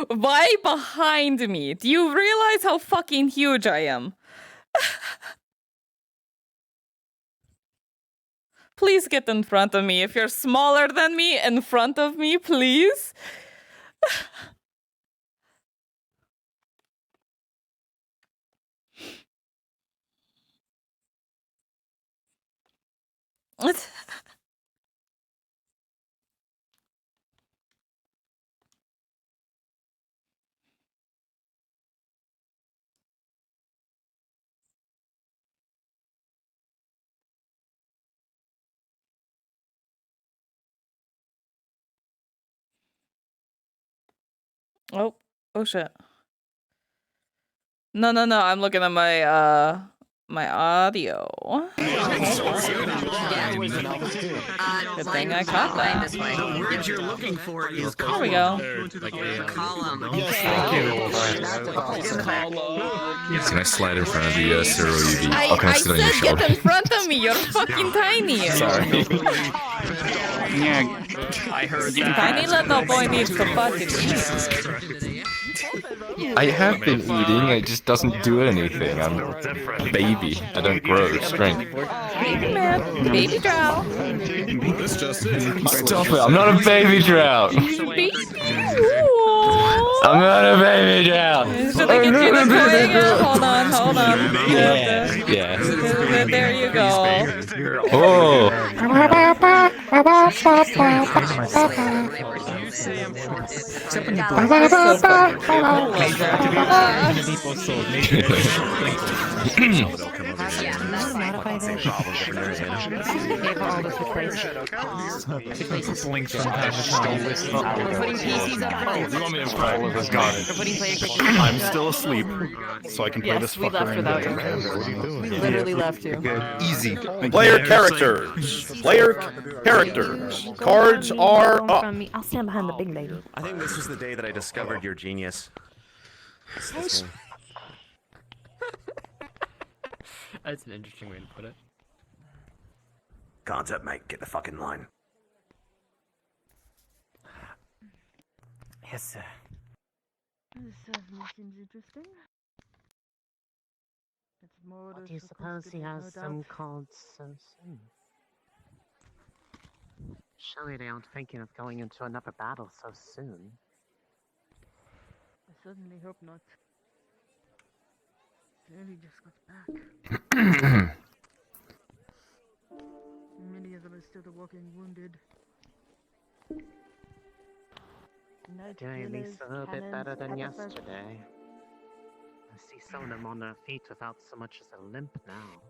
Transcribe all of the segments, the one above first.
Why behind me? Do you realize how fucking huge I am? Please get in front of me. If you're smaller than me, in front of me, please. Oh shit. No, I'm looking at my my audio. Good thing I caught that. The word you're looking for is There we go. column. Can I slide in front of the Yrsa or UV? I sit on your said shoulder? get in front of me. You're fucking tiny. Sorry. Yeah. I heard Tiny little boy needs to fucking eat. I have been eating, it just doesn't do anything. I'm a baby. I don't grow strength. Baby man. Baby drow. Stop it, I'm not a baby trout. Baby. I'm not a baby trout. Should I get you the toy again? Hold on. Yeah. There you go. Oh. Blinks from time to time. I'm still asleep, so I can play this Yes, we fucker left in without bed. you. We literally left you. Easy. Player characters. Cards are up. I'll stand behind the big lady. I think this was the day that I discovered your genius. That's an interesting way to put it. Cards up, mate. Get the fucking line. Yes, sir. This certainly seems interesting. What do you suppose he has some cards so soon? Surely they aren't thinking of going into another battle so soon. I certainly hope not. Clearly just got back. Many of them are still walking wounded. Doing at least a little bit better than yesterday. I see some of them on their feet without so much as a limp now.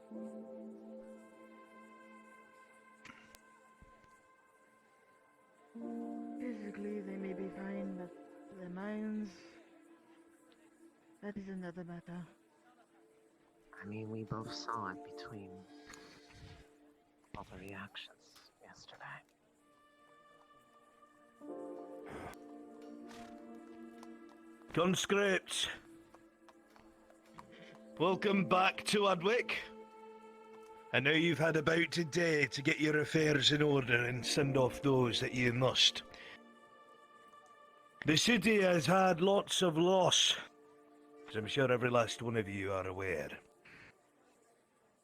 Physically, they may be fine, but their minds... that is another matter. I mean, we both saw it between all the reactions yesterday. Conscripts, welcome back to Udwick. I know you've had about a day to get your affairs in order and send off those that you must. The city has had lots of loss, as I'm sure every last one of you are aware.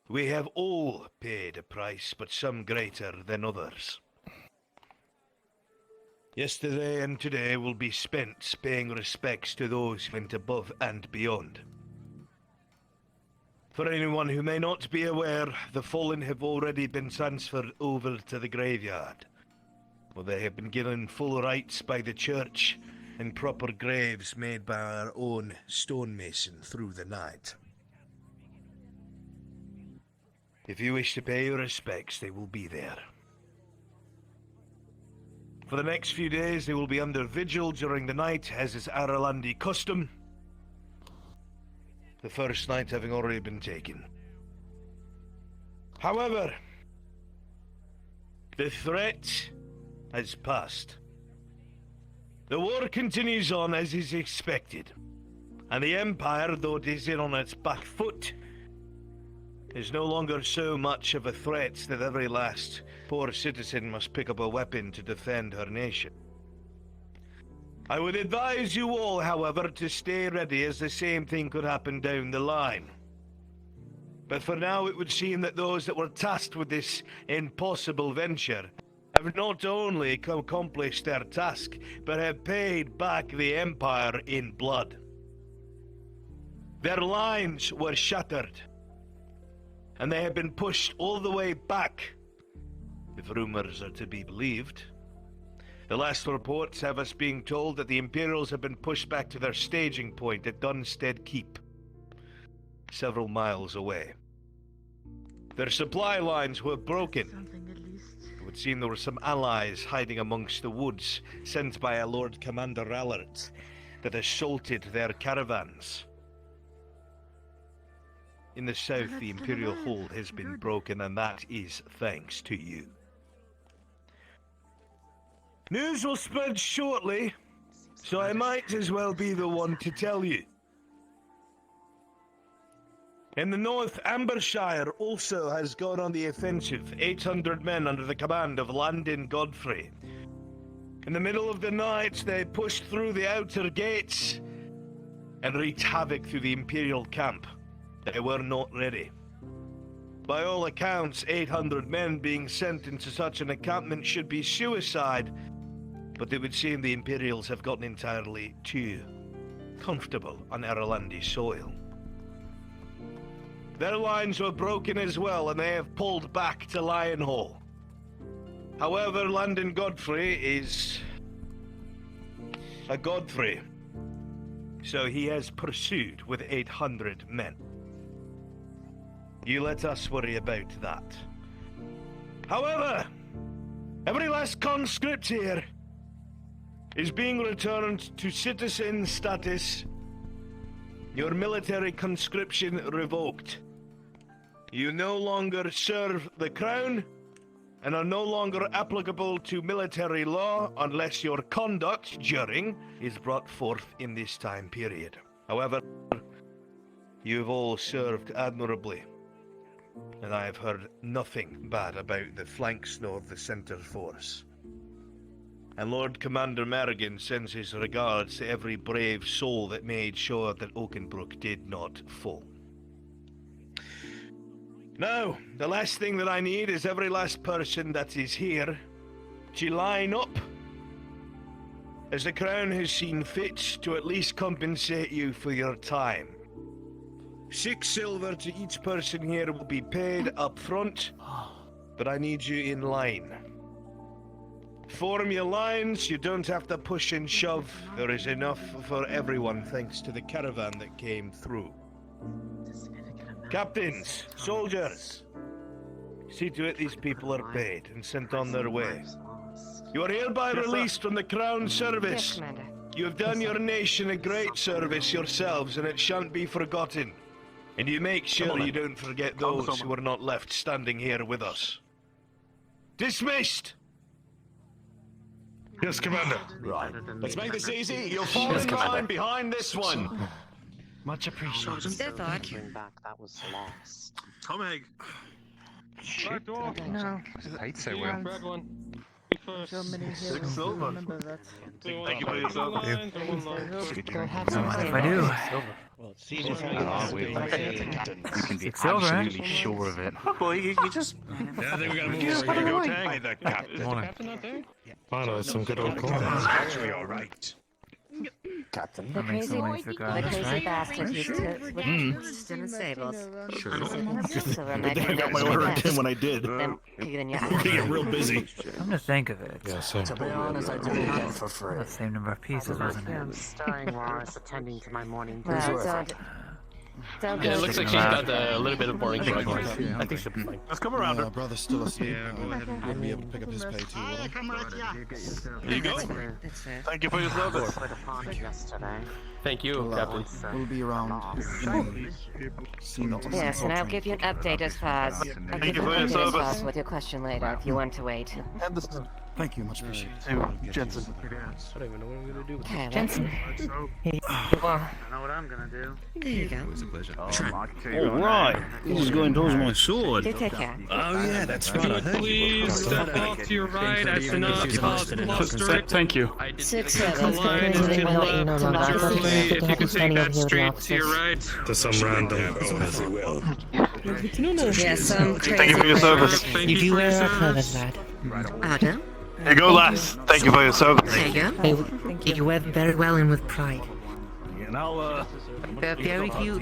We have all paid a price, but some greater than others. Yesterday and today will be spent paying respects to those who went above and beyond. For anyone who may not be aware, the fallen have already been transferred over to the graveyard, where they have been given full rights by the church and proper graves made by our own stonemason through the night. If you wish to pay your respects, they will be there. For the next few days, they will be under vigil during the night, as is Aralandi custom. The first night having already been taken. However, the threat has passed. The war continues on as is expected, and the Empire, though it is in on its back foot, is no longer so much of a threat that every last poor citizen must pick up a weapon to defend her nation. I would advise you all, however, to stay ready, as the same thing could happen down the line. But for now, it would seem that those that were tasked with this impossible venture have not only accomplished their task, but have paid back the Empire in blood. Their lines were shattered, and they have been pushed all the way back, if rumors are to be believed. The last reports have us being told that the Imperials have been pushed back to their staging point at Dunstead Keep, several miles away. Their supply lines were broken. Something at least. It would seem there were some allies hiding amongst the woods, sent by a Lord Commander Allard, that assaulted their caravans. In the south, the Imperial hold has been broken, and that is thanks to you. News will spread shortly, so I might as well be the one to tell you. In the north, Ambershire also has gone on the offensive, 800 men under the command of Landon Godfrey. In the middle of the night, they pushed through the outer gates and wreaked havoc through the Imperial camp. They were not ready. By all accounts, 800 men being sent into such an encampment should be suicide, but it would seem the Imperials have gotten entirely too comfortable on Erlandi soil. Their lines were broken as well, and they have pulled back to Lionhall. However, Landon Godfrey is a Godfrey, so he has pursued with 800 men. You let us worry about that. However, every last conscript here is being returned to citizen status. Your military conscription revoked. You no longer serve the crown and are no longer applicable to military law unless your conduct during is brought forth in this time period. However, you've all served admirably, and I have heard nothing bad about the flanks nor the center force. And Lord Commander Merrigan sends his regards to every brave soul that made sure that Oakenbrook did not fall. Now, the last thing that I need is every last person that is here to line up, as the Crown has seen fit to at least compensate you for your time. 6 silver to each person here will be paid up front, but I need you in line. Form your lines, you don't have to push and shove. There is enough for everyone thanks to the caravan that came through. Captains, soldiers, see to it these people are paid and sent on their way. You are hereby released from the Crown service. Yes, Commander. You have done your nation a great service yourselves, and it shan't be forgotten. And you make sure you don't forget those who are not left standing here with us. Dismissed! Yes, Commander. Right. Let's make this easy. You'll fall in line behind this one. Much appreciated. Good thought. That was lost. Tom Egg. No. I'd say well. So many heroes. 6 silver. Remember that. Thank you for your service. Go have some If I do. You can be Silver, eh? absolutely sure of it. Oh boy, you just... Yeah, I think we gotta move Just over. go Hi there, Captain. Finally, some good old content. Actually, all right. Captain. The crazy, so many cigars, the crazy right? bastard used to live in the stables. Sure. So when I got my order in when I did. then you We're gonna get real busy. Come to think of it. Yeah, same. To be honest, I did it for free. The same number of pieces, wasn't it? Starring while I was attending to my morning well, don't Yeah, it looks like she's got a little bit of boring progress. I think she'll be fine. Let's come around her. Brother's still asleep. Yeah, go ahead and Wouldn't be able to pick up his pay too, will he? There you go. That's fair. Thank you for your service. Thank you, Captain. We'll be around. See not to Yes, and I'll give you an update as far as you for your service. with your question later if you want to wait. Thank you, much appreciated. Jensen. I don't even know what I'm gonna do with Okay, this. Jensen. I know what I'm gonna do. There you go. Always a pleasure. All right. This is going towards my sword. Do take care. Oh yeah, that's right. I heard you. Please step off to your right. I cannot cause clustering. Thank you. Six Collide seven. into the I'll let you know left about that. carefully. If you can take that straight to your right. To some random. As he will. Yeah, some crazy. Thank you for your service. Thank you for your service. Adam, Here you go, lass. Thank you for your service. there you go. You went very well and with pride. You know, There are very few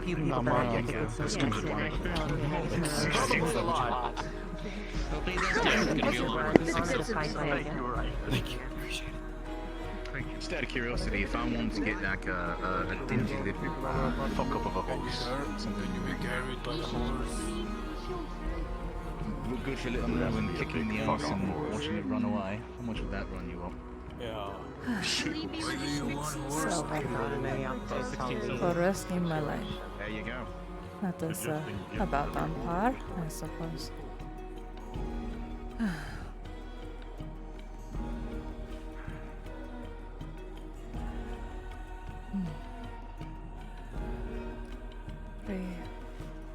people that I get thank you. Appreciate it. Just out of curiosity, if I wanted to get like a dingy little fuck up of a horse, something you would carried by the horse. Look good for a little move and kicking the ass and watching it run away. How much would that run you up? For risking my life. There you go. That is about on par, I suppose. Hmm. 3,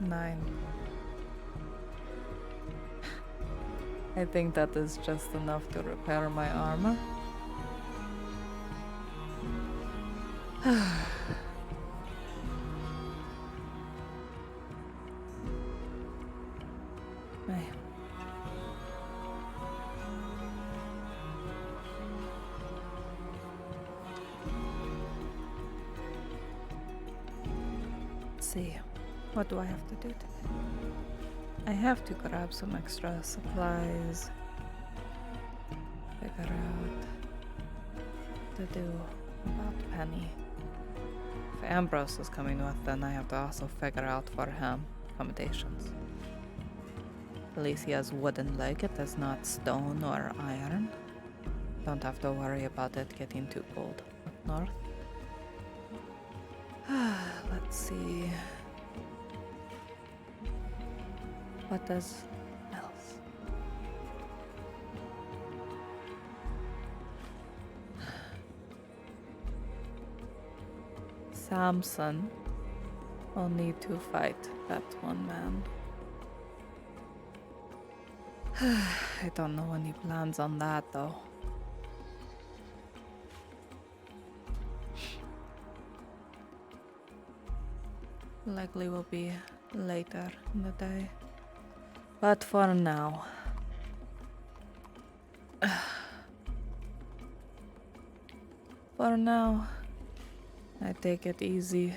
9. I think that is just enough to repair my armor. Ay. Let's see, what do I have to do today? I have to grab some extra supplies. Figure out what to do about Penny. If Ambrose is coming with, then I have to also figure out for him accommodations. At least he has wooden leg, it is not stone or iron. Don't have to worry about it getting too cold up north. Let's see. What else? Samson will need to fight that one man. I don't know any plans on that though. Likely will be later in the day. But for now. For now, I take it easy.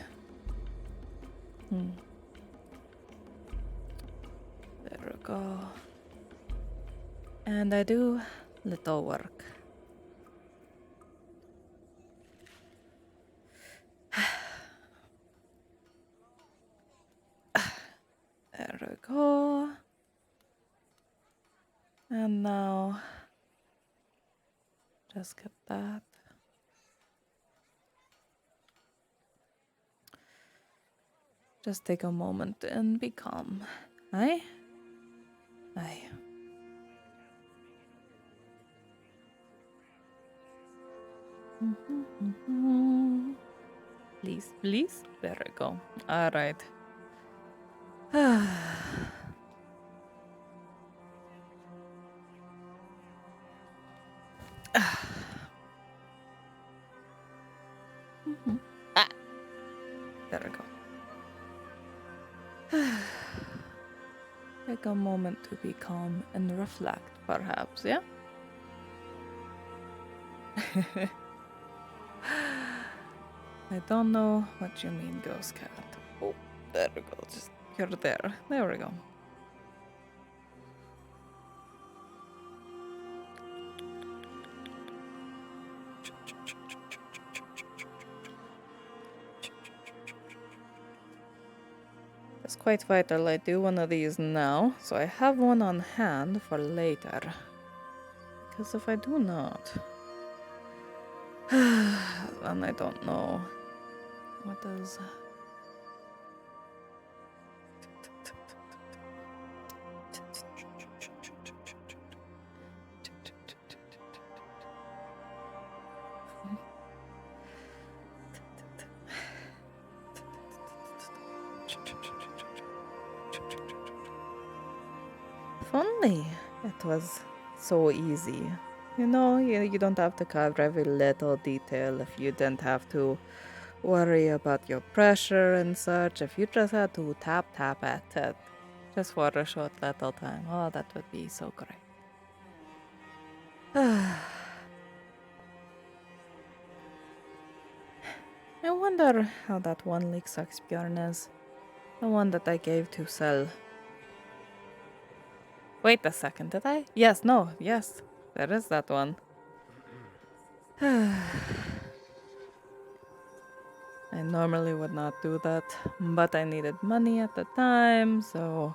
There we go. And I do little work. There we go. And now, just get that. Just take a moment and be calm. Aye? Aye. Please, please. There we go. All right. There we go. Take a moment to be calm and reflect, perhaps, yeah? I don't know what you mean, Ghost Cat. Oh, there we go. Just, you're there. There we go. It's quite vital I do one of these now, so I have one on hand for later. Because if I do not, then I don't know what is. If only it was so easy. You know, you don't have to cover every little detail if you didn't have to worry about your pressure and such. If you just had to tap at it just for a short little time, oh, that would be so great. I wonder how that one leak Bjorn is. The one that I gave to Sel. Wait a second, did I? Yes, no, yes. There is that one. I normally would not do that, but I needed money at the time, so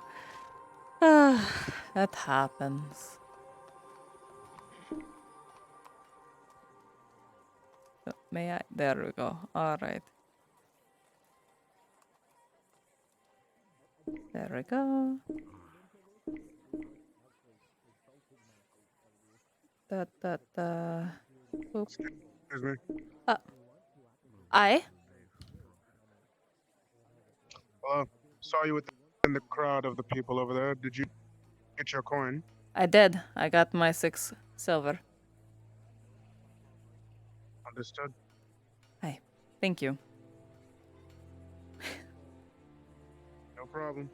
it happens. So, may I? There we go. All right. There we go. Boop. Excuse me. I? Saw you within the crowd of the people over there. Did you get your coin? I did. I got my 6 silver. Understood. Hi. Thank you. No problem.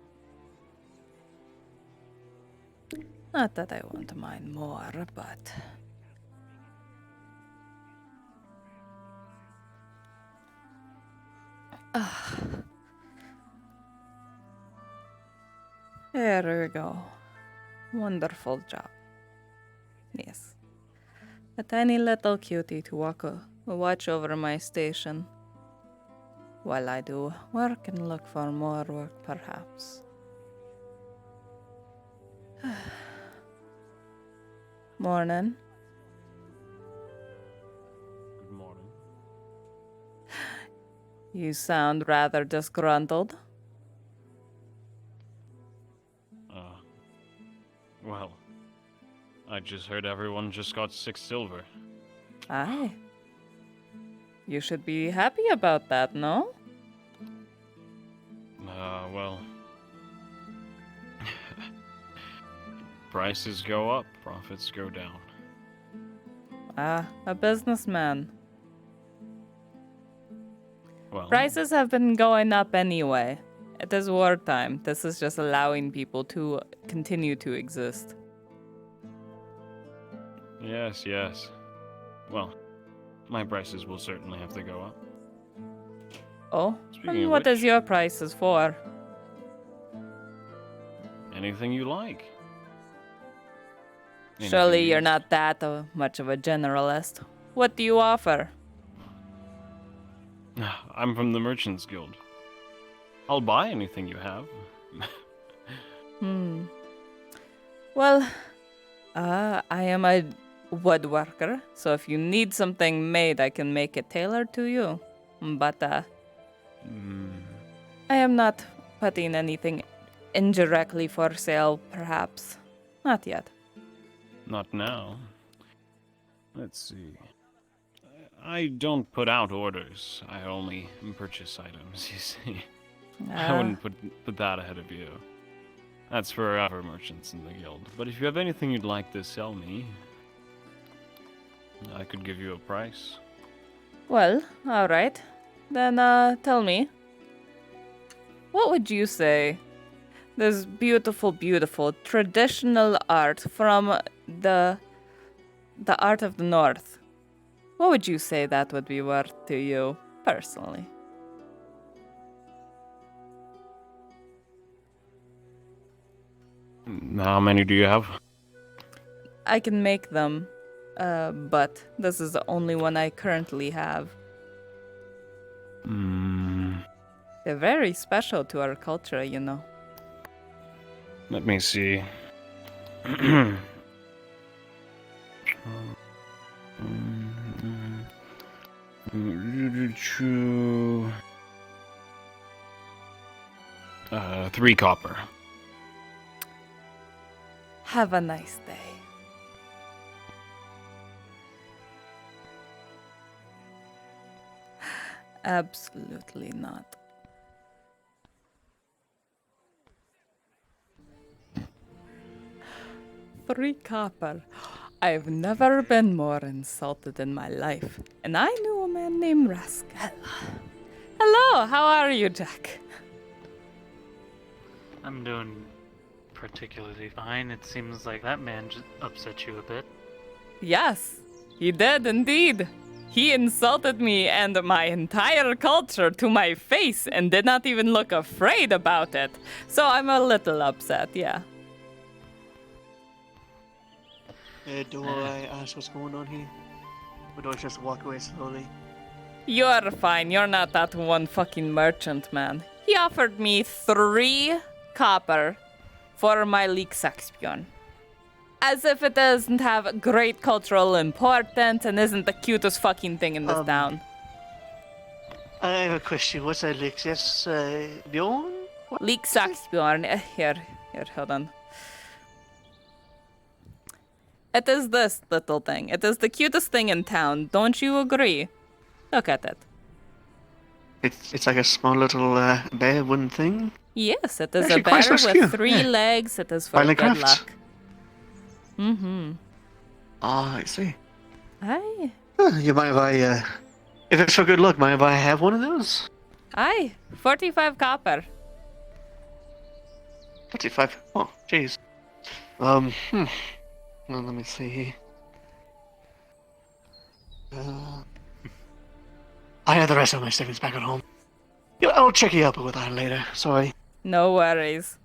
Not that I want mine more, but... There we go. Wonderful job. Yes. A tiny little cutie to watch over my station. While I do work and look for more work, perhaps. Morning. Good morning. You sound rather disgruntled. Well, I just heard everyone just got 6 silver. Aye. You should be happy about that, no? Well... Prices go up, profits go down. A businessman. Well... Prices have been going up anyway. It is wartime. This is just allowing people to continue to exist. Yes, yes. Well, my prices will certainly have to go up. Oh? Speaking And of what which, is your prices for? anything you like. Surely Anything you're used. not that much of a generalist. What do you offer? I'm from the Merchants Guild. I'll buy anything you have. Well, I am a woodworker, so if you need something made, I can make it tailored to you. But, I am not putting anything indirectly for sale, perhaps. Not yet. Not now. Let's see. I don't put out orders. I only purchase items, you see. I wouldn't put that ahead of you. That's for other merchants in the guild. But if you have anything you'd like to sell me, I could give you a price. Well, alright. Then, tell me. What would you say? This beautiful, beautiful traditional art from the art of the North. What would you say that would be worth to you, personally? How many do you have? I can make them, but this is the only one I currently have. They're very special to our culture, you know. Let me see. Uh, 3 copper. Have a nice day. Absolutely not. 3 copper. I've never been more insulted in my life. And I knew a man named Rascal. Hello, how are you, Jack? I'm doing particularly fine. It seems like that man just upset you a bit. Yes, he did indeed. He insulted me and my entire culture to my face and did not even look afraid about it. So I'm a little upset, yeah. Do I ask what's going on here? Or do I just walk away slowly? You're fine. You're not that one fucking merchant, man. He offered me 3 copper for my Leaksaxpion. As if it doesn't have great cultural importance and isn't the cutest fucking thing in this town. I have a question. What's that, Lex? Yes, Bjorn? Leaksaxpion. Here, hold on. It is this little thing. It is the cutest thing in town. Don't you agree? Look at it. It's like a small little bear wooden thing? Yes, it is Actually, a bear quite with so cute. 3 legs. It is for Finally good crafts. luck. Mm-hmm. Ah, I see. Aye. You mind if I, if it's for good luck, mind if I have one of those? Aye. 45 copper. 45. Oh, jeez. Well, let me see. I have the rest of my savings back at home. Yeah, I'll check you up with that later. Sorry. No worries.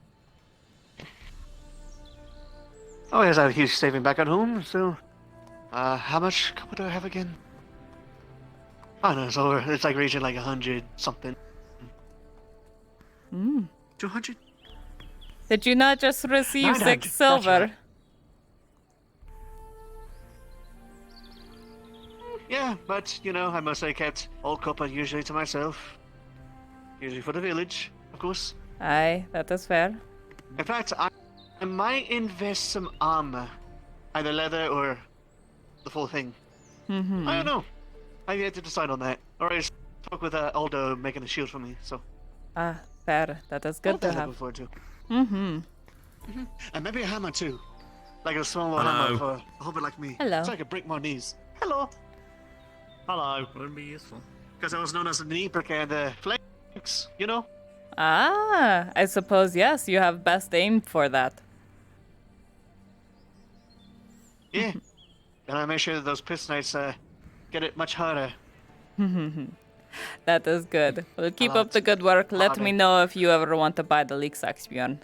Oh, yes, I have a huge saving back at home, so... how much copper do I have again? Oh, no, it's over. It's like reaching like 100 something. 200? Did you not just receive 900, 6 that's silver? right. Yeah, but, you know, I mostly kept all copper usually to myself. Usually for the village, of course. Aye, that is fair. In fact, I might invest some armor. Either leather or the full thing. Mm-hmm. I don't know. I've yet to decide on that. Already spoke with Aldo making a shield for me, so... Ah, fair. That is good to Looking have. forward to. Mm-hmm. And maybe a hammer too. Like a small Hello. hammer for a hobbit like me. Hello. So I could break my knees. Hello. Hello. Would be useful. Because I was known as the knee pricker and the flanks, you know? Ah, I suppose yes, you have best aim for that. Yeah. And I make sure that those piss knights get it much harder. That is good. Well, keep lot up the good work. Let harder. me know if you ever want to buy the Leaksaxpion.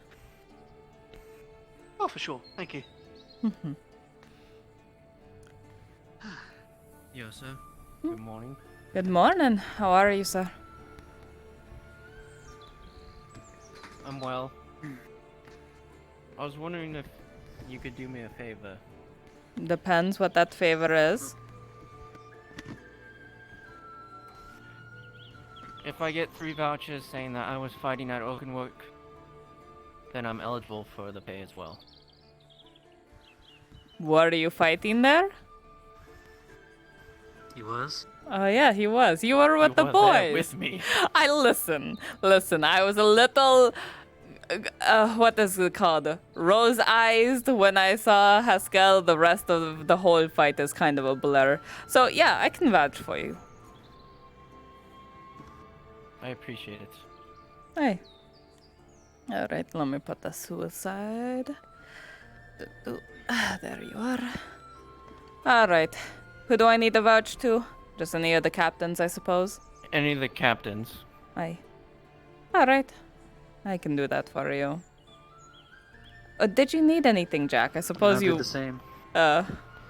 Oh, for sure. Thank you. Yrsa, good morning. Good morning. How are you, sir? I'm well. I was wondering if you could do me a favor. Depends what that favor is. If I get 3 vouchers saying that I was fighting at Oakenwork, then I'm eligible for the pay as well. Were you fighting there? He was? Oh yeah, he was. You were with You the were there boys. with me. I listen. I was a little, what is it called? Rose-eyed when I saw Haskell. The rest of the whole fight is kind of a blur. So yeah, I can vouch for you. I appreciate it. Hey. All right, let me put the suicide. There you are. All right. Who do I need to vouch to? Just any of the captains, I suppose. Any of the captains. Aye. All right. I can do that for you. Did you need anything, Jack? I suppose I'll do you the same.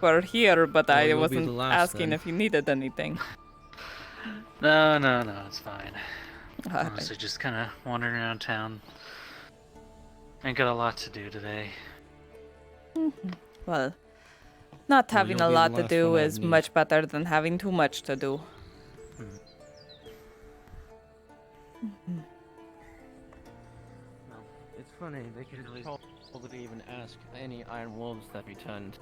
were here, but Well, I you'll be wasn't the last, asking then. if you needed anything. No, it's fine. All right. Honestly, just kind of wandering around town. Ain't got a lot to do today. Well, not having you'll a be the lot to last do one I'd is need. much better than having too much to do. It's funny, they could probably even ask any Iron Wolves that returned.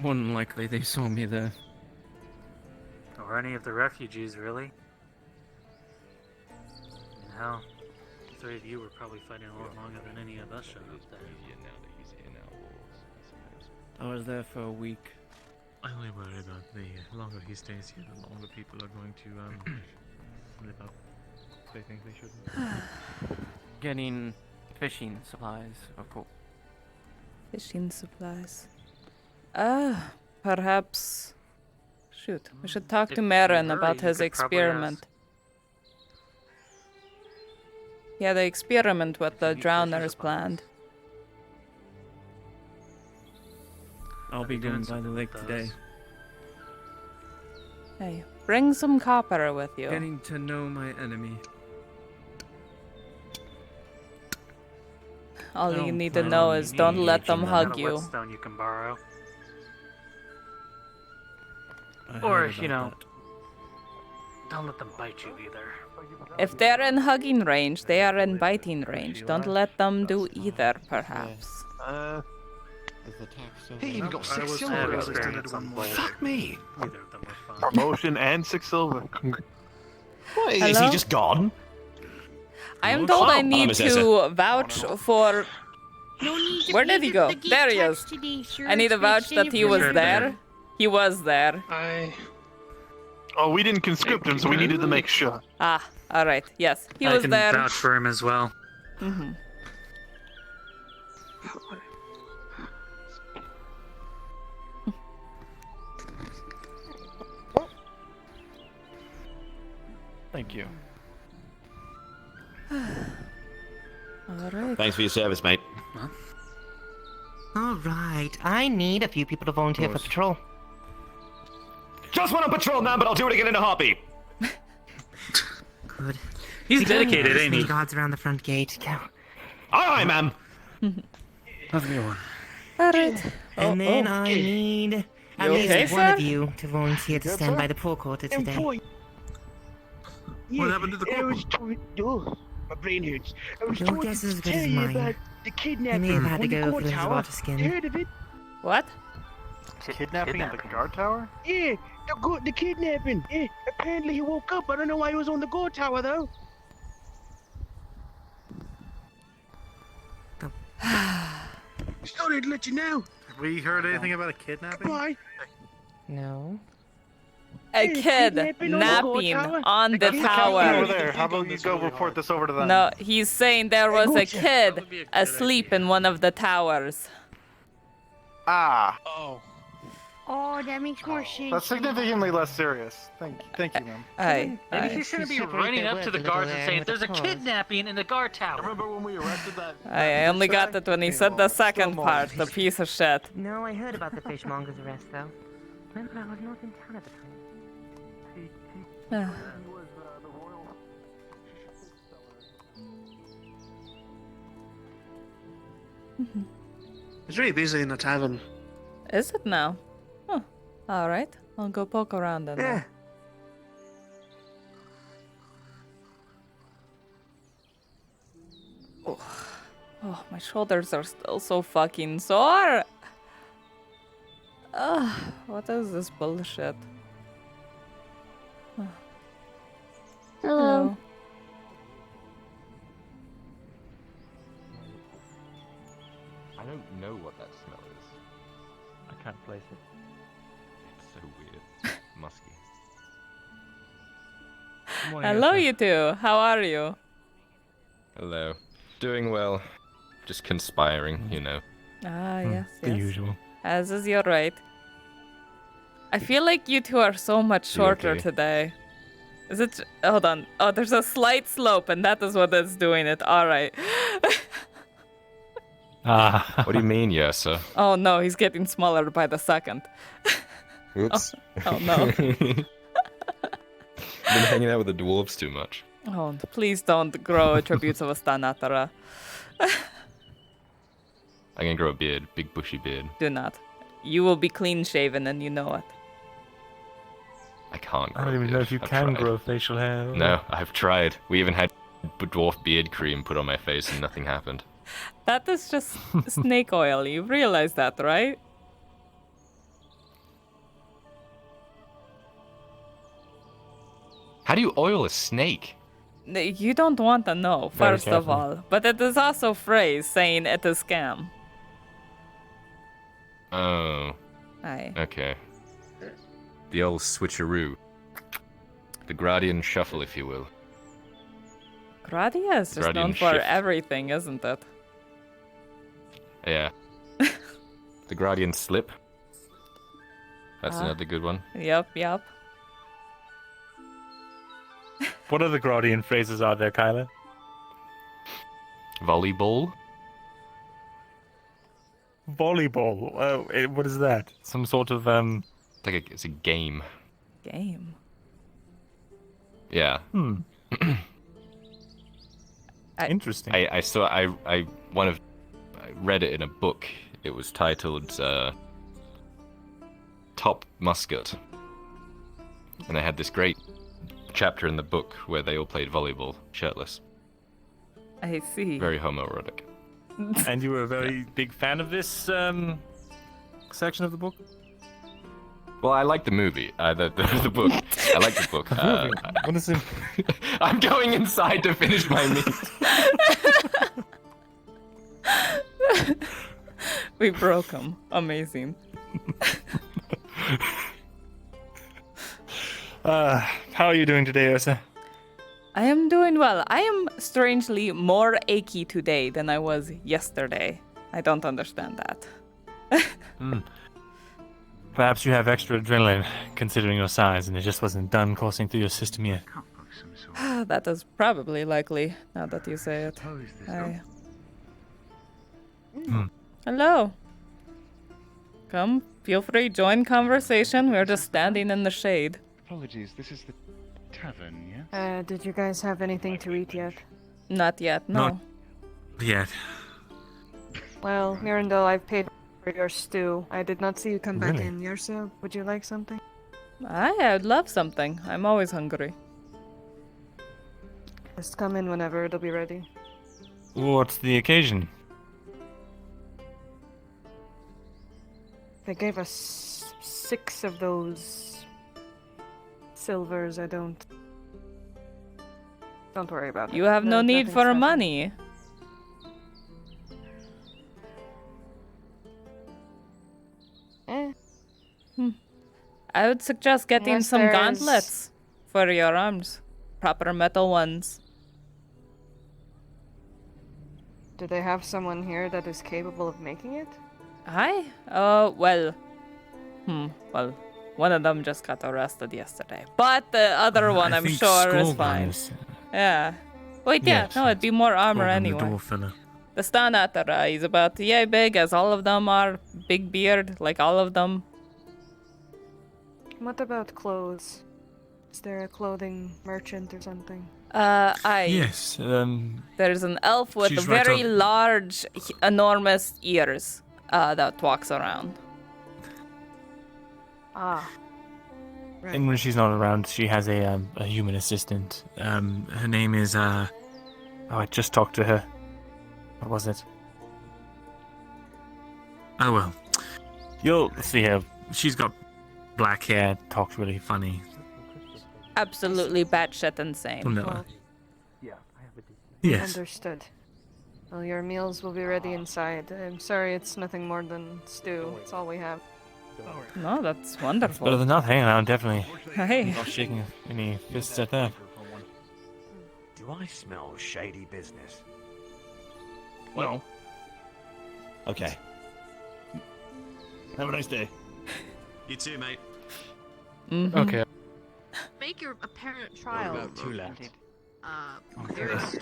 More than likely they saw me there. Or any of the refugees, really. I mean, hell, the 3 of you were probably fighting a lot longer than any of us showed up there. I was there for a week. I only worry about the longer he stays here, the longer people are going to live up. They think they shouldn't. Getting fishing supplies, of course. Fishing supplies. Perhaps. Shoot, we should talk to Marin about his experiment. Yeah, the experiment with the drowners planned. I'll be going by the lake today. Hey, bring some copper with you. Getting to know my enemy. All you need to know is don't let them hug you. Whetstone you can borrow. I Or, heard you know, about don't let them bite you either. If they're in hugging range, they are in biting range. Don't let them do either, perhaps. He even got I 6 was silver. had experience on both. Fuck me. Neither of them were fun. Promotion and 6 silver. What, is Hello? he just gone? I am told I Oh, need Miss Yrsa. to vouch for. No need to Where pay did he the- go? the gate There he tax is. today, sir. I need to It's vouch fixed in that he your was room. there. He was there. Oh, we didn't conscript him, so we needed to make sure. Ah, alright. Yes, he I was can there. vouch for him as well. Mm-hmm. Thank you. Alright. Thanks for your service, mate. Alright, I need a few people to volunteer for patrol. Just went on patrol, man, but I'll do it again in a heartbeat. Good. He's We don't dedicated, need ain't he? guards around the front gate. Go. Aye, ma'am. Have a good one. Alright. And then I need at You least okay, one sir? of you to volunteer to stand by the poor quarter today. What happened to the corporal? My brain hurts. I was Your told guess to is as good tell as you mine. about the He kidnapping may have had to on the go guard for his tower. water skin. You heard of it? What? Kidnapping at the guard tower? Yeah, the kidnapping. Yeah, apparently he woke up. I don't know why he was on the guard tower though. Sorry to let you know. Have we heard anything about a kidnapping? Why? No. A Hey, kid kidnapping on the guard napping tower? on the Over tower. there. How about you go report this over to them? No, he's saying there was a kid asleep in one of the towers. Ah. Oh, that makes more sense. That's significantly less serious. Thank you, ma'am. Aye. Maybe aye. he shouldn't be Separate running their up to the work a guards little and there saying, with "There's a a pause." kidnapping in the guard tower." Remember when we arrested that? I only got it when he said the second part, the piece of shit. No, I heard about the fishmonger's arrest, though. Remember, I was not in town at the time. It's really busy in the tavern. Is it now? Huh. Alright, I'll go poke around then. Yeah. Oh, my shoulders are still so fucking sore. Ugh, what is this bullshit? Hello. I don't know what that smell is. I can't place it. It's so weird. Musky. Hello, you two. How are you? Hello. Doing well. Just conspiring, you know. Ah, yes, The yes. usual. As is your right. I feel like you two are so much shorter okay? today. Is it? Hold on. Oh, there's a slight slope, and that is what is doing it. All right. Ah. What do you mean, Yrsa? Oh no, he's getting smaller by the second. Oops. Oh no. Been hanging out with the dwarves too much. Oh, please don't grow attributes of a Stanatara. I'm gonna grow a beard, big bushy beard. Do not. You will be clean shaven, and you know it. I can't grow I don't even a know beard. if you I've can tried. grow facial hair. No, I've tried. We even had dwarf beard cream put on my face and nothing happened. That is just snake oil. You realize that, right? How do you oil a snake? You don't want to know, Very first of careful. all. But it is also phrase saying it is scam. Oh. Aye. Okay. The old switcheroo. The Gradian shuffle, if you will. Gradia is just Gradian known for shift. everything, isn't it? Yeah. The Gradian slip. That's another good one. Yep. What other Gradian phrases are there, Kyla? Volleyball. Volleyball. What is that? Some sort of It's a game. Game. Yeah. Interesting. I read it in a book. It was titled Top Musket. And they had this great chapter in the book where they all played volleyball shirtless. I see. Very homoerotic. And you were a very big fan of this section of the book? Well, I like the movie. The book. I like the book. What is it? I'm going inside to finish my meat. We broke him. Amazing. How are you doing today, Yrsa? I am doing well. I am strangely more achy today than I was yesterday. I don't understand that. Perhaps you have extra adrenaline, considering your size, and it just wasn't done coursing through your system yet. That is probably likely, now that you say it. Hello. Come, feel free, join conversation. We're just standing in the shade. Apologies, this is the tavern, yeah? Did you guys have anything to eat yet? Not yet, no. Not yet. Well, Mirandel, I've paid for your stew. I did not see you come back Really? in. Yrsa, would you like something? I'd love something. I'm always hungry. Just come in whenever, it'll be ready. What's the occasion? They gave us 6 of those silvers. Don't worry about it. You have no need nothing for special. money. I would suggest getting Unless some there's- gauntlets for your arms. Proper metal ones. Do they have someone here that is capable of making it? Hi? Well, one of them just got arrested yesterday. But the other one, I'm sure, is fine. Yeah. Wait, yeah, Yes, no, it'd be more armor Skorgon, anyway. The dwarf fella. The Stanatara, he's about yay big as all of them are. Big beard, like all of them. What about clothes? Is there a clothing merchant or something? Yes, There's an elf with she's right very up- large, enormous ears that walks around. Ah. Right. and when she's not around, she has a human assistant. Her name is, oh, I just talked to her. What was it? Oh, well. You'll see her. She's got black hair, talks really funny. Absolutely batshit insane. No. Well, Yes. Understood. Well, your meals will be ready inside. I'm sorry it's nothing more than stew. It's all we have. No, that's wonderful. Better than nothing, I'm definitely Hey. not shaking any fists at that. Do I smell shady business? No. Okay. Have a nice day. You too, mate. Mm-hmm. Okay. Make your apparent trial. About 2 left.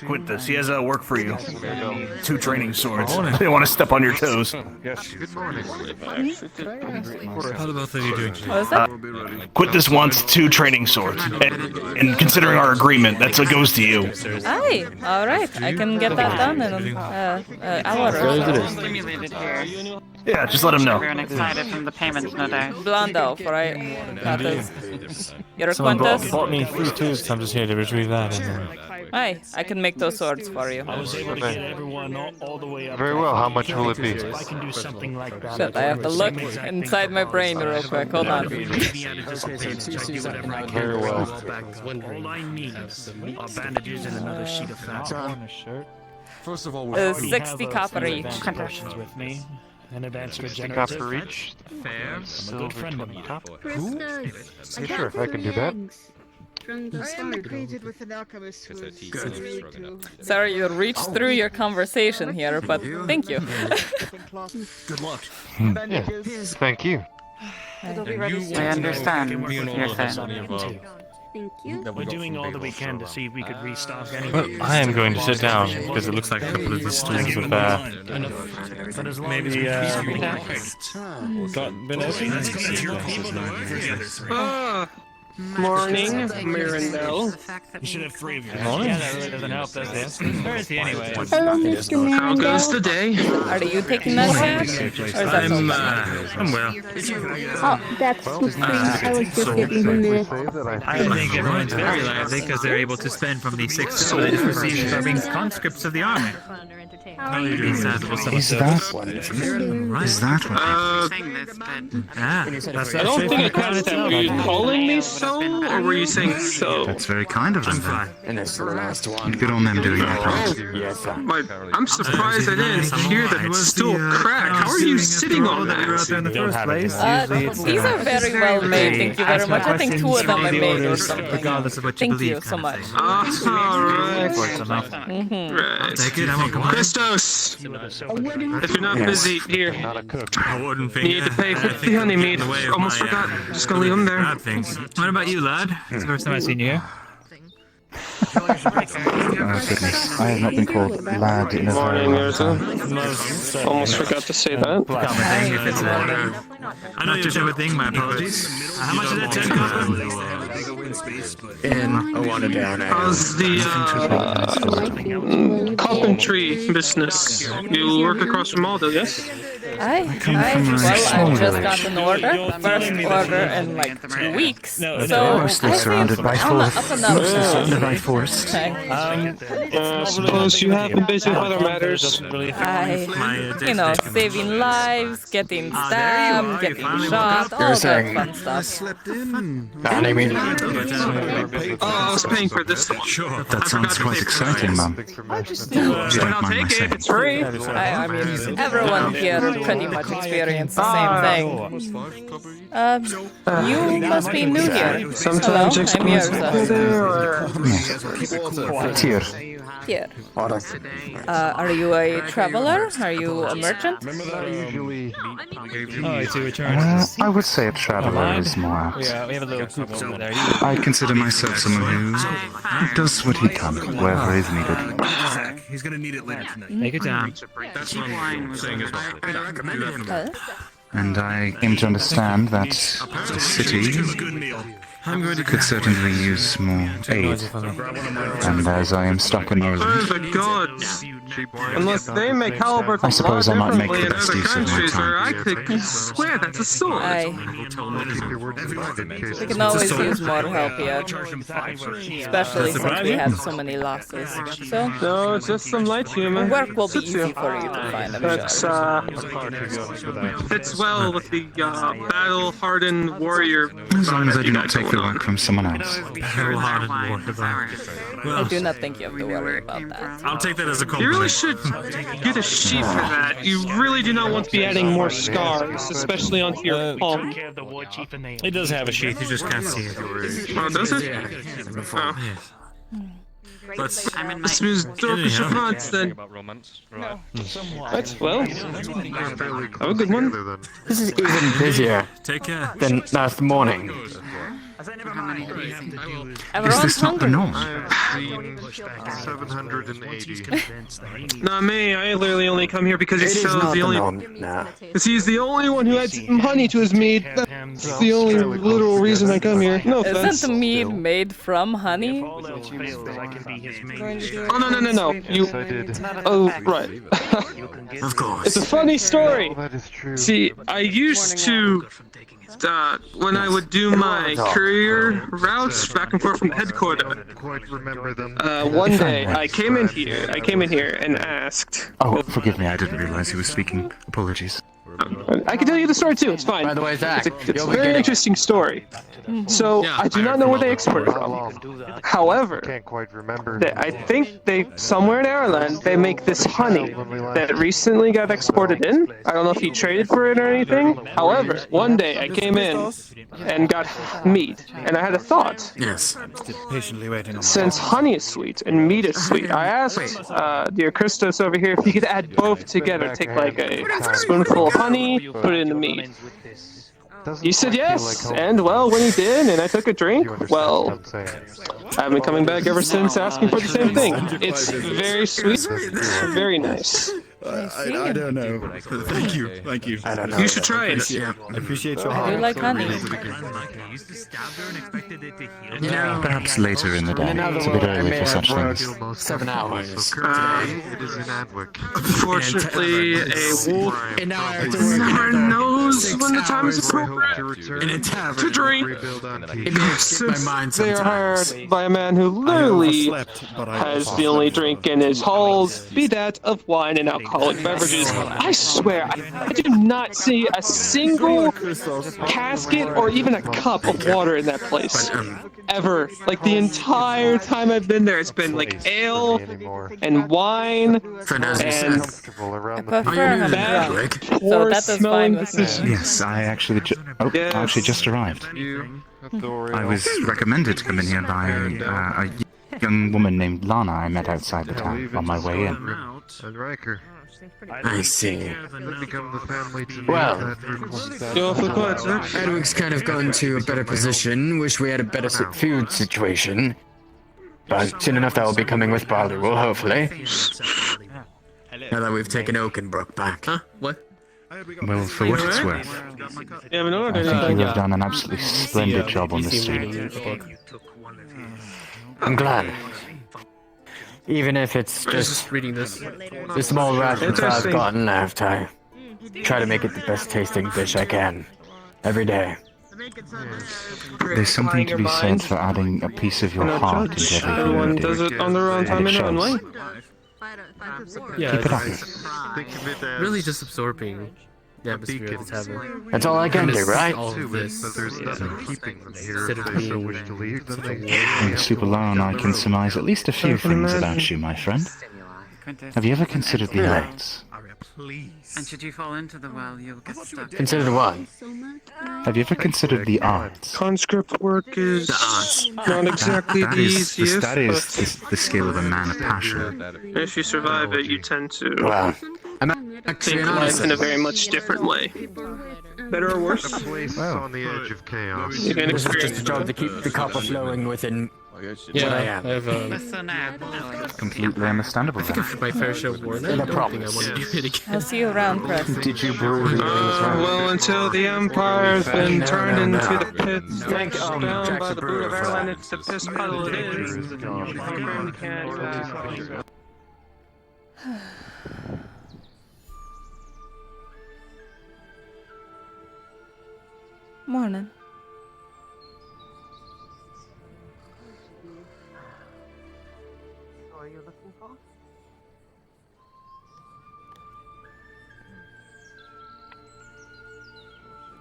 Quit this. He has work for you. 2 training swords. They want to step on your toes. Good morning. How about that you doing today? What is that? Quit this wants 2 training swords. And considering our agreement, that goes to you. Aye, alright. I can get that done in an hour or so. Stimulated here. Yeah, just let him know. Everyone excited from the payments, no doubt. Blonde elf, right? That is. Your Someone Quintus? bought me 3 tubes, I'm just here to retrieve that. Aye, I can make those swords for you. I was able to get everyone all the way up. Very well, how much will it be? I can do something like that. Shit, I have to look inside my brain real quick. Hold on. Very well. All I need are bandages and another sheet of fabric. First of all, 60 copper each. Questions with me. An advanced Stick regenerative. up for each. Fair. I'm a good friend of mine. Yeah, sure, I can do that. I am acquainted with an alchemist who is really cool. Sorry, you reached through your conversation here, but thank you. Good luck. Yes, thank you. It'll be ready soon. I understand. Yes, Thank you. We're doing all that we can to see if we could restock any. Well, I am going to sit down because it looks like a couple of the stools have Maybe been open. Morning, Mirandel. You should have 3 of you. Morning. Yeah, that really doesn't help, does it? Where is he anyway? Hello, Mr. Mirandel. How goes the day? Are you taking that cat? Or is that I'm well. Oh, that's sweet. I was just giving him this. I think everyone's very lively because they're able to spend from the 6 silver they just received from being conscripts of the army. Is that one? I don't think I caught it. Were you calling me so, or were you saying so? That's very kind of them. And that's the last one. Good on them doing their part. Yes, sir. I'm surprised I didn't hear that it was still crack. How are you sitting on that? These are very well made, thank you very much. I think 2 of them are made or something. Regardless of what you Thank believe. you so much. Alright. Right. Take it, Christos! If you're not busy, here. I wouldn't think. Need to pay for the honey meat. Almost forgot. Just gonna leave them there. What about you, lad? It's the first time I've seen you here. Oh goodness, I have not been called lad in a very Morning, long time. Yrsa. Almost forgot to say that. I know you're a thing, my apologies. How much is that 10 copper? In a water down. How's the carpentry business? You work across from Aldo, yes? I just got an order. First order in like 2 weeks. So Mostly surrounded by forest. I suppose you have been busy with other matters. Saving lives, getting stabbed, getting shot, all that fun stuff. I was paying for this one. That sounds quite exciting, Mum. I'll take it if it's free. I mean, everyone here pretty much experienced the same thing. You must be new here. Sometimes Hello, I'm Yrsa. Here. Here. Are you a traveler? Are you a merchant? I would say a traveler is more apt. Yeah, we have a little group over there. I consider myself someone who does what he can, wherever is needed. He's gonna need it later tonight. Take it down. That's what I'm saying as well. And I came to understand that the city could certainly use more aid. And as I am stuck in those... Oh the gods! Unless they make halberds I suppose I might make the in best other use of my countries, or I time. could swear that's a sword. We can always use more help here. Especially since we had so many losses. So, no, it's just some light humor. Work will be easy for you to find, I'm sure. Fits well with the battle-hardened warrior. As long as I do not take the work from someone else. I do not think you have to worry about that. I'll take that as a You compliment. really should get a sheath for that. You really do not want to be adding more scars, especially onto your palm. It does have a sheath, you just can't see it. Oh, does it? Oh. This was Dorkish of Hearts then. Right, well, have a good one. This is even busier than last morning. Is this not the norm? 780. Not me. I literally only come here because he's the only. Because he's the only one who adds some honey to his meat. That's the only literal reason I come here. No offense. Isn't the meat made from honey? Oh no! You. Oh right. Of course. It's a funny story. That is true. See, I used to. When I would do my courier routes back and forth from headquarters, one day I came in here and asked. Oh, forgive me, I didn't realize you were speaking. Apologies. I can tell you the story too. It's fine. By the way, Zach, it's a very interesting story. So I do not know where they exported from. However, Can't quite remember. I think they somewhere in Ireland they make this honey that recently got exported in. I don't know if he traded for it or anything. However, one day I came in and got meat, and I had a thought. Yes. Patiently waiting on Since honey is sweet and meat is sweet, I asked dear Christos over here if he could add both together. Take like a spoonful of honey, put it in the meat. He said yes, and well, when he did, and I took a drink, well, I've been coming back ever since asking for the same thing. It's very sweet, very nice. I don't know. Thank you. Thank you. I don't know. You should try it. Yeah, I appreciate your I do like honey. Perhaps later in the day. It's a bit early for such things. 7 hours. It is in Adwick. Unfortunately, a wolf never knows when the time is appropriate to drink. Since they are hired by a man who literally has the only drink in his halls, be that of wine and alcoholic beverages. I swear, I do not see a single casket or even a cup of water in that place. Ever. Like the entire time I've been there, it's been like ale and wine and bad, poor smelling decisions. Yes, I actually, actually just arrived. I was recommended to come in here by a young woman named Lana I met outside the town on my way in. And Riker. I see. Well, Edwig's kind of gone to a better position. Wish we had a better food situation. But soon enough that will be coming with barley wool, hopefully. Now that we've taken Oakenbrook back. Huh? What? Well, for what it's worth, I think you have done an absolutely splendid job on this scene. I'm glad. Even if it's just reading this. The small rations I've gotten left, I try to make it the best tasting dish I can. Every day. There's something to be said for adding a piece of your heart into everything you Everyone do. does it on their own time and own way. Yeah, Keep it up. Really just absorbing the atmosphere of the tavern. That's all I can do, right? All of this. But there's nothing keeping them here Instead if of they so being wish to leave. Then they In soup alone, I can surmise at least a few things about you, my friend. Have you ever considered the arts? And should you fall into the well, you'll get stuck. Considered what? Have you ever considered the arts? Conscript work is not exactly the easiest, that is the skill of a man of passion. but if you survive it, you tend to Well, I'm think life in a very much different way. Better or worse? A place on the edge of chaos. You can This is experience just a job to keep the copper flowing within Yeah, what I I am. have Completely understandable. I think my fair share of war. I don't think I want to do it again. I'll see you around, Chris. Did you brew anything as well? well, until the Empire's been turned into the pits, Thank you, down by Jackson the boot Brewer of for Ireland, that. it's the piss puddle it is. You can't, Morning. What are you looking for?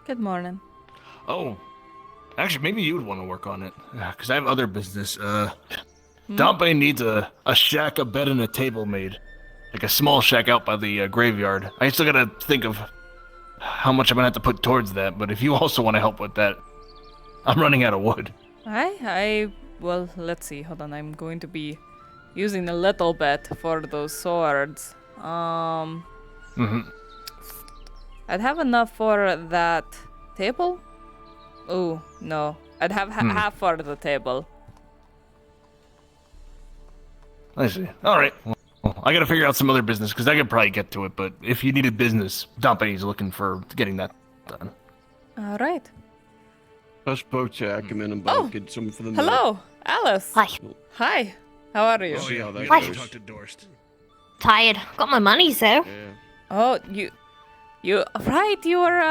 Good morning. Oh, actually, maybe you would want to work on it. Because I have other business. Dompe needs a shack, a bed, and a table made. Like a small shack out by the graveyard. I still gotta think of how much I'm gonna have to put towards that, but if you also want to help with that, I'm running out of wood. Well, let's see. Hold on. I'm going to be using a little bit for those swords. I'd have enough for that table? Oh, no. I'd have half for the table. I see. Alright. Well, I gotta figure out some other business, because I could probably get to it, but if you needed business, Dompe's looking for getting that done. Alright. I spoke to Ackerman and Bob, get some for the Hello, Alice. Hi. Hi. How are you? See how that Hi. goes. Tired. Got my money, though. Oh, you right, you were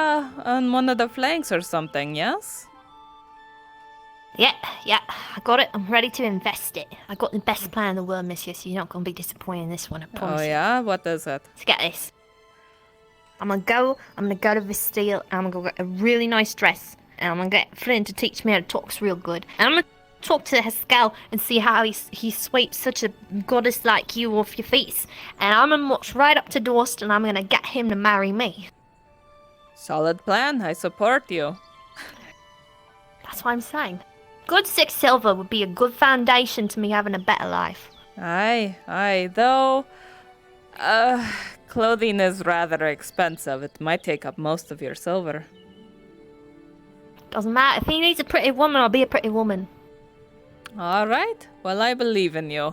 on one of the flanks or something, yes? Yeah, I got it. I'm ready to invest it. I got the best plan in the world, monsieur, so you're not going to be disappointed in this one, I promise. Oh, yeah? What is it? Let's get this. I'm gonna go to Vestille, and I'm gonna get a really nice dress, and I'm gonna get Flynn to teach me how to talk real good. And I'm gonna talk to Haskell and see how he sweeps such a goddess like you off your feet. And I'm gonna march right up to Dorst, and I'm gonna get him to marry me. Solid plan. I support you. That's what I'm saying. Good 6 silver would be a good foundation to me having a better life. Aye. Though, clothing is rather expensive. It might take up most of your silver. Doesn't matter. If he needs a pretty woman, I'll be a pretty woman. All right. Well, I believe in you.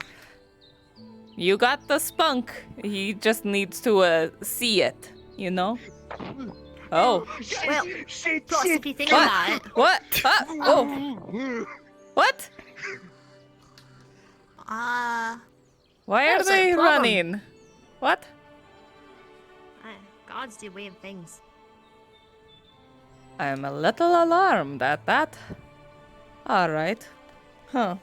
You got the spunk. He just needs to see it, you know? Oh. Well, plus, if you think about it. What? Oh. What? Why are they running? What? Gods do weird things. I'm a little alarmed at that. All right. Huh.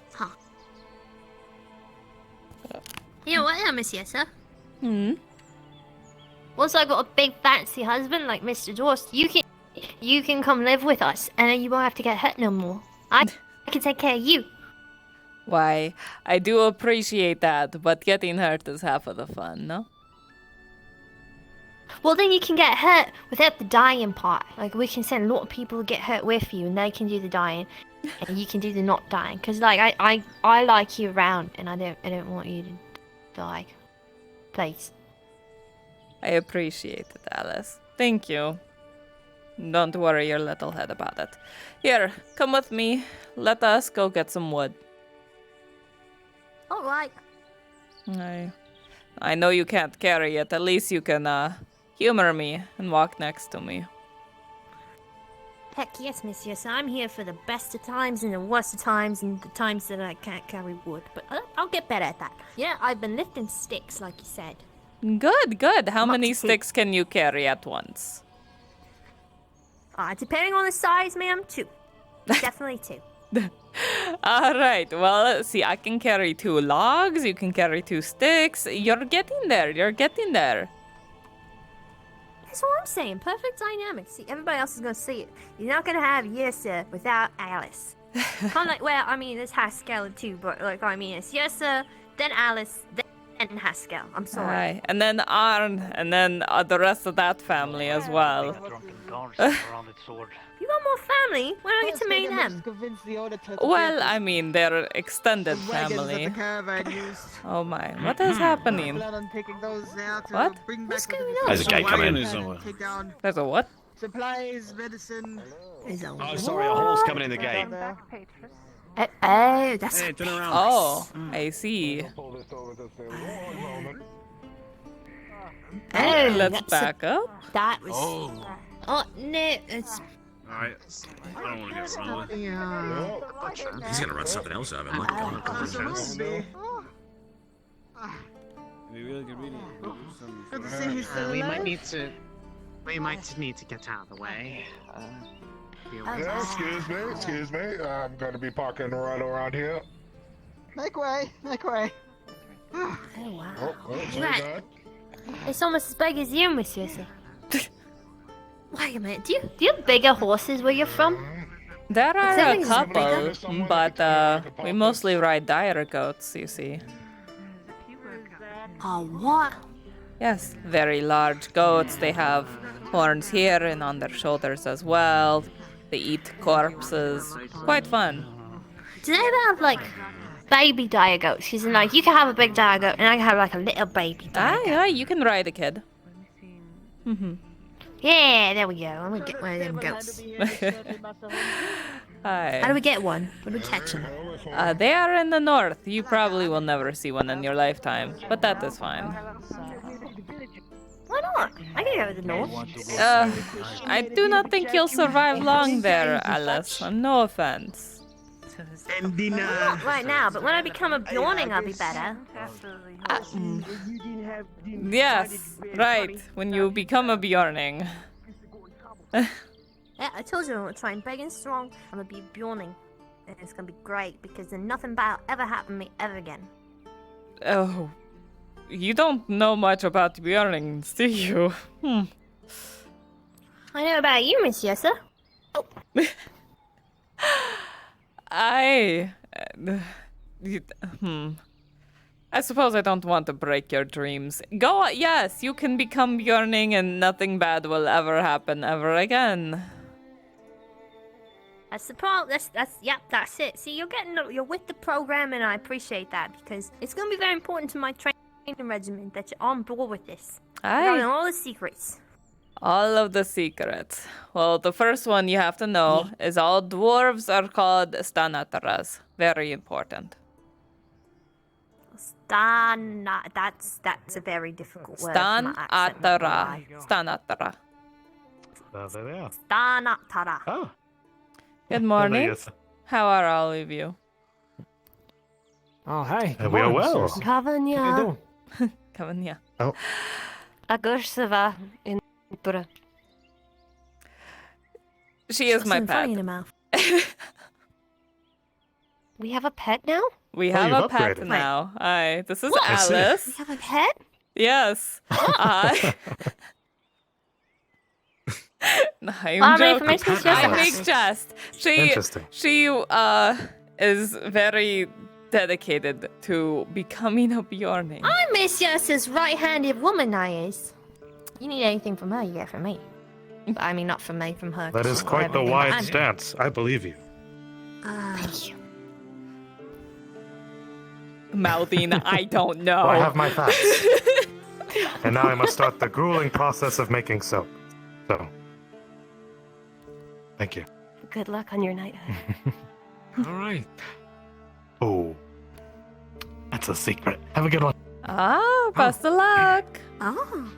You know what, Miss Yrsa? Hmm? Once I got a big fancy husband like Mr. Dorst, you can come live with us, and then you won't have to get hurt no more. I can take care of you. Why, I do appreciate that, but getting hurt is half of the fun, no? Well, then you can get hurt without the dying part. Like, we can send a lot of people to get hurt with you, and they can do the dying, and you can do the not dying. Cause like I like you around, and I don't want you to die. Please. I appreciate it, Alice. Thank you. Don't worry your little head about it. Here, come with me. Let us go get some wood. All right. I know you can't carry it. At least you can humor me and walk next to me. Heck yes, monsieur. So I'm here for the best of times and the worst of times and the times that I can't carry wood. But I'll get better at that. Yeah, I've been lifting sticks, like you said. Good. How many sticks can you carry at once? Depending on the size, ma'am, 2. Definitely 2. All right. Well, let's see. I can carry 2 logs. You can carry 2 sticks. You're getting there. That's what I'm saying. Perfect dynamics. See, everybody else is going to see it. You're not going to have Yrsa without Alice. Kind of like, well, I mean, there's Haskell too, but like, I mean, it's Yrsa, then Alice, then Haskell. I'm sorry. Aye. And then Arn, and then the rest of that family as well. You got more family? Why don't I get to marry them? Well, I mean, they're extended family. Oh my, what is happening? What? What's going on? There's a gate coming. There's a what? Supplies, medicine. Oh, sorry, a horse coming in the gate. Oh, that's Oh, I see. Oh, let's back up. That was. Oh no, it's. Alright. I don't want to get run over. He's gonna run something else out of it. My God. We really could really do some. We might need to get out of the way. Yeah, excuse me. I'm gonna be parking right around here. Make way. Oh wow. Oh, my God. It's almost as big as you, Miss Yrsa. Wait a minute. Do you have bigger horses where you're from? There are a couple, but we mostly ride dire goats, you see. Oh, what? Yes, very large goats. They have horns here and on their shoulders as well. They eat corpses. Quite fun. Do they ever have, like, baby dire goats? Because, like, you can have a big dire goat, and I can have, like, a little baby dire goat. Yeah, you can ride a kid. Yeah, there we go. I'm gonna get one of them goats. Hi. How do we get one? Where do we catch them? They are in the north. You probably will never see one in your lifetime, but that is fine. Why not? I can go to the north. I do not think you'll survive long there, Alice. No offense. Not right now, but when I become a Bjorning, I'll be better. Yes, right. When you become a Bjorning. Yeah, I told you I'm gonna try and big and strong. I'm gonna be a Bjorning. And it's gonna be great because then nothing bad will ever happen to me ever again. Oh, you don't know much about Bjornings, do you? I know about you, Miss Yrsa. Oh. I suppose I don't want to break your dreams. Go, yes, you can become yearning and nothing bad will ever happen ever again. That's the problem. That's it. See, you're with the program, and I appreciate that because it's gonna be very important to my training regiment that you're on board with this. I don't know all the secrets. All of the secrets. Well, the first one you have to know is all dwarves are called stanataras. Very important. That's a very difficult word. Stanatara. Stanatara. There they are. Stanatara. Oh. Good morning. How are all of you? Oh, hi. We are well. Kavanya. Kavanya. Oh. Agursava in Tura. She is my pet. In her mouth. We have a pet now? We have a pet now. Hi, this is Alice. We have a pet? Yes. I'm joking. I make jest. She is very dedicated to becoming a Bjorning. I'm Miss Yrsa's right-handed woman, I is. You need anything from her, you get from me. I mean, not from me, from her. That is quite the wide stance. I believe you. Thank you. Mouthing, I don't know. Well, I have my facts. And now I must start the grueling process of making soap. So, thank you. Good luck on your knighthood. All right. Oh, that's a secret. Have a good one. Best of luck. Oh.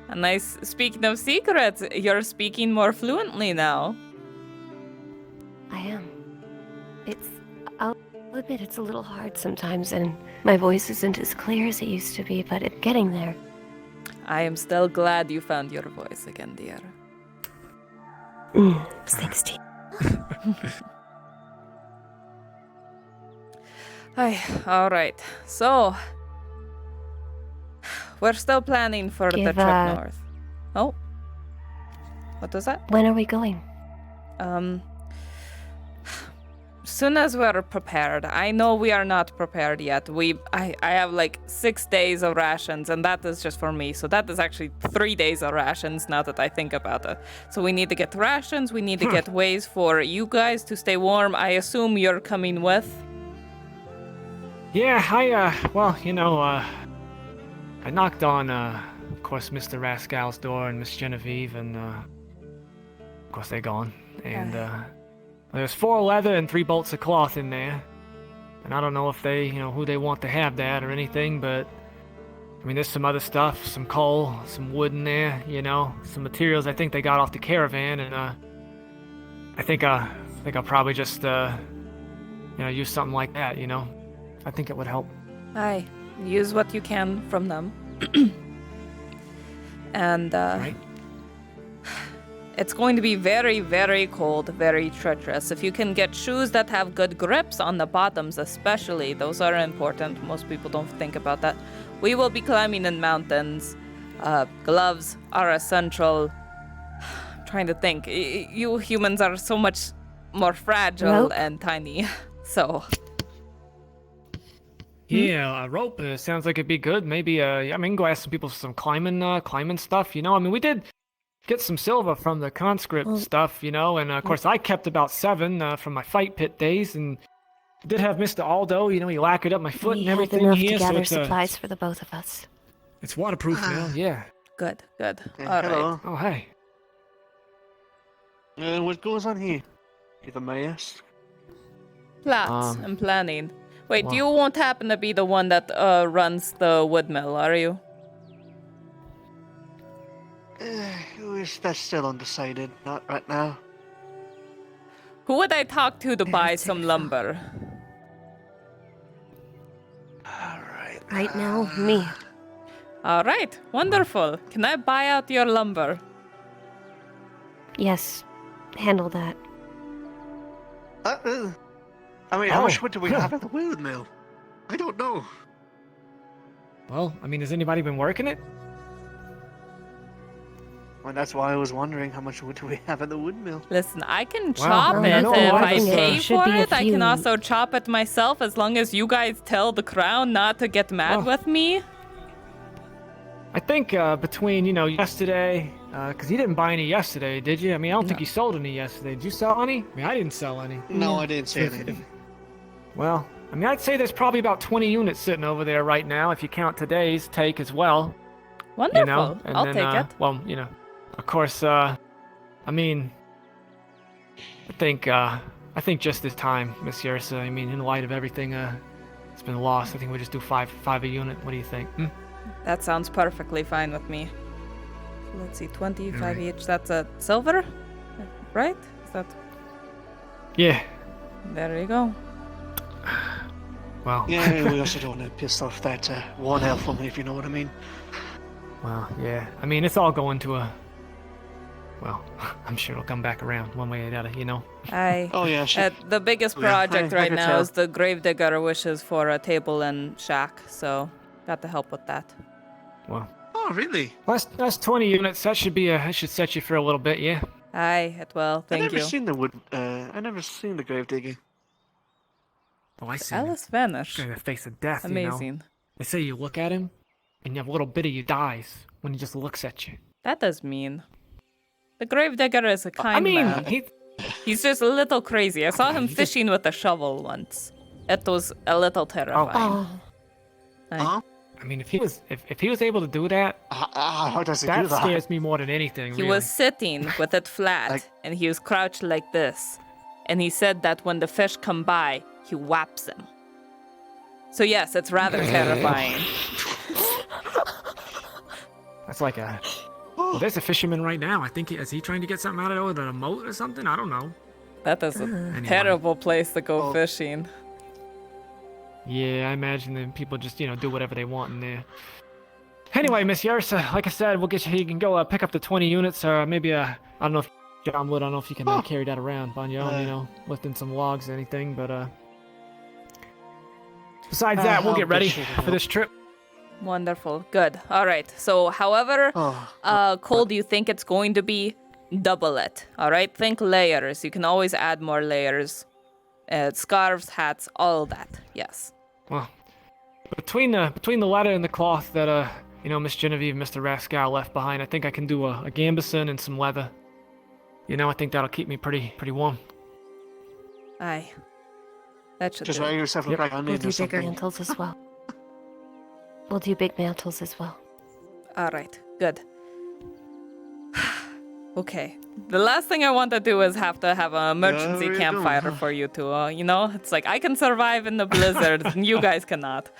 A nice. Speaking of secrets, you're speaking more fluently now. I am. I'll admit it's a little hard sometimes, and my voice isn't as clear as it used to be, but it's getting there. I am still glad you found your voice again, dear. Thanks, Steve. All right. So, we're still planning for the trip north. Oh, what was that? When are we going? Soon as we're prepared. I know we are not prepared yet. I have like 6 days of rations, and that is just for me. So that is actually 3 days of rations now that I think about it. So we need to get rations. We need to get ways for you guys to stay warm. I assume you're coming with. Yeah, I knocked on, of course, Mr. Rascal's door and Miss Genevieve, and, of course, they're gone. And, there's 4 leather and 3 bolts of cloth in there. And I don't know if they, who they want to have that or anything, but, I mean, there's some other stuff, some coal, some wood in there, some materials I think they got off the caravan, and, I think I'll probably just, use something like that, I think it would help. Aye, use what you can from them. And right. It's going to be very, very cold, very treacherous. If you can get shoes that have good grips on the bottoms especially, those are important. Most people don't think about that. We will be climbing in mountains. Gloves are essential. I'm trying to think. You humans are so much more fragile and tiny, so... Yeah, a rope sounds like it'd be good. Maybe, go ask some people for some climbing stuff, we did get some silver from the conscript stuff, and of course I kept about 7 from my fight pit days, and did have Mr. Aldo, he lacquered up my foot and everything enough here, to gather so supplies for the both of us. It's waterproof now, yeah. Good. All hello. right. Oh, hey. What goes on here, if I may ask? Plots and planning. Wait, you won't happen to be the one that runs the wood mill, are you? That's still undecided. Not right now. Who would I talk to buy some lumber? Alright. Right now, me. Alright, wonderful. Can I buy out your lumber? Yes, handle that. How much wood do we have at the wood mill? I don't know. Well, has anybody been working it? Well, that's why I was wondering how much wood do we have at the wood mill. Listen, I can Well, chop I it know, if I I think pay it should for be a it. I can few. also chop it myself as long as you guys tell the crown not to get mad with me. I think between, yesterday, because you didn't buy any yesterday, did you? I mean, I don't think you sold any yesterday. Did you sell any? I mean, I didn't sell any. No, I didn't say anything. Well, I mean, I'd say there's probably about 20 units sitting over there right now, if you count today's take as well. Wonderful. And I'll then, take it. Well, of course, I mean, I think just this time, Miss Yrsa, I mean, in light of everything that's been lost, I think we just do five a unit. What do you think? That sounds perfectly fine with me. Let's see, 25 each. That's a silver, right? Is that? Yeah. There you go. Well. Yeah, we also don't want to piss off that one elf woman, if you know what I mean. Well, yeah. I mean, it's all going to a. Well, I'm sure it'll come back around one way or the other, Oh yeah. The biggest project right now is the gravedigger wishes for a table and shack, so got to help with that. Well. Oh really? That's 20 units. That should set you for a little bit, yeah. Aye, it will. Thank you. I never seen the wood. I never seen the gravedigger. Oh, I see. Alice vanished. The face of death. Amazing. They say you look at him, and you have a little bit of you dies when he just looks at you. That does mean. The gravedigger is a kind man. He's just a little crazy. I saw him fishing with a shovel once. It was a little terrifying. I mean, if he was able to do that, how does he do that? That scares me more than anything. He was sitting with it flat, and he was crouched like this. And he said that when the fish come by, he whaps them. So yes, it's rather terrifying. That's like a. Well, there's a fisherman right now. I think is he trying to get something out of it, a moat or something? I don't know. That is a terrible place to go fishing. Yeah, I imagine that people just do whatever they want in there. Anyway, Miss Yrsa, like I said, we'll get you. You can go pick up the 20 units, or maybe I don't know if John would. I don't know if you can carry that around on your own, lifting some logs or anything. But besides that, we'll get ready for this trip. Wonderful. Good. All right. So, however cold you think it's going to be, double it. All right. Think layers. You can always add more layers. Scarves, hats, all that. Yes. Well, between the leather and the cloth that Miss Genevieve and Mr. Rascal left behind, I think I can do a gambeson and some leather. I think that'll keep me pretty warm. Aye. That should just wear yourself like on We'll do bigger mantles as well. We'll do big mantles as well. All right. Good. Okay. The last thing I want to do is have to have an emergency campfire for you two. It's like I can survive in the blizzard, and you guys cannot.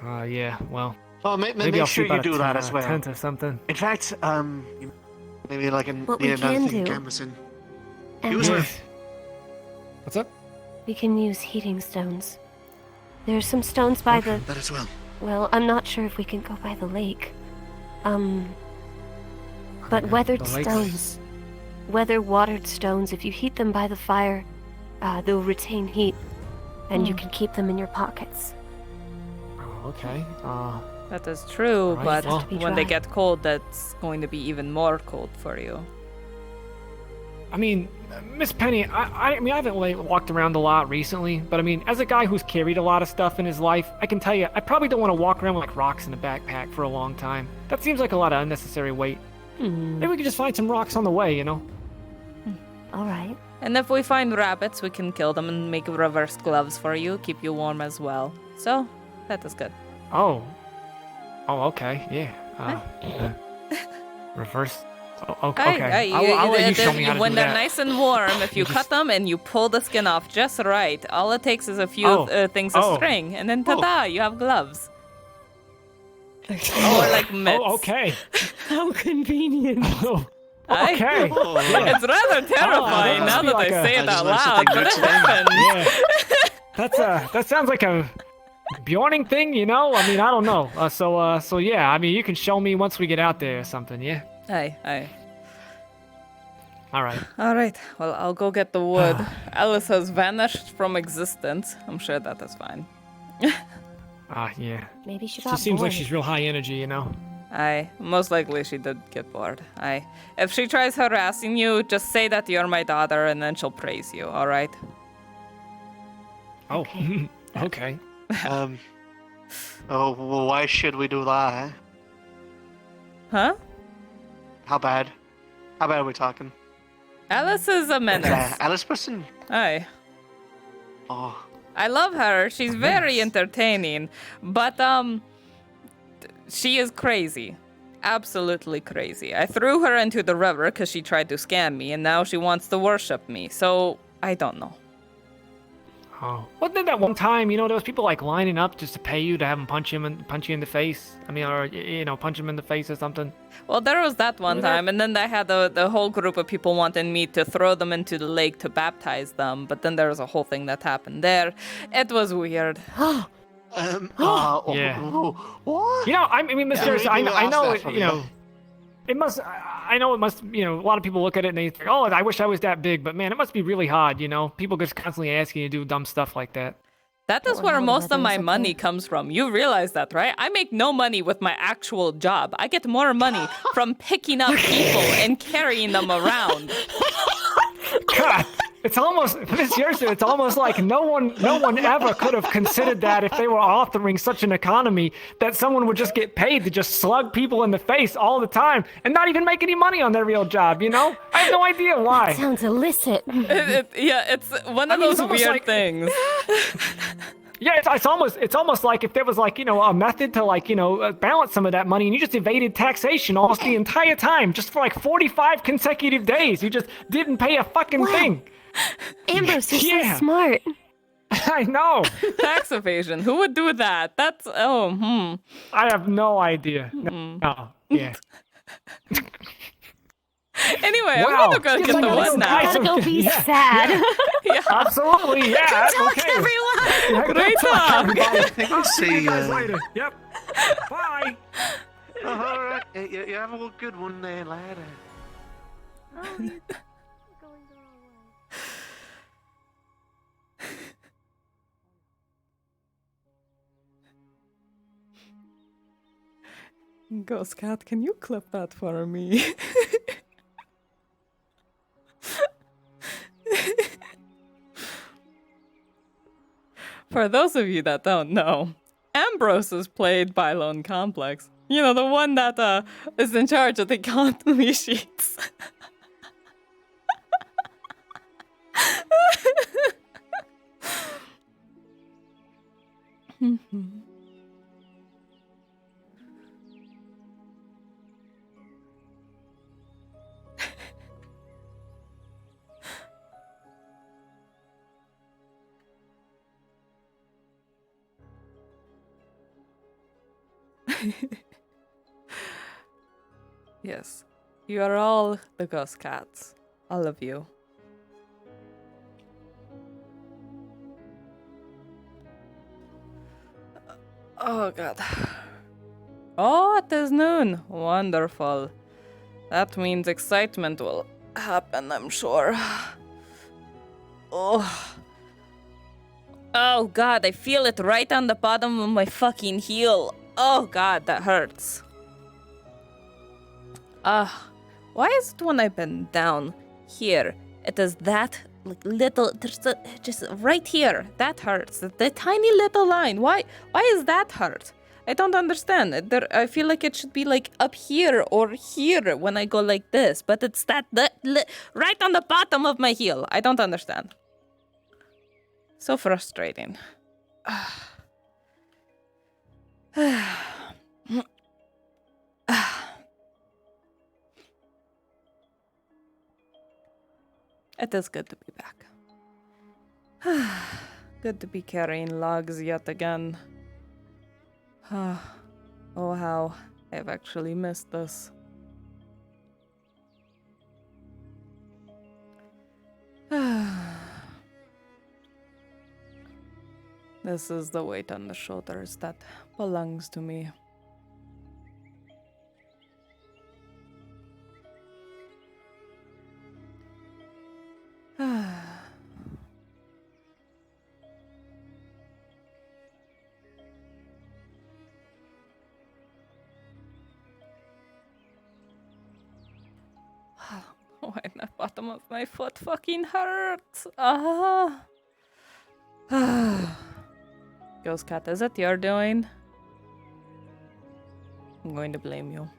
Yeah. Well. Oh, maybe I'll sure you do that as well. Tent or something. In fact, maybe like what we can do. What's up? We can use heating stones. There are some stones by the. That as well. Well, I'm not sure if we can go by the lake. But weathered stones, weather-watered stones, if you heat them by the fire, they'll retain heat, and you can keep them in your pockets. Oh, okay. That is true, right, but when they get cold, that's going to be even more cold for you. I mean, Miss Penny, I mean, I haven't walked around a lot recently, but I mean, as a guy who's carried a lot of stuff in his life, I can tell you, I probably don't want to walk around with like rocks in a backpack for a long time. That seems like a lot of unnecessary weight. Maybe we could just find some rocks on the way, All right. And if we find rabbits, we can kill them and make reverse gloves for you, keep you warm as well. So, that is good. Oh, okay, yeah. Reverse. Okay. I'll let you show me how to when do they're that. nice and warm, if you cut them and you pull the skin off just right, all it takes is a few things of string, and then ta-da, you have gloves. Or like mitts. Oh, okay. How convenient. Okay. It's rather terrifying now that I say it out loud, but it happens. Yeah. That sounds like a Bjorning thing, I mean, I don't know. So yeah, I mean, you can show me once we get out there or something, yeah? Aye. All right. Well, I'll go get the wood. Alice has vanished from existence. I'm sure that is fine. Yeah. Maybe she seems like she's real high energy, Aye, Most likely she did get bored. If she tries harassing you, just say that you're my daughter and then she'll praise you, alright? Oh, okay. Oh, well, why should we do that? Huh? How bad? How bad are we talking? Alice is a menace. Alice person? Aye. Oh. I love her. She's very entertaining, but she is crazy. Absolutely crazy. I threw her into the river because she tried to scam me, and now she wants to worship me. So I don't know. Oh, wasn't it that one time? You know, there was people like lining up just to pay you to have them punch you in the face. I mean, or punch him in the face or something. Well, there was that one time, and then I had the whole group of people wanting me to throw them into the lake to baptize them. But then there was a whole thing that happened there. It was weird. Yeah. What? You know, I mean, Mr. Yeah, I know it. from You know, it must. I know it must. You know, a lot of people look at it and they think, "Oh, I wish I was that big." But man, it must be really hard. You know, people just constantly asking you to do dumb stuff like that. That is where most of my money comes from. You realize that, right? I make no money with my actual job. I get more money from picking up people and carrying them around. God, it's almost, Miss Yrsa, it's almost like no one ever could have considered that if they were authoring such an economy that someone would just get paid to just slug people in the face all the time and not even make any money on their real job, you know? I have no idea why. That sounds illicit. It's one of those weird things. Yeah, it's almost like if there was like, a method to balance some of that money and you just evaded taxation almost the entire time, just for like 45 consecutive days. You just didn't pay a fucking thing. Ambrose, you're so smart. I know. Tax evasion. Who would do that? That's, I have no idea. No. Yeah. Anyway, I'm gonna go get the wood now. Gotta go be sad. Yeah. Absolutely, yeah. Good talk, okay. everyone. Great talk. I'll see you guys later. Yep. Bye. All right. You have a good one there, lad. Ghost Cat, can you clip that for me? For those of you that don't know, Ambrose is played by Lone Complex. You know, the one that is in charge of the economy sheets. Yes, you are all the Ghost Cats. All of you. Oh god. Oh, it is noon. Wonderful. That means excitement will happen, I'm sure. Oh. Oh god, I feel it right on the bottom of my fucking heel. Oh god, that hurts. Why is it when I bend down here, it is that little, just right here, that hurts. The tiny little line, why is that hurt? I don't understand. I feel like it should be like up here or here when I go like this, but it's that right on the bottom of my heel. I don't understand. So frustrating. It is good to be back. Good to be carrying logs yet again. Oh, how I've actually missed this. This is the weight on the shoulders that belongs to me. Why the bottom of my foot fucking hurts? Ah. Ghost Cat, is it your doing? I'm going to blame you.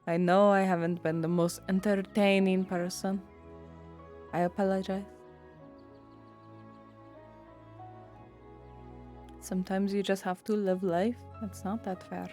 I know I haven't been the most entertaining person. I apologize. Sometimes you just have to live life. It's not that fair.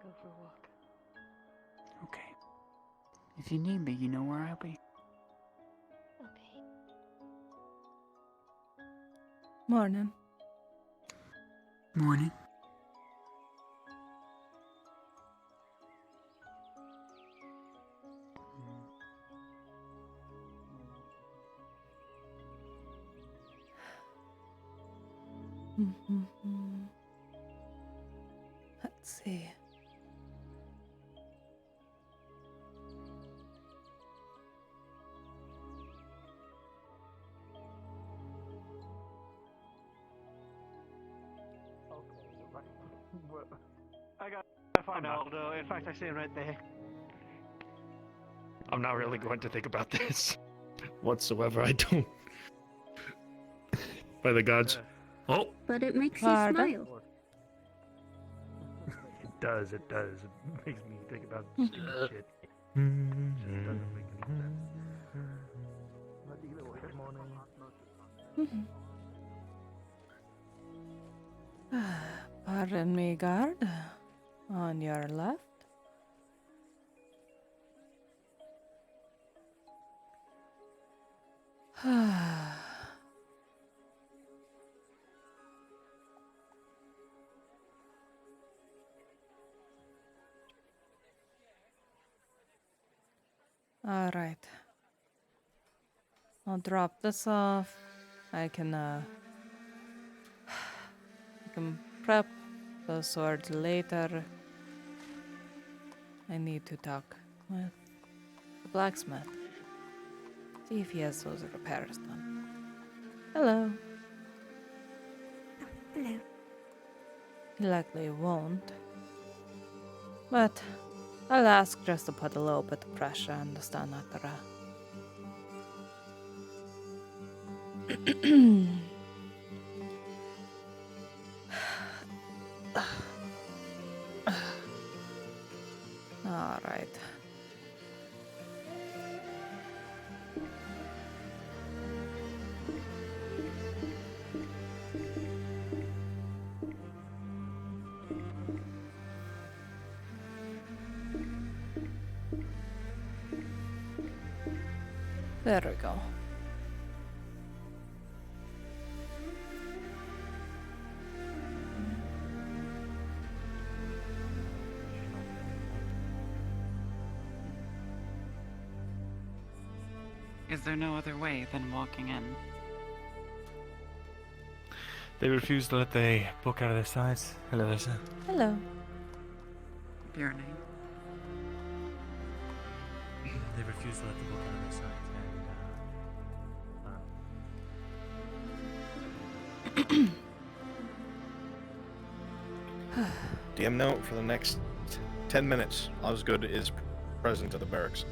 Go for a walk. Okay. If you need me, you know where I'll be. Okay. Morning. Morning. Let's see. I gotta find out. In fact, I see him right there. I'm not really going to think about this whatsoever. I don't. By the gods. Oh! But it makes you Pardon? smile. It does, it does. It makes me think about stupid shit. It doesn't make any sense. Good morning. Pardon me, guard. On your left. All right. I'll drop this off. I can prep the sword later. I need to talk with the blacksmith. See if he has those repairs done. Hello. Hello. He likely won't. But I'll ask just to put a little bit of pressure on the Stanatra. All right. There we go. Is there no other way than walking in? They refuse to let the book out of their sides. Hello, Yrsa. Hello. Your name? They refuse to let the book out of their sides, DM note for the next 10 minutes. Osgood is present at the barracks.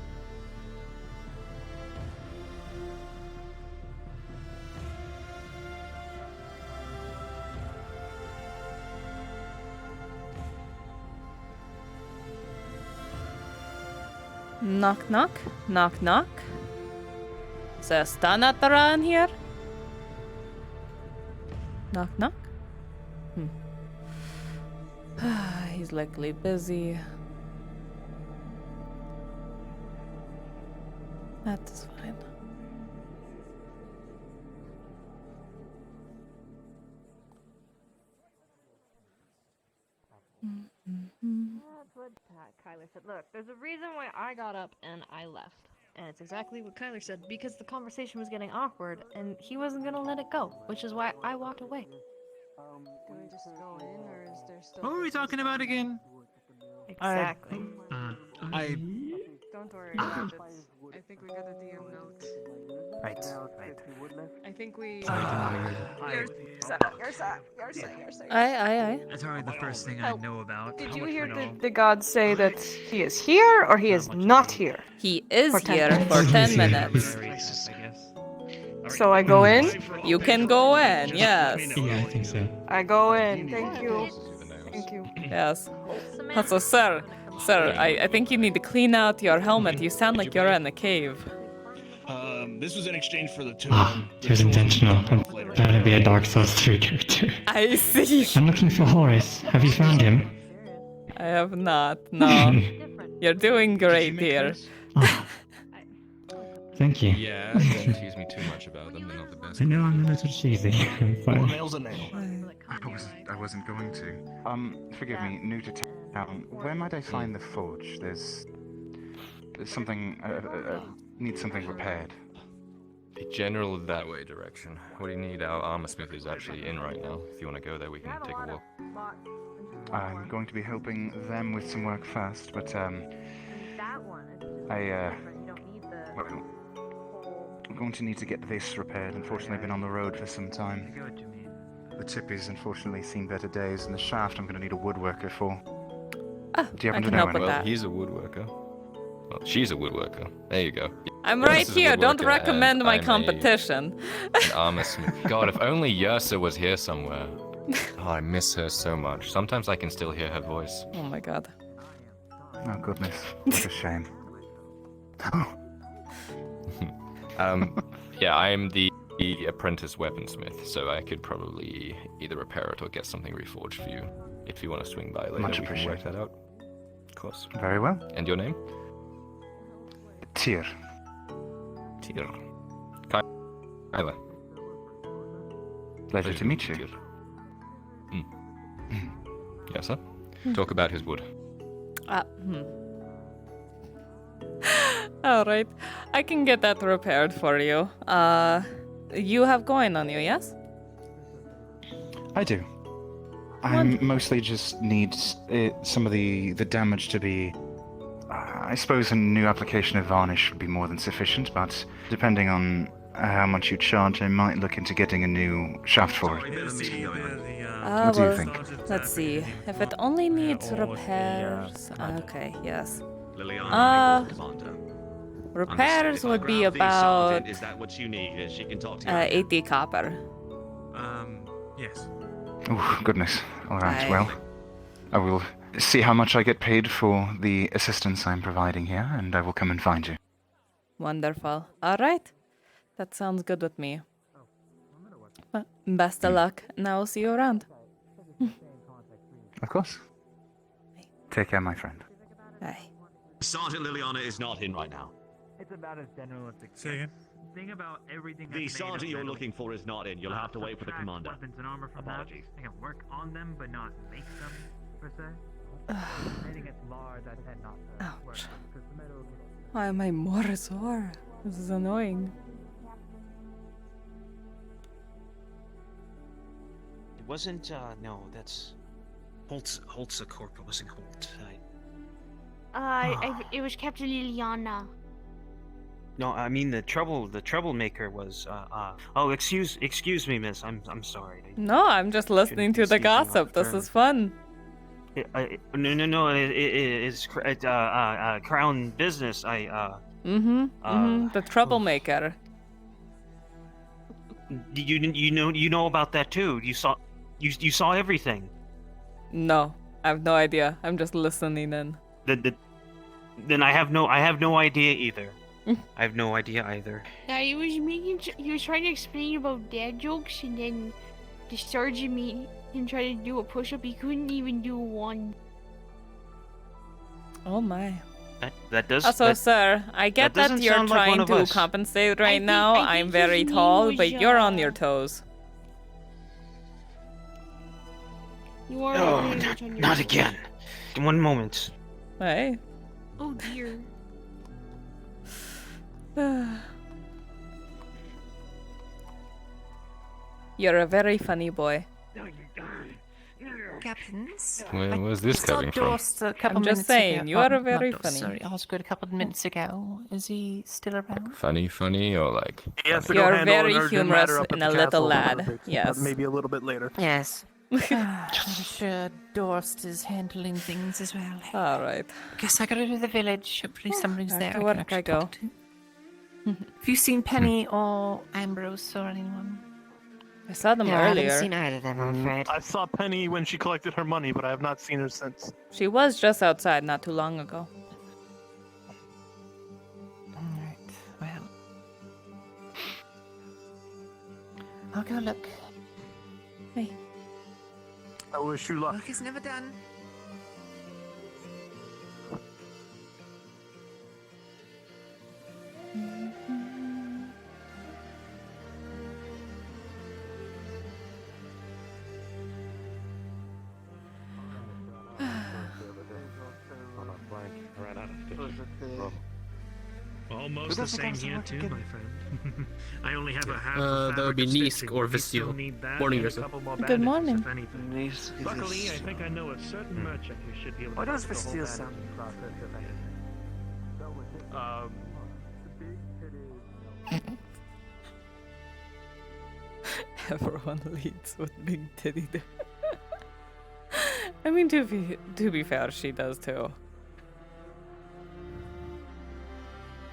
Knock, knock, knock, knock. Is there a Stanatra in here? Knock, knock. He's likely busy. That's fine. That's what Kyler said. Look, there's a reason why I got up and I left. And it's exactly what Kyler said, because the conversation was getting awkward and he wasn't gonna let it go, which is why I walked away. Do we just go in, or is there still? What were we talking about again? Exactly. I. Don't worry about it. I think we got a DM note. Right. I think we. Yrsa. That's probably the first thing I know about. Did you hear the gods say that he is here or he is not here? He is For 10 here minutes. for 10 minutes. So I go in? You can go in, yes. Yeah, I think so. I go in. Thank you. Thank you. Yes. Also, sir, I think you need to clean out your helmet. You sound like you're in a cave. This was in exchange for the two. It was intentional. I'm trying to be a Dark Souls 3 character. I see. I'm looking for Horace. Have you found him? I have not, no. You're doing great here. Thank you. Yeah, don't tease me too much about them. They're not the best. I know I'm a little cheesy. One nail's a nail. I wasn't going to. Forgive me, new to town. Where might I find the forge? There's something, needs something repaired. The general that way direction. What do you need? Our armor smith is actually in right now. If you want to go there, we can take a walk. I'm going to be helping them with some work first, but, well, I'm going to need to get this repaired. Unfortunately, I've been on the road for some time. The tippies, unfortunately, seen better days, and the shaft I'm going to need a woodworker for. Oh, Do you happen I to can know help with anyone? Well, that. he's a woodworker. Well, she's a woodworker. There you go. I'm Yrsa's right a here. Don't woodworker, recommend and my I'm competition. An armor smith. God, if only Yrsa was here somewhere. Oh, I miss her so much. Sometimes I can still hear her voice. Oh my god. Oh, goodness. What a shame. Yeah, I am the apprentice weaponsmith, so I could probably either repair it or get something reforged for you. If you want to swing by later, Much we can work appreciated. that out. Of course. Very well. And your name? Tyr. Tyr. Kyla. Pleasure to meet you. Tyr. Yes, sir? Talk about his wood. Alright. I can get that repaired for you. You have coin on you, yes? I do. I mostly just need some of the damage to be... I suppose a new application of varnish would be more than sufficient, but depending on how much you charge, I might look into getting a new shaft for it. What do you think? Let's see. If it only needs repairs... Okay, yes. Repairs would be about Is that what you need? She can talk to you. 80 copper. Yes. Oh, goodness. Alright, Aye. well, I will see how much I get paid for the assistance I'm providing here, and I will come and find you. Wonderful. Alright. That sounds good with me. Well, best of luck, and I will see you around. Of course. Take care, my friend. Aye. Sergeant Liliana is not in right now. It's about as general as it Say again? Thing about everything The sergeant you're looking for is not in. You'll have to wait for the commander. Weapons and armor from Apologies. That. I can work on them, but not make them, per se. Anything that's large, I tend not to work on, because the metal... Why am I more sore? This is annoying. It wasn't, no, that's... Holt's a corp, it wasn't Holt. It was Captain Liliana. No, I mean the troublemaker was, oh, excuse me, miss, I'm sorry. No, I'm just listening to the gossip. This is fun. No, it's crown business, The troublemaker. You know about that too. You saw everything. No, I have no idea. I'm just listening in. Then I have no idea either. I have no idea either. Yeah, he was trying to explain about dad jokes, and then the sergeant made him try to do a push-up. He couldn't even do one. Oh my. That does. Also, sir, I get that doesn't you're sound like one trying of to us. compensate right now. I I'm think very his name tall, was, but you're on your toes. You are Oh, very much on your not toes. again. One moment. Hey. Oh dear. You're a very funny boy. Captains. Where was this coming from? Dorst a couple I'm just minutes saying, ago. you are Not very Dorst, funny. Sorry, Osgood a couple of minutes ago. Is he still around? Funny, or like? He has to You go are handle an very urgent humorous matter up at and the a little castle, lad. Yes. maybe a little bit later. Yes. I'm sure Dorst is handling things as well. All right. Guess I gotta do the village. Hopefully somebody's Back there. to I can work actually I go. talk to. Have you seen Penny or Ambrose or anyone? I saw them No, I earlier. haven't seen either of them, I'm afraid. I saw Penny when she collected her money, but I have not seen her since. She was just outside not too long ago. Alright, well. I'll go look. Hey. I wish you luck. Work is never done. Almost the same here too, my friend. I only have a half. That would be Nisk or Visteel. Morning, Yrsa. Good morning. Luckily, I think I know a certain merchant who should be able to. What does fix the whole Visteel sound? process of Everyone leads with big titty. I mean, to be fair, she does too.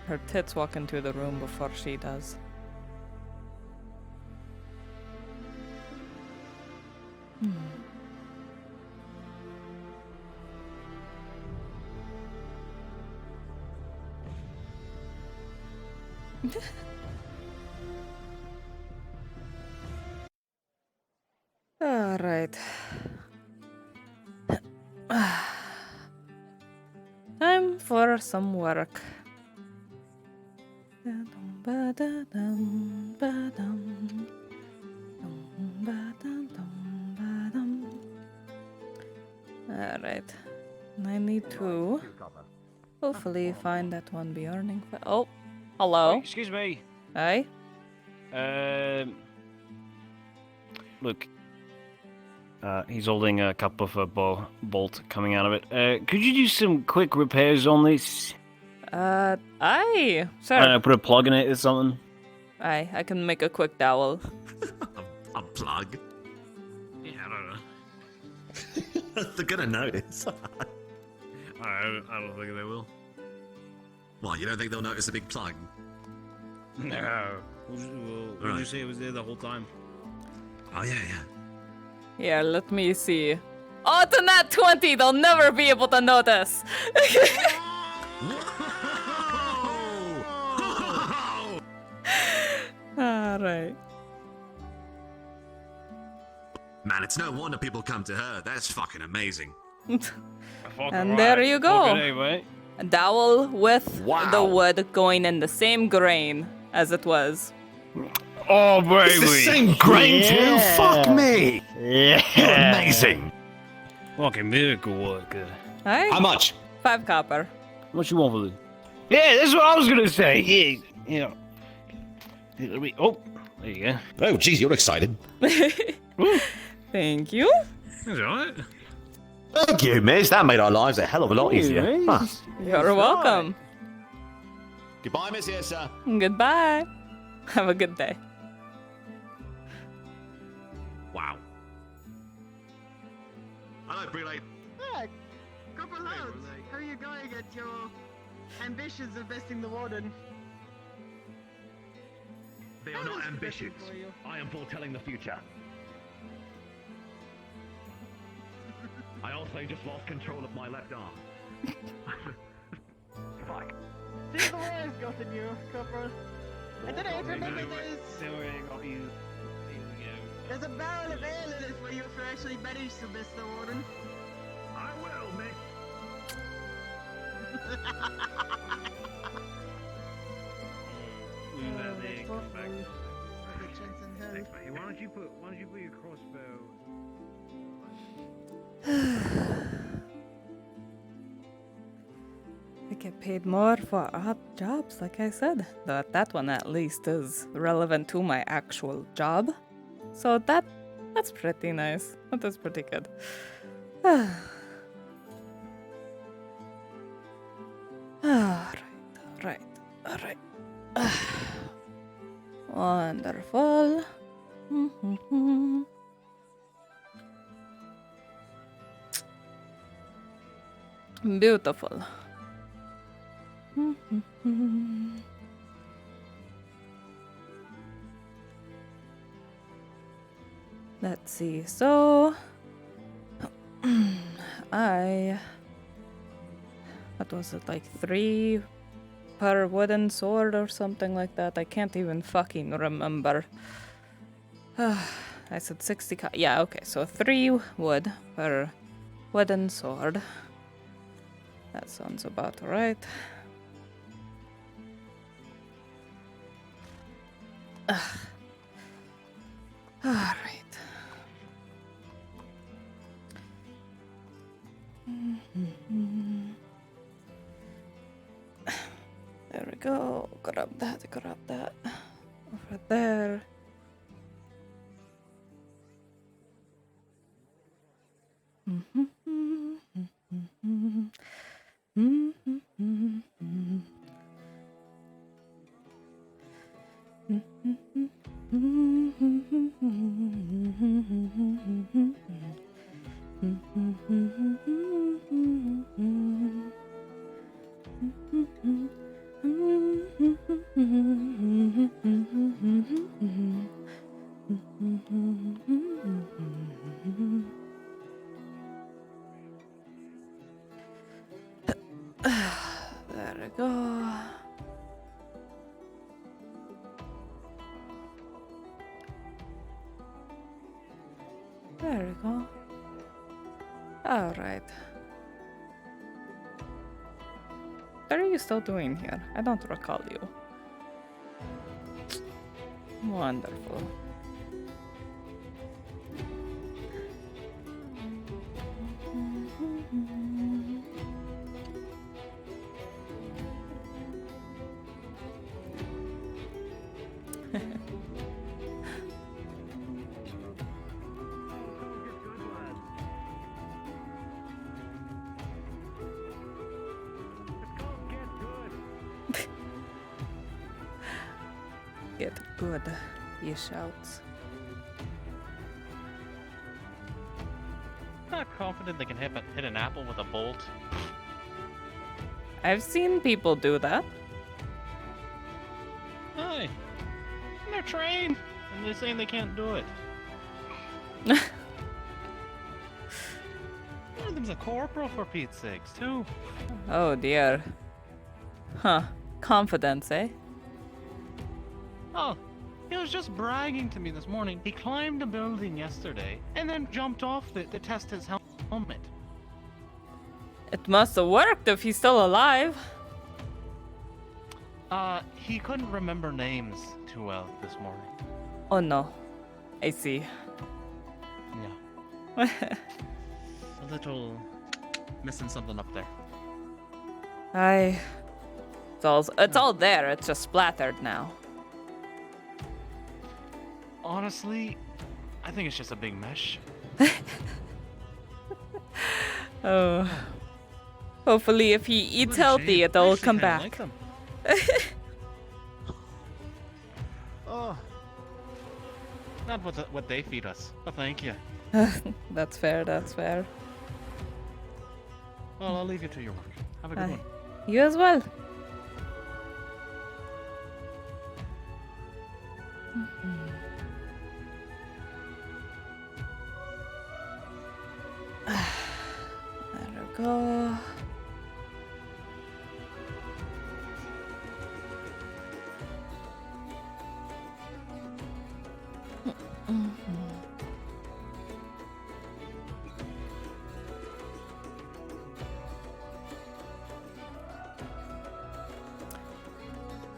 Her tits walk into the room before she does. All right. Time for some work. Alright. I need to hopefully find that one Bjorning. Oh, hello. Oh, excuse me. Hi. Look. He's holding a cup of a bolt coming out of it. Could you do some quick repairs on this? Aye. Sure. I don't know, put a plug in it or something. Aye, I can make a quick dowel. A plug? Yeah, I don't know. They're gonna notice. I don't think they will. What, you don't think they'll notice a big plug? No. We'll just say it was there the whole time. Oh, yeah. Here, let me see. Oh, it's a nat 20! They'll never be able to notice! Alright. Man, it's no wonder people come to her. That's fucking amazing. And there you go. A dowel with the wood going in the same grain as it was. Oh, baby. It's the same grain too? Fuck me! Yeah. You're amazing. Fucking miracle worker. Aye? How much? 5 copper. What you want for this? Yeah, that's what I was gonna say. Yeah. Oh, there you go. Oh, geez, you're excited. Thank you. That's alright. Thank you, miss. That made our lives a hell of a lot easier. Huh. You're welcome. Goodbye, Miss Yrsa. Goodbye. Have a good day. Wow. Hello, Prelate. Hey, couple loads. How are you going at your ambitions of besting the warden? They are not ambitions. I am foretelling the future. I also just lost control of my left arm. Fuck. See the war has gotten you, Copper. I don't know if you remember there's a barrel of ale in it for you if you actually manage to best the warden. I will, miss. Why don't you put your crossbow? I get paid more for odd jobs, like I said. That one at least is relevant to my actual job. So that That's pretty nice. That is pretty good. Alright. Wonderful. Beautiful. Let's see. So, what was it, like 3 per wooden sword or something like that? I can't even fucking remember. I said 60. Yeah, okay. So 3 wood per wooden sword. That sounds about right. Alright. There we go. Grab that. Over there. There we go. There we go. All right. What are you still doing here? I don't recall you. Wonderful. Get good, he shouts. Not confident they can hit an apple with a bolt. I've seen people do that. Hi. They're trained, and they're saying they can't do it. One of them's a corporal, for Pete's sakes, too. Oh dear. Huh. Confidence, eh? Oh, he was just bragging to me this morning. He climbed a building yesterday and then jumped off it to test his helmet. It must have worked if he's still alive. He couldn't remember names too well this morning. Oh no. I see. Yeah. A little missing something up there. It's all there. It's just splattered now. Honestly, I think it's just a big mesh. Oh. Hopefully, if he eats healthy, it'll come back. Like them. Oh. Not what they feed us, but thank you. That's fair. Well, I'll leave you to your work. Have a good one. You as well. There we go.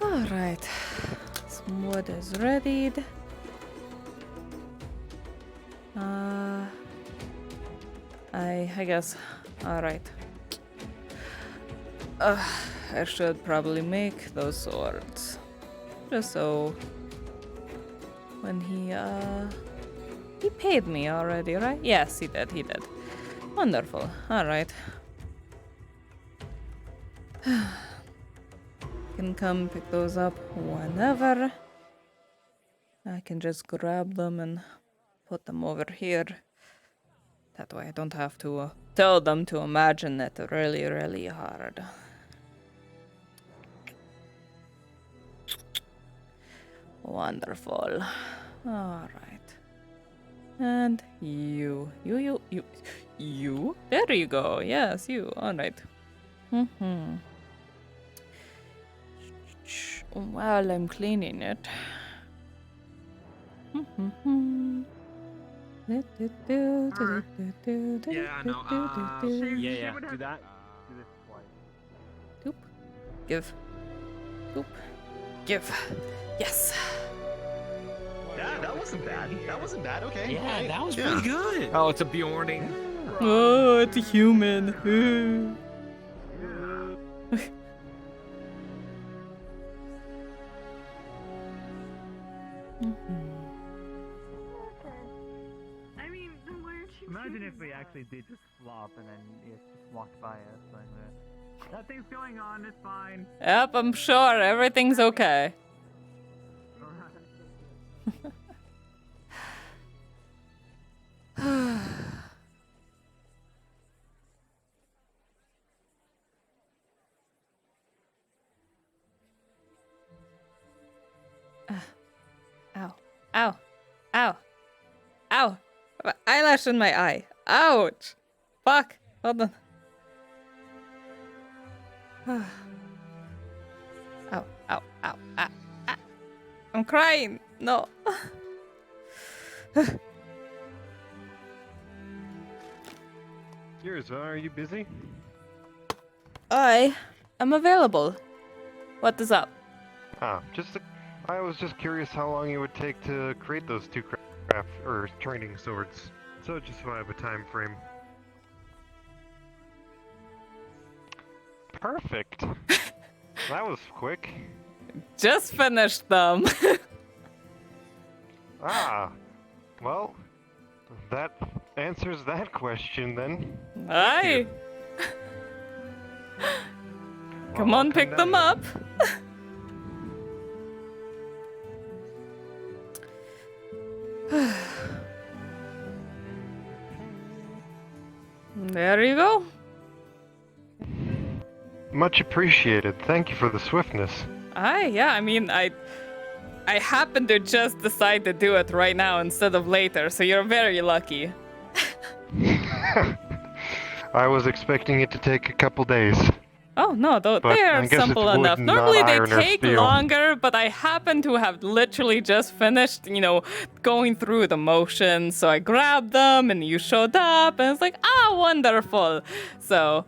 All right, some wood is readied. I guess. All right. I should probably make those swords, just so when he he paid me already, right? Yes, he did. Wonderful. Alright. Can come pick those up whenever. I can just grab them and put them over here. That way I don't have to tell them to imagine it really, really hard. Wonderful. Alright. And you. There you go. Yes, you. Alright. While I'm cleaning it. Yeah, no, Yeah, do that. Do this twice. Doop. Give. Doop. Give. Yes. Yeah, that wasn't bad. That wasn't bad. Okay. Yeah, alright. that was pretty good. Oh, it's a Bjorning. Oh, it's a human. I mean, then why aren't you? Imagine if we actually did just flop and then it just walked by us like that. Nothing's going on, it's fine. Yep, I'm sure everything's okay. Ow. Ow. Ow. Ow. Eyelash in my eye. Ouch. Fuck. Hold on. Ow. Ow. Ow. Ow. I'm crying. No. Yrsa, are you busy? I am available. What is up? I was just curious how long it would take to create those two craft or training swords. So just so I have a time frame. Perfect. That was quick. Just finished them. Well, that answers that question then. Aye. Come on, pick them up. There you go. Much appreciated. Thank you for the swiftness. Yeah, I mean, I happened to just decide to do it right now instead of later, so you're very lucky. I was expecting it to take a couple days. Oh no, But they I are guess it's simple wood, enough. not Normally they iron or take steel. longer, but I happen to have literally just finished, going through the motions. So I grabbed them and you showed up and it's like, wonderful. So.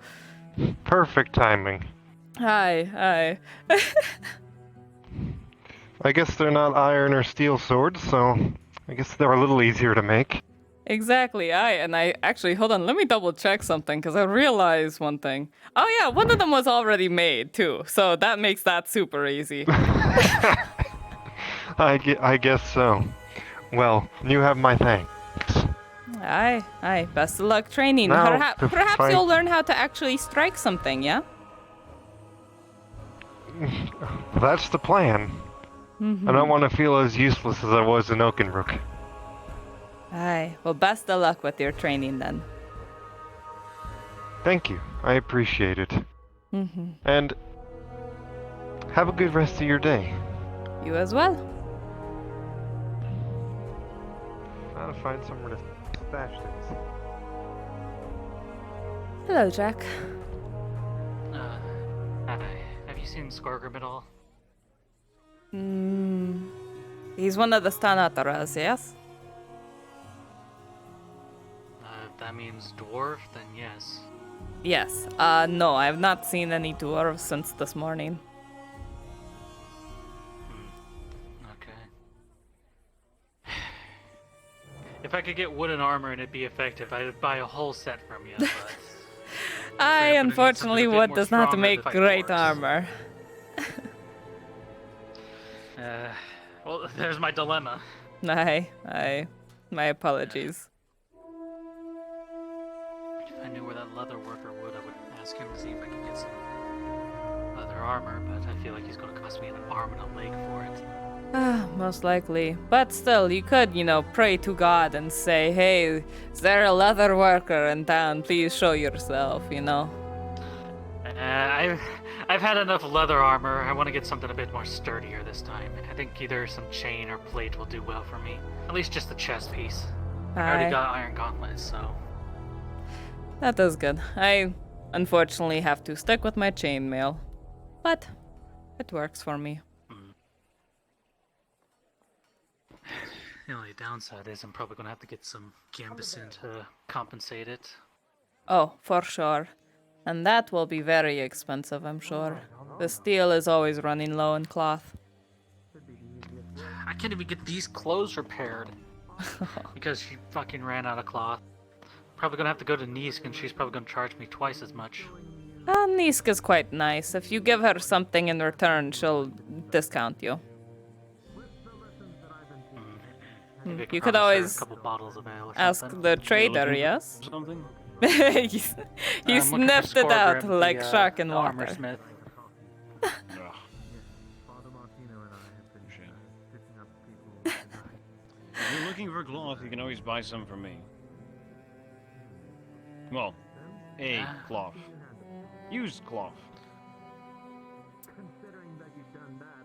Perfect timing. Hi. I guess they're not iron or steel swords, so I guess they're a little easier to make. Exactly, and I actually, hold on, let me double check something, because I realized one thing. Oh yeah, one of them was already made, too, so that makes that super easy. I guess so. Well, you have my thanks. Aye, best of luck training. Now, Perhaps you'll learn how to actually strike something, yeah? That's the plan. I don't want to feel as useless as I was in Oakenbrook. Aye, well, best of luck with your training then. Thank you. I appreciate it. Mm-hmm. And have a good rest of your day. You as well. I'll find somewhere to stash things. Hello, Jack. Have you seen Skorgrim at all? He's one of the Stanataras, yes? That means dwarf, then yes. Yes. No, I have not seen any dwarves since this morning. Okay. If I could get wooden armor and it'd be effective, I'd buy a whole set from you, but... Unfortunately, wood does not make great armor. Well, there's my dilemma. Aye. My apologies. If I knew where that leather worker would, I would ask him to see if I could get some leather armor, but I feel like he's going to cost me an arm and a leg for it. Most likely. But still, you could, pray to God and say, hey, is there a leather worker in town? Please show yourself, I've had enough leather armor. I want to get something a bit more sturdier this time. I think either some chain or plate will do well for me. At least just the chest piece. I already got iron gauntlets, so... That is good. I unfortunately have to stick with my chainmail. But it works for me. The only downside is I'm probably going to have to get some gambeson to compensate it. Oh, for sure. And that will be very expensive, I'm sure. The steel is always running low in cloth. I can't even get these clothes repaired. Because she fucking ran out of cloth. Probably going to have to go to Nisk, and she's probably going to charge me twice as much. Nisk is quite nice. If you give her something in return, she'll discount you. You could always ask the trader, yes? he sniffed it out like shark in water. If you're looking for cloth, you can always buy some from me. Well, a cloth. Used cloth.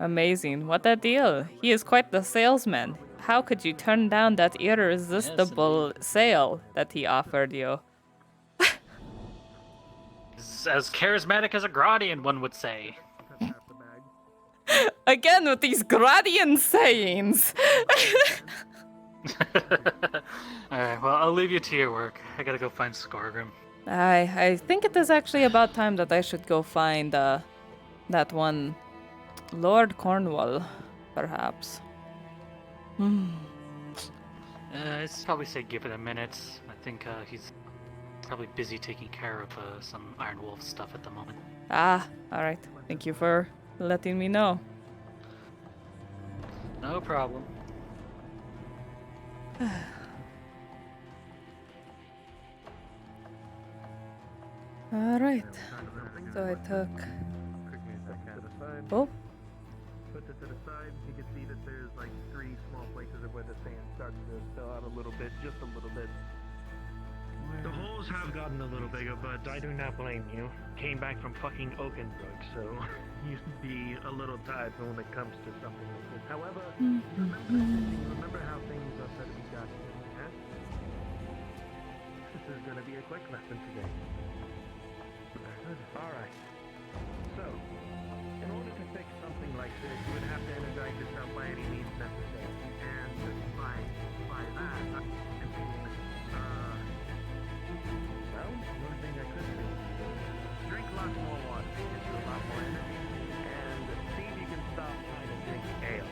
Amazing. What a deal. He is quite the salesman. How could you turn down that irresistible sale that he offered you? As charismatic as a Gradian, one would say. Again with these Gradian sayings. Alright, well, I'll leave you to your work. I gotta go find Scargrim. I think it is actually about time that I should go find that one Lord Cornwall, perhaps. I'd probably say give it a minute. I think he's probably busy taking care of some Iron Wolf stuff at the moment. Alright. Thank you for letting me know. No problem. Alright. So I took... Oh. Put it to the side, you can see that there's like 3 small places of where the sand starts to fill out a little bit, just a little bit. The holes have gotten a little bigger, but I do not blame you. Came back from fucking Oakenbrook, so you should be a little tired when it comes to something like this. However, remember how things are said to be done, huh? This is going to be a quick lesson today. Alright. So, in order to fix something like this, you would have to energize yourself by any means necessary. And by that, I mean, well, the only thing I could do, drink lots more water, get you a lot more energy, and see if you can stop trying to drink ale.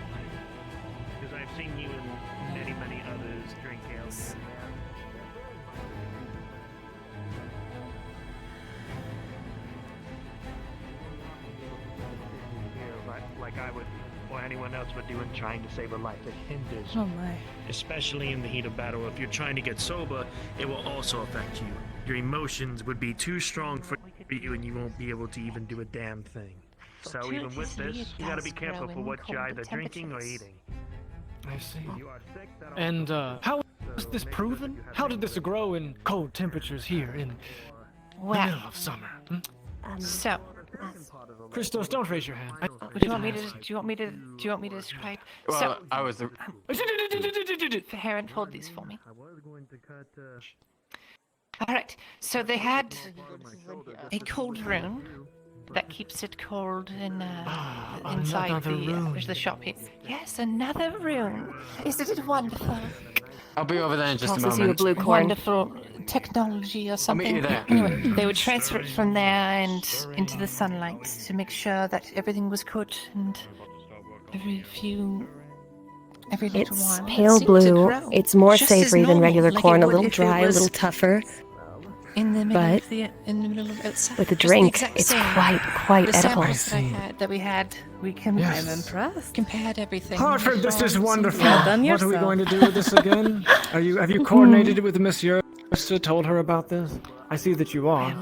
Because I've seen you and many, many others drink ale. Like I would, or anyone else would do in trying to save a life. It hinders. Oh my. Especially in the heat of battle. If you're trying to get sober, it will also affect you. Your emotions would be too strong for you and you won't be able to even do a damn thing. So even with this, you gotta be careful for what you're either drinking or eating. I see. And how was this proven? How did this grow in cold temperatures here in the middle of summer? So, Christos, don't raise your hand. do you want me to describe? Well, so, I was the... Heron, hold these for me. Alright, so they had a cold rune that keeps it cold in inside the shop here. Yes, another rune. Isn't it wonderful? I'll be over there in just a Tosses moment. you a blue coin. Wonderful technology or something. I'll meet you there. Anyway, they would transfer it from there and into the sunlight to make sure that everything was good, and every little while It's pale blue. It's more savory than regular corn, a little dry, a little tougher. in the middle But of the outside. with a Just the drink, exact it's same. quite the edible. samples that we had, I'm impressed. compared everything. Hartford, this is wonderful. Well done What are we yourself. going to do with this again? Have you coordinated it with Miss Yrsa, told her about this? I see that you are.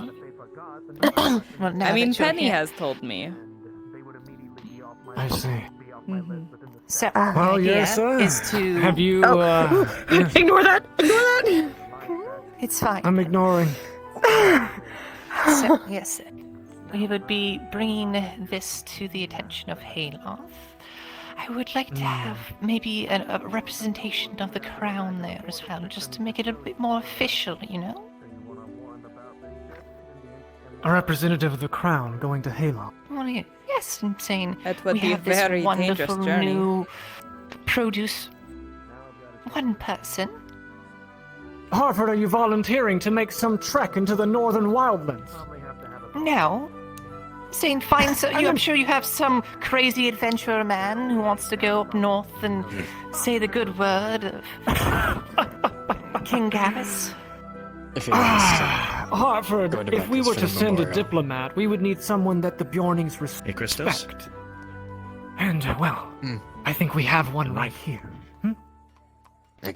Well, now I mean, that you're Penny here. has told me. I see. So, Well, the idea Yrsa, is to have you? Ignore that. Ignore that. It's fine. I'm ignoring. So, yes, we would be bringing this to the attention of Hayloft. I would like to have maybe a representation of the crown there as well, just to make it a bit more official, you know? A representative of the crown going to Halo. Well, yes, I'm saying That would we be a have this very dangerous wonderful journey. new produce. One person. Hartford, are you volunteering to make some trek into the northern wildlands? No. Saying find so I'm sure you have some crazy adventurer man who wants to go up north and say the good word of King Gavus. Hartford, if we were to send a diplomat, we would need someone that the Bjornings respect. And, well, I think we have one right here.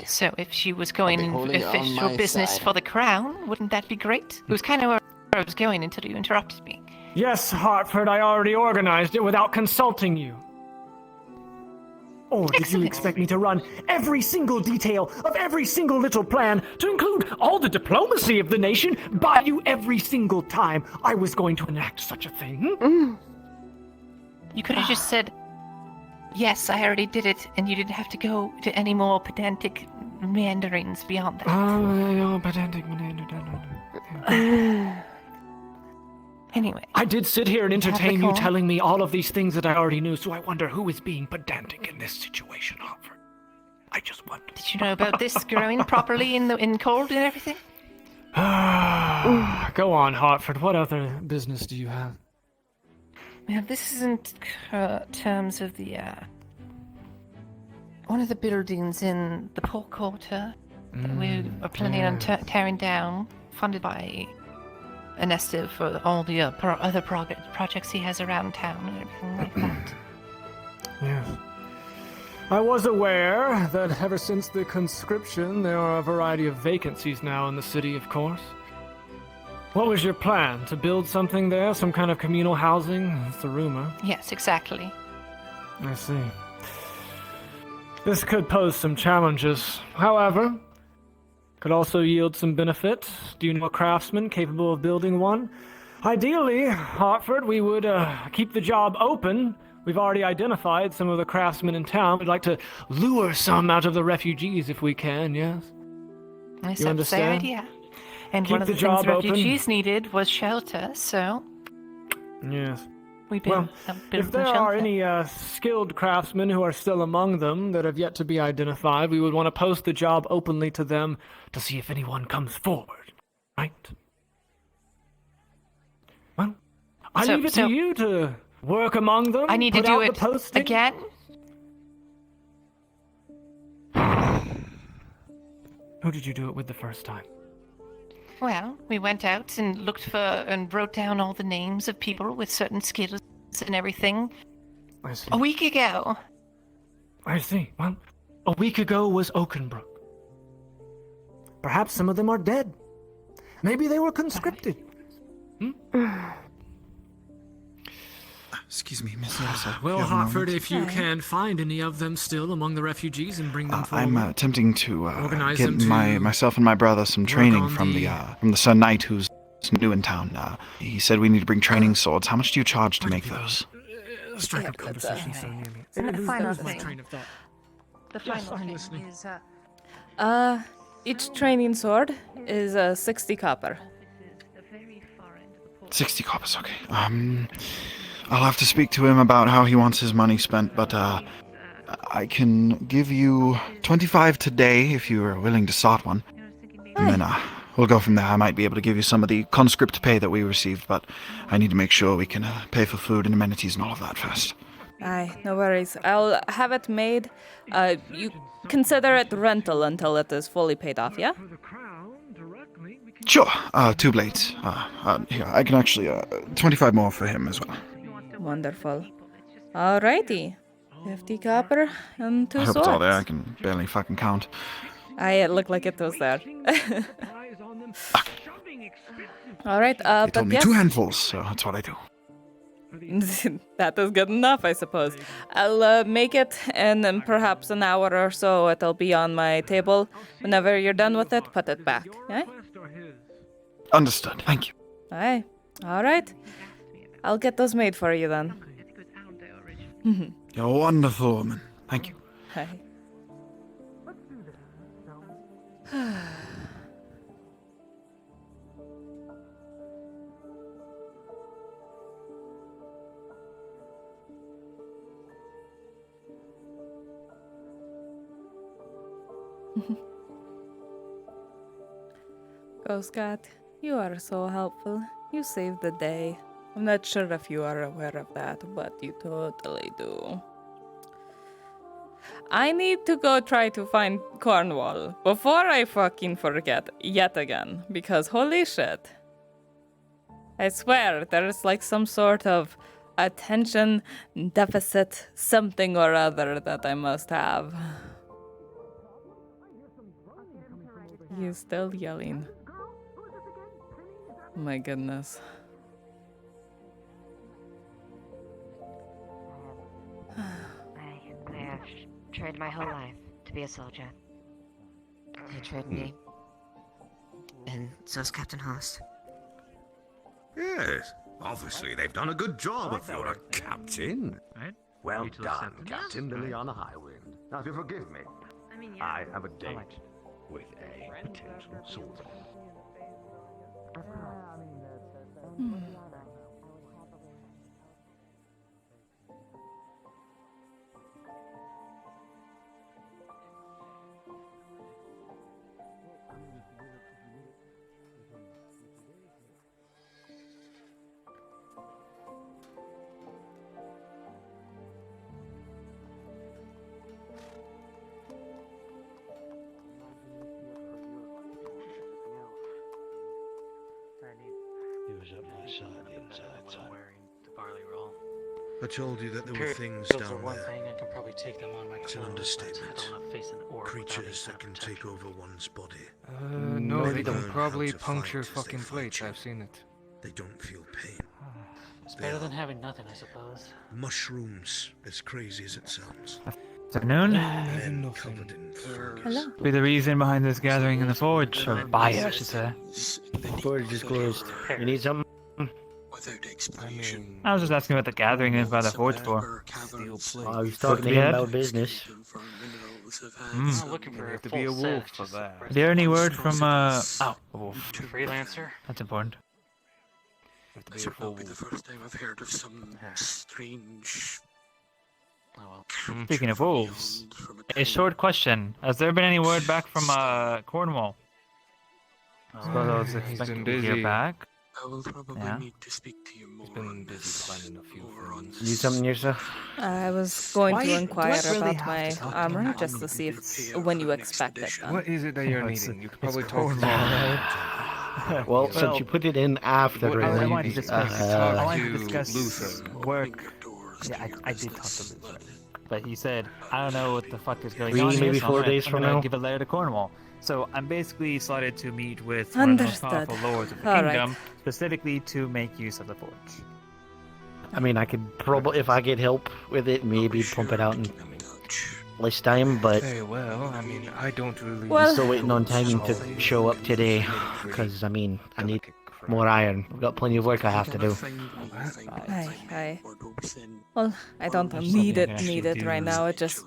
So if she was going in holding on official my business side. for the crown, wouldn't that be great? It was kind of where I was going until you interrupted me. Yes, Hartford, I already organized it without consulting you. Or did you expect me to run every single detail of every single little plan, to include all the diplomacy of the nation, by you every single time I was going to enact such a thing? You could have just said, yes, I already did it, and you didn't have to go to any more pedantic meanderings beyond that. Pedantic Anyway. I did sit here and have the entertain you call. telling me all of these things that I already knew, so I wonder who is being pedantic in this situation, Hartford. I just wonder. Did you know about this growing properly in cold and everything? Go on, Hartford. What other business do you have? Well, this isn't terms of the one of the buildings in the Port Quarter that we are planning on tearing down, funded by Ernesto for all the other projects he has around town and everything like that. Yes. I was aware that ever since the conscription, there are a variety of vacancies now in the city, of course. What was your plan? To build something there? Some kind of communal housing? That's the rumor. Yes, exactly. I see. This could pose some challenges. However, could also yield some benefits. Do you know a craftsman capable of building one? Ideally, Hartford, we would keep the job open. We've already identified some of the craftsmen in town. We'd like to lure some out of the refugees if we can, yes? That's You a understand? fair idea. And Keep one of the the job things open. refugees needed was shelter, so Yes. we Well, built if there them are shelter. any skilled craftsmen who are still among them that have yet to be identified, we would want to post the job openly to them to see if anyone comes forward. Right? Well, I leave it to you to work among them. I need to put do out it the posting. again. Who did you do it with the first time? Well, we went out and looked for and wrote down all the names of people with certain skills and everything I see. a week ago. I see. Well, a week ago was Oakenbrook. Perhaps some of them are dead. Maybe they were conscripted. Excuse me, Miss Yrsa. Well, you have a Hartford, moment? if you can find any of them still among the refugees and bring them forward. I'm attempting to Organize get them to myself and my brother some work training on from the- the Sir Knight who's new in town. He said we need to bring training swords. How much do you charge to make those? Strike up conversation so near me. And the final That was my thing. train of thought. The Yes, final I'm thing listening. is Each training sword is 60 copper. 60 coppers, okay. I'll have to speak to him about how he wants his money spent, but I can give you 25 today if you are willing to sort one. And then we'll go from there. I might be able to give you some of the conscript pay that we received, but I need to make sure we can pay for food and amenities and all of that first. Aye, no worries. I'll have it made. You consider it rental until it is fully paid off, yeah? Sure. 2 blades. Here, I can actually 25 more for him as well. Wonderful. Alrighty. 50 copper and 2 I hope swords. it's all there. I can barely fucking count. It looked like it was there. Alright, They but told me yes. 2 handfuls, so that's what I do. That is good enough, I suppose. I'll make it, and in perhaps an hour or so it'll be on my table. Whenever you're done with it, put it back. Yeah? Understood. Thank you. Aye. Alright. I'll get those made for you then. You're a wonderful woman. Thank you. Hi. Ghost Cat, you are so helpful. You saved the day. I'm not sure if you are aware of that, but you totally do. I need to go try to find Cornwall before I fucking forget yet again, because holy shit. I swear, there's like some sort of attention deficit, something or other that I must have. He's still yelling. My goodness. I have trained my whole life to be a soldier. He trained me. And so's Captain Haas. Yes, obviously they've done a good job if you're a captain. Right? Well done, Captain Liliana Highwind. Now, if you forgive me, I have a date with a potential soldier. He was up my side the entire time. Wearing the barley roll. I told you that there were Imperial things shields down are one there. thing, I can probably take them on my It's an clothes, but understatement. I don't want to face an orc without Creatures any that can protection. take over one's body. No, They they can learn probably how to puncture fight as they fucking fight plates. you. I've seen it. They don't feel pain. It's They better are than having nothing, I suppose. mushrooms, as crazy as it sounds. Afternoon. Men covered in fungus. Hello. Be the reason behind this gathering in the forge, or fire, I should say. Forge is closed. You need something? I was just asking what the gathering is by the forge for. Oh, he's talking to him about business. I'm not looking for a to full be a set, wolf just for a that. breast- Is there any word from, oh, a wolf. Freelancer? That's important. This will not be the first time I've heard of some strange. Oh Speaking of wolves, a short question. Has there been any word back from, Cornwall? Suppose I was He's expecting been to hear busy. back. I will probably Yeah. need to speak to you more. He's been busy planning a few things. Need something, Yrsa? I was going Why to do I inquire really about have my to talk to armor him? just to see if when you expect it done. What is it that you're Oh, it's- needing? You could it's probably talk Cornwall, to Well, since you put it in after What- the I I you want to need- discuss, talk I want to to discuss Luther. work. Yeah, I did talk to Luther. But he said, I don't know what the fuck is going 3, on here, maybe so 4 I'm gonna- days I'm from gonna now? give a letter to Cornwall. So I'm basically slotted to meet with one of the most Understood. powerful lords of the All right. kingdom, specifically to make use of the forge. I mean, I could probably, if I get help with it, maybe pump it out in less time, but Very well. I mean, I don't really. I'm still waiting on time to show up today, because, I mean, I need more iron. I've got plenty of work I have to do. Aye. Well, I don't need it right now. It just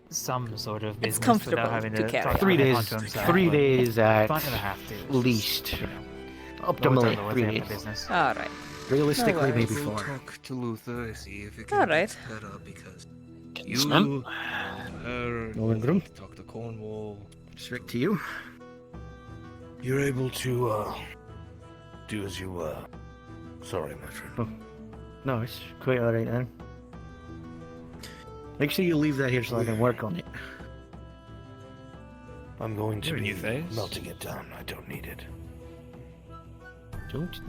some sort of it's business comfortable without having to to carry talk on. 3 days, onto himself, 3 but days at it's not gonna have to. least. Lords Optimally, are lords, 3 they have days. the business. All right. Realistically, No maybe worries. 4. Talk to Luther, see if it can All be right. sped up because Yes, ma'am. you, Norman Groom. talk to Cornwall. Straight to you. You're able to, do as you, Sorry, my friend. No, it's quite alright then. Make sure you leave that here so I can work on it. I'm going to You're a be new face. melting it down. I don't need it. Don't.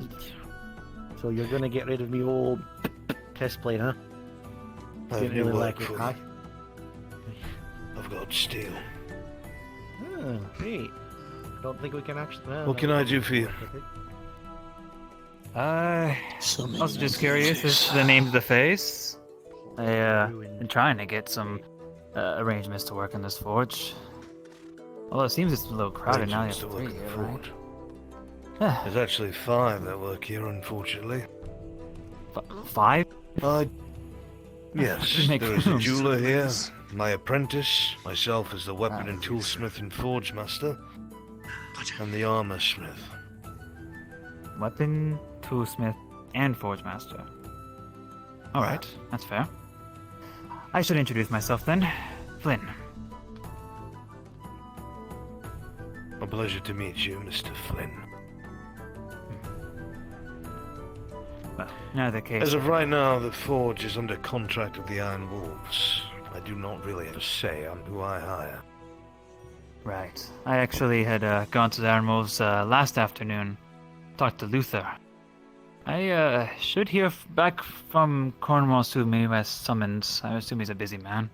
So you're gonna get rid of me old test plate, huh? Didn't really like it, huh? I've got steel. Oh, great. Don't think we can actually. What can I do for you? I was just curious. Is the name of the face? Been trying to get some arrangements to work in this forge. Although it seems it's a little crowded now. You have 3 here, right? There's actually 5 that work here, unfortunately. 5? Yes, there is a jeweler here, my apprentice, myself as the weapon and toolsmith and forge master, and the armor smith. Weapon, toolsmith, and forge master. Alright, that's fair. I should introduce myself then. Flynn. A pleasure to meet you, Mr. Flynn. Well, neither case. As of right now, the forge is under contract with the Iron Wolves. I do not really have a say on who I hire. Right. I actually had gone to the Iron Wolves last afternoon. Talked to Luther. I should hear back from Cornwall soon, maybe by summons. I assume he's a busy man.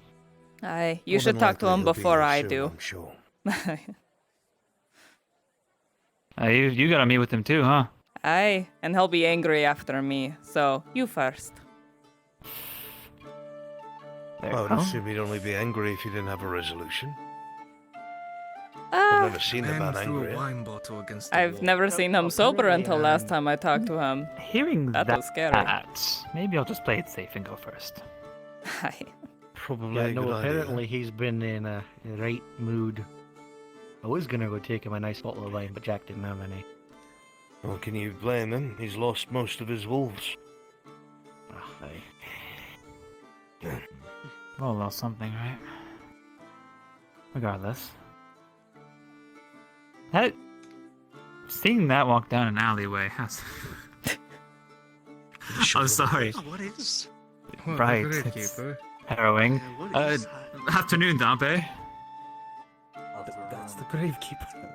Aye, you should talk to him before I do. I'm sure. You gotta meet with him too, huh? Aye, and he'll be angry after me, so you first. I would assume he'd only be angry if you didn't have a resolution. I've never seen the man angry. I've never seen him sober until last time I talked to him. Hearing that was scary. Maybe I'll just play it safe and go first. Aye. Probably Yeah, a good apparently he's been in a right mood. I was gonna go take him a nice bottle of wine, but Jack didn't have any. Well, can you blame him? He's lost most of his wolves. Well, a little something, right? Regardless. Seeing that walk down an alleyway has... I'm sorry. What is? Right, it's harrowing. Afternoon, Dampe. That's the gravekeeper.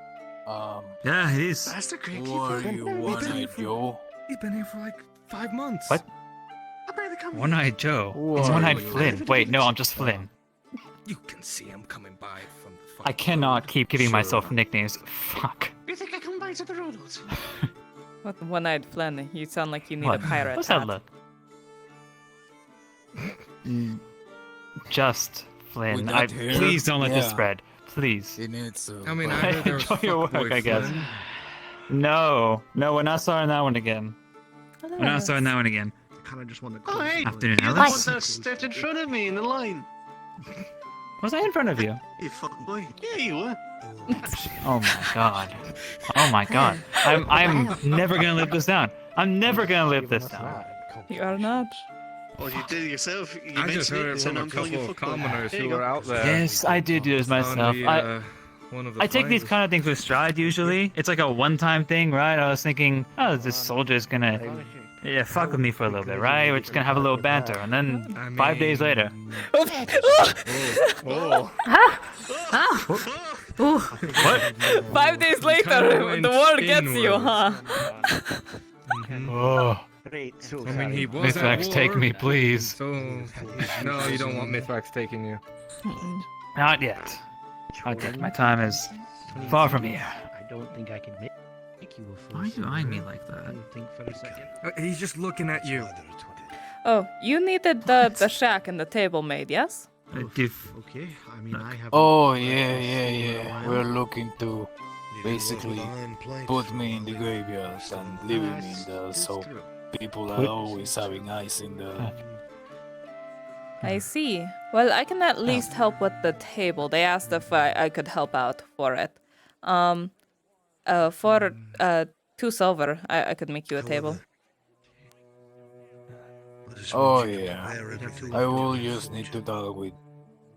Yeah, it is. That's the gravekeeper. What are you, One-Eyed Joe? He's been here for like 5 months. What? One-Eyed Joe. It's One-Eyed Flynn. Wait, no, I'm just Flynn. You can see him coming by from the I cannot keep giving myself nicknames. Fuck. You think I come by to the road? What One-Eyed Flynn? You sound like you need What? a pirate What's hat. that look? Just Flynn. We're not here. Please don't let this Yeah. spread. Please. He needs to. I mean, I heard there was Enjoy your work, fuckboy I guess. Flynn. No, we're not starting that one again. We're not starting that one again. Kind of just want to. Oh, hey! Afternoon, You're the Alice. one that stepped in front of me in the line. Was I in front of you? You fucking boy. Yeah, you were. Oh my god. Oh my god. I'm never gonna live this down. I'm never gonna live this down. You are not. Well, you did it yourself. You I just mentioned heard it so from now a I'm calling you couple of fuckboy. commoners There who you were go. out there. Yes, I did do this myself. One of the I take these finders. kind of things with stride usually. It's like a one-time thing, right? I was thinking, oh, this soldier's gonna fuck with me for a little bit, right? We're just gonna have a little banter, and then 5 days later. Oh. What? 5 days later, the war gets you, huh? Oh. I mean, he was at Mithrax, war, take me, please. So, no, you don't want Mithrax taking you. Not yet. Not yet. My time is far from here. I don't think I can make you a full Why are you eyeing me like that? Think for a second. He's just looking at you. Oh, you needed the shack and the table made, yes? Okay, I mean, I have. Oh yeah. We're looking to basically put me in the graveyard and leave me in there, so people are always having eyes in there. I see. Well, I can at least help with the table. They asked if I could help out for it. For 2 silver, I could make you a table. Oh yeah, I will just need to talk with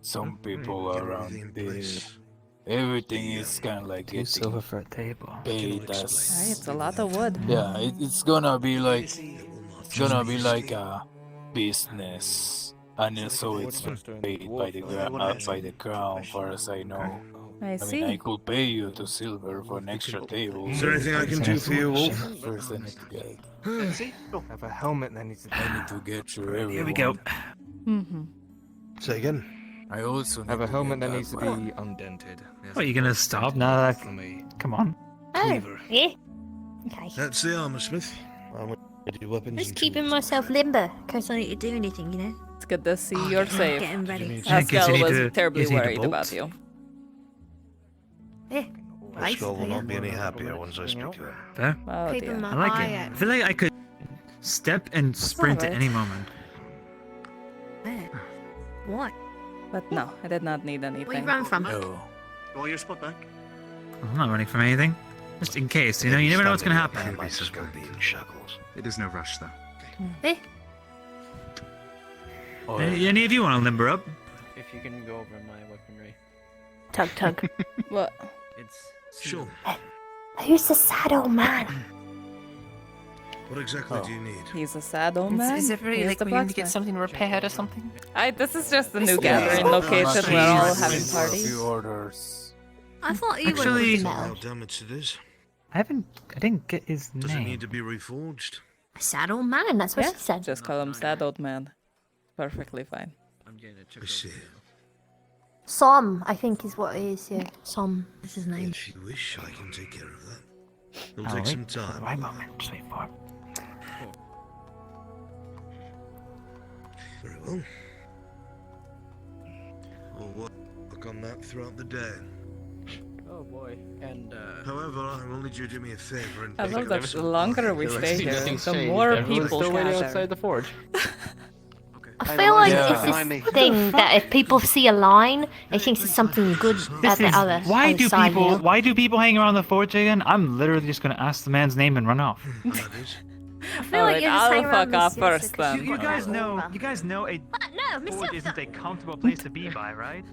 some people around this. Everything is kind of like 2 silver for a table. paid as. Aye, it's a lot of wood. Yeah, it's gonna be like a business, and so it's paid by the crown, far as I know. I I see. mean, I could pay you 2 silver for an extra table. Is there anything I can do for you, Wolf? First, I need to get. Have a helmet that needs to be. I need to get through everyone. Here we go. Mm-hmm. Say again. I also Have need a to helmet get that needs to be that undented. What, are you gonna stop now that Come on. Cleaver. Yeah. Okay. That's the armor smith. I'm going to do weapons Just and keeping myself limber in case I need to do anything, you know. It's good to see you're safe. Getting ready. Haskell was terribly worried about you. Yeah. Right. Skull will not be any happier once I speak to him. Fair. Oh, Keeping dear. my I like eye it. I out. feel like I could step and sprint at alright. any moment. Where? What? But no, I did not need anything. Where you run from? Oh. Oh, your spot back. I'm not running from anything. Just in case, you know, you never know what's gonna happen. I might as well be in shackles. It is no rush, though. Eh? Any of you want to limber up? If you can go over my weaponry. Tug tug. What? It's Sure. Who's the sad old man? What exactly do you need? He's a sad old man. Is it really He's like the we need to get blacksmith. something repaired or something? This is just the new Yeah. gathering Oh, location. We're all Jesus. having A few parties. orders. I thought you Actually- were How metal. damaged it is? I didn't get his Does it name. need to be reforged? Sad old man, that's what Yeah, she said. just call him sad old man. Perfectly fine. I'm getting a check. I see. Som, I think is what it is, yeah. Som is his name. If you wish, I can take care of that. It'll Oh, take wait some for the time. right moment. Just wait for it. Very well. We'll work on that throughout the day. Oh boy. And However, I will need you to do me a favor and I pick love up that the some longer we bark. stay here, nothing's the changed. more Everyone's people still waiting gather. outside the forge. I feel like Yeah. it's Behind me. this thing that if people see a line, they think it's something good at the other Why other do side, you people? know? Why do people hang around the forge again? I'm literally just gonna ask the man's name and run off. I feel like you're just I'll hanging around fuck off this, yes, first because then. You guys know. You guys know a No, Miss forge Yrsa. isn't a comfortable place to be by, right?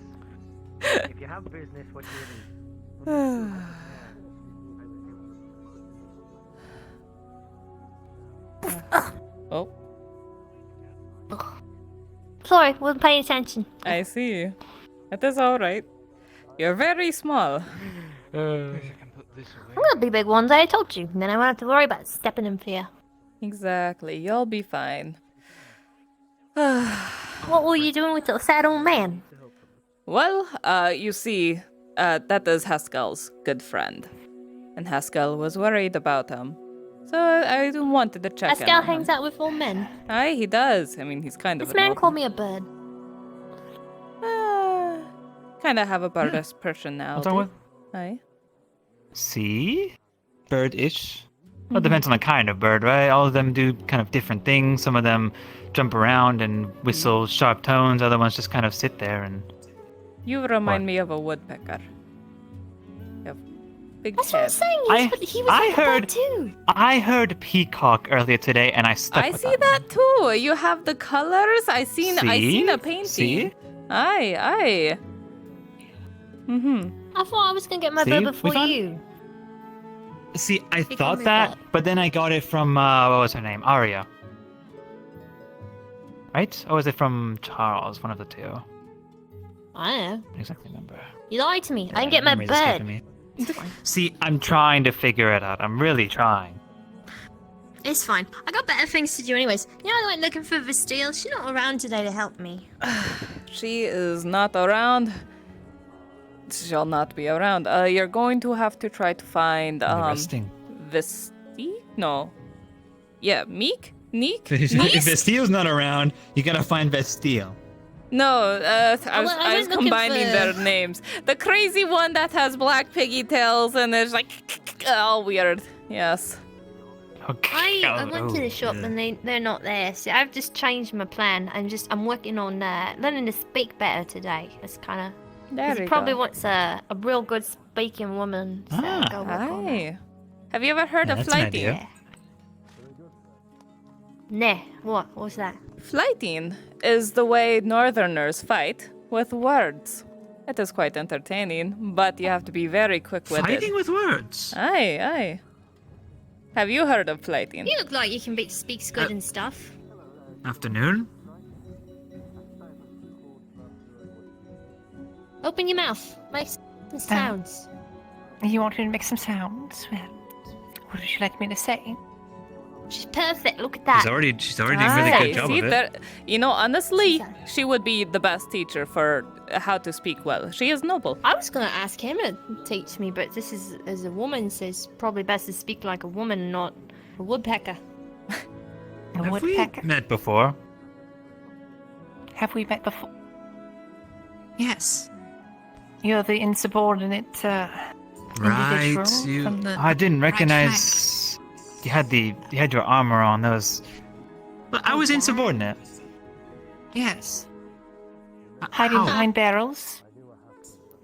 if you have business, what do you Oh, Sorry, wasn't paying attention. I see. It is alright. You're very small. I'm gonna be big one day, I told you. And then I won't have to worry about stepping in fear. Exactly. You'll be fine. What were you doing with the sad old man? Well, you see, that is Haskell's good friend. And Haskell was worried about him. So I wanted to check in Pascal on hangs him. out with old men. Aye, he does. I mean, he's kind of This an man old called me a bird. kind of have a bird's personality. What's wrong Aye. See? Bird-ish. Well, it depends on the kind of bird, right? All of them do kind of different things. Some of them jump around and whistle sharp tones. Other ones just kind of sit there and... You remind me of a woodpecker. You have big That's what I'm head. saying. He was like a bird too. I heard peacock earlier today, and I stuck I with see that too. You have the colors. I seen See? a painting. See? Aye. I thought I was gonna get my See? bird We before found- you. See, I called thought me that, that. but then I got it from, what was her name? Arya. Right? Or was it from Charles? One of the two. I don't know. I don't exactly remember. You lied to me. I didn't get my Memory's escaping bird. me. It's fine. See, I'm trying to figure it out. I'm really trying. It's fine. I got better things to do anyways. You know, I went looking for Vestille. She's not around today to help me. She is not around. She'll not be around. You're going to have to try to find resting. Vesti? No. Yeah, Meek? Neek? If Neek? Vestile's not around, you gotta find Vestile. No, I was I I was went looking combining for- their names. The crazy one that has black piggy tails and is like all weird. Yes. I went to the shop and they're not there. So I've just changed my plan. I'm working on learning to speak better today. It's kind of. There He we probably go. wants a real good speaking woman. So go work on that. Aye. Have you ever heard Yeah, of that's an flighting? idea. Nah, what? What's that? Flighting is the way northerners fight with words. It is quite entertaining, but you have to be very quick-witted. Fighting with words? Aye. Have you heard of flighting? You look like you can speak good and stuff. Afternoon? Open your mouth. The sounds. You want me to make some sounds? Well, what would you like me to say? She's perfect. Look at that. She's already doing a really good job of it. That, honestly, she would be the best teacher for how to speak well. She is noble. I was gonna ask him to teach me, but this is as a woman, so it's probably best to speak like a woman, not a woodpecker. Have we met before? Have we met before? Yes. You're the insubordinate individual from the I didn't right recognize you had your armor on. That was. But I was insubordinate. Yes. Hiding behind barrels.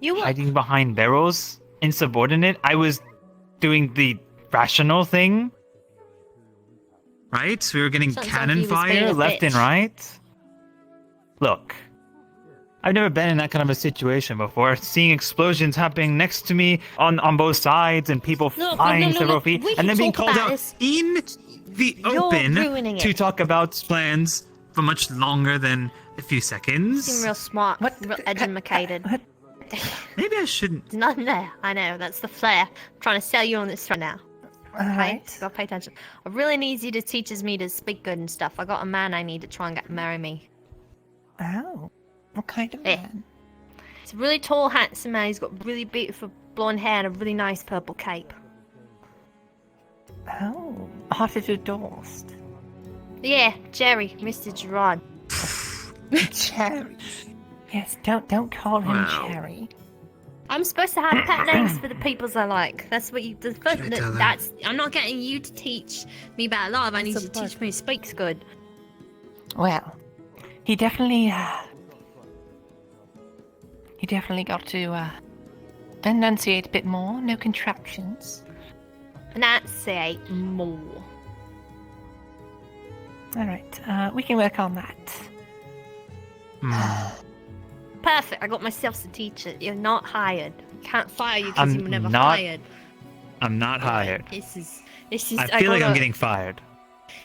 You were Hiding behind barrels? Insubordinate? I was doing the rational thing. Right? We were getting Sounds like cannon he was being fire a Left and bitch. right. Look. I've never been in that kind of a situation before. Seeing explosions happening next to me on both sides and people flying several feet, we and can then being talk called about out this. In the You're open ruining to it. talk about plans for much longer than a few Seem seconds. real smart, real educated. Maybe I shouldn't. There's nothing there. I know, that's the flair. I'm trying to sell you on this right now. Okay? Gotta pay attention. I really need you to teach me to speak good and stuff. I got a man I need to try and marry me. Oh. What kind of Eh. man? He's a really tall, handsome man. He's got really beautiful blonde hair and a really nice purple cape. Oh. Hearted adorst. Yeah, Jerry, Mr. Gerard. Cherry. Yes, don't call him Wow. Cherry. I'm supposed to have pet names for the peoples I like. That's what you. I tell her? That's. I'm not getting you to teach me about love. I need you to teach me to speak good. Well, he definitely got to enunciate a bit more. No contractions. Enunciate more. All right, we can work on that. Perfect. I got myself a teacher. You're not hired. Can't fire you because I'm you were never not- hired. I'm not hired. This is. I feel like I'm getting fired.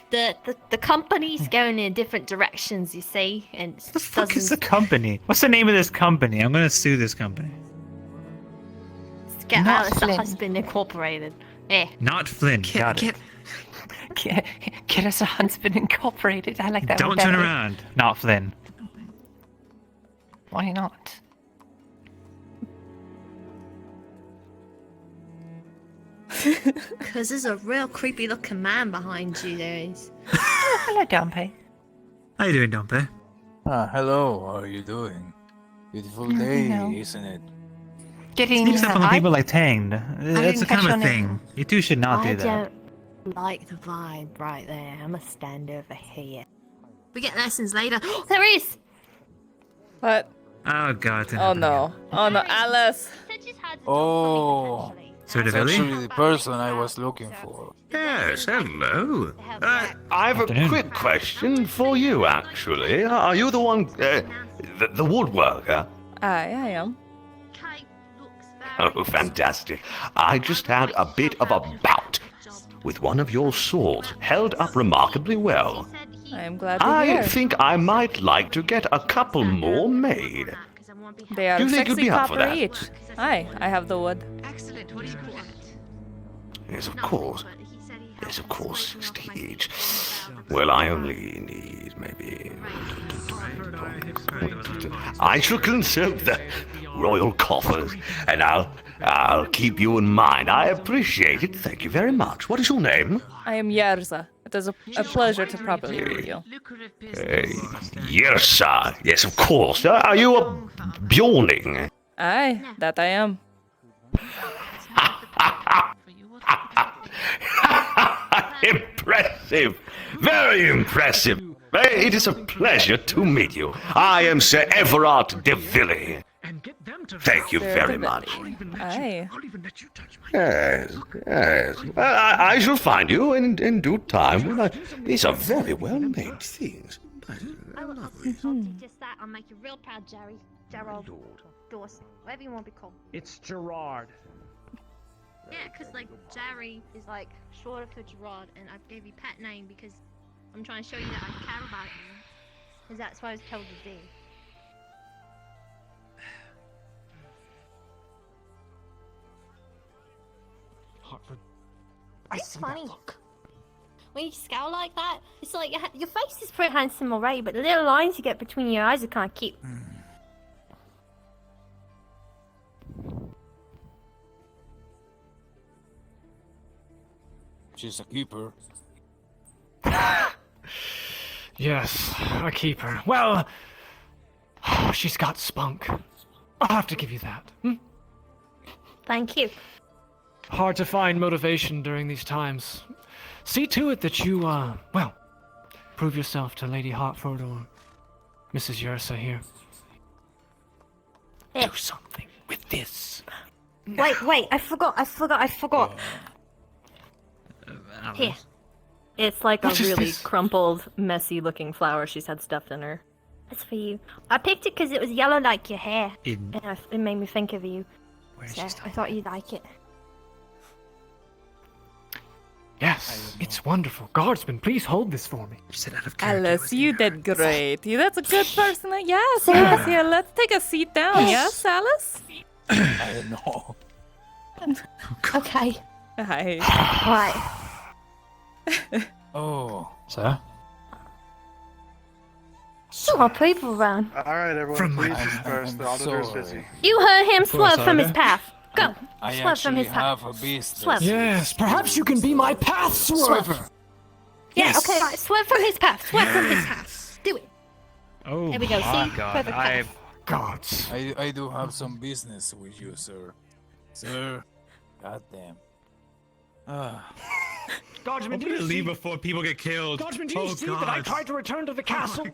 The company's going in different directions. You see, and What the fuck is the company? What's the name of this company? I'm gonna sue this company. Get Not Alice Flynn. Husband Incorporated. Yeah. Not Flynn. Got it. Get us a Huntsman Incorporated. I like that one Don't turn better. around. Not Flynn. Why not? Because there's a real creepy looking man behind you. There is. Oh, hello, Dumpy. How you doing, Dumpy? Hello, how are you doing? Beautiful day, Hello. isn't it? Getting. Sneaks up on the people like Tanged. That's the didn't catch kind your of name. thing. You two should not I do that. don't like the vibe right there. I'm gonna stand over here. We get lessons later. There is. What? Oh god. Oh no. Oh no, Alice. Oh, Sort of that's Ellie? actually the person I was looking for. Yes, hello. Uh, I have a Afternoon. quick question for you, actually. Are you the one, the woodworker? I am. Oh, fantastic. I just had a bit of a bout with one of your swords, held up remarkably well. I am glad to I hear. think I might like to get a couple more made. They are Do you think you'd 60 be up for copper that? each. Aye, I have the wood. Excellent. What do you call it? Yes, of course. Yes, of course, 60 each. Well, I only need maybe... I shall consult the royal coffers, and I'll keep you in mind. I appreciate it. Thank you very much. What is your name? I am Yrsa. It is a pleasure to properly meet you. Yrsa. Yes, of course. Are you a Bjorning? Aye, that I am. Impressive. Very impressive. It is a pleasure to meet you. I am Sir Everard de Villy. Thank you Sir very David. much. Aye. Yes, yes. I shall find you in due time. These are very well made things. Just that, I'll make you real proud, Jerry. Gerald. Dawson. Whatever you want to be called. It's Gerard. Yeah, because, like, Jerry is, like, shorter for Gerard, and I gave you pet name because I'm trying to show you that I care about you. Because that's what I was told to do. It's funny. When you scowl like that, it's like your face is pretty handsome already, but the little lines you get between your eyes are kind of cute. She's a keeper. Yes, a keeper. Well, she's got spunk. I'll have to give you that. Thank you. Hard to find motivation during these times. See to it that you, well, prove yourself to Lady Hartford or Mrs. Yrsa here. Yeah. Do something with this. Wait, I forgot. Here. It's like What a is really this? crumpled, messy-looking flower she's had stuffed in her. It's for you. I picked it because it was yellow like your hair, and it made me think of you. So I thought you'd like it. Yes, it's wonderful. Guardsman, please hold this for me. Alice, you did great. That's a good person. Yes, yes, yeah. Let's take a seat down. Yes, Alice? I don't know. Okay. Hi. Right. Oh. Sir? Still more people around. Alright, everyone, From please my- disperse. The auditor's busy. You heard him swerve from his Saga? path. Go. I Swerve from actually his path. have a business. Swerve. Yes, perhaps you can be my path swerver. Yeah, Yes. okay, right. Swerve from his path. Swerve from his path. Do it. Oh There we go, my see? god. Perfect I path. Gods. I do have some business with you, sir. Sir. Goddamn. Guardsman, I'm do gonna you leave see? before people get killed. Guardsman, do you see that I tried to return to the castle?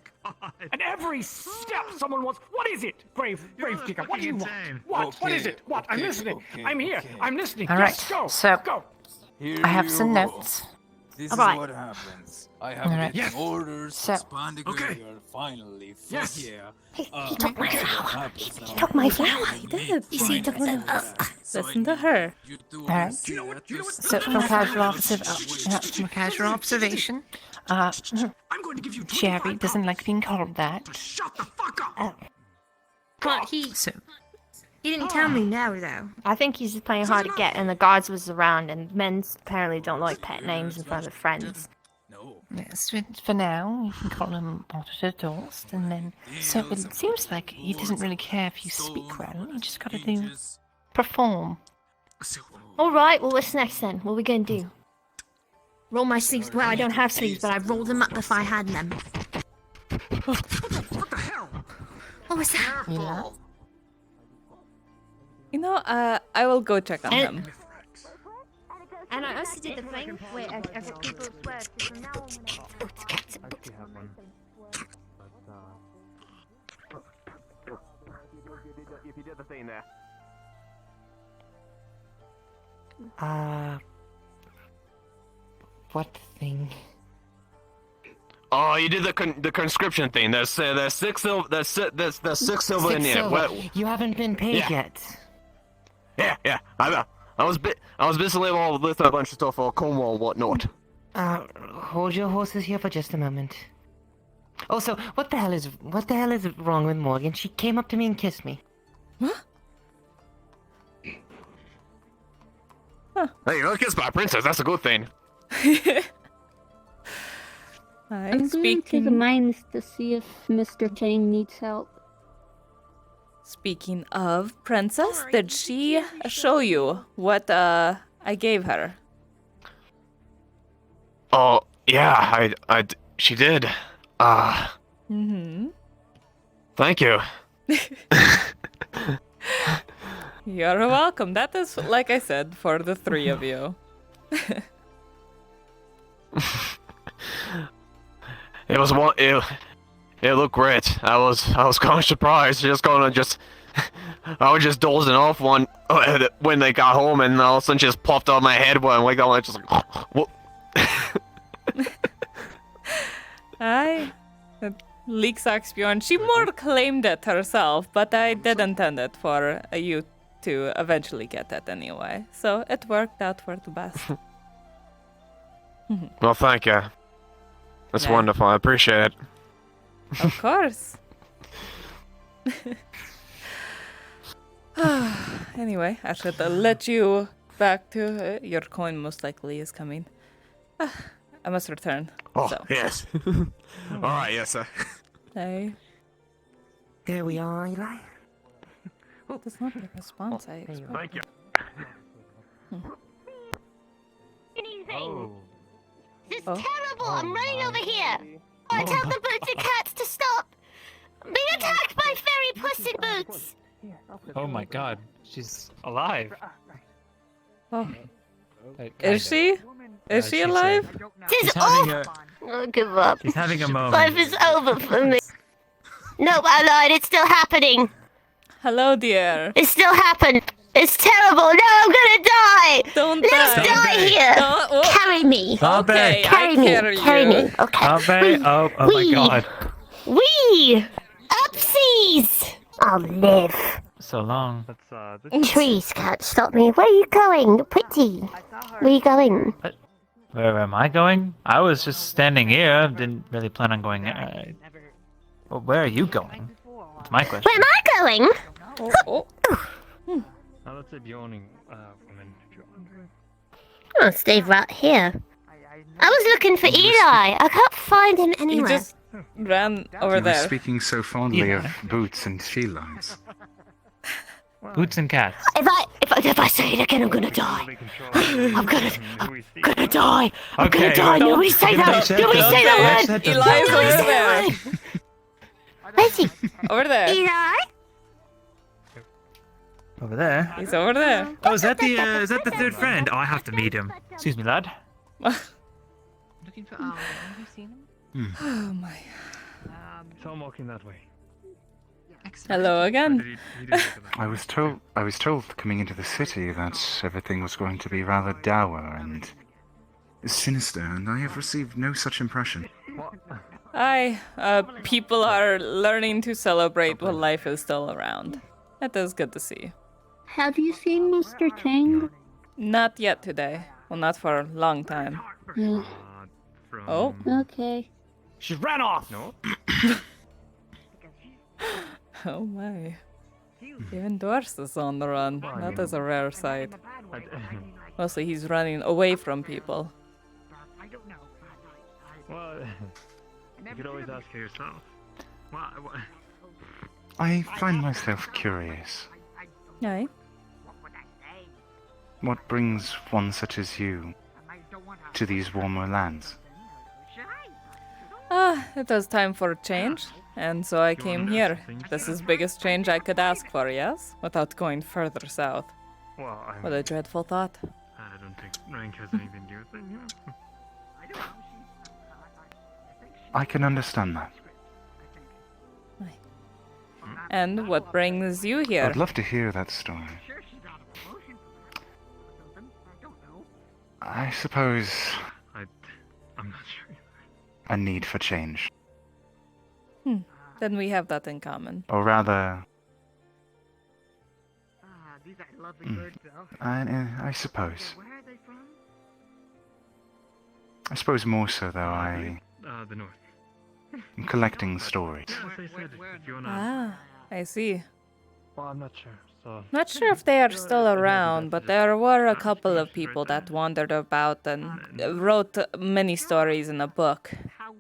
And every step someone wants. What is it? Grave digger, what do you want? What is it? What? I'm listening. I'm here. I'm listening. All Yes, right, go. so Go. Here I have you some go. notes. This Alright. is what happens. I have Alright. getting Yes. orders So- to expand the graveyard finally. Fuck Yes. yeah. He took my flower. Happens now. He took my flower. He did. You see, he took my flower. Listen to her. You do All right. So from casual observation, Jerry doesn't like being called that. But he So didn't tell me now, though. I think he's just playing hard to get, and the guards was around, and men apparently don't like pet names in front of friends. No. yes, for now you can call him Auditor Dorst, and then so it seems like he doesn't really care if you speak well. You just gotta do perform. All right, well, what's next then? What are we gonna do? Roll my sleeves. Well, I don't have sleeves, but I'd roll them up if I had them. What the hell? What was that? I will go check on him. And I also did the thing where I got people to swear, so from now on If you did the thing there. What thing? Oh, you did the conscription thing. There's 6 silver. There's 6 silver in there. What? You haven't been paid Yeah. yet. Yeah. I was busy leaving all with a bunch of stuff for Cornwall and whatnot. Hold your horses here for just a moment. Also, what the hell is wrong with Morgan? She came up to me and kissed me. Hey, you're kissed by a princess. That's a good thing. I'm going to the mines to see if Mr. Chang needs help. Speaking of princess, did she show you what I gave her? Oh yeah, she did. Mm-hmm. Thank you. You're welcome. That is, like I said, for the 3 of you. It was one. It looked great. I was kind of surprised. I was just dozing off when they got home, and all of a sudden just popped out of my head when like I just like what? Aye. Leaks Bjorn. She more claimed it herself, but I did intend it for you to eventually get it anyway. So it worked out for the best. Well, thank you. That's Yeah. wonderful. I appreciate it. Of course. Anyway, I should let you back to your coin most likely is coming. I must return. Oh, so. yes. All right, yes, sir. Hey. Here we are, Eli. That's not the response I expected. Thank you. Good evening. Oh. This is terrible. I'm running over here. I tell the boots and cats to stop. I'm being attacked by fairy puss in boots. Oh my god, she's alive. Oh. Is she? Is she alive? This is having awful. I'll give up. She's having a moment. Life is over for me. Nope, I lied. It's still happening. Hello, dear. It still happened. It's terrible. No, I'm gonna die. Don't Let's die. die here. Carry me. Stop Okay, it. Carry me. Carry me. Okay. Stop it. Oh my Wee. god. Wee. Upsies. I'll live. So long. Trees can't stop me. Where are you going? You're pretty. Where are you going? Where am I going? I was just standing here. Didn't really plan on going. Well, where are you going? That's my question. Where am I going? Now let's say Bjorning, woman. I'll stay right here. I was looking for Eli. I can't find him He anywhere. just ran over You were there. speaking so fondly of boots and felines. Boots and cats. If I say it again, I'm gonna die. I'm gonna die. I'm Okay. gonna die. Nobody say that. Nobody say that word. Eli's Nobody over say there. that word. Where's he? Over there. Eli? Over there. He's over there. Oh, is that the third friend? Oh, I have to meet him. Excuse me, lad. Looking for Arwen. Have you seen him? Oh my. So I'm walking that way. Hello again. I was told coming into the city that everything was going to be rather dour and sinister, and I have received no such impression. People are learning to celebrate while life is still around. That is good to see. Have you seen Mr. Tang? Not yet today. Well, not for a long time. Oh. Okay. She ran off. No. Oh my. Even Dwarfs is on the run. That is a rare sight. Mostly he's running away from people. Well, you could always ask her yourself. Why? I find myself curious. Aye. What brings one such as you to these warmer lands? It was time for a change, and so I came here. This is biggest change I could ask for, yes? Without going further south. Well, What a dreadful thought. I don't think rank has anything to do with it, you know? I can understand that. And what brings you here? I'd love to hear that story. I suppose I'm not sure. a need for change. Then we have that in common. Or rather... These are lovely birds, though. I suppose. I suppose more so, though, The north. I'm collecting stories. I see. Well, I'm not sure, so... Not sure if they are still around, but there were a couple of people that wandered about and wrote many stories in a book.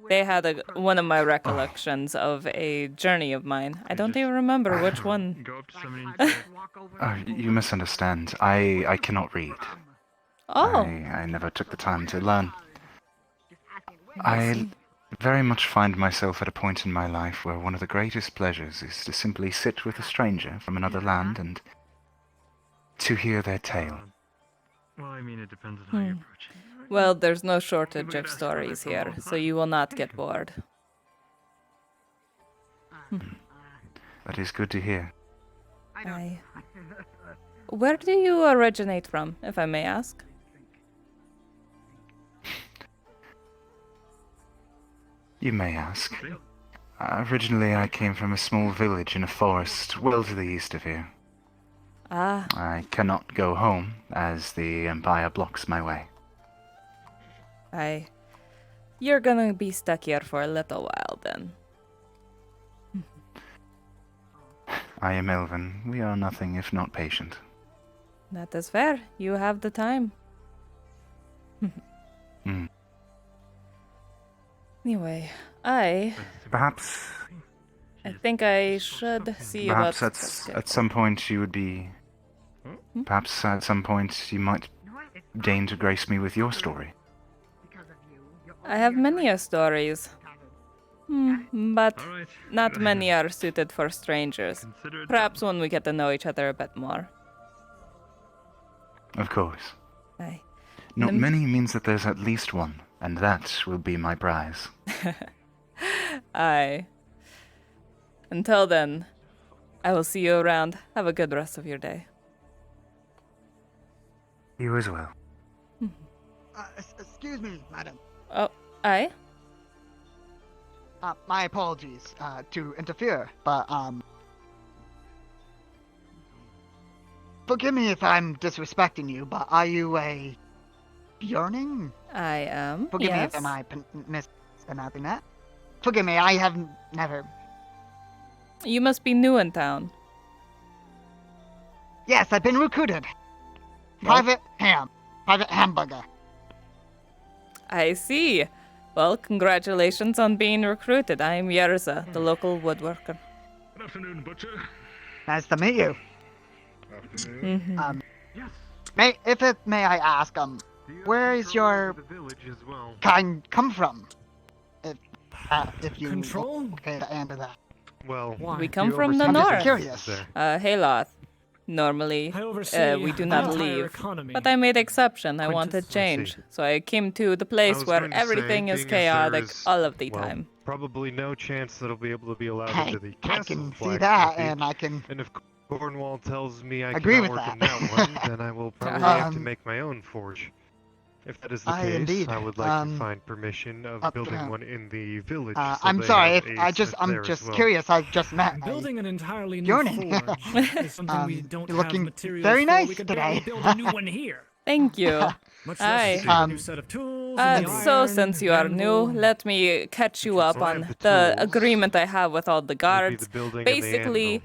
They had one of my recollections of a journey of mine. I don't even remember which one. You misunderstand. I cannot read. Oh. I never took the time to learn. I very much find myself at a point in my life where one of the greatest pleasures is to simply sit with a stranger from another land and to hear their tale. Well, I mean, it depends on how you approach it. Well, there's no shortage of stories here, so you will not get bored. That is good to hear. Aye. Where do you originate from, if I may ask? You may ask. Originally, I came from a small village in a forest well to the east of here. Ah. I cannot go home, as the Empire blocks my way. Aye. You're gonna be stuck here for a little while, then. I am Elven. We are nothing if not patient. That is fair. You have the time. Anyway, Perhaps I think I should see about perhaps at some point you would be. Perhaps at some point you might deign to grace me with your story. I have many stories. But not many are suited for strangers. Perhaps when we get to know each other a bit more. Of course. Aye. Not many means that there's at least one, and that will be my prize. Aye. Until then, I will see you around. Have a good rest of your day. You as well. Excuse me, madam. Oh, aye? My apologies to interfere, but forgive me if I'm disrespecting you, but are you a yearning? I am. Forgive me if I mispronouncing that. Forgive me, I have never. You must be new in town. Yes, I've been recruited. Private Hamburger. I see. Well, congratulations on being recruited. I am Yrsa, the local woodworker. Good afternoon, Butcher. Nice to meet you. Afternoon. Yes. May I ask, where is your kind come from? If you okay to answer that. Well, we come from the north. I'm curious. Hayloth. Normally, we do not leave. But I made exception. I wanted change. So I came to the place where everything is chaotic all of the time. Probably no chance that I'll be able to be allowed into the castle. I can see that, and I can. And if Cornwall tells me I agree cannot with work in that one, then I will probably have to make my own forge. If that is the case, indeed. I would like to find permission of building one in the village. So I'm they sorry, have if a I'm just well. curious. I just met. Building an entirely new yearning. forge is something we don't You're have looking materials very for. nice We could today. barely build a new one here. Thank you. Much Aye. less a new set of tools. and the So iron, since you are new, let me catch you up on the agreement I have with all the guards. Basically,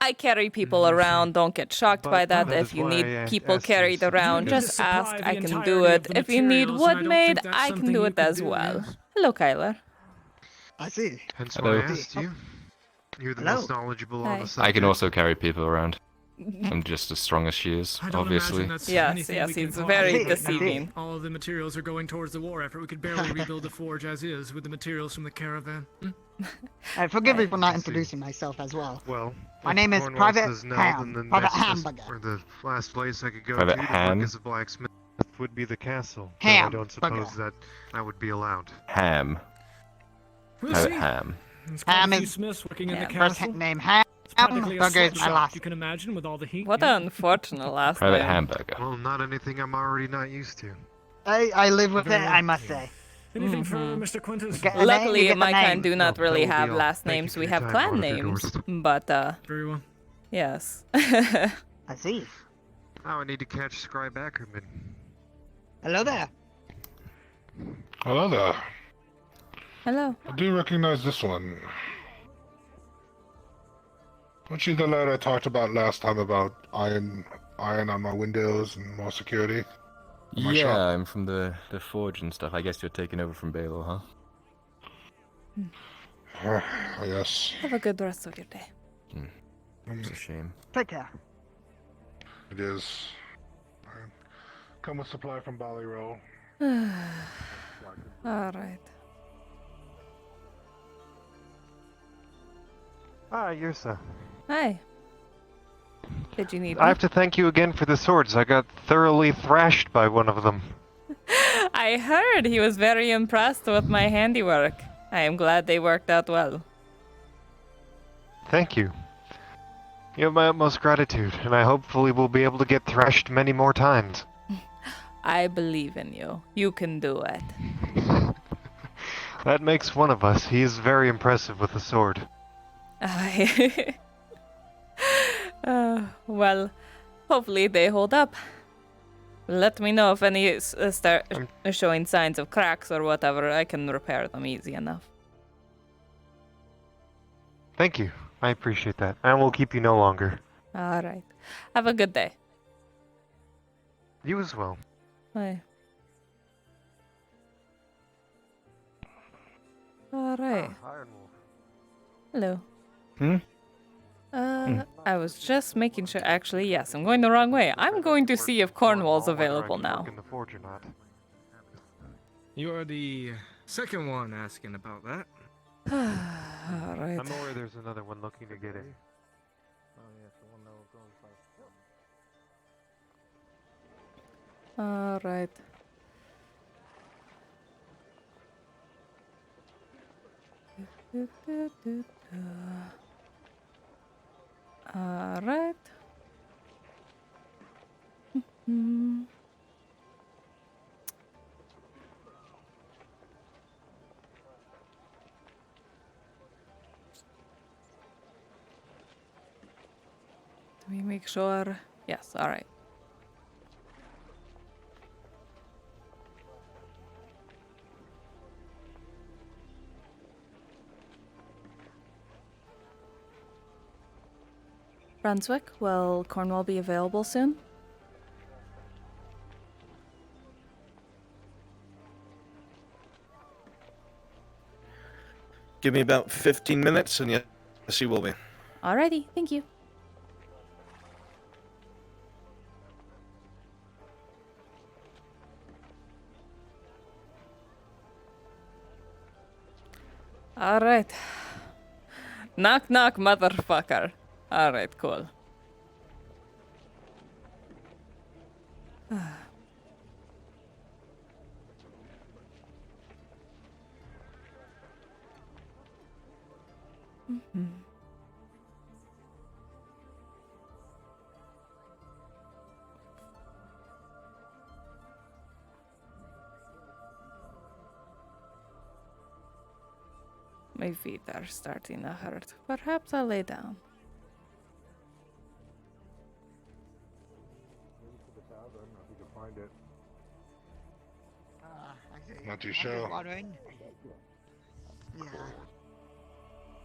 I carry people around. Don't get shocked by that. If you need people carried around, just ask. I can do it. If you need wood made, I can do it as well. Hello, Kyler. I see. Hence Hello. why I asked you. You're the most knowledgeable on the I subject. can also carry people around. I'm just as strong as she is, obviously. Yes, he's very deceiving. All of the materials are going towards the war effort. We could barely rebuild the forge as is with the materials from the caravan. Forgive me for not introducing myself as well. Well, my name is Private Ham. Then Private that's Hamburger. Or the last place I could go Private to Ham? work as a blacksmith would be the castle. Though Ham I don't suppose that I would be allowed. Ham. We'll Private see. Ham. There's quite Ham a few is smiths working in the first castle. name Ham. It's practically a Burger is my sweatshop, last. you can imagine, with all the heat. What an unfortunate last Private name. hamburger. Well, not anything I'm already not used to. I live with it, I must say. Anything for Mr. Quintus? Luckily, my kind do not really have last names. We have clan names. But, Very well. yes. I see. Now I need to catch Scribe Ackerman. Hello there. Hello there. Hello. I do recognize this one. Weren't you the lad I talked about last time about iron on my windows and more security? My Yeah, shop? I'm from the forge and stuff. I guess you're taking over from Baylor, huh? Yes. Have a good rest of your day. It's a shame. Take care. It is. Come with supply from Ballyroll. Alright. Yrsa. Hi. Did you need I have to thank you again for the swords. I got thoroughly thrashed by one of them. I heard he was very impressed with my handiwork. I am glad they worked out well. Thank you. You have my utmost gratitude, and I hopefully will be able to get thrashed many more times. I believe in you. You can do it. That makes one of us. He is very impressive with the sword. Well, hopefully they hold up. Let me know if any start showing signs of cracks or whatever. I can repair them easy enough. Thank you. I appreciate that. I will keep you no longer. Alright. Have a good day. You as well. Hi. Alright. Hello. I was just making sure. Actually, yes, I'm going the wrong way. I'm going to see if Cornwall's available now. In the forge or not. You are the second one asking about that. Alright. I'm aware there's another one looking to get it. Alright. Alright. Let me make sure. Yes, alright. Brunswick, will Cornwall be available soon? Give me about 15 minutes and yes, he will be. Alrighty, thank you. Alright. Knock knock, motherfucker. Alright, cool. My feet are starting to hurt. Perhaps I'll lay down. Not too sure.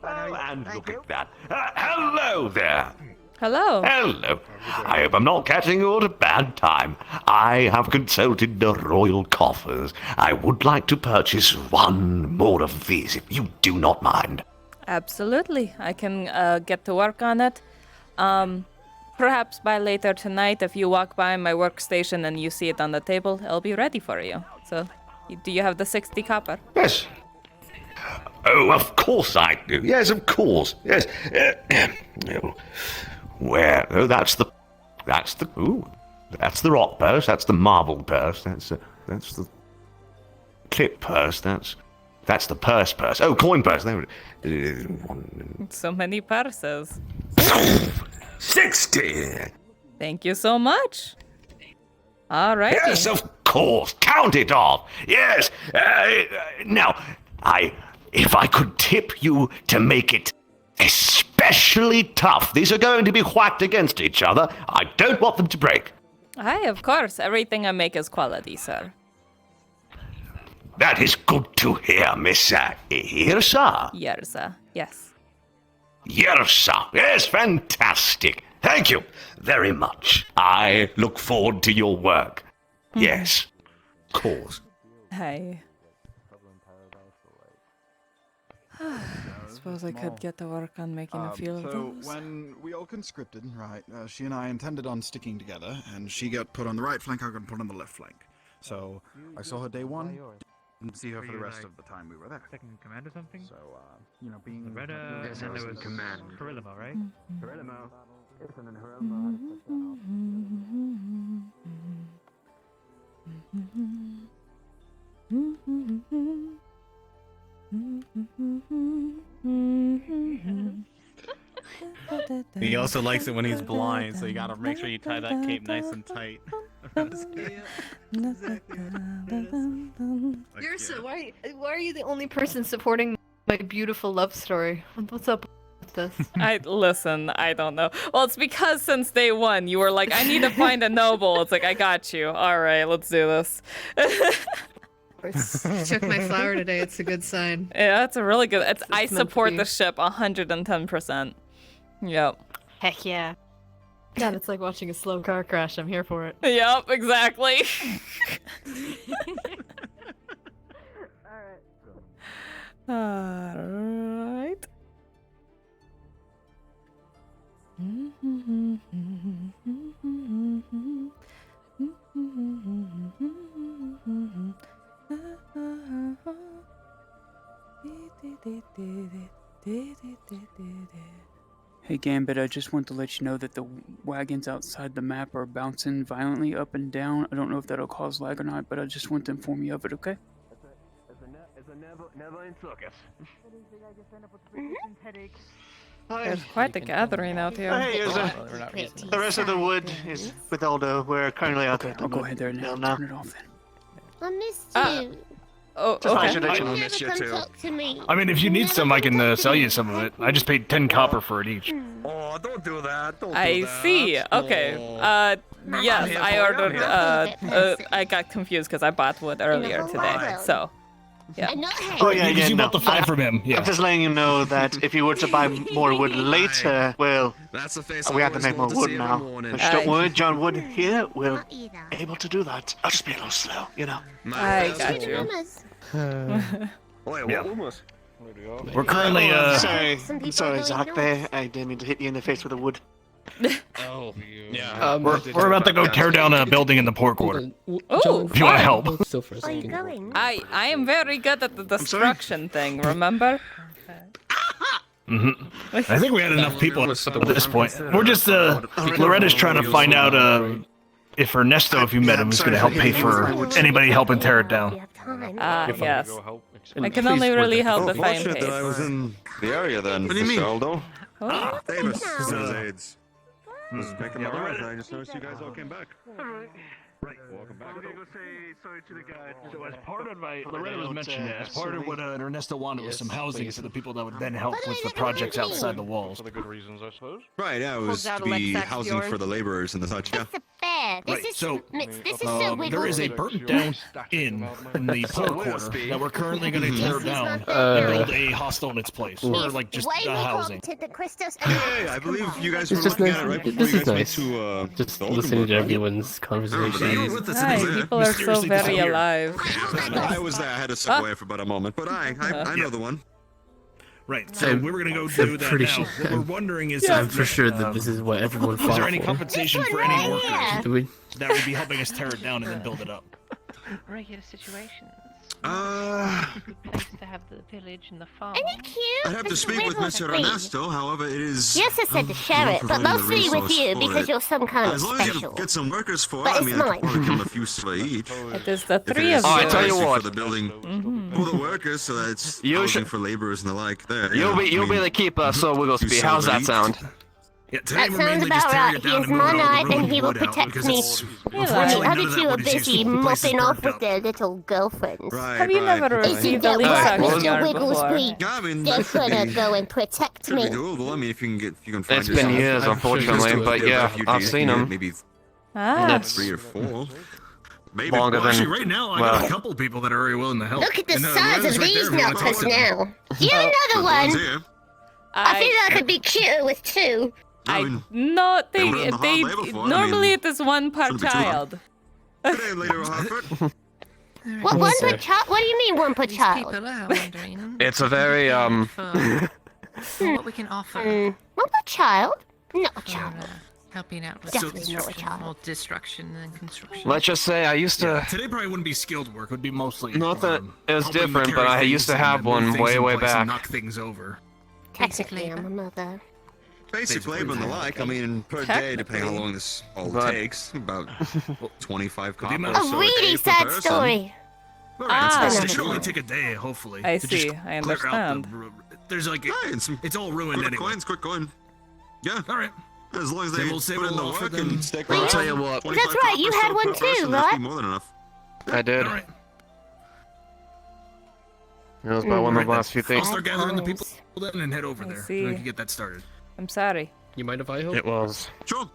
Oh, and look at that. Hello there. Hello. Hello. I hope I'm not catching you at a bad time. I have consulted the royal coffers. I would like to purchase one more of these, if you do not mind. Absolutely. I can get to work on it. Perhaps by later tonight, if you walk by my workstation and you see it on the table, it'll be ready for you. So, do you have the 60 copper? Yes. Oh, of course I do. Yes, of course. Yes. Where? Oh, that's the rock purse. That's the marble purse. That's the clip purse. That's the purse. Oh, coin purse. There it is. So many purses. 60. Thank you so much. All right. Yes, of course. Count it off. Yes. Now, if I could tip you to make it especially tough. These are going to be whacked against each other. I don't want them to break. Aye, of course. Everything I make is quality, sir. That is good to hear, Miss Yrsa. Yrsa, yes. Yrsa. Yes, fantastic. Thank you very much. I look forward to your work. Yes, of course. Hey. I suppose I could get to work on making a few of those. So when we all conscripted, right, she and I intended on sticking together, and she got put on the right flank, I got put on the left flank. So I saw her day one, didn't see her for the rest of the time we were there. Second in command or something? So, you know, being... Loretta, Yes, and then there was command. Carillimo, right? Carillimo. He also likes it when he's blind, so you gotta make sure you tie that cape nice and tight. Yrsa, why are you the only person supporting my beautiful love story? What's up with this? Listen, I don't know. Well, it's because since day one, you were like, I need to find a noble. It's like, I got you. All right, let's do this. Took my flower today. It's a good sign. Yeah, that's a really good. I meant to support be. the ship 110%. Yep. Heck yeah. God, it's like watching a slow car crash. I'm here for it. Yep, exactly. Alright. Hey Gambit, I just want to let you know that the wagons outside the map are bouncing violently up and down. I don't know if that'll cause lag or not, but I just want to inform you of it, okay? It's a never-ending circus. There's quite the gathering out here. Hey, the rest of the wood is with Aldo. We're currently out there. I'll go ahead there and turn it off then. I missed you. Oh, Just okay. mentioned it. You never come talk to me. I mean, if you need some, I can sell you some of it. I just paid 10 copper for it each. Oh, don't do that. Don't do I that. see. Okay. Yes, I ordered. I got confused because I bought wood earlier today. So, yeah. Oh yeah, Because yeah. you No. bought the 5 from him. Yeah. I'm just letting you know that if you were to buy more wood later, well, That's the face we I have to always make more want to wood see in now. the morning. But don't worry, John Wood here will able to do that. I'll just be a little slow, you know. I got you. Wait, Yeah. what was? We're currently, Sorry, Zach. There, I didn't mean to hit you in the face with a wood. Oh, yeah. we're about to go tear down a building in the port quarter. Oh, If you want to help. Are you going? I am very good at the destruction thing. Remember? I think we had enough people at this point. We're just, Loretta's trying to find out, if Ernesto, if you met him, is going to help pay for anybody helping tear it down. Yes. I can only really help if I am Fortunate paid. that I was in the area then, What do you mean? Mr. Aldo. Oh. Davis, AIDS. Was making my rounds, and I just noticed you guys all came back. Right. Welcome back. I'm gonna go say sorry to the guy. So as part of Loretta was mentioning that, as part of what Ernesto wanted was some housing for the people that would then help with the projects outside the walls. For the good reasons, I suppose. Right, yeah, it Pulls was out to a be lead sack housing for yours. the laborers and the such, yeah. Fair. This Right, is so this is so there is a burnt down inn in the port quarter that we're currently going to tear down and build a hostel in its place, or like just housing. to the crystals. Hey, I believe you guys were It's just looking nice. at it right before This you is guys went nice. to Just the Olden listening Book, to right? everyone's conversations. Hi, people are so very alive. I was there. I had to step away for about a moment, but I know the one. Right, so we were going to go do that pretty now. sure- What we're wondering is I'm for sure that this is what everyone is fought there any for. compensation for any workers Do we? that would be helping us tear it down and then build it up? Regular situations. Uh, A good place to have the village and the farm. Isn't it cute? I'd have to It's speak with riddles Mr. thing. Ernesto, however, it is... Yes, I said to share it, but providing the mostly with resource you for because it. you're some kind of As long as special. you get some workers for But it, I it's mean, I mine. could probably give them a few for each. It is the If it three is of I you. tell you for what. the building, for the workers, so that's You housing should- for laborers and the like. There, You'll yeah. be the keeper, so Wigglesby. How's that sound? Yeah, today That we're sounds mainly about just tearing right. it down He's and moving my all the knight and ruined he will wood out, protect because me. it's- The unfortunately, none other of that two are wood is busy useful. The place is mopping off burnt with up. their little girlfriends. Right, Have you right, never right. received Isn't a that lease right, action Mr. yard Wigglesby? before? Yeah, I mean, They're that should gonna be, go and protect should be me. doable. I mean, if you can find It's been yourself- years, I'm unfortunately, sure but there's yeah, refugees, I've seen you can them. get Maybe Ah. That's 3 or 4. Maybe longer Well, actually, than. right now, I got a well, couple people that are very willing to help. Look at the And, size Loretta's of right there these if you wanna talk knockers to them. now. You another one? here. I feel like I'd be cuter with two. I I mean, no, they were in the they hard labor for it, I normally mean, it is one per shouldn't be too hard. child. good day, Lady Hartford. What one per sir. child? What do you mean one per These child? people are wondering It's a very for what we can offer. One per child? Not a for, child. helping out with Definitely not a construction, child. or destruction and construction. Let's just say I used to. Today probably wouldn't be skilled work. It would be mostly. Not that it was helping different, carry but I things used to and have move one things way, in way place and back. knock things over. Technically, I'm a mother. Basic labor and the like. I mean, per day, depending how long this all But- takes, about 25 copper. amount- or A so really day per sad person. story. Ah. It Another should only one. take a day, hopefully. I to just see, I clear out understand. There's like Yeah, and some it's all ruined quick anyway. quick coin. Yeah, All right. as long as Then they we'll say put in we'll the offer work them- and stick I'll around. tell you what. 25 That's right, you copper had per one person, too, that should right? be more than enough. I did. All right. It was about one of the last few I'll things. start gathering the people then and head over I there. see. So we can get that started. I'm sorry. You mind if I help? It was. Sure.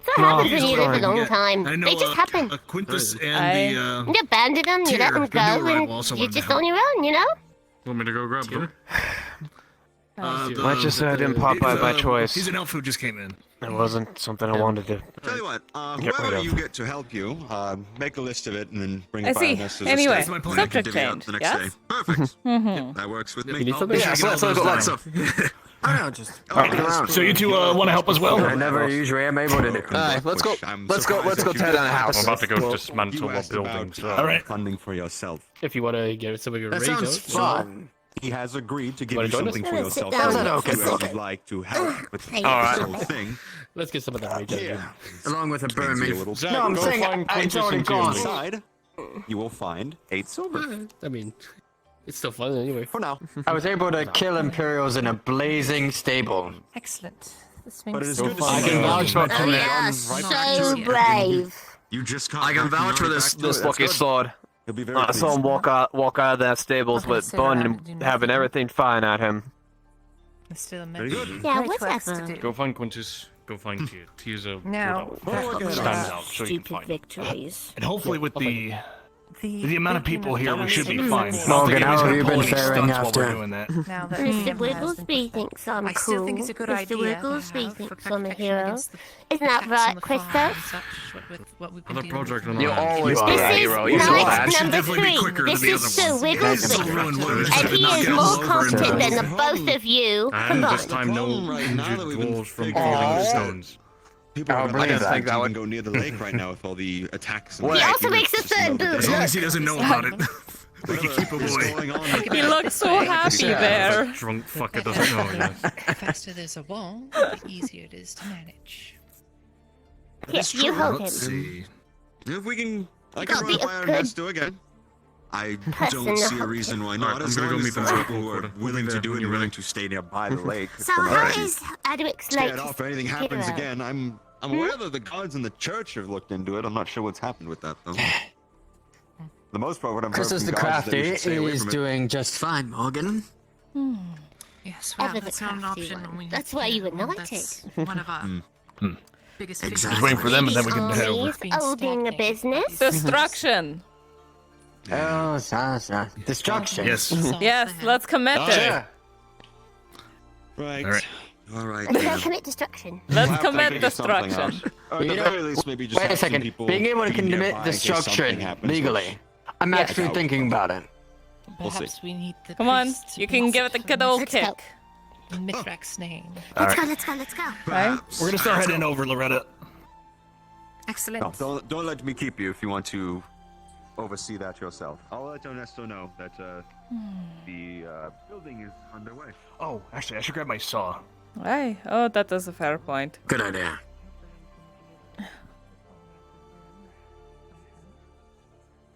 That No, happens when you live a fine. long Yeah. time. I know, They just happen. Quintus and I- the You abandon them, you let Tyr, them the go, new arrival, and also you're wanted to just help. on your own, you know? Want me to go grab them? Might just say I didn't pop by by choice. He's an elf who just came in. It wasn't something I wanted to. Tell you what, Get rid whoever of. you get to help you, make a list of it and then bring I it by see. us as Anyway, a statement plan subject to divvy out change, the next yes? day. Perfect. Mhm. That works with me. You need something? Yeah, so let's go. Lots of. I don't know, just So you two want to help as well? I never usually am able to do. Alright, let's go. Let's go tear down a house. I'm about to go Well, dismantle you a asked building. about, So. All right. funding for yourself. If you want to get something to That raise sounds out, fun. He has agreed to give Wanna you join us? something for Let's sit yourself. down. If Is that you okay? ever would like to help with this Alright. whole thing. Let's get some of that rage out of you. Along with a burn me. me. Zach, no, I'm go saying find it's already Quintus gone. Inside, you will find 8 silver. I mean, it's still fun anyway. For now. I was able to kill Imperials in a blazing stable. Excellent. This But it is means good to I see can you. vouch for Right it. back So to it. brave. You just can't I can vouch for this lucky sword. He'll be very I saw him walk out of that stables Okay, with so Bun I and do having nothing. everything fine at him. There's still a Very good. Yeah, great works to whatever. do. Go find Quintus. Go find Tyr. Tyr's a Now, that stands out, so you can Stupid find. victories. And hopefully with the amount of people here, we should be fine. Morgan, how have you Pull been any faring stunts while after? we're doing that. now that Mr. Liam has Wigglesby thinks I'm I cool. still think it's a good Mr. idea to Wigglesby have thinks for I'm a protection hero. against the Isn't that attacks right, on the farm and Christoph? such, what we've been Other dealing project with. on You the line. always You be are a right. hero. You know Nice that. should number definitely be 3. quicker This than the is other Sir ones. Wigglesby. Everyone would. And he is more competent than the both of you. And Come this on. time, no problem right now injured that we've been dwarves from figuring falling out- stones. People I'll are believe hesitant that. to even go near the lake right now with all the attacks. And He the also you makes a just know third that boot. As long as he doesn't know about it. We can keep a whatever is boy. going on He looks so happy there. Drunk fucker doesn't know. Yeah. The faster there's a wall, the easier it is to manage. Yes, you hold Let's him. see. If we can, I You can gotta run be it a by our good Nesto again. I person don't to see a help reason why Alright, not. I'm As gonna long go as meet them there are at people who are Quarter. willing to When do it you're and willing ready. to stay nearby the lake. So then how I'd be is Adwic's scared latest off if anything happens hero? again. I'm aware that the guards in the church have looked into it. I'm not sure what's happened with that though. The most part, what I've heard Christus from the guards is that we Crafty should stay away is from it. doing just fine, Morgan. Yes, well, Ever the that's not an crafty option. one. when we That's have why to- you were well, knighted. that's one of our biggest Exactly. Just waiting for them and then we can head over. Armies owning a business. Destruction. Oh, destruction. Yes. Yes, let's commit it. Sure. Right. All right. All right. Let's then. commit destruction. Let's We'll have to commit figure something destruction. out. Or at the You know- very least, maybe just Wait a have some second. people Being able to be commit nearby in case something destruction happens, legally. I'm Yes. actually thinking about it. We'll see. Perhaps we need the Come on, priest to you can give it a bless good old Let's go. kick. in Mithrak's name. Let's go, let's go, let's go. Right? We're gonna start heading over, Loretta. Excellent. No, don't let me keep you if you want to oversee that yourself. I'll let Ernesto know that the building is underway. Oh, actually, I should grab my saw. Aye. Oh, that is a fair point. Good idea.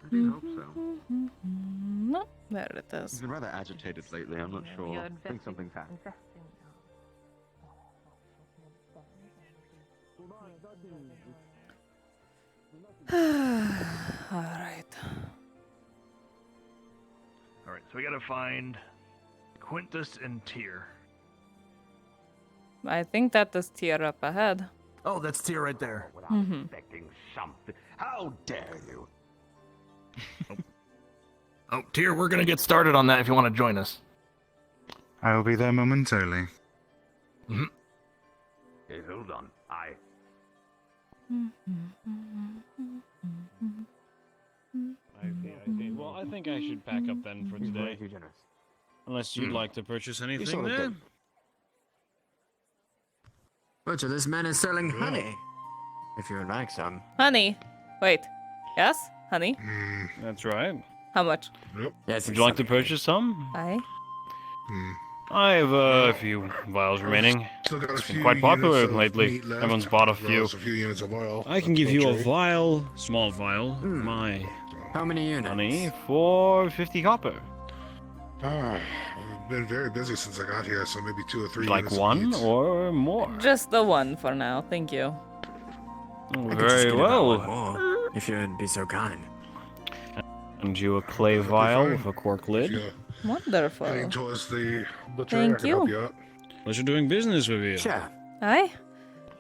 I do hope so. No, there it He's is. been rather agitated lately. I'm not sure. I think something's happened. Alright. Alright, so we gotta find Quintus and Tyr. I think that is Tyr up ahead. Oh, that's Tyr right there. Mhm. Expecting something. How dare you? Oh, Tyr, we're gonna get started on that if you want to join us. I will be there momentarily. Hey, hold on. I see. Well, I think I should pack up then for today. Unless you'd like to purchase anything there. Butcher, this man is selling honey. If you would like some. Honey. Wait. Yes? Honey? That's right. How much? Yes, Would you like to purchase some? Aye. I have a few vials remaining. Still got a It's been few quite popular units of lately. meat left, Everyone's bought a as well few. as a few units of oil. I can give you a Okay. vial, small vial, my How many units? honey, for 50 copper. I've been very busy since I got here, so maybe 2 or 3 Would you like units of one meat. or more? Just the one for now, thank you. I could just Very get about one well. more, if you'd be so kind. And you a clay vial with a cork lid. Yeah. Wonderful. Heading towards the butcher, Thank I can help you. you out. Pleasure doing business with you. Sure. Aye.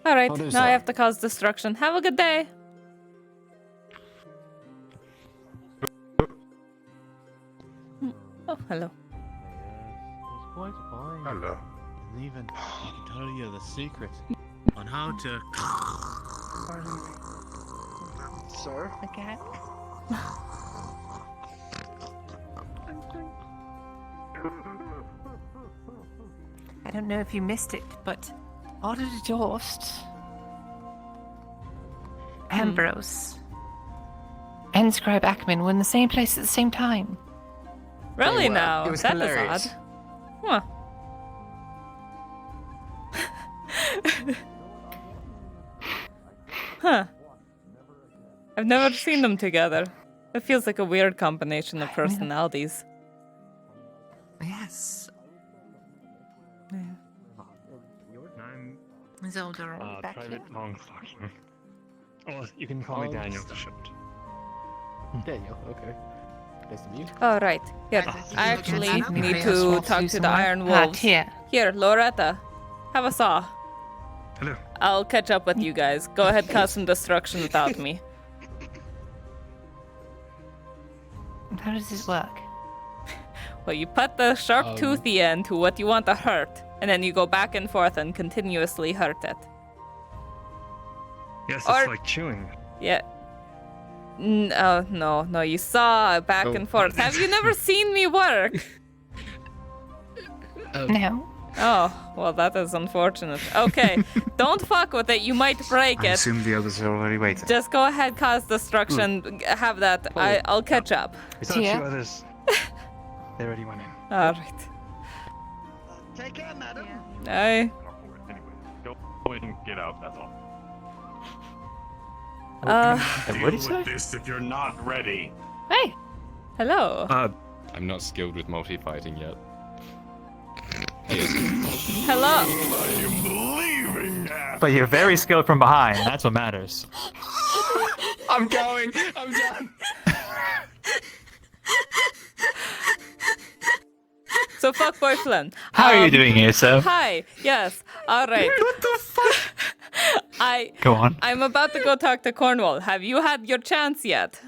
Alright, I'll do now so. I have to cause destruction. Have a good day. Oh, hello. Hello. Even I can tell you the secret on how to. Sir? Okay. I don't know if you missed it, but ordered a toast. Ambrose and Scribe Ackman were in the same place at the same time. Really were. now? It was That hilarious. is odd. Huh. Huh. I've never seen them together. It feels like a weird combination of personalities. Yes. I'm Is older back here. Private Longstocking. Oh, you can call me Daniel for short. Daniel, okay. Nice to meet you. Oh, right. Here, I actually need to talk to the Iron Wolves. Here. Here, Loretta. Have a saw. Hello. I'll catch up with you guys. Go ahead, cause some destruction without me. How does this work? Well, you put the sharp toothy end to what you want to hurt, and then you go back and forth and continuously hurt it. Yes, Or- it's like chewing. Yeah. Oh, no, you saw back and forth. Have you never seen me work? No. Oh, well, that is unfortunate. Okay, don't fuck with it. You might break I it. assume the others are already waiting. Just go ahead, cause destruction. Have that. I'll catch up. We thought you others. They already went in. All right. Take care, madam. Aye. Go ahead and get out, that's all. What did he say? With this if you're not ready. Hey. Hello. I'm not skilled with multi-fighting yet. Hello. But you're very skilled from behind. That's what matters. I'm going. I'm done. So, fuckboy Flynn. How are you doing, Yrsa? Hi. Yes. All right. What the fuck? Go on. I'm about to go talk to Cornwall. Have you had your chance yet?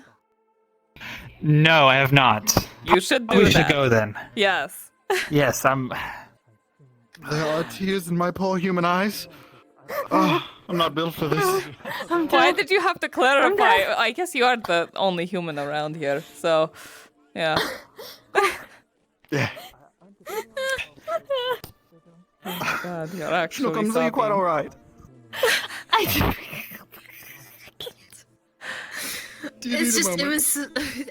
No, I have not. You should do We that. should go then. Yes. Yes, I'm. There are tears in my poor human eyes. Oh, I'm not built for this. Why did you have to clarify? I guess you are the only human around here, so yeah. Yeah. Oh my god, you're actually Look, I'm doing quite sobbing. alright. It's just, it was.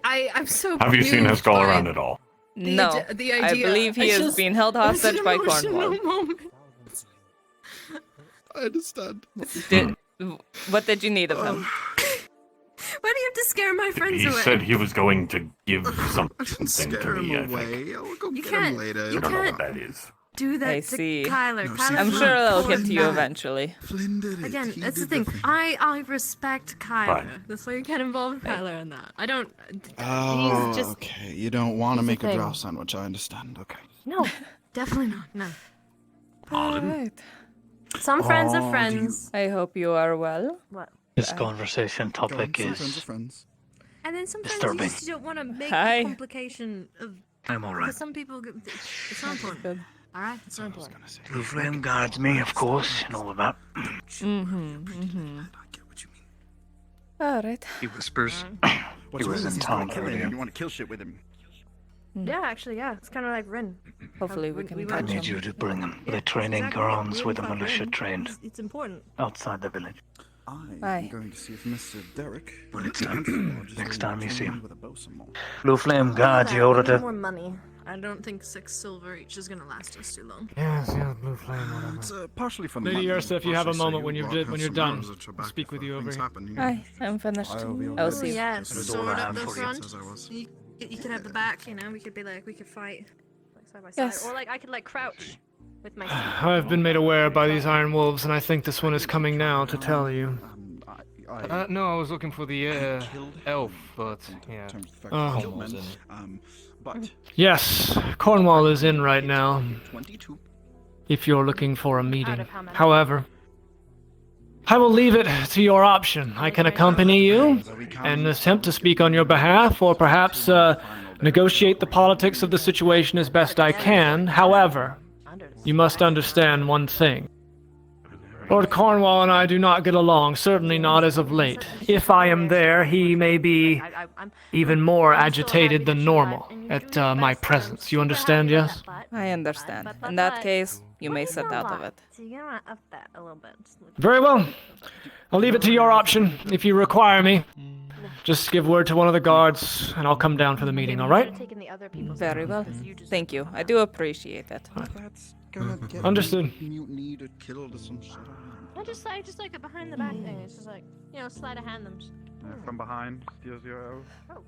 I'm so. Have you seen her moved skull by around at all? No, the I idea. believe he It's is just- being held it was an hostage by emotional Cornwall. moment. I understand. What did you need of him? Why do you have to scare my friends He away? said he was going to give something to Scare me, I him think. away. I'll go You get can't- him later. you I don't know can't- what that is. Do that I to see. Kyler. No, see, Kyler's I'm not sure they'll get important to you enough. eventually. Flynn did it. Again, He that's the did thing. thing. I respect Kyler. Fine. That's why you can't involve Kyler in that. I don't. Oh, he's just okay. You don't want to he's a make a thing. draft sandwich. I understand. Okay. no, definitely not. No. Alright. Some friends are Oh, friends. I hope you are well. What? This conversation Go on, topic some friends are is. friends. And then sometimes Disturbing. you just don't want to make Hi. a complication of. I'm alright. Because some people, it's not important. All right, it's not important. Blue Flame guards me, of course, and all of that. Alright. He whispers. What's He was Rin? in He's town gonna kill him. earlier. You want to kill shit with him? Yeah, actually, yeah. It's kind of like Rin. Hopefully we can I catch need him. you to bring him the Yeah, training exactly. grounds Rin where the fought militia Rin. trained It's important. outside the village. I'm Aye. going to see if Mr. Derek. When it's time. Next time you see him. With a bow some more. Blue Flame guards, you We order need to. more money. I don't think 6 silver each is gonna last us too long. Yes, Blue Flame, whatever. It's partially from Lady money, Yrsa, if you have a partially so moment when you you're lot when have you're some done, arrows at your I'll back speak if with you over things here. happen, you know. Hi, I'm finished. I'll be I'll over see. Yeah, Just all sword I up have the for you. front. as I was. You can have the back, you know. We could fight like side by side, Yes. or like I could like crouch with my. I've been made aware by these Iron Wolves, and I think this one is coming now to tell you. No, I was looking for the elf, but yeah. Oh. But Yes, Cornwall is in right now. 22. If you're looking for a meeting. However, I will leave it to your option. I can accompany you and attempt to speak on your behalf, or perhaps negotiate the politics of the situation as best I can. However, You must understand one thing. Lord Cornwall and I do not get along, certainly not as of late. If I am there, he may be even more agitated than normal at my presence. You understand, yes? I understand. In that case, you may sit out of it. So you're gonna up that a little bit. Very well. I'll leave it to your option. If you require me, just give word to one of the guards, and I'll come down for the meeting, alright? Very well. Thank you. I do appreciate it. That's gonna get Understood. mutinied or killed or some shit. I just like a behind the back thing. It's just like, sleight of hand them. Just, From behind, steals your oath. oh.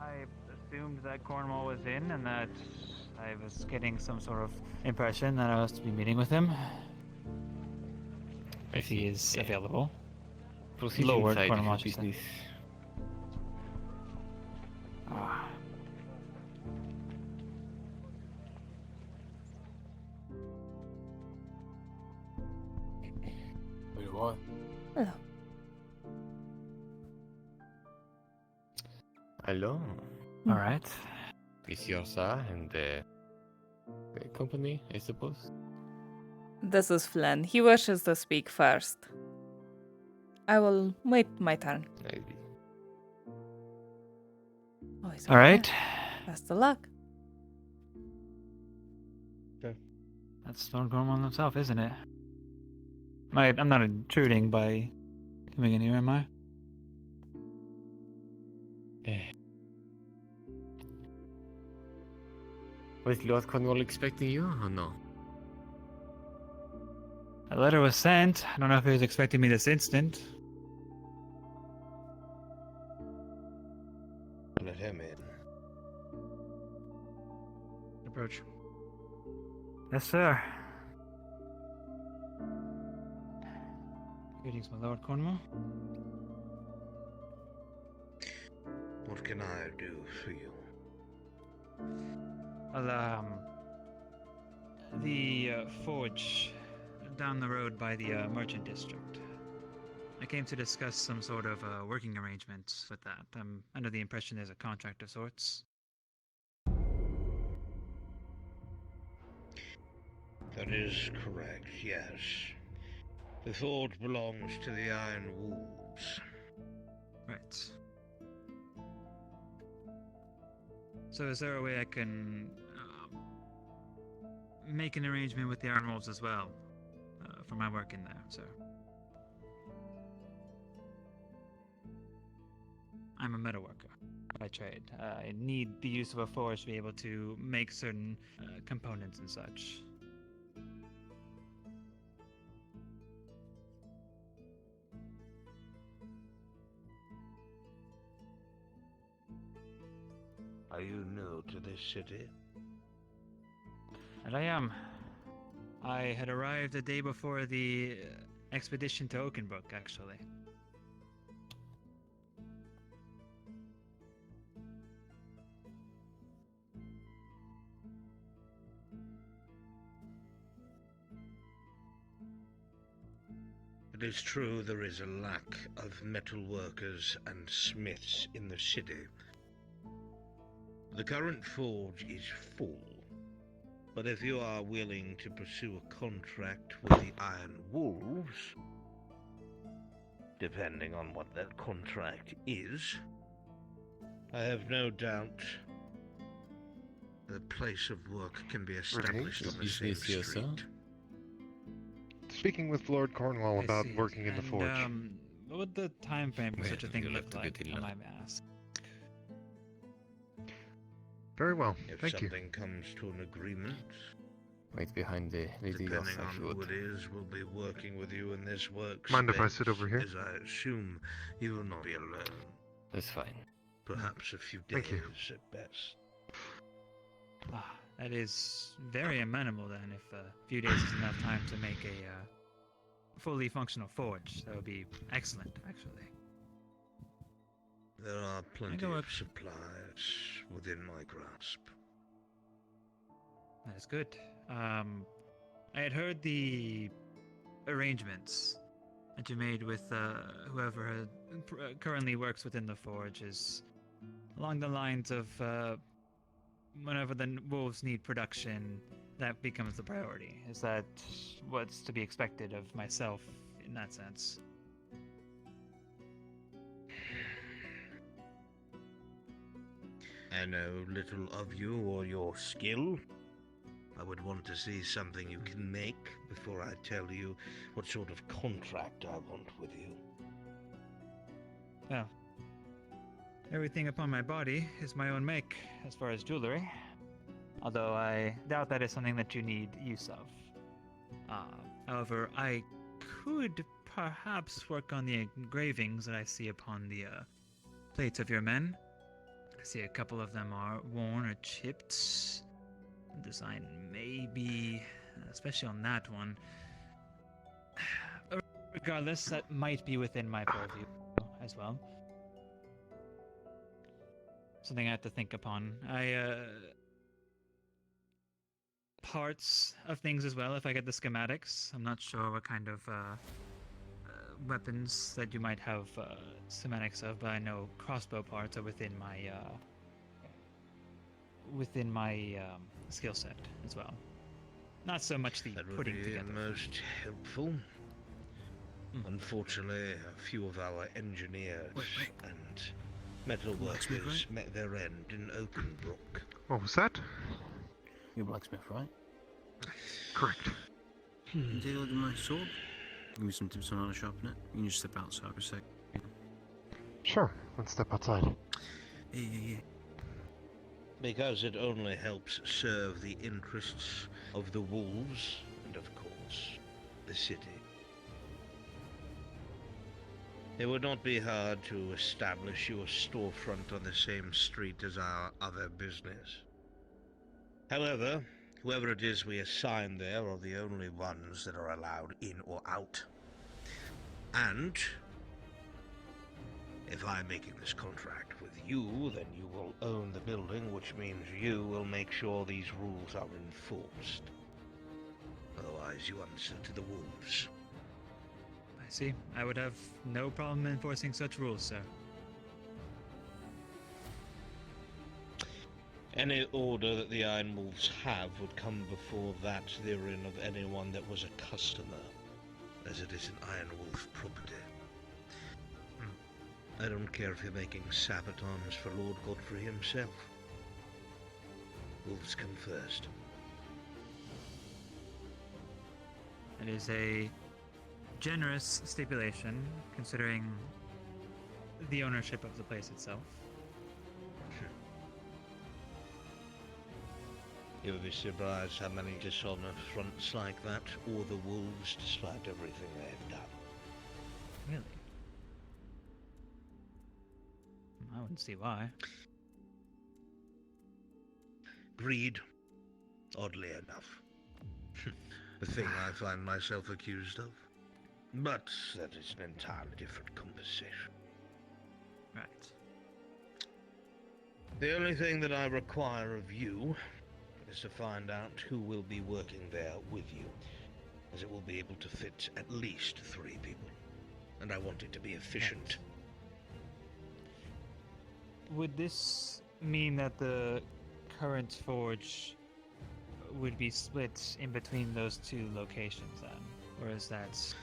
I assumed that Cornwall was in and that I was getting some sort of impression that I was to be meeting with him. If he is available. Proceed Lord inside Cornwall, if you business. Wait, what? Hello. Hello. All right. It's Yrsa and the company, I suppose. This is Flynn. He wishes to speak first. I will wait my turn. Maybe. Oh, he's All over right. there. Best of luck. That's Lord Cornwall himself, isn't it? I'm not intruding by coming in here, am I? Was Lord Cornwall expecting you or no? A letter was sent. I don't know if he was expecting me this instant. Let him in. Approach. Yes, sir. Greetings, my Lord Cornwall. What can I do for you? Well, the forge down the road by the merchant district. I came to discuss some sort of working arrangements with that. I'm under the impression there's a contract of sorts. That is correct, yes. The forge belongs to the Iron Wolves. Right. So is there a way I can make an arrangement with the Iron Wolves as well for my work in there, sir? I'm a metalworker by trade. I need the use of a forge to be able to make certain components and such. Are you new to this city? And I am. I had arrived the day before the expedition to Oakenbrook, actually. It is true there is a lack of metal workers and smiths in the city. The current forge is full, but if you are willing to pursue a contract with the Iron Wolves, depending on what that contract is, I have no doubt the place of work can be established on the same street. Speaking with Lord Cornwall I about see. working in the forge. What would the time frame for such a thing look like, I might ask? Very well, If thank you. something comes to an agreement, Wait behind the lady depending Yrsa, if you on who would. it is, will be working with you in this work. Mind if I sit over here? As I assume you will not be alone. That's fine. Perhaps a few Thank days you. at best. That is very amenable then, if a few days is enough time to make a fully functional forge. That would be excellent, actually. There are plenty go of up. supplies within my grasp. That is good. I had heard the arrangements that you made with whoever currently works within the forge is along the lines of whenever the wolves need production, that becomes the priority. Is that what's to be expected of myself in that sense? I know little of you or your skill. I would want to see something you can make before I tell you what sort of contract I want with you. Well, everything upon my body is my own make as far as jewelry. Although I doubt that is something that you need use of. However, I could perhaps work on the engravings that I see upon the plates of your men. I see a couple of them are worn or chipped. The design may be, especially on that one. Regardless, that might be within my purview as well. Something I have to think upon. Parts of things as well, if I get the schematics. I'm not sure what kind of weapons that you might have schematics of, but I know crossbow parts are within my skill set as well. Not so much the That would putting be together. most helpful. Unfortunately, a few of our engineers and metal workers met their end in Oakenbrook. What was that? You're a blacksmith, right? Correct. Can you take a look at my sword? Give me some tips on how to sharpen it. You can just step outside for a sec. Sure, let's step outside. Yeah. Because it only helps serve the interests of the wolves and, of course, the city. It would not be hard to establish you a storefront on the same street as our other business. However, whoever it is we assign there are the only ones that are allowed in or out. And if I'm making this contract with you, then you will own the building, which means you will make sure these rules are enforced. Otherwise, you answer to the wolves. I see. I would have no problem enforcing such rules, sir. Any order that the Iron Wolves have would come before that therein of anyone that was a customer, as it is an Iron Wolf property. I don't care if you're making sabatons for Lord Godfrey himself. Wolves come first. It is a generous stipulation, considering the ownership of the place itself. You would be surprised how many dishonor fronts like that, or the wolves, despite everything they have done. Really? I wouldn't see why. Greed, oddly enough. The thing I find myself accused of. But that is an entirely different conversation. Right. The only thing that I require of you is to find out who will be working there with you, as it will be able to fit at least 3 people. And I want it to be efficient. Would this mean that the current forge would be split in between those 2 locations then? Or is that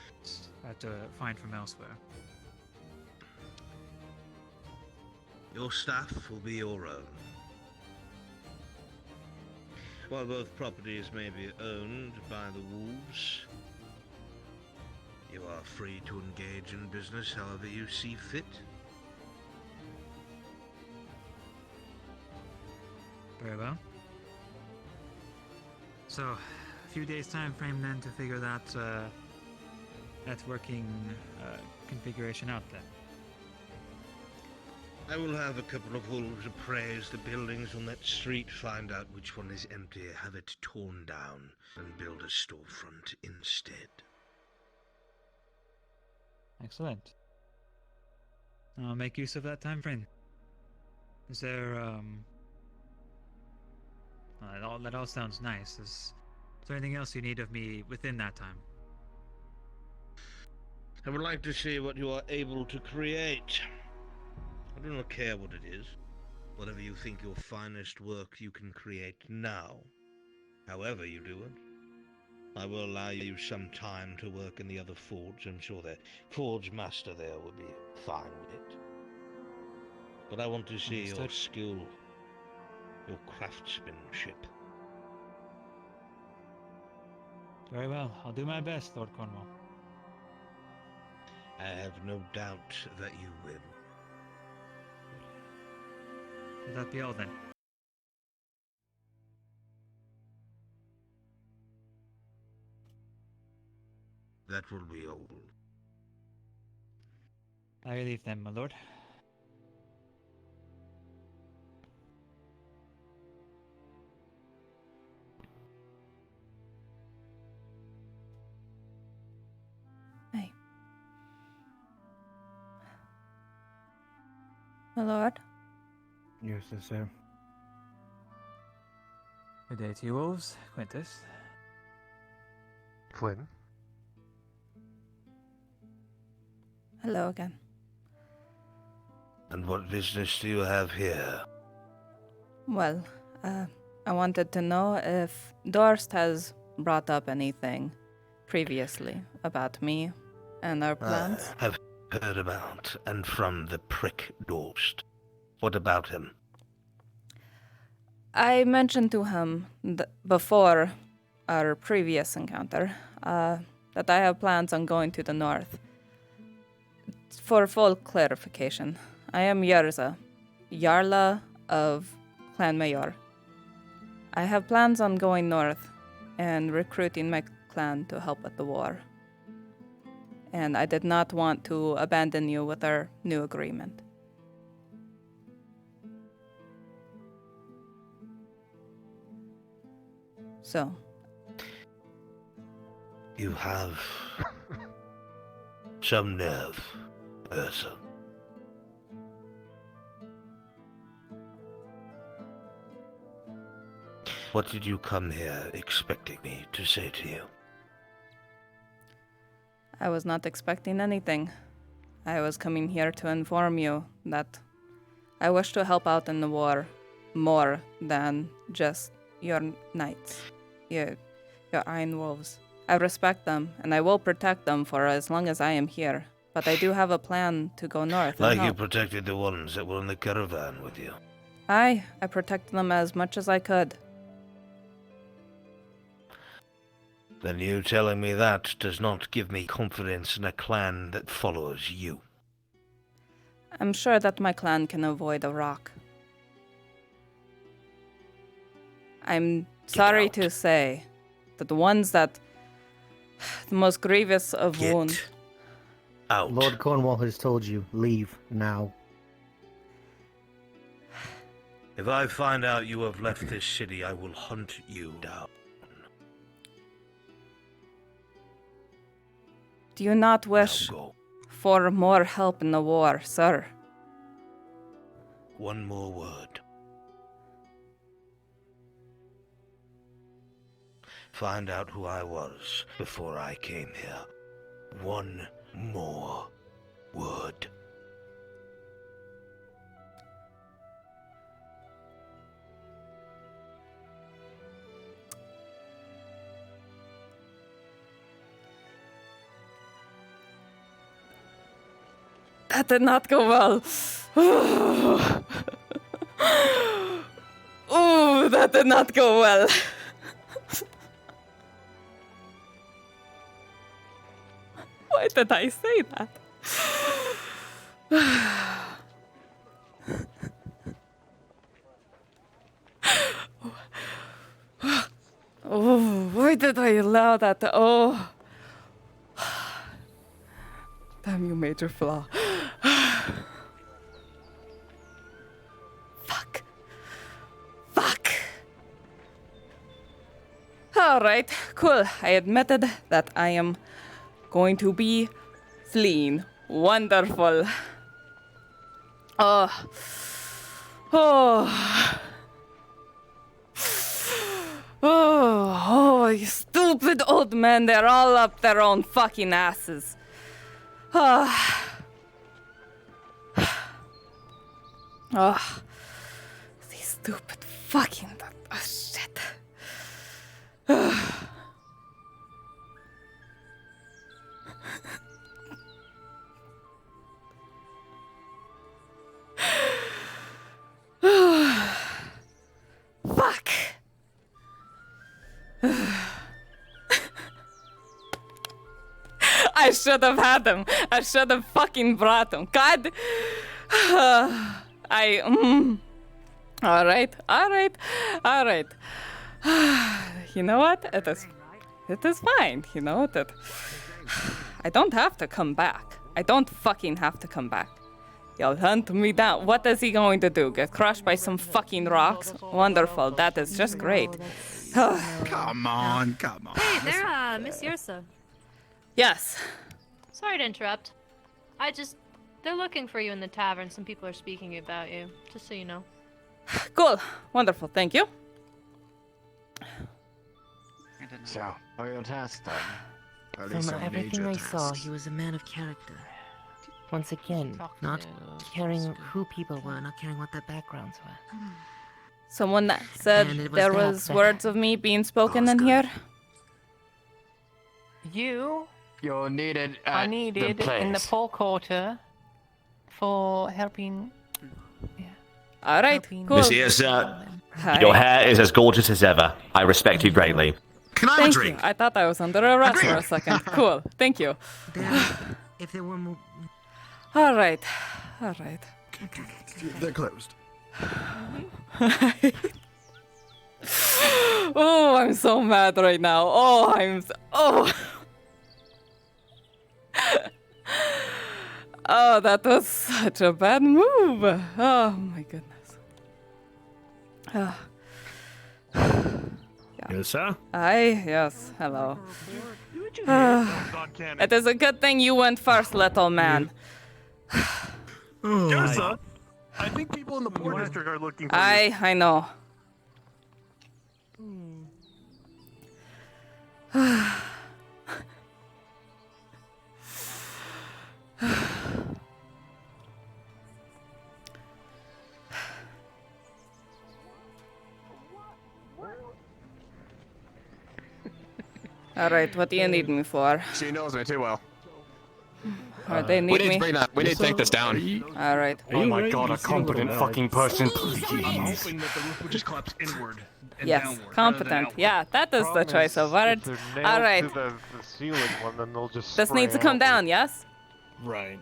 I have to find from elsewhere? Your staff will be your own. While both properties may be owned by the wolves, you are free to engage in business however you see fit. Very well. So, a few days time frame then to figure that working configuration out then. I will have a couple of wolves appraise the buildings on that street, find out which one is empty, have it torn down, and build a storefront instead. Excellent. I'll make use of that time frame. Is there That all sounds nice. Is there anything else you need of me within that time? I would like to see what you are able to create. I do not care what it is. Whatever you think your finest work you can create now. However you do it. I will allow you some time to work in the other forge. I'm sure the forge master there will be fine with it. But I want to see your Understood. skill, your craftsmanship. Very well. I'll do my best, Lord Cornwall. I have no doubt that you will. Will that be all then? That will be all. I leave them, my lord. Hey. My lord? Yes, sir. Good day to you, wolves. Quintus. Flynn. Hello again. And what business do you have here? Well, I wanted to know if Dorst has brought up anything previously about me and our plans. I have heard about and from the prick Dorst. What about him? I mentioned to him before our previous encounter that I have plans on going to the north. For full clarification, I am Yrsa, Jarla of Clan Mayor. I have plans on going north and recruiting my clan to help with the war. And I did not want to abandon you with our new agreement. So. You have some nerve, Yrsa. What did you come here expecting me to say to you? I was not expecting anything. I was coming here to inform you that I wish to help out in the war more than just your knights, your Iron Wolves. I respect them, and I will protect them for as long as I am here. But I do have a plan to go north. Like and you help. protected the ones that were in the caravan with you. I protected them as much as I could. Then you telling me that does not give me confidence in a clan that follows you. I'm sure that my clan can avoid a rock. I'm sorry to say that the ones that the most grievous of wounds. Out. Lord Cornwall has told you, leave now. If I find out you have left this city, I will hunt you down. Do you not wish for more help in the war, sir? One more word. Find out who I was before I came here. One more word. That did not go well. Ooh, that did not go well. Why did I say that? Oh, why did I allow that? Oh. Damn you, Major Flaw. Fuck. Alright, cool. I admitted that I am going to be fleeing. Wonderful. Oh. stupid old men, they're all up their own fucking asses. Oh, these stupid fucking shit. Fuck. I should have had him. I should have fucking brought him. God. All right. You know what? It is fine. You know that. I don't have to come back. I don't fucking have to come back. You'll hunt me down. What is he going to do? Get crushed by some fucking rocks? Wonderful. That is just great. Come on. Hey, they're Miss Yrsa. Yes. Sorry to interrupt. They're looking for you in the tavern. Some people are speaking about you, just so you know. Cool. Wonderful. Thank you. So, how are your tasks done? From everything I saw, he was a man of character. Once again, not caring who people were, not caring what their backgrounds were. Someone that said there was words of me being spoken in here. You're needed are needed in the Pole Quarter for helping. All right, cool. Miss Yrsa, your hair is as gorgeous as ever. I respect you greatly. Can I Thank you. I thought I was under arrest for a second. Cool. Thank you. If there were more... All right. They're closed. Oh, I'm so mad right now. Oh, that was such a bad move. Oh my goodness. Yrsa? Yes, hello. It is a good thing you went first, little man. Yrsa, I think people in the poor district are looking for you. I know. All right, what do you need me for? She knows me too well. They need we need me. to bring that. We need to take this down. All right. Oh my god, a competent fucking person, please. I'm hoping that the roof would just collapse inward and Yes, downward. competent. Yeah, that is the choice of words. All right. The ceiling one, then they'll just This needs to come down, yes? Right.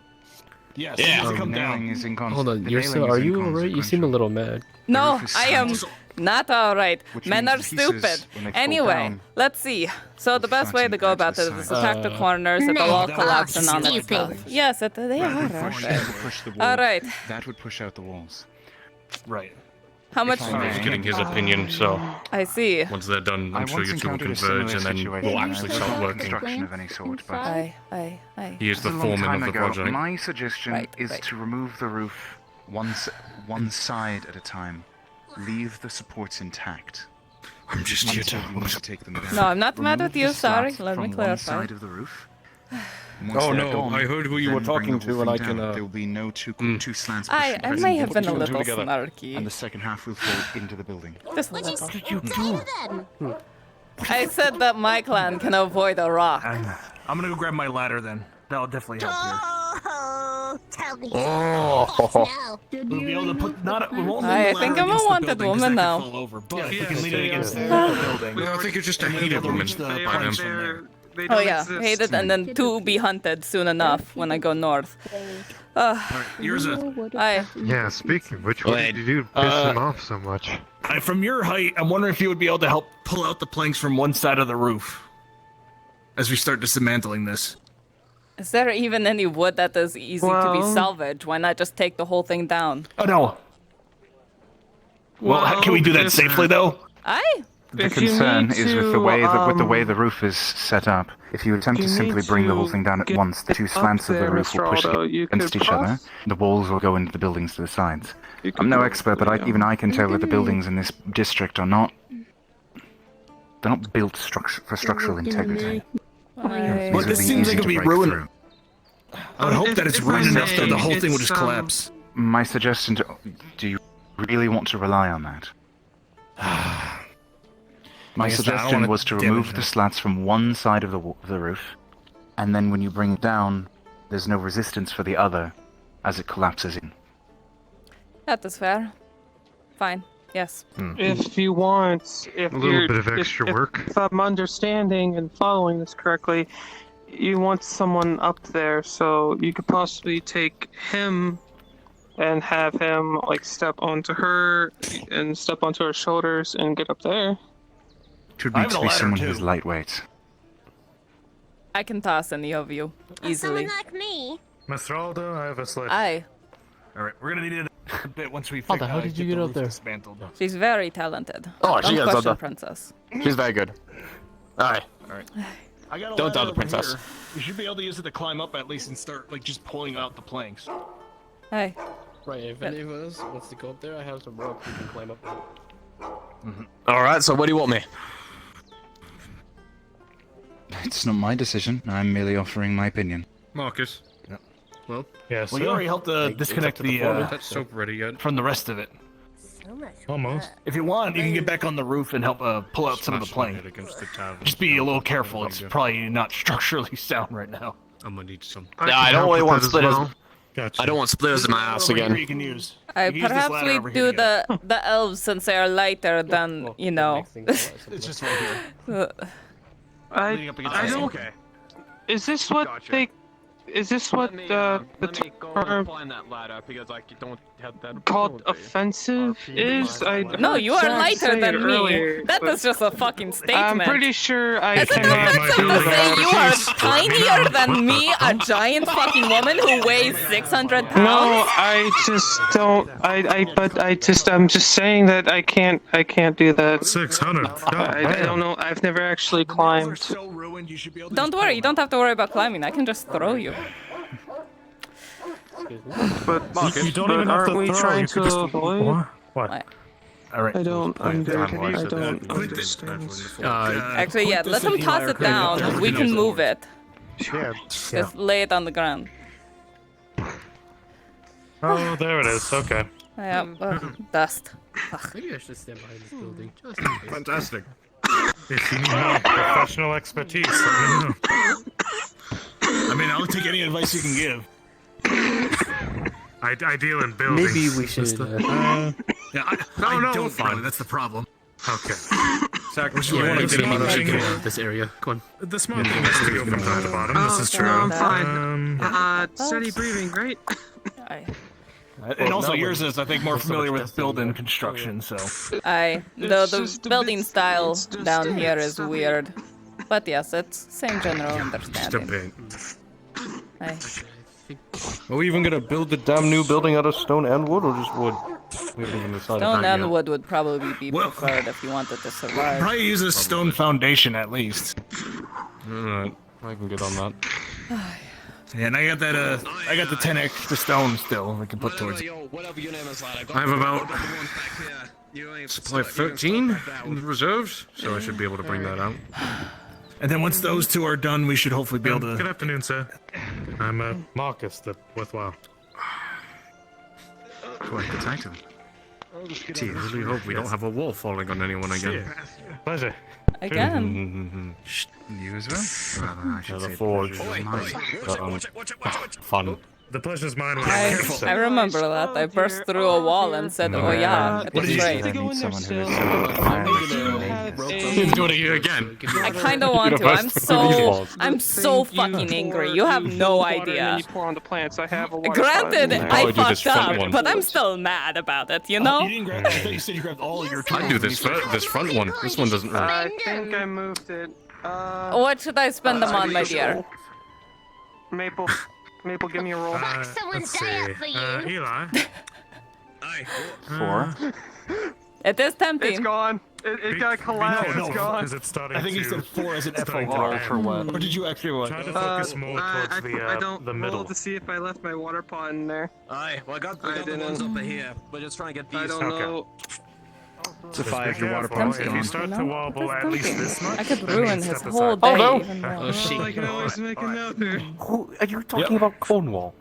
Yes. Yeah. It needs to come down. Nailing is incons- Hold on, the Yrsa, nailing are is you alright? You seem a little mad. No, roof is I am sound. not all right. Which Men means are the pieces, stupid. when they fall Anyway, down, let's see. So the best way to go about this is attack the corners, it'll all collapse and all that stuff. Yes, they are. That would push the wall. All right. That would push out the walls. Right. How much? He's getting his opinion, so I see. once they're done, I I'm sure once you two will encountered a similar converge, and then situation. we'll actually There was start no working. construction of any sort, but Aye. He is the a long foreman time of the ago, project. my suggestion Right, is right. to remove the roof one side at a time. Leave the supports intact. I'm just here Until you need to take them down. No, I'm not mad Remove with you, the sorry. slats Let me from clarify. one side of the roof. Once Oh, they're no, gone, I heard who you were then bring talking the to, whole and I thing can, down. There will be no two slants. I pushing may have been a present little together, snarky. And the second half will fall into the building. Just a little. What did you do? I said that my clan can avoid a rock. I'm gonna go grab my ladder then. That'll definitely help here. Oh, tell me. Oh. We'll be able to put we won't lean I the think ladder I'm a against the wanted building 'cause woman that now. could fall over, but Yeah, we can lean it against the building. Well, I think you're just a and we'll be hated able to woman reach the by planks them. from there. Oh yeah, hated and then to be hunted soon enough when I go north. Yrsa. Yeah, speaking of which, what did you do to piss him off so much? From your height, I'm wondering if you would be able to help pull out the planks from one side of the roof as we start dismantling this. Is there even any wood that is easy to be Well- salvaged? Why not just take the whole thing down? Oh no. Well, can we do that safely though? Aye. The concern is with the way the roof is set up. If you attempt to simply bring the whole thing down at once, the two slants of the roof will push against each other. The walls will go into the buildings to the sides. I'm no expert, but even I can tell that the buildings in this district are not they're not built for structural integrity. Well, These this would seems easy like it'll to be break ruined. through. I would hope that it's ruined enough that the whole thing will just collapse. My suggestion do you really want to rely on that? My I guess not. I don't suggestion wanna was to damage remove it. the slats from one side of the roof, and then when you bring it down, there's no resistance for the other as it collapses in. That is fair. Fine. Yes. If you want, if A little you're, bit of extra work. If I'm understanding and following this correctly, you want someone up there, so you could possibly take him and have him like step onto her and step onto her shoulders and get up there. It would need to be someone who's lightweight. I can toss any of you easily. Like me. Masralda, I have a sled. Aye. All right, we're gonna need it a bit once we How figure the hell out did you get up there? dismantled. She's very talented. Oh, Don't she is question the princess. She's very good. Alright. I got a Don't doubt ladder the over princess. here. You should be able to use it to climb up at least and start like just pulling out the planks. Hey. Right, if any of us wants to go up there, I have some rope we can climb up. Alright, so what do you want me? It's not my decision. I'm merely offering my opinion. Marcus. Well, Yes. Well, you already helped disconnect the that soap ready yet? from the rest of it. So much. Almost. If you want, you can get back on the roof and help pull out some of the Smash my plank. head against the tavern. Just be a little careful. It's probably not structurally sound right now. I'm gonna need some. Yeah, I don't really want splitters. Gotcha. I don't want splitters in my ass Over here again. you can use. I You can use this perhaps ladder we over here do to get the elves since they are lighter than you know. It's just right here. Leaning up against I the don't. okay. Is this what they? Is this what the term climb that ladder because I don't have that called offensive is? No, you are tried to lighter say than it me. earlier, That but is just a fucking statement. I'm pretty sure I Is it can offensive do to say that. you are tinier than me, a giant fucking woman who weighs 600 pounds? No, I just don't. I'm just saying that I can't do that. 600. I don't know. I've never actually climbed. Don't worry, you don't have to worry about climbing. I can just throw you. But You don't even have aren't to we throw. trying You to could just... avoid? What? All right. I don't understand. Actually, yeah, let him toss it down. We can move it. Yeah. Just lay it on the ground. Oh, there it is. Okay. Yeah, dust. Maybe I should stand behind this building. Just in case. Fantastic. If you need more professional expertise, let me know. I mean, I'll take any advice you can give. I deal in buildings. Maybe we should. Yeah, I don't fine. know. That's the problem. Okay. Sacrifice. Yeah, Yeah, maybe we should get Yeah. out of this area. Come on. The smart thing is to go from top to bottom. This is true. No, I'm fine. Steady breathing, right? And also, yours is, I think, more familiar with building construction, so. The building style down here is weird. But yes, it's same general understanding. Aye. Are we even gonna build the damn new building out of stone and wood, or just wood? We haven't even decided. Stone and wood would probably be preferred if you wanted to survive. Probably use a stone foundation at least. Alright, I can get on that. Yeah, and I got that. I got the 10 extra stone still. We can put towards it. I have about supply 13 in the reserves, so I should be able to bring that out. And then once those two are done, we should hopefully be able to. Good afternoon, sir. I'm Marcus, the worthwhile. Quite the title. I really hope we don't have a wall falling on anyone again. Pleasure. Again. You as well? Rather, I should The say forge. Fun. The pleasure's mine. I remember that. I burst through a wall and said, "Oh yeah, it was great." Do it here again. I kind of want to. I'm so fucking angry. You have no idea. You pour on the plants. I have a water Granted, slide. I fucked up, but I'm still mad about it. You know. You didn't grab. I thought you said you grabbed all of your. I do this front one. This one doesn't really. I think I moved it. What should I spend them on, my dear? Maple, give me a roll. Let's see. Eli. Four. It is tempting. It's gone. It got collapsed. No, It's gone. Is it starting I think he to... said 4 as an starting FO. to For what? Or did you actually what? Try to focus more towards I don't the middle. roll to see if I left my water pot in there. Aye, well I got I the didn't. ones up here, but just trying to get these. I don't know. It's a 5-year water Tempting, park's you gone. know? Start to wobble That's at least tempting. this much. I could then ruin step his aside. whole day. Oh, no. Even more. Oh, I can always make another. Who are you talking about Cornwall?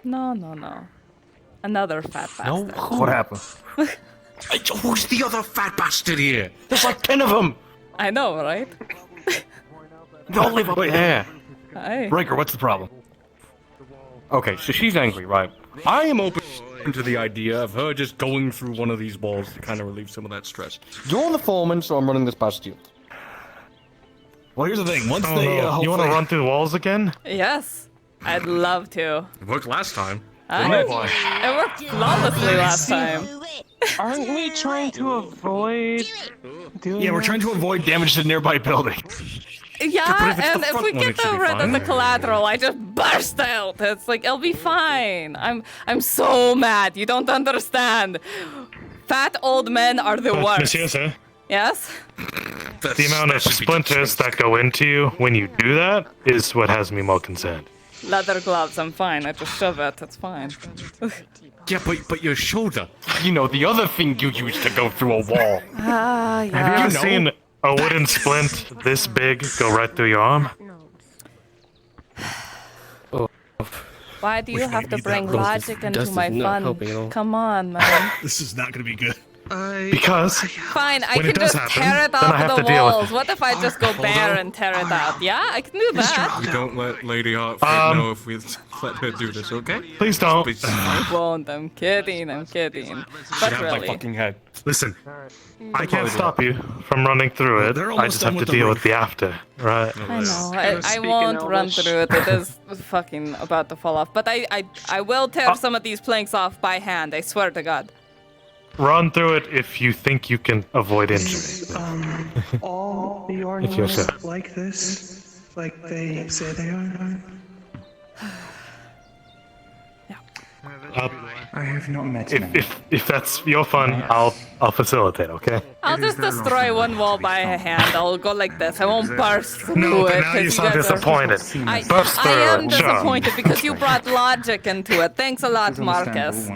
No. Another fat bastard. What happened? Who's the other fat bastard here? There's like 10 of them. I know, right? They all live up there. Hi. Breaker, what's the problem? Okay, so she's angry, right? I am open to the idea of her just going through one of these walls to kind of relieve some of that stress. You're the foreman, so I'm running this past you. Well, here's the thing. Once Oh, they, no. You want to run through the walls again? Yes, I'd love to. It worked last time. It worked flawlessly last time. Aren't we trying to avoid doing Yeah, we're trying to avoid damage to nearby buildings. Yeah, if it's and the if front we one, get it should be rid of the fine. collateral, I just burst out. It's like it'll be fine. I'm so mad. You don't understand. Fat old men are the worst. Miss Yrsa, Yes. the amount of splinters that go into you when you do that is what has me more concerned. Leather gloves. I'm fine. I just shove it. It's fine. Yeah, but your shoulder. You know, the other thing you use to go through a wall. Ah, yeah. Have you ever seen a wooden splint this big go right through your arm? Why do you have to bring logic into Dust is my not fun? helping at all. Come on, man. This is not going to be good. Because Fine, I when it can does just happen, tear it then I off have the to deal with walls. it. What if I just go bare and tear it out? Yeah, I can do that. You don't let Lady Heartfree know if we let her do this, okay? Please don't. I won't. I'm kidding. But Have my really. fucking head. Listen, I can't stop you from running through it. They're I almost just done have to with the deal roof. with the after, right? I know. I won't run through it. It is fucking about to fall off. But I will tear some of these planks off by hand. I swear to God. Run through it if you think you can avoid injury. All the If you're so. ornaments like this, like they say they are. I have not met him. If that's your fun, I'll facilitate. Okay. I'll just destroy one wall by hand. I'll go like this. I won't burst through No, it. but now you 'cause sound guys are- disappointed. I Burst through am it, sure. disappointed because you brought logic into it. Thanks a lot, Marcus.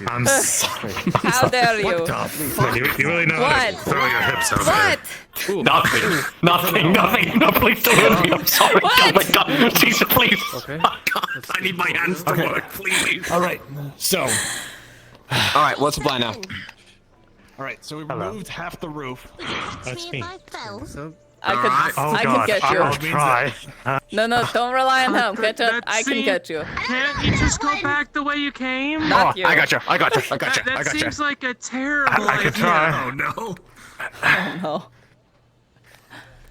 I'm sorry. How dare you? What the fuck? You really know how to What? throw your hips out What? Nothing. No, please don't hit me. I'm sorry. Oh my God, Jesus, please. Okay. I need my hands to work, please. All right. So. All right, what's the plan now? All right, so we removed half the roof. That's me. I could get you. I'll try. No, don't rely on him. Get it? I can get you. Can't you just go back the way you came? Not you. I got you. That seems like a terrible I could idea. try. Oh no. Oh no.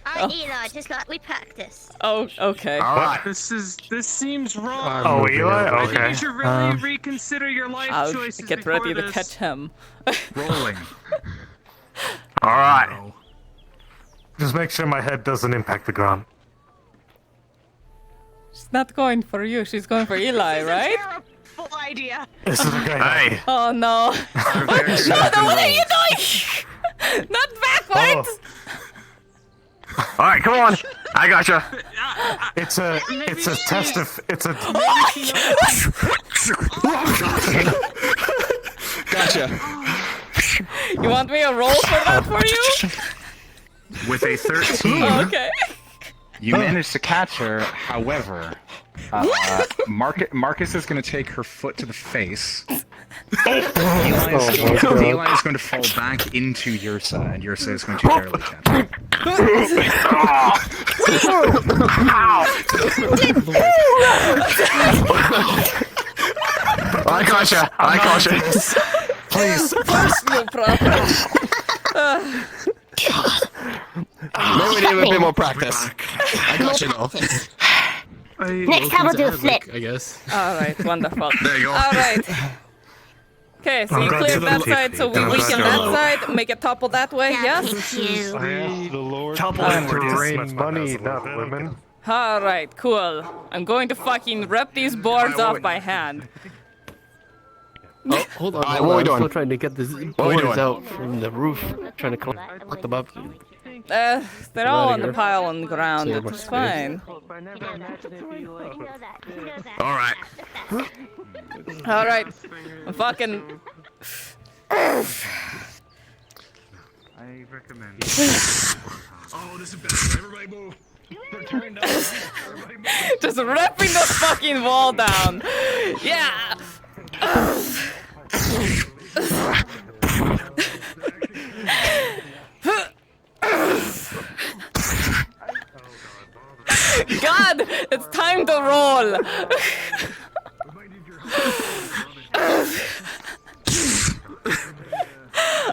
Alright, Eli, just like we practice. Oh, okay. All right. This seems wrong. Oh, Eli? I think Okay. you should really reconsider your life I'll choices get before ready to this. catch him. Rolling. All right. Just make sure my head doesn't impact the ground. She's not going for you. She's going for Eli, right? Terrible idea. This is a great idea. Oh no. Oh, no, what are you doing? Not backwards. Oh. All right, come on. I gotcha. It's a test of Gotcha. You want me to roll for that for you? With a 13, Okay. you managed to catch her. However, Marcus is going to take her foot to the face. Eli is going to fall back into Yrsa, and Yrsa is going to barely catch her. I gotcha. Please. No problem. Maybe we need a bit more practice. I got you though. Next time we'll do a flip. I guess. All right, wonderful. There you go. All right. Okay, so you cleared that side, so we weaken that side, make it topple that way, yes? Thank you. I asked the Lord Topple to inward, yes. rain money, not women. All right, cool. I'm going to fucking rip these boards off by hand. Oh, hold on. Alright, what are we I'm doing? still trying to get this we boards doing? out from the roof. Trying to collect them up. They're all on the here. pile on the ground, Save more it's space. fine. All right. All right, I'm fucking... recommend. Oh, this is bad. Everybody move. They're turning down. Everybody move. Just ripping the fucking wall down. Yeah. God, it's time to roll.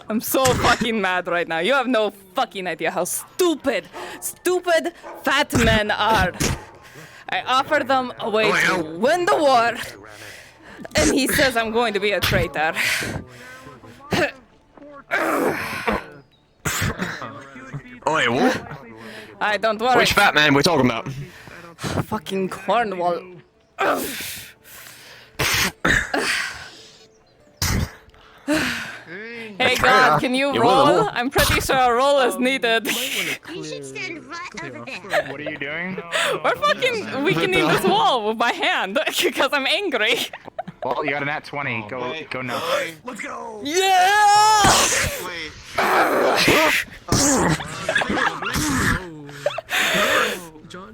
I'm so fucking mad right now. You have no fucking idea how stupid fat men are. I offer them a way to win the war, and he says I'm going to be a traitor. Oi, what? I don't worry. Which fat man we're talking about? Fucking Cornwall. Hey God, can you roll? I'm pretty sure a roll is needed. You should stand right over there. What are you doing? We're fucking weakening this wall with my hand because I'm angry. Well, you got a nat 20. Go nuts. Let's go. Yeah! John.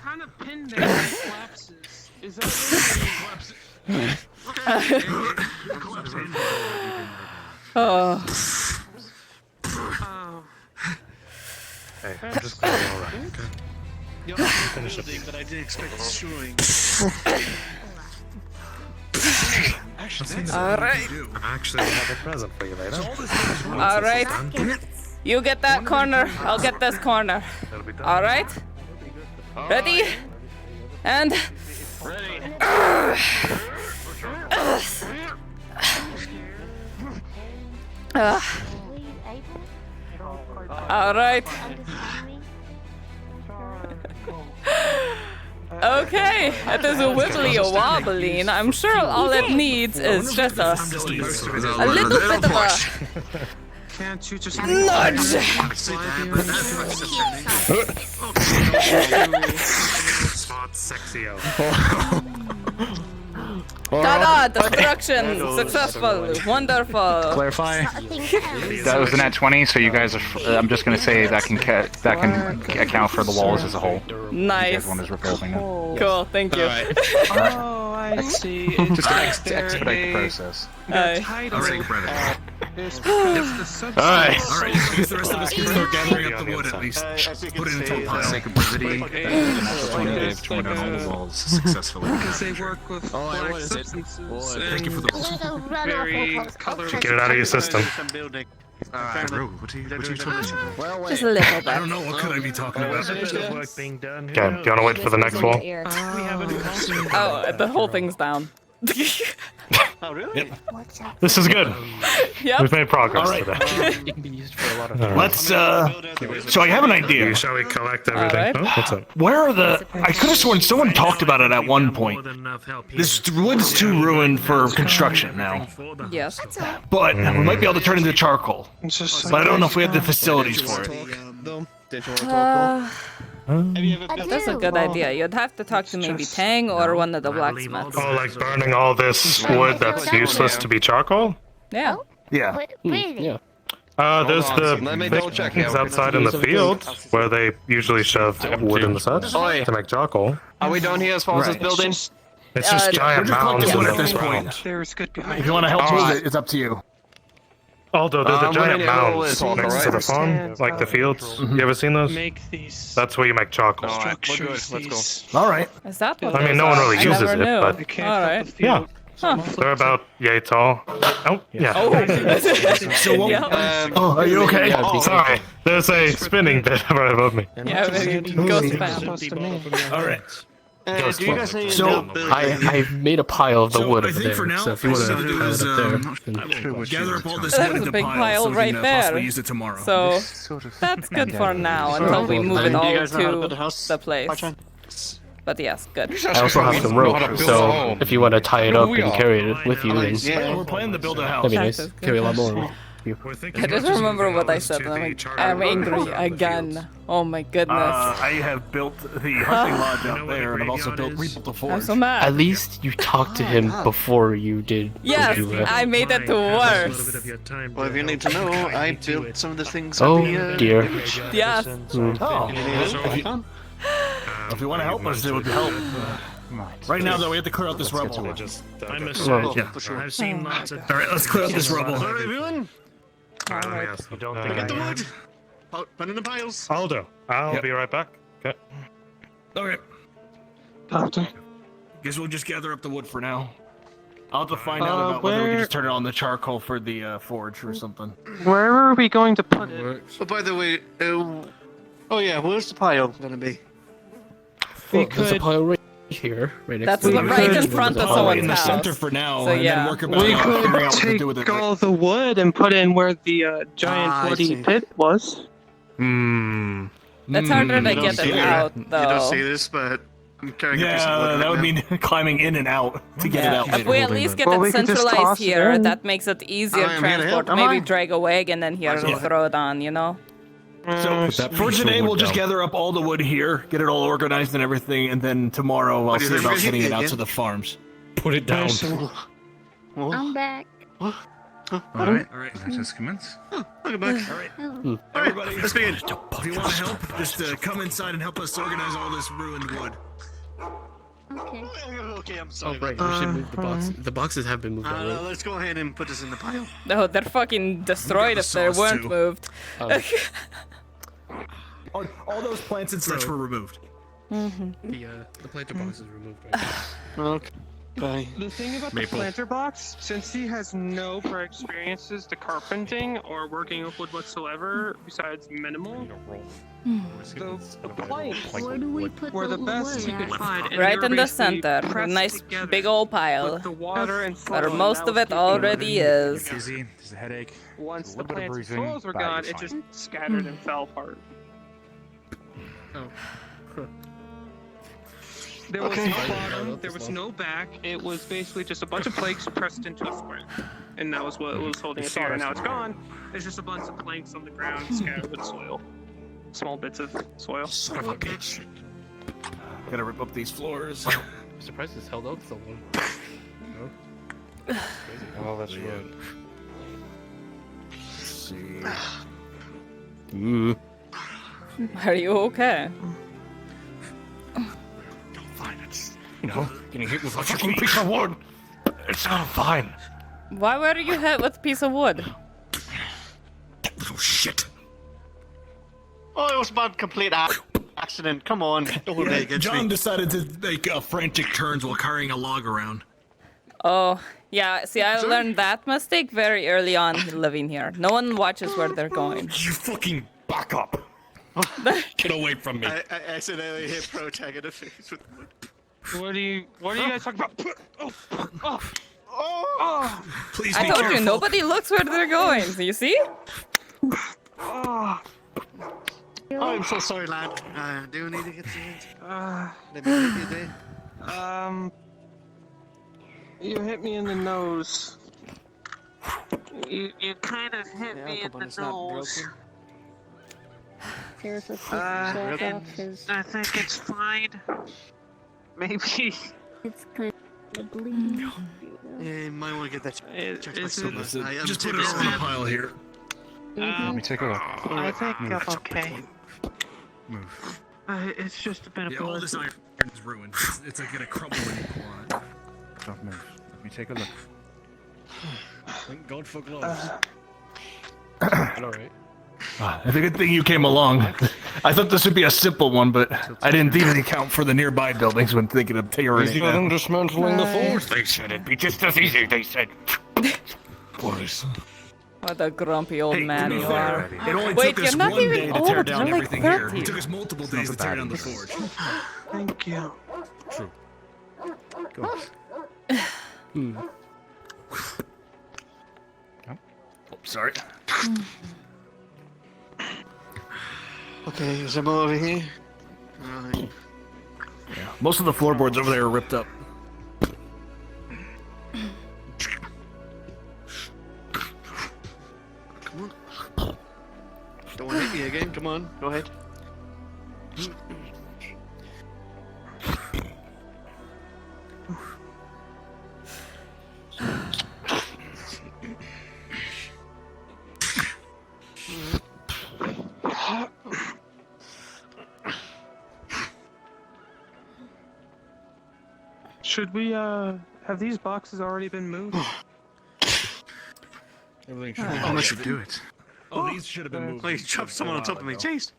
Kind of pinned there and collapses. Is that Oh. Hey, I'm just going alright, okay? You're Finish up. but I did expect destroying. Alright. I actually have a present for you later. Alright. You get that corner, I'll get this corner. Alright? Ready? And... Alright. Okay, it is a wibbly a wobbling. I'm sure all it needs is just a little bit of a Can't you just nudge. Smart, sexy out. Ta-da! Destruction! Successful! Wonderful! Clarify. That was a nat 20, so you guys are. I'm just gonna say that can account for the walls as a whole. Nice. You guys want is rebuilding it. Cool, thank you. Oh, I see. Just to expedite the process. Alright. Alright. Alright. Alright, I guess the rest of us can start gathering up the wood at least. Put it into a pile. Sake of brevity, they've torn down all the walls successfully. Because they work with black substances. Thank you for the very colorful. Get it out of your system. Bro, what are you talking about? Just a little bit. I don't know, what could I be talking about? Work being done. Okay, do you wanna wait for the next wall? Oh, the whole thing's down. Oh, really? This is good. Yep. We've made progress Alright. today. It can be used for a lot of. Let's, so I have an idea. Shall we collect everything? Alright. Oh, what's up? Where are the... I could have sworn someone talked about it at one point. This wood's too ruined for construction now. Yes. But we might be able to turn it into charcoal. But I don't know if we have the facilities for it. That's a good idea. You'd have to talk to maybe Tang or one of the blacksmiths. Oh, like burning all this wood that's useless to be charcoal? Yeah. Yeah. Yeah. There's the Let me double check things here. outside in the field where they usually shove wood in the sets Oi. to make charcoal. Are we done here as far as this building? It's just giant mounds collecting in wood the at this point. There's good behind. If you want to help move it, it's up to you. Although there's the I'm giant ready to roll mounds this, all next to right. the farm, like the fields. You ever seen those? Make these That's where you make charcoal. Alright, we're good. structures. Let's go. Alright. Is that what I mean, those no one are? really I uses never it, knew. but You can't Alright. cut the yeah, field. Huh. they're about yay tall. Oh, yeah. So what... Yeah. Oh, are you okay? Sorry, there's a spinning bit right above me. Yeah, go spam. Alright. Do you guys need So, I made a pile of the So, wood I over think there. for now, So if you what want I should do to is, pile it up there, gather up all this That's wood a into big piles pile so we right can there. possibly use it tomorrow. So Sort of that's good for now Sure. until we move it Do you all guys know how to build a to house? the place. But yes, good. I also have some rope, so if you want to tie it up and carry it with you, then We're planning to build a house. that'd be nice. Carry a lot more. you. I just remember what I said. I'm angry again. Oh my goodness. I have built the hunting lodge out there, and I've also rebuilt the forge. I'm so mad. At least you talked to him before you did. Yes, I made it worse. Well, if you need to know, I built some of the things. Oh dear. Yes. If you want to help us, it would help. Right now, though, we have to clear out this rubble. I'm a I've seen lots of. All right, let's clear out this rubble. All right, everyone. You don't think Get the wood. Put in the piles. I'll do. I'll be right back. Okay. Okay. Doctor. Guess we'll just gather up the wood for now. I'll have to find out about whether we can just turn it on the charcoal for the forge or something. Where are we going to put it? Oh, by the way, oh yeah, where's the pile gonna be? There's a pile right here, right next That's to you. right in front of someone's in the house. center for now, So, and yeah. then work about We figuring out could what to do with take it. all the wood and put in where the giant I bloody see. pit was. Hmm. It's harder to You don't get see it it. out, You though. don't see this, but I'm carrying a piece of wood Yeah, right that would now. mean climbing in and out to get it out. If we at least get Well, it we could just centralized toss it here, in. that makes it easier I am here to transport. help. Maybe Am I? drag a wagon and here and throw it on, you know? So that for piece of today, wood we'll just down. gather up all the wood here, get it all organized and everything, and then tomorrow I'll do you see think about we're getting it hitting out again? to the farms. Put it down. I'm back. All right. Let us commence. Welcome back. All right, Oh. everybody, Let's begin. if you want to help, just come inside and help us organize all this ruined wood. Okay. Okay, I'm Oh sorry. right, we should move the box. The boxes have been moved already. Let's go ahead and put this in the pile. No, they're fucking destroyed the if they sauce, weren't too. moved. All those plants and such were removed. The planter box is removed right Okay. The thing about Maple. the planter box, since he has no prior experiences to carpenting or working with wood whatsoever, besides minimal, the planks Where do we put were the the best wood he could at? find. and Right they were in the basically center. pressed Nice together big old pile. with the water and soil, Where and most that of was it keeping already is. Easy. There's a headache. Once a the little bit of plants and bruising, soils were but you're gone, it just scattered and fell apart. There was no bottom, there was no back. It was basically just a bunch of planks pressed into a square. And that was what was holding it together. Now it's gone. There's just a bunch of planks on the ground scattered with soil. Small bits of soil. Son of a bitch. Gotta rip up these floors. I'm surprised this held out so long. No? Oh, that's right. Let's see. Ooh. Are you okay? Fine, it's, getting hit with a fucking piece of wood. It's not fine. Why were you hit with a piece of wood? Little shit. Oh, it was about complete accident. Come on. Don't hold it against John me. decided to make frantic turns while carrying a log around. Oh, yeah, see, I learned that mistake very early on living here. No one watches where they're going. You fucking back up. Get away from me. I accidentally hit Protag in the face with wood. What are you guys talking about? Oh. Please I be told careful. you, nobody looks where they're going. So you see? Oh. Oh, I'm so sorry, lad. Do you need to get some? Let me take you there. You hit me in the nose. You kind of hit me in the nose. There's a piece Uh, of shot off his. I think it's fine. Maybe. It's kind of bleeding. Yeah, you might want to get that checked by Is someone. Listen, I just put it all in a pile here. Let me take a look. I think I'm Move. okay. Move. It's just a bit of Yeah, all blood. this iron is ruined. It's like gonna crumble when you pull on it. Don't move. Let me take a look. Thank God for gloves. Alright. It's a good thing you came along. I thought this would be a simple one, but I didn't even account for the nearby buildings when thinking of tearing it Easier than down. dismantling the forge. They said it'd be just as easy, they said. Boys. What a grumpy old Hey, man to be you fair, are. it only Wait, took you're us not one even day to old. tear down You're like everything here. 30. It took us multiple days to tear down the forge. Thank you. True. Go. Oh, sorry. Okay, is there more over here? Alright. Yeah, most of the floorboards over there are ripped up. on, go ahead. Should we, have these boxes already been moved? Everything should Oh, we should do it. Oh, these should have been moved. Please drop someone on top of me, jeez.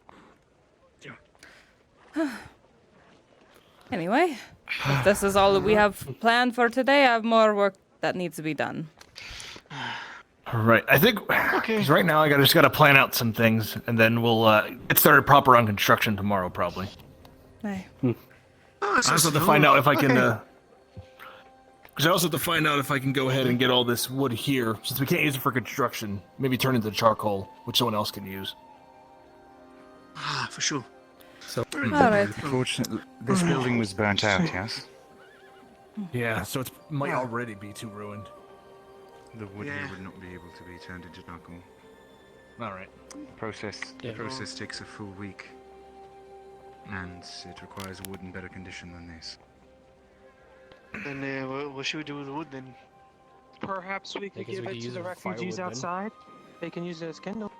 Anyway, if this is all that we have planned for today, I have more work that needs to be done. Right. I think 'cause right now I just gotta plan out some things, and then we'll get started proper on construction tomorrow, probably. Hey. I also have to find out if I can. Because I also have to find out if I can go ahead and get all this wood here, since we can't use it for construction. Maybe turn it into charcoal, which someone else can use. Ah, for sure. So, Alright. Unfortunately, this building was burnt out, yes? Yeah, so it might already be too ruined. The wood here would not be able to be turned into charcoal. Alright. The process takes a full week. And it requires wood in better condition than this. Then what should we do with the wood then? Perhaps we could give it to the refugees outside. They can use it as kindle.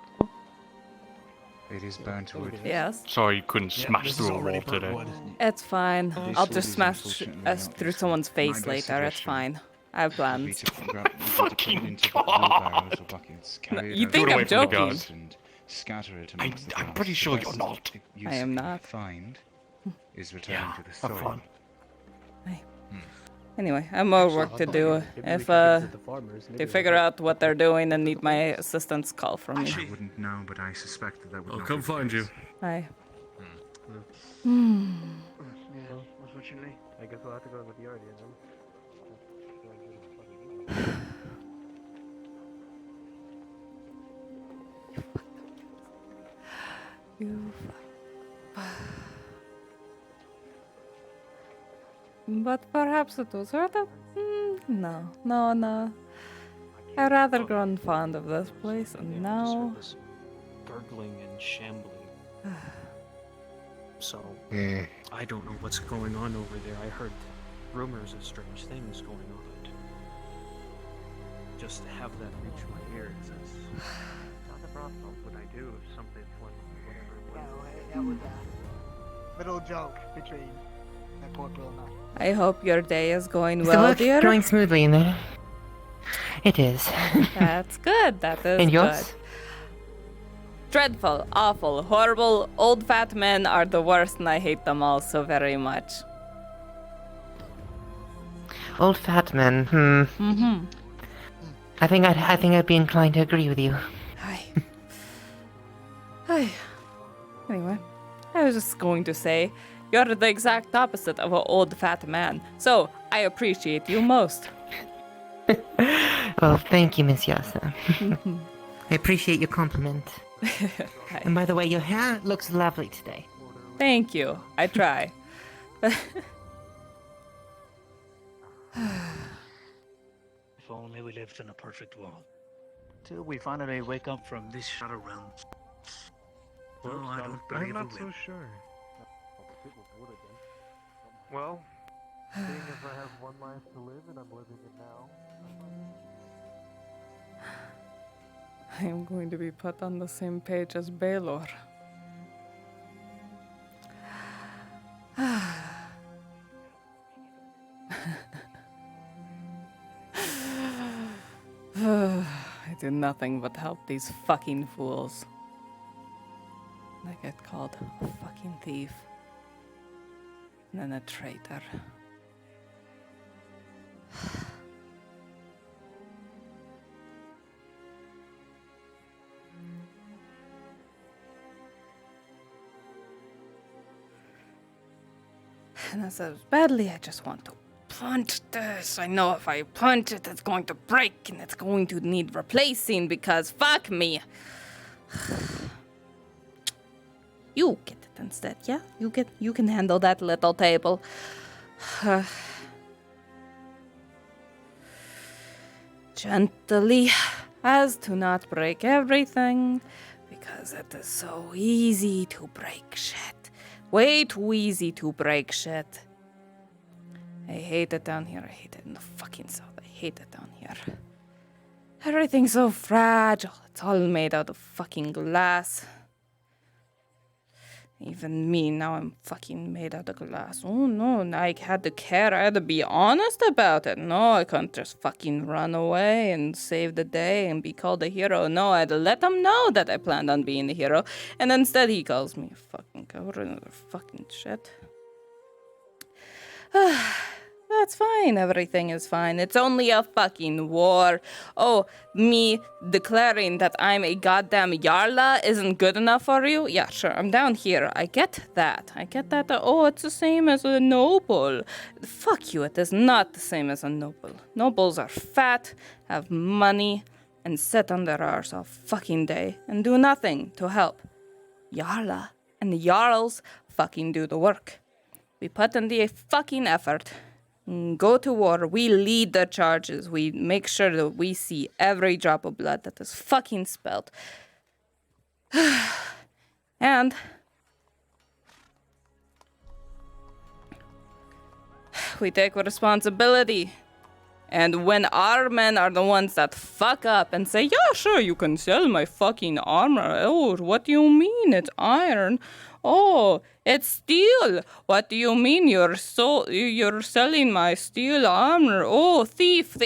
It is burnt wood. Yes. Sorry you couldn't smash through a wall today. It's fine. This I'll wood just is smash unfortunately us not through useful. someone's face My best later. It's suggestion fine. I have would be plans. to fucking wheelbarrows or buckets, carry it You out think to I'm the joking? guards and scatter it amongst the I'm grass. pretty The sure best you're not. use I am you not. Find is returning to the have soil. fun. Anyway, I have more work to do. If they figure out what they're doing and need my assistance, call for me. I wouldn't know, but I suspect that would I'll not come be the find you. case. Hi. Yeah, unfortunately. I guess we'll have to go with Yardia then. But perhaps it was worth it? No. I've rather grown fond of this place, and now... This gurgling and shambling. So, I don't know what's going on over there. I heard rumors of strange things going on. Just to have that reach my ears is Not the problem. What I do if something's like whatever it was. That was a little joke between the corporal and I. I hope your day is going Is the well, work dear. going smoothly in there? It is. That's good. That is And yours? good. Dreadful, awful, horrible, old fat men are the worst, and I hate them all so very much. Old fat men. Mm-hmm. I think I'd be inclined to agree with you. Anyway, I was just going to say, you're the exact opposite of an old fat man, so I appreciate you most. Well, thank you, Miss Yrsa. I appreciate your compliment. And by the way, your hair looks lovely today. Thank you. I try. If only we lived in a perfect world. Till we finally wake up from this shadow realm. Oh, I don't believe I'm not we so will. sure. Well, seeing as I have one life to live and I'm living it now. I am going to be put on the same page as Baylor. I do nothing but help these fucking fools. I get called a fucking thief. And then a traitor. And as badly, I just want to punch this. I know if I punch it, it's going to break and it's going to need replacing because fuck me. You get it instead, yeah? You can handle that little table. Gently, as to not break everything, Because it is so easy to break shit. Way too easy to break shit. I hate it down here. I hate it in the fucking south. I hate it down here. Everything's so fragile. It's all made out of fucking glass. Even me, now I'm fucking made out of glass. Oh no, I had to care. I had to be honest about it. No, I can't just fucking run away and save the day and be called a hero. No, I had to let him know that I planned on being a hero. And instead he calls me a fucking coward and other fucking shit. That's fine. Everything is fine. It's only a fucking war. Oh, me declaring that I'm a goddamn Yrsa isn't good enough for you? Yeah, sure. I'm down here. I get that. Oh, it's the same as a noble. Fuck you. It is not the same as a noble. Nobles are fat, have money, and sit on their arse all fucking day and do nothing to help. Yrsa and the Jarls fucking do the work. We put in the fucking effort. Go to war. We lead the charges. We make sure that we see every drop of blood that is fucking spilled. And we take responsibility. And when our men are the ones that fuck up and say, yeah, sure, you can sell my fucking armor. Oh, what do you mean? It's iron. Oh, it's steel. What do you mean you're selling my steel armor? Oh, thief.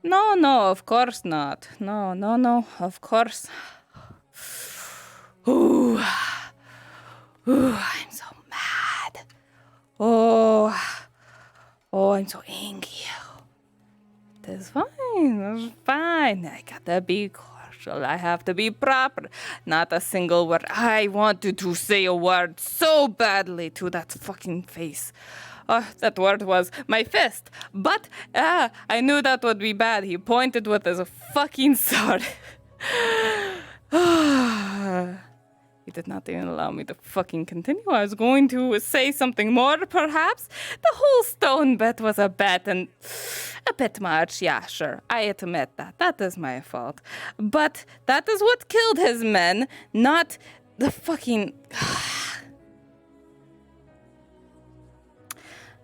No, of course not. No, of course. Ooh, I'm so mad. Oh, I'm so angry. It's fine. I gotta be cordial. I have to be proper. Not a single word. I wanted to say a word so badly to that fucking face. That word was my fist. But I knew that would be bad. He pointed with his fucking sword. He did not even allow me to fucking continue. I was going to say something more, perhaps. The whole stone bit was a bit much. Yeah, sure. I admit that. That is my fault. But that is what killed his men, not the fucking...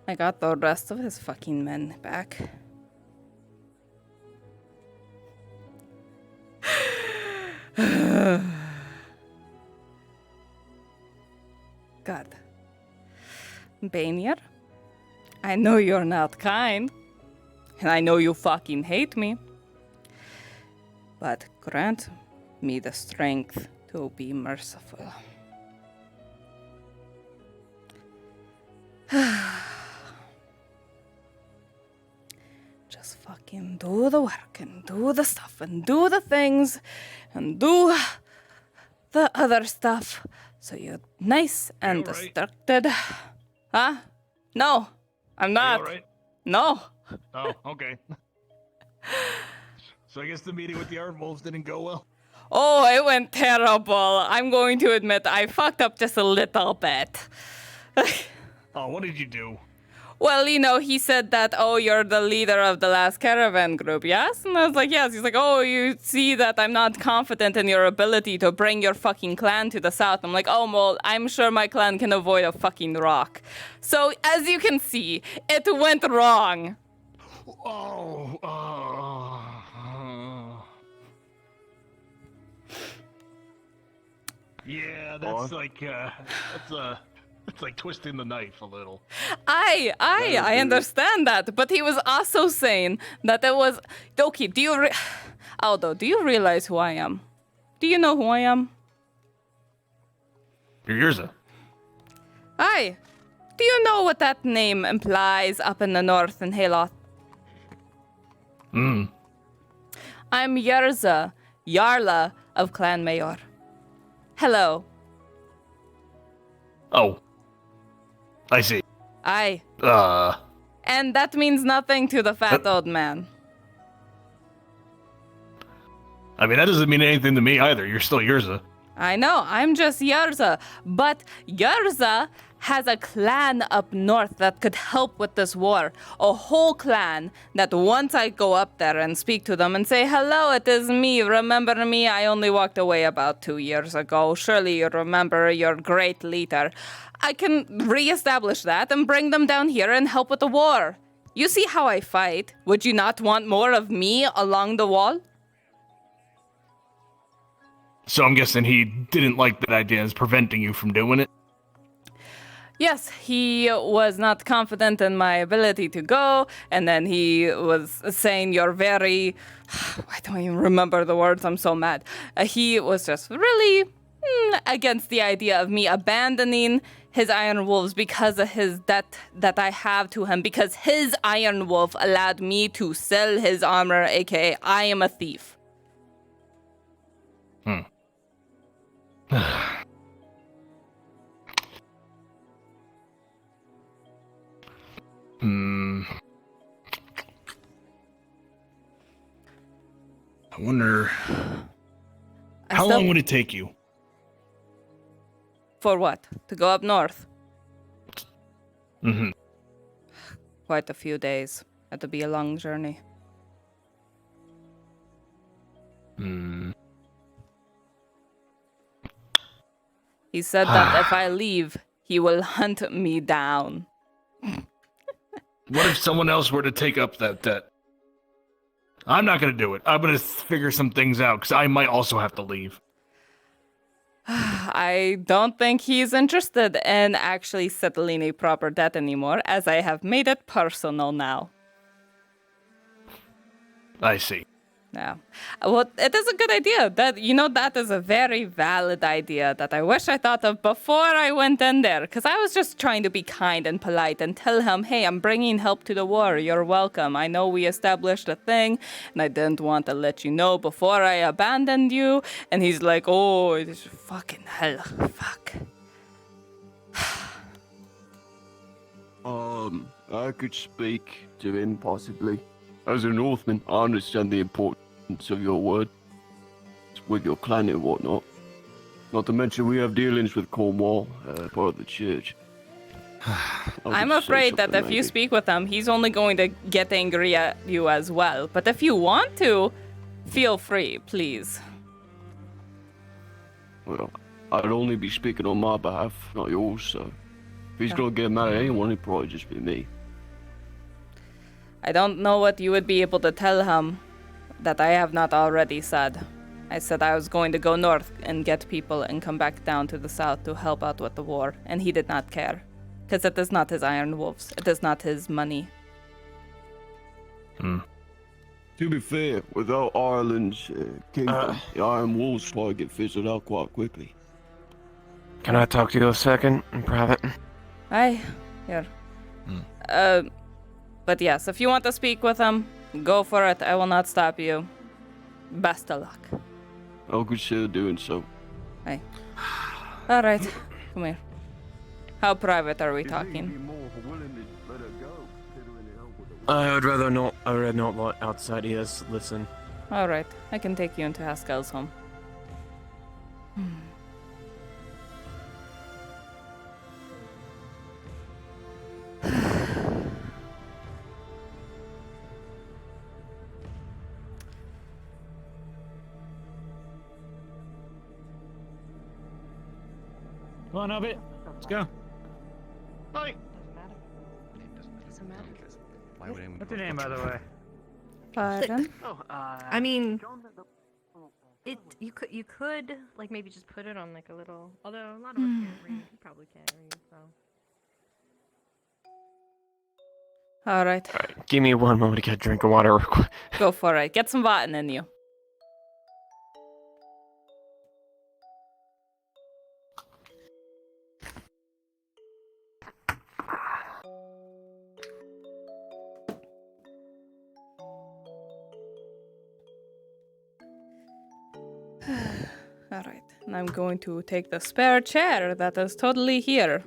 I got the rest of his fucking men back. God. Bainier, I know you're not kind, and I know you fucking hate me, but grant me the strength to be merciful. Just fucking do the work, and do the stuff, and do the things, and do the other stuff. So you're nice and distracted. Huh? No, I'm not. Right? No. Oh, okay. So I guess the meeting with the Iron Wolves didn't go well. Oh, it went terrible. I'm going to admit I fucked up just a little bit. Oh, what did you do? Well, he said that, oh, you're the leader of the last caravan group, yes? And I was like, yes. He's like, oh, you see that I'm not confident in your ability to bring your fucking clan to the south. I'm like, oh, well, I'm sure my clan can avoid a fucking rock. So, as you can see, it went wrong. Yeah, that's it's like twisting the knife a little. I understand that, but he was also saying that it was... Okay, Aldo, do you realize who I am? Do you know who I am? You're Yrsa. Aye. Do you know what that name implies up in the north in Haloth? I'm Yrsa, Jarla of Clan Mayor. Hello. Oh. I see. Aye. And that means nothing to the fat old man. I mean, that doesn't mean anything to me either. You're still Yrsa. I know, I'm just Yrsa. But Yrsa has a clan up north that could help with this war. A whole clan that once I go up there and speak to them and say, hello, it is me. Remember me? I only walked away about 2 years ago. Surely you remember your great leader. I can reestablish that and bring them down here and help with the war. You see how I fight. Would you not want more of me along the wall? So I'm guessing he didn't like that idea, is preventing you from doing it? Yes, he was not confident in my ability to go, and then he was saying you're very... I don't even remember the words, I'm so mad. He was just really against the idea of me abandoning his Iron Wolves because of his debt that I have to him, because his Iron Wolf allowed me to sell his armor, aka I am a thief. I wonder... How long would it take you? For what? To go up north? Mm-hmm. Quite a few days. Had to be a long journey. He said that if I leave, he will hunt me down. What if someone else were to take up that debt? I'm not going to do it. I'm going to figure some things out, because I might also have to leave. I don't think he's interested in actually settling a proper debt anymore, as I have made it personal now. I see. Yeah. Well, it is a good idea. That is a very valid idea that I wish I thought of before I went in there. Because I was just trying to be kind and polite and tell him, hey, I'm bringing help to the war. You're welcome. I know we established a thing, and I didn't want to let you know before I abandoned you. And he's like, oh, it's fucking hell. Fuck. I could speak to him, possibly. As a Northman, I understand the importance of your word with your clan and whatnot. Not to mention we have dealings with Cornwall, part of the church. I'm afraid that if you speak with him, he's only going to get angry at you as well. But if you want to, feel free, please. Well, I'd only be speaking on my behalf, not yours, so... If he's gonna get mad at anyone, it'd probably just be me. I don't know what you would be able to tell him that I have not already said. I said I was going to go north and get people and come back down to the south to help out with the war, and he did not care. Because it is not his Iron Wolves. It is not his money. To be fair, without Ireland's kingdom, the Iron Wolves probably get fizzled out quite quickly. Can I talk to you a second in private? Aye, here. But yes, if you want to speak with him, go for it. I will not stop you. Best of luck. I'll consider doing so. Aye. Alright, come here. How private are we talking? I would rather not let outside ears listen. Alright, I can take you into Haskell's home. Come on, Hobbit. Let's go. Bye. Doesn't matter. Why would anyone What's your name, by the way? Pardon? I mean, you could like maybe just put it on like a little. Although a lot of us can't read, you probably can't read, so. Alright. Give me 1 moment to get a drink of water. Go for it. Get some Vatten in you. Alright, and I'm going to take the spare chair that is totally here.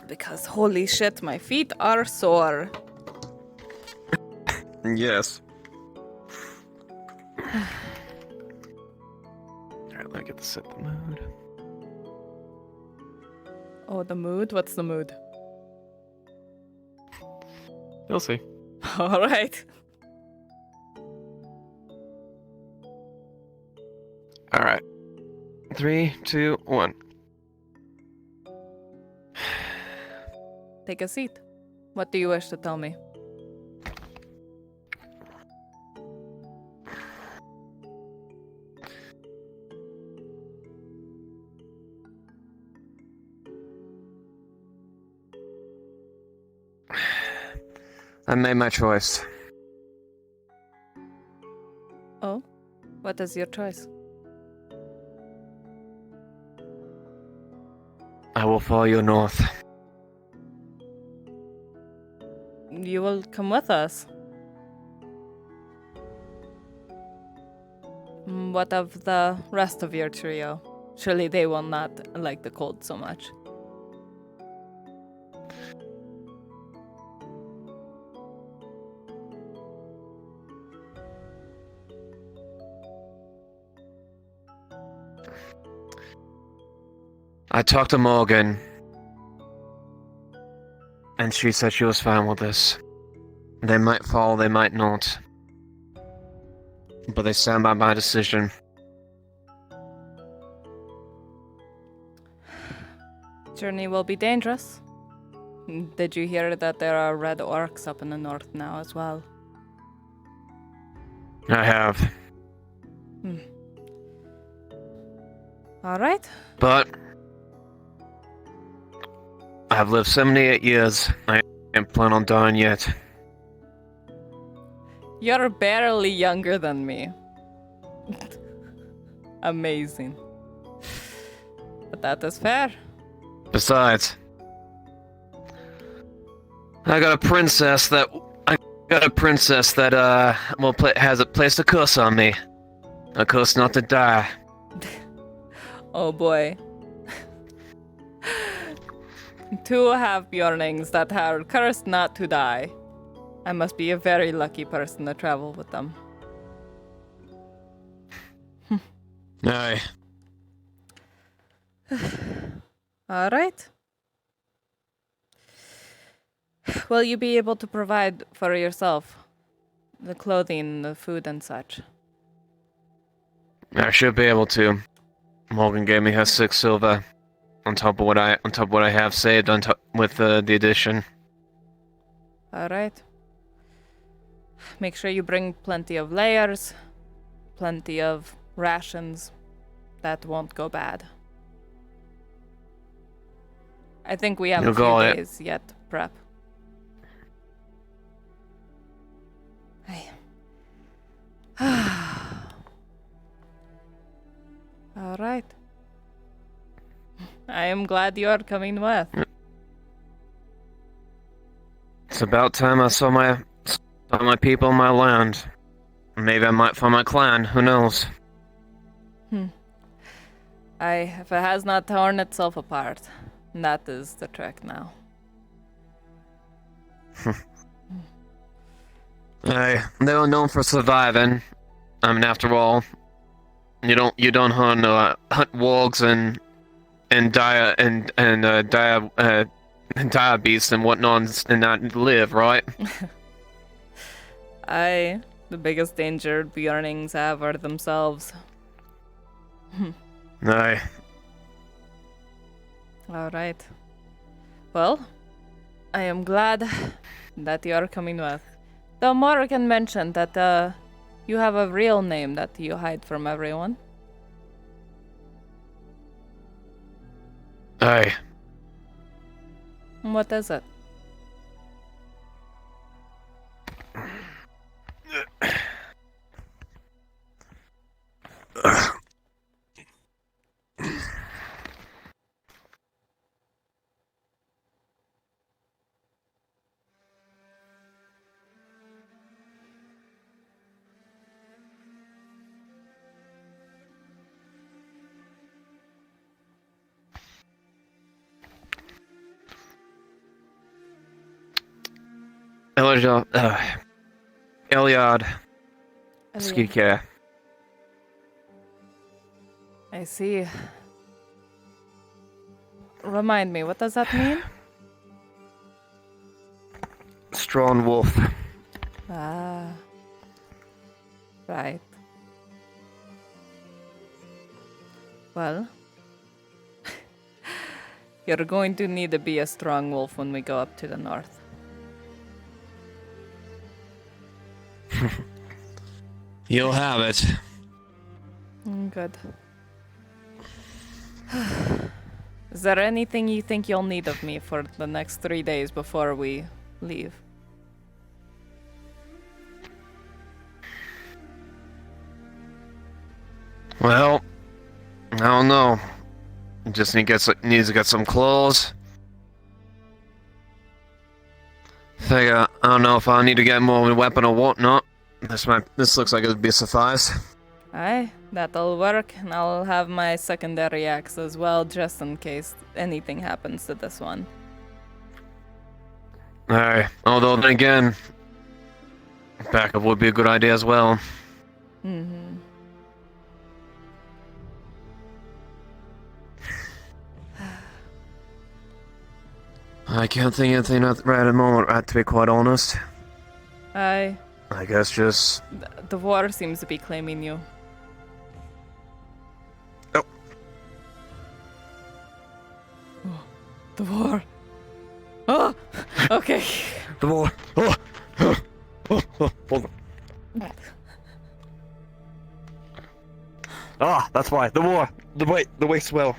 Because holy shit, my feet are sore. Yes. Alright, let me get to set the mood. Oh, the mood? What's the mood? You'll see. All right. All right. 3, 2, 1. Take a seat. What do you wish to tell me? I made my choice. Oh? What is your choice? I will follow you north. You will come with us. What of the rest of your trio? Surely they will not like the cold so much. I talked to Morgan, and she said she was fine with this. They might fall, they might not. But they stand by my decision. Journey will be dangerous. Did you hear that there are red orcs up in the north now as well? I have. All right. But I've lived 78 years. I ain't plan on dying yet. You're barely younger than me. Amazing. But that is fair. Besides, I got a princess that has placed a curse on me. A curse not to die. Oh boy. Two have Bjornings that are cursed not to die. I must be a very lucky person to travel with them. Aye. All right. Will you be able to provide for yourself the clothing, the food, and such? I should be able to. Morgan gave me her 6 silver, on top of what I have saved with the addition. All right. Make sure you bring plenty of layers, plenty of rations. That won't go bad. I think we have a few days yet to prep. All right. I am glad you are coming with. It's about time I saw my people in my land. Maybe I might find my clan. Who knows? If it has not torn itself apart, that is the trick now. They were known for surviving. I mean, after all, you don't hunt wargs and dire beasts and whatnot and not live, right? The biggest danger Bjornings have are themselves. Aye. All right. Well, I am glad that you are coming with. Though Morgan mentioned that you have a real name that you hide from everyone. Aye. What is it? Elyad. Ski care. I see. Remind me, what does that mean? Strong wolf. Ah. Right. Well, you're going to need to be a strong wolf when we go up to the north. You'll have it. Good. Is there anything you think you'll need of me for the next 3 days before we leave? Well, I don't know. Just needs to get some clothes. Figure, I don't know if I need to get more of a weapon or whatnot. This looks like it'd be suffice. Aye, that'll work, and I'll have my secondary axe as well, just in case anything happens to this one. Alright, although then again, backup would be a good idea as well. Mm-hmm. I can't think of anything right at the moment, to be quite honest. Aye. I guess just... The war seems to be claiming you. Oh. The war. Oh! Okay. The war. Oh! Hold on. Ah, that's why. The war. The way swell.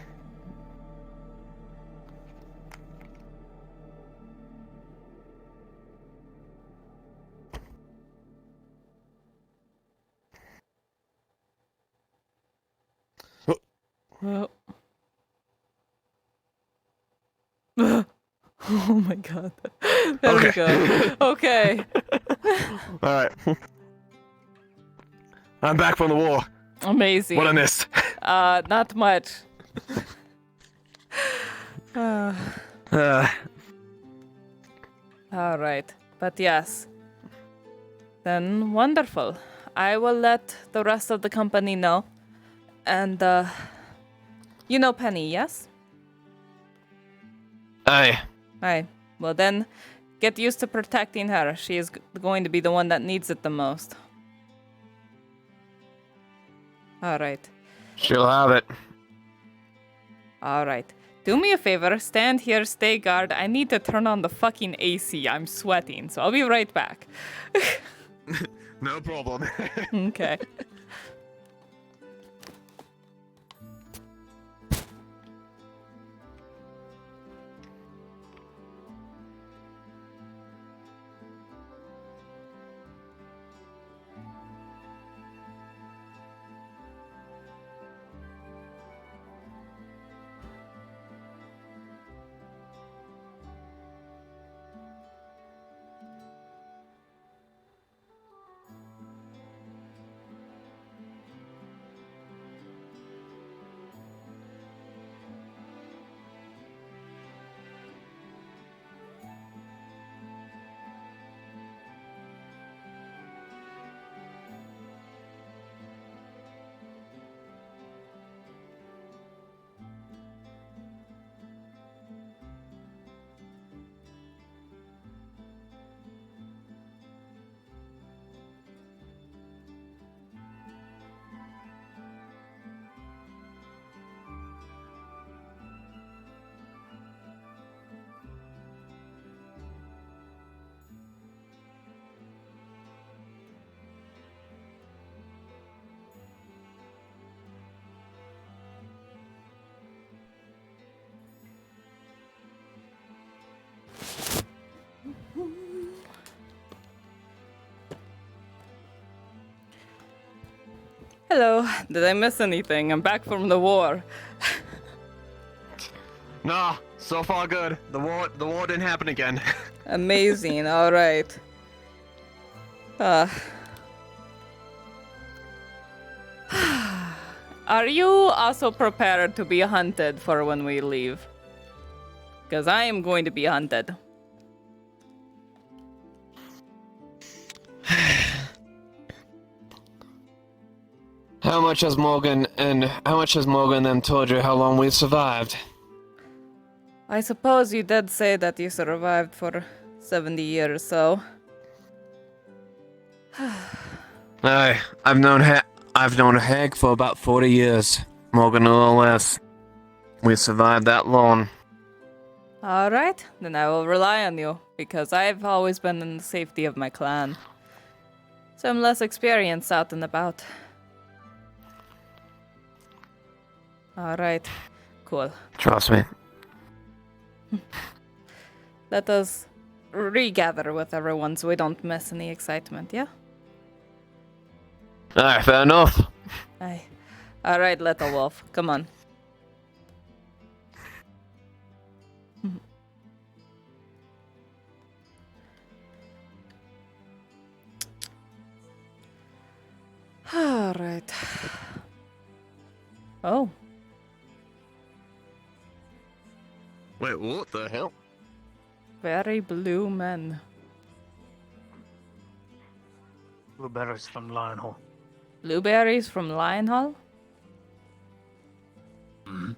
Oh my god. There we go. Okay. Alright. I'm back from the war. Amazing. What I missed. Not much. Alright. But yes. Then wonderful. I will let the rest of the company know. And, you know Penny, yes? Aye. Aye. Well then, get used to protecting her. She is going to be the one that needs it the most. Alright. She'll have it. Alright. Do me a favor, stand here, stay guard. I need to turn on the fucking AC. I'm sweating, so I'll be right back. No problem. Okay. Hello. Did I miss anything? I'm back from the war. Nah, so far good. The war didn't happen again. Amazing. All right. Are you also prepared to be hunted for when we leave? Because I am going to be hunted. How much has Morgan and them told you how long we've survived? I suppose you did say that you survived for 70 years, so... I've known Hag for about 40 years. Morgan a little less. We survived that long. Alright, then I will rely on you, because I've always been in the safety of my clan. So I'm less experienced out and about. Alright, cool. Trust me. Let us regather with everyone so we don't miss any excitement, yeah? Alright, fair enough. Aye. Alright, little wolf, come on. Alright. Oh. Wait, what the hell? Very blue men. Blueberries from Lionhall. Blueberries from Lionhall? Mm-hmm.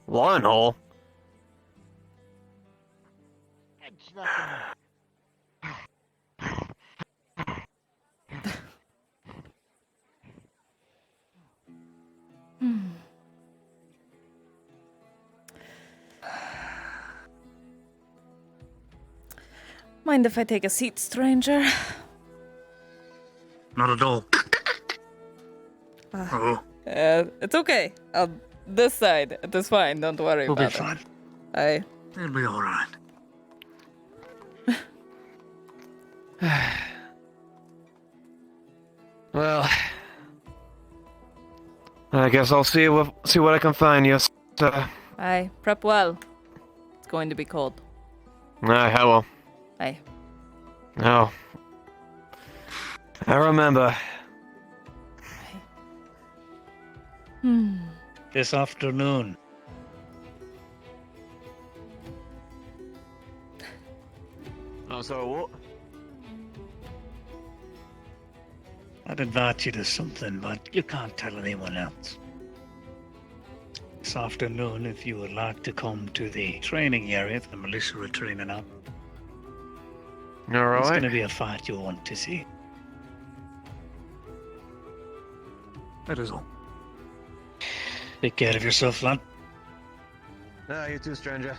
Lionhall? Mind if I take a seat, stranger? Not at all. Oh. It's okay. This side. It is fine. Don't worry We'll be about fine. it. Aye. It'll be alright. Well, I guess I'll see what I can find, yes. Aye. Prep well. It's going to be cold. I will. Aye. No. I remember. This afternoon. Oh, so what? I'd invite you to something, but you can't tell anyone else. This afternoon, if you would like to come to the training area, the militia are training up. Alright. It's going to be a fight you'll want to see. That is all. Take care of yourself, lad. Ah, you too, stranger.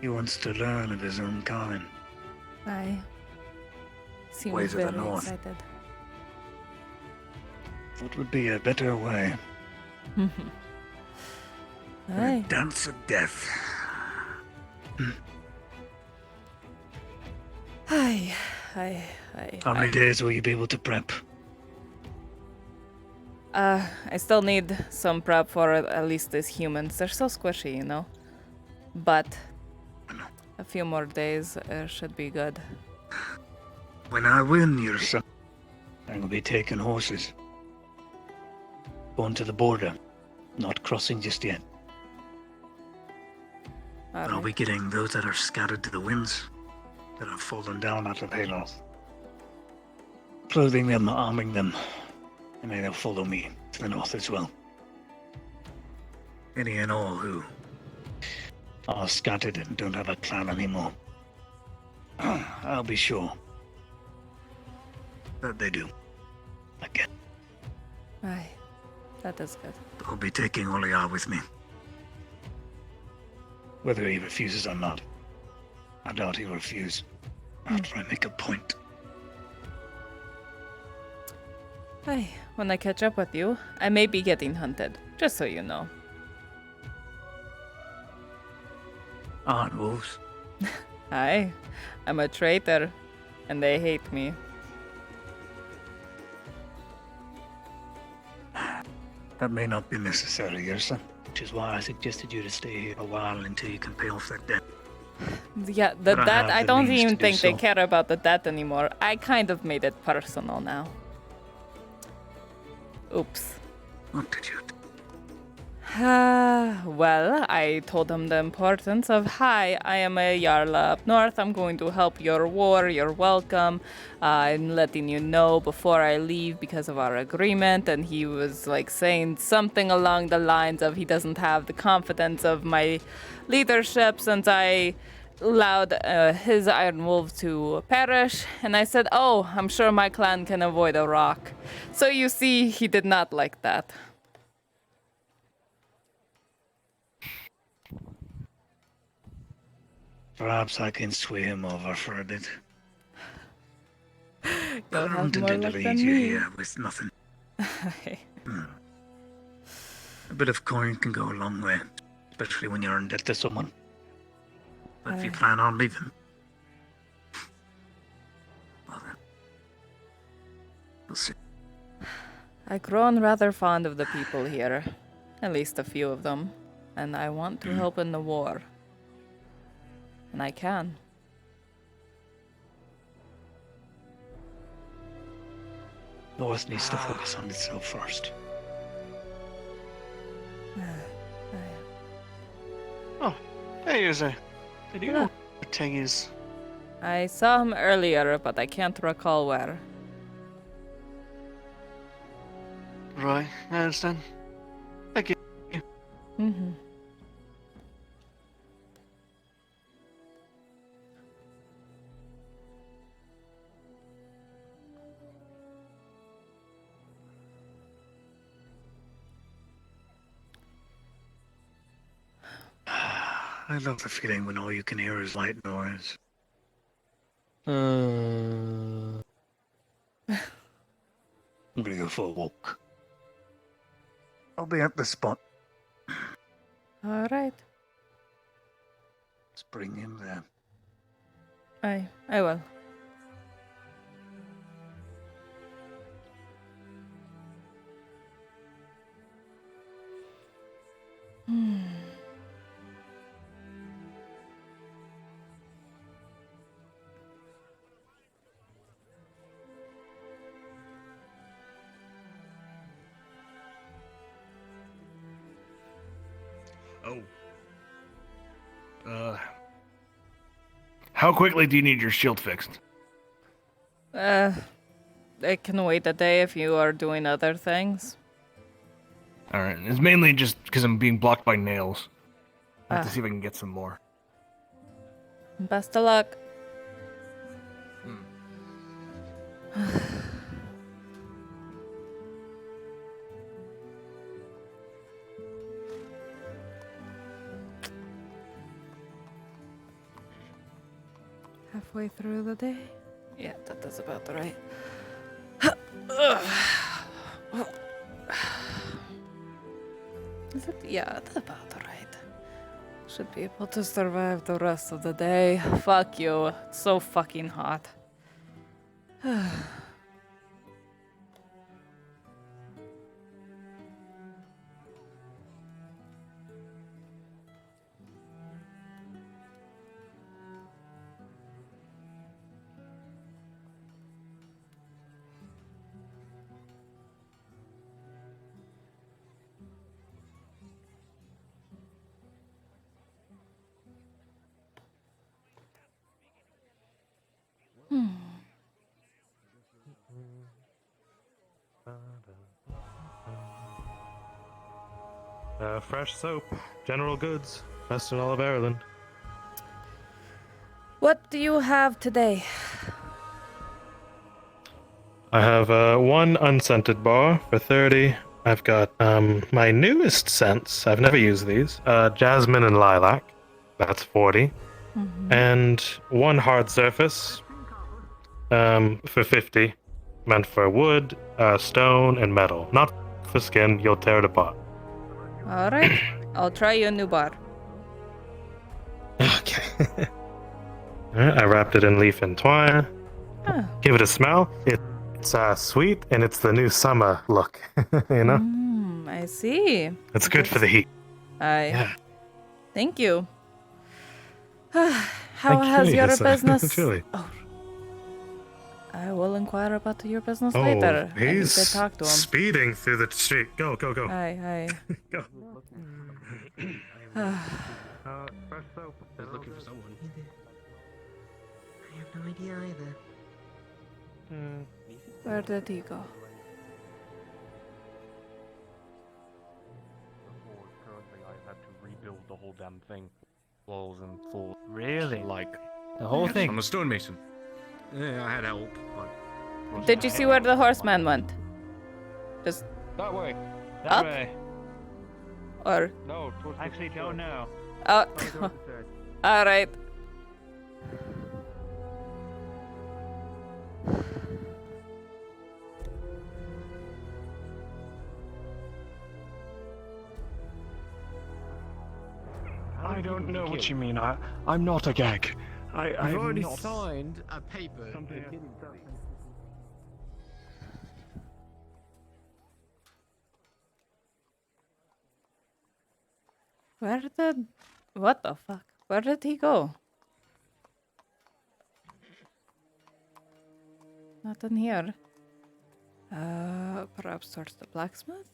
He wants to learn of his own kind. Aye. Seems Ways of the very north. excited. What would be a better way? Aye. Dance of death. Aye. How many days will you be able to prep? I still need some prep for at least these humans. They're so squishy, you know? But a few more days should be good. When I win, Yrsa, I will be taking horses. Going to the border. Not crossing just yet. I'll be getting those that are scattered to the winds, that have fallen down out of Halos. Clothing them, arming them, and then they'll follow me to the north as well. Any and all who are scattered and don't have a clan anymore. I'll be sure that they do. Again. Aye. That is good. I'll be taking Oliar with me. Whether he refuses or not. I doubt he'll refuse. After I make a point. Aye. When I catch up with you, I may be getting hunted. Just so you know. Aren't wolves? Aye. I'm a traitor. And they hate me. That may not be necessary, Yrsa. Which is why I suggested you to stay here a while until you can pay off that debt. Yeah, But I have I the don't means even to do think they so. care about the debt anymore. I kind of made it personal now. Oops. What did you Well, I told him the importance of, hi, I am a Jarla up north. I'm going to help your war. You're welcome. I'm letting you know before I leave because of our agreement. And he was like saying something along the lines of he doesn't have the confidence of my leadership since I allowed his Iron Wolf to perish. And I said, oh, I'm sure my clan can avoid a rock. So you see, he did not like that. Perhaps I can sway him over for a bit. You'll I have don't more intend to luck leave than you me. here with nothing. A bit of coin can go a long way, especially when you're in debt to someone. But if you plan on leaving, well then, we'll see. I've grown rather fond of the people here, at least a few of them, and I want to help in the war. And I can. North needs to focus on itself first. Oh, hey, Yrsa. Did you know what Tang is? I saw him earlier, but I can't recall where. Right, I understand. Thank you. Mm-hmm. I love the feeling when all you can hear is light noise. I'm gonna go for a walk. I'll be at the spot. All right. Let's bring him there. I will. How quickly do you need your shield fixed? It can wait a day if you are doing other things. Alright, it's mainly just because I'm being blocked by nails. I have to see if I can get some more. Best of luck. Halfway through the day? Yeah, that is about right. Is it? Yeah, that's about right. Should be able to survive the rest of the day. Fuck you. It's so fucking hot. Fresh soap, general goods, best in all of Ireland. What do you have today? I have one unscented bar for 30. I've got my newest scents. I've never used these. Jasmine and lilac. That's 40. And one hard surface for 50. Meant for wood, stone, and metal. Not for skin. You'll tear it apart. Alright, I'll try your new bar. Okay. Alright, I wrapped it in leaf and twine. Give it a smell. It's sweet, and it's the new summer look. You know? I see. It's good for the heat. Thank you. How has your business? Truly. Oh. I will inquire about your business Oh, later. I need he's to talk to him. speeding through the street. Go, go, go. Aye. Go. Fresh soap. I was looking for someone. I have no idea either. Where did he go? Currently, I had to rebuild the whole damn thing. Walls and floors. Really? Like, The whole thing? I'm a stonemason. Yeah, I had help, but... Did you see where the horseman went? Just That way. Up? Or No, actually don't know. oh, all right. I don't know what you mean. I'm not a gag. I've I'm already not... signed a paper. What the fuck? Where did he go? Not in here. Perhaps towards the blacksmith?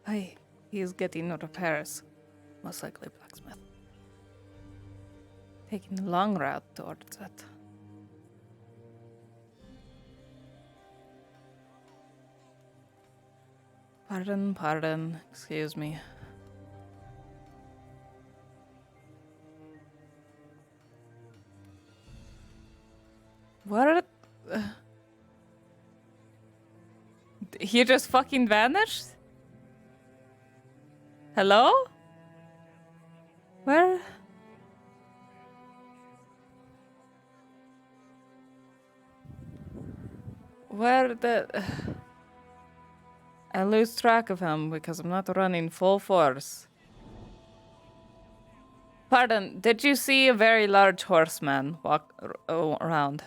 Hey, he's getting repairs. Most likely blacksmith. Taking the long route towards it. Pardon, excuse me. What? He just fucking vanished? Hello? Where? Where the... I lose track of him because I'm not running full force. Pardon, did you see a very large horseman walk around?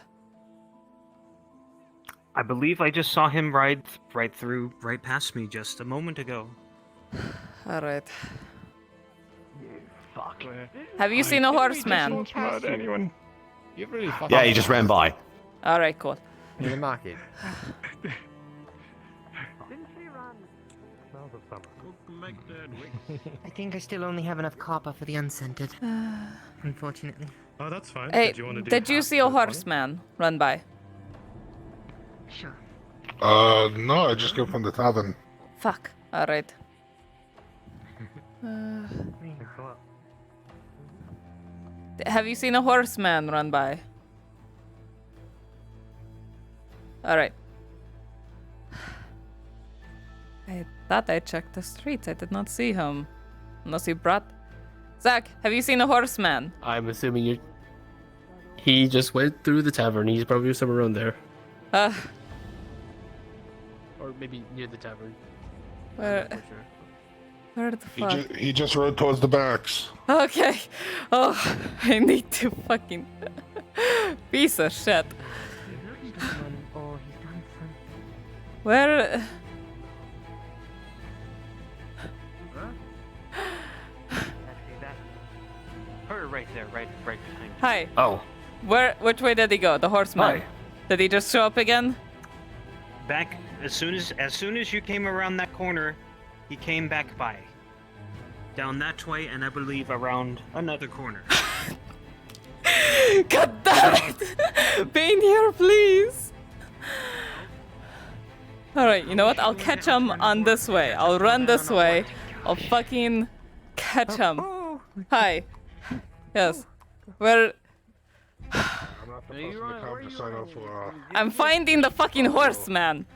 I believe I just saw him ride right past me just a moment ago. All right. Fuck. Have you seen a horseman? Anyone? You've really fucking... Yeah, he just ran by. All right, cool. In the market. I think I still only have enough copper for the unscented. Unfortunately. Oh, that's fine. Hey, Did you want to do did you half see a for 20? horseman run by? Sure. No, I just go from the tavern. Fuck. All right. Have you seen a horseman run by? All right. I thought I checked the streets. I did not see him. Unless he brought... Zach, have you seen a horseman? I'm assuming you... He just went through the tavern. He's probably somewhere around there. Or maybe near the tavern. Where... I'm not sure. Where the fuck? He just rode towards the barracks. Okay. Oh, I need to fucking... Piece of shit. Where... Her right there, right behind. Hi. Oh. Which way did he go? The horseman? Hi. Did he just show up again? Back as soon as you came around that corner, he came back by. Down that way, and I believe around another corner. God damn it! Bane here, please! Alright, you know what? I'll catch him on this way. I'll run this way. I'll fucking catch him. Hi. Yes. Where... I'm not the person to come to sign up for, I'm finding the fucking horseman.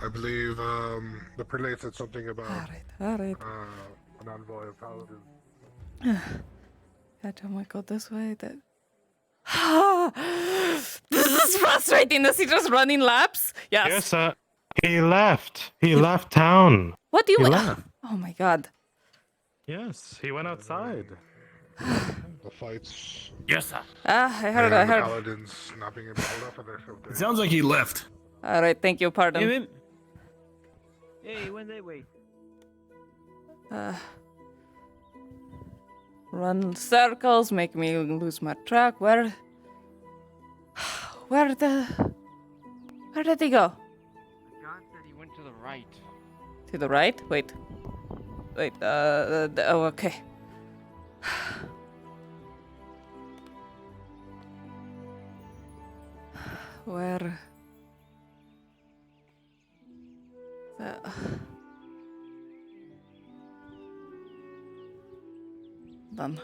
I believe, the prelate said something about, Alright. an envoy of paladins. Catch him, I go this way. This is frustrating. Is he just running laps? Yes. Yes, sir. He left. He left town. What do you... He left. Oh my god. Yes, he went outside. The fights. Yes, sir. I heard. Paladins not being able to hold up for their filter. It sounds like he left. Alright, thank you, pardon. Hey, when they wait. run circles, make me lose my track. Where did he go? God said he went to the right. To the right? Wait. Oh, okay. Where? Done.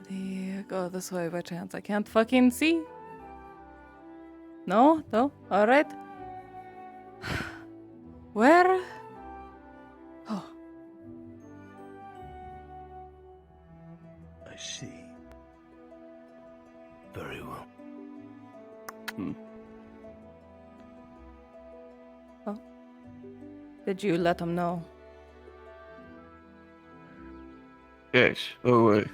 Did he go this way by chance? I can't fucking see. No? Alright. Where? Oh. I see. Very well. Oh. Did you let him know? Yes, you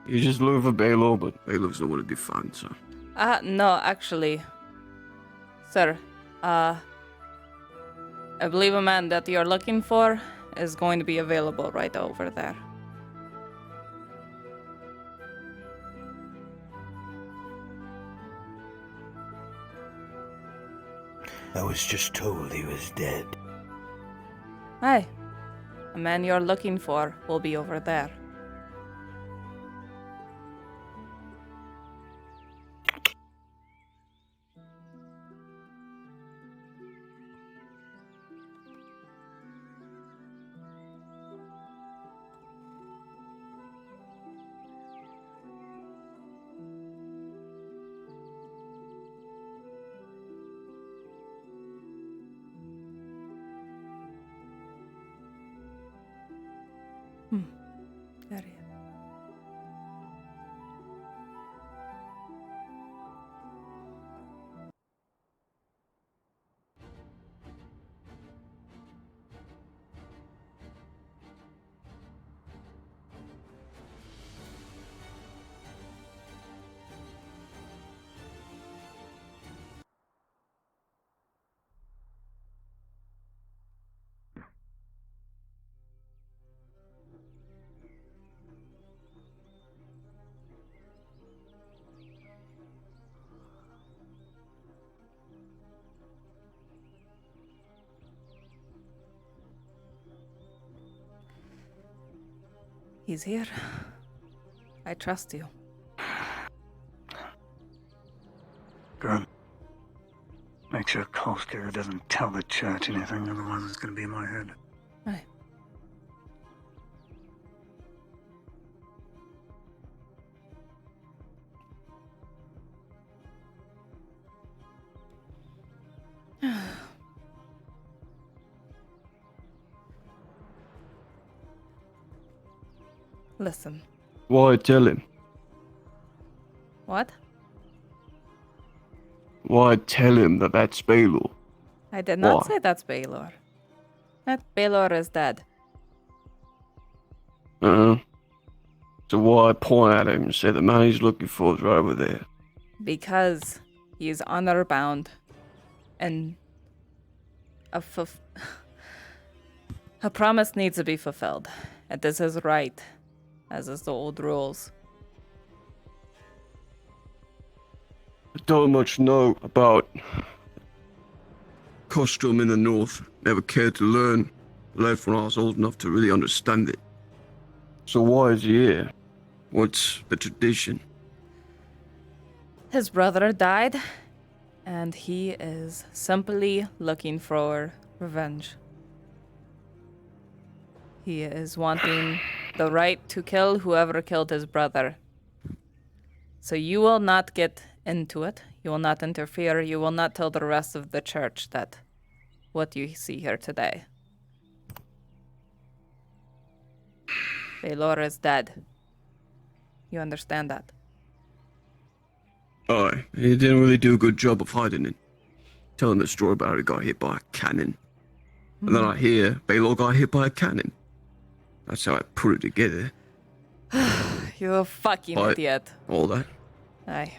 just look for Baylor, but Baylor's nowhere to be found, so. No, actually. Sir, I believe a man that you're looking for is going to be available right over there. I was just told he was dead. Hi. The man you're looking for will be over there. There he is. He's here. I trust you. Good. Make sure Kolsker doesn't tell the church anything, otherwise it's gonna be in my head. Aye. Listen. Why tell him? What? Why tell him that that's Baylor? I did not Why? say that's Baylor. That Baylor is dead. So why point at him and say the man he's looking for is right over there? Because he's honor bound and a promise needs to be fulfilled. And this is right, as is the old rules. I don't much know about custom in the north. Never cared to learn. Left when I was old enough to really understand it. So why is he here? What's the tradition? His brother died, and he is simply looking for revenge. He is wanting the right to kill whoever killed his brother. So you will not get into it. You will not interfere. You will not tell the rest of the church that what you see here today. Baylor is dead. You understand that? Aye, he didn't really do a good job of hiding it. Telling the story about how he got hit by a cannon. And then I hear Baylor got hit by a cannon. That's how I put it together. You're a fucking But idiot. all that? Aye.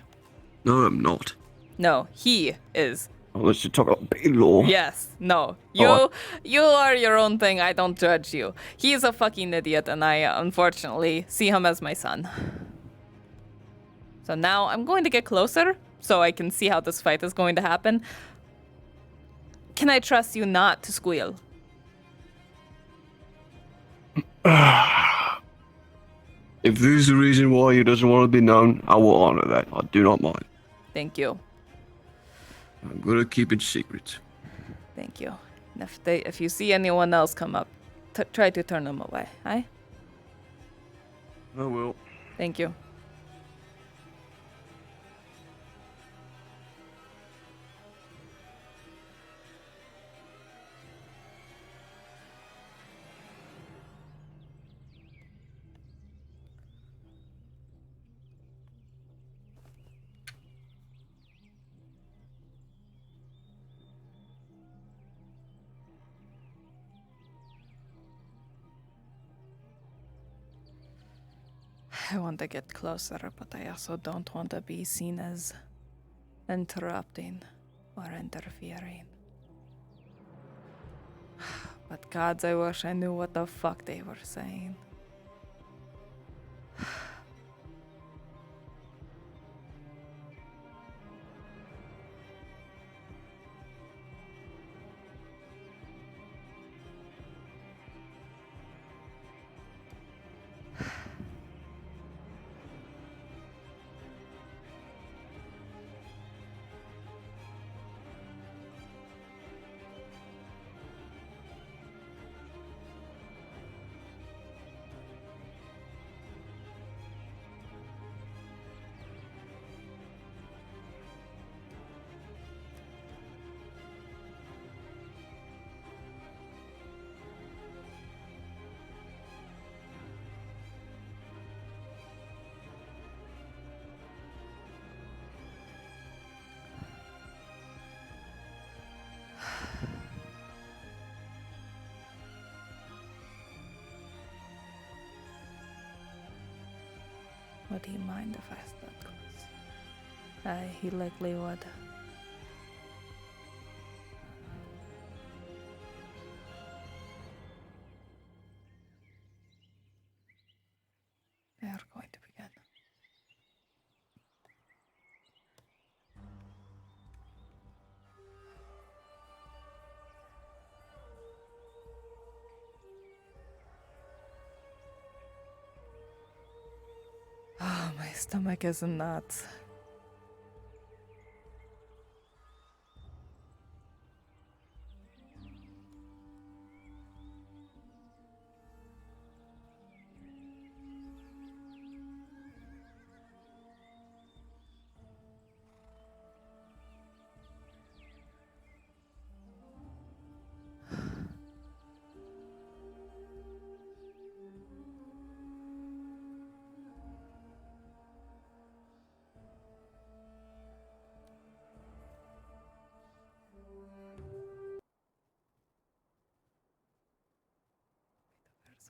No, I'm not. No, he is. Unless you talk about Baylor. Yes, no. You are your own thing. I don't judge you. He's a fucking idiot, and I unfortunately see him as my son. So now I'm going to get closer so I can see how this fight is going to happen. Can I trust you not to squeal? If there's a reason why he doesn't want to be known, I will honor that. I do not mind. Thank you. I'm gonna keep it secret. Thank you. And if you see anyone else come up, try to turn them away, eh? I will. Thank you. I want to get closer, but I also don't want to be seen as interrupting or interfering. But gods, I wish I knew what the fuck they were saying. Would he mind if I stood close? He likely would. They are going to begin. Oh, my stomach is in knots.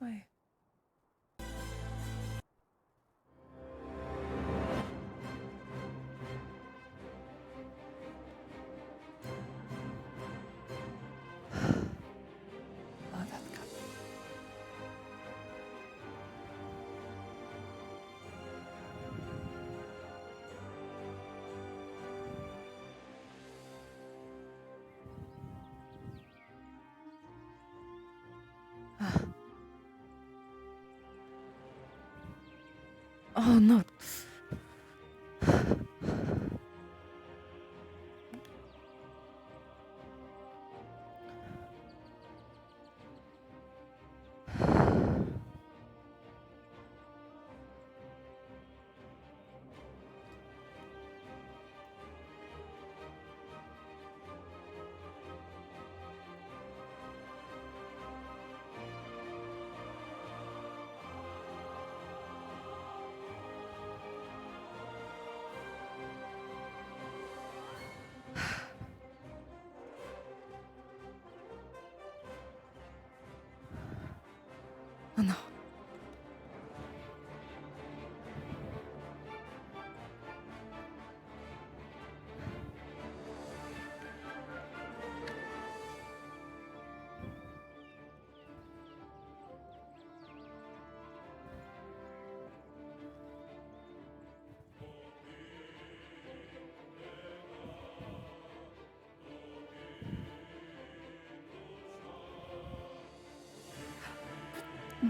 Where's my... Oh, that got... Oh no.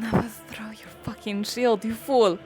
Never throw your fucking shield, you fool!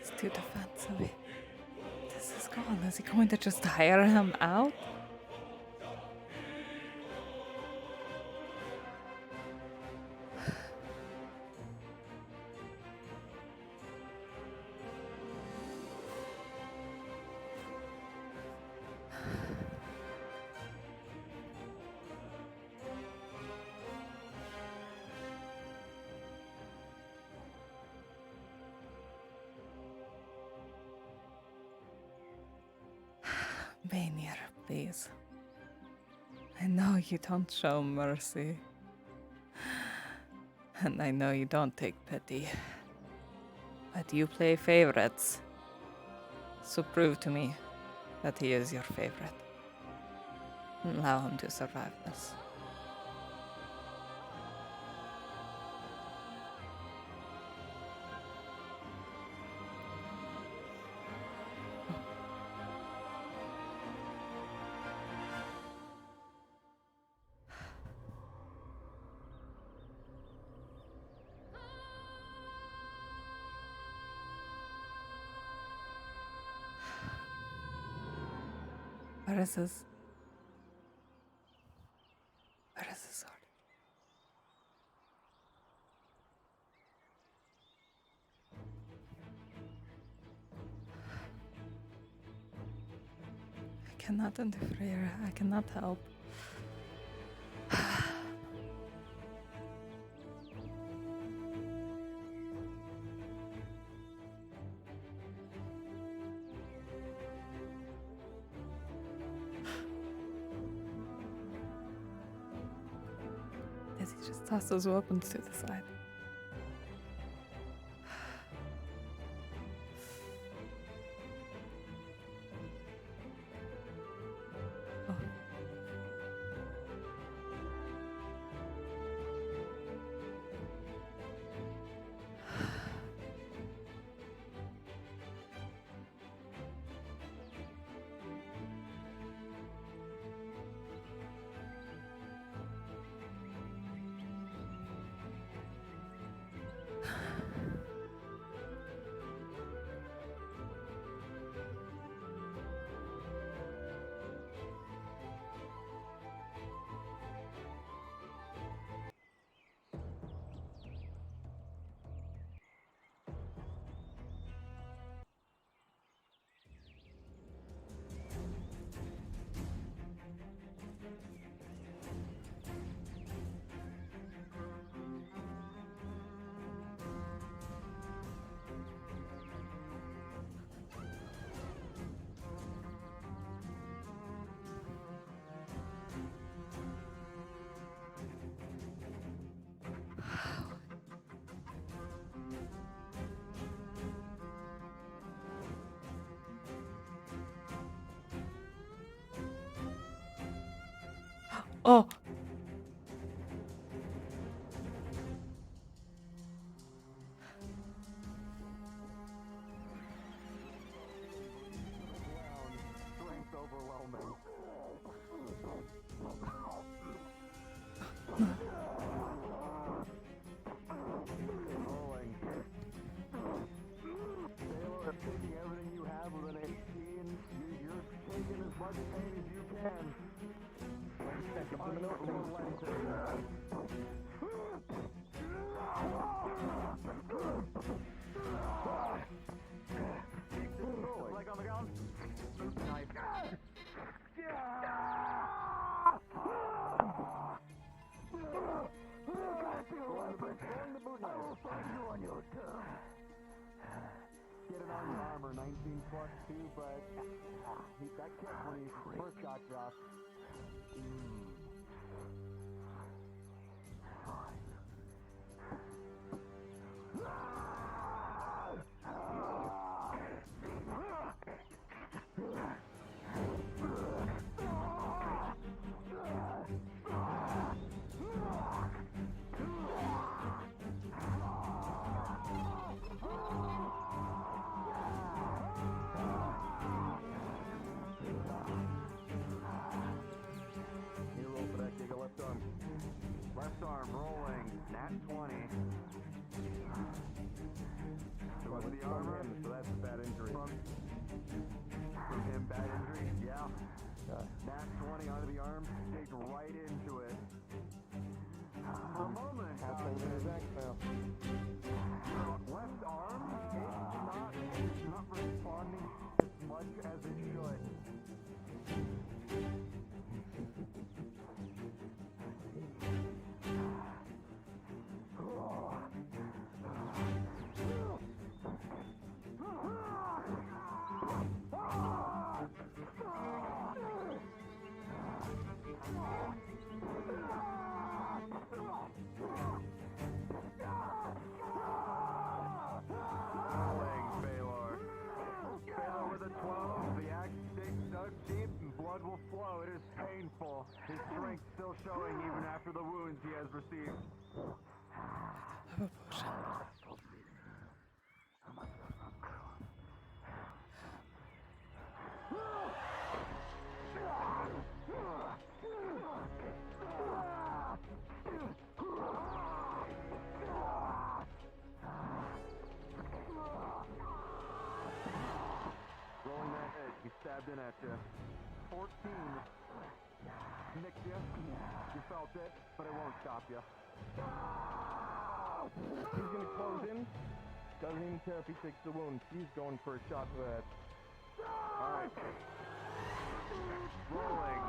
It's too defensive. This is gone. Is he going to just hire him out? Vainir, please. I know you don't show mercy. And I know you don't take pity. But you play favorites. So prove to me that he is your favorite. Allow him to survive this. Where is his? Where is his sword? I cannot interfere. I cannot help. Yes, he just tossed those weapons to the side. Oh! Leg on the ground. Nice. Get it on your armor, 19 plus 2, but that kick when he first got dropped. Left arm rolling, nat 20. So with the armor, so that's a bad injury. From him, bad injury? Yeah. Nat 20 onto the arm, digged right into it. For a moment, left arm is not responding as much as it should. Will flow. It is painful. His strength still showing even after the wounds he has received. I have a potion. Rolling that hit. He stabbed in at you. 14. Nicked you. You felt it, but it won't stop you. He's gonna close in. Doesn't even care if he takes the wound. He's going for a shot to the head. Alright. Rolling.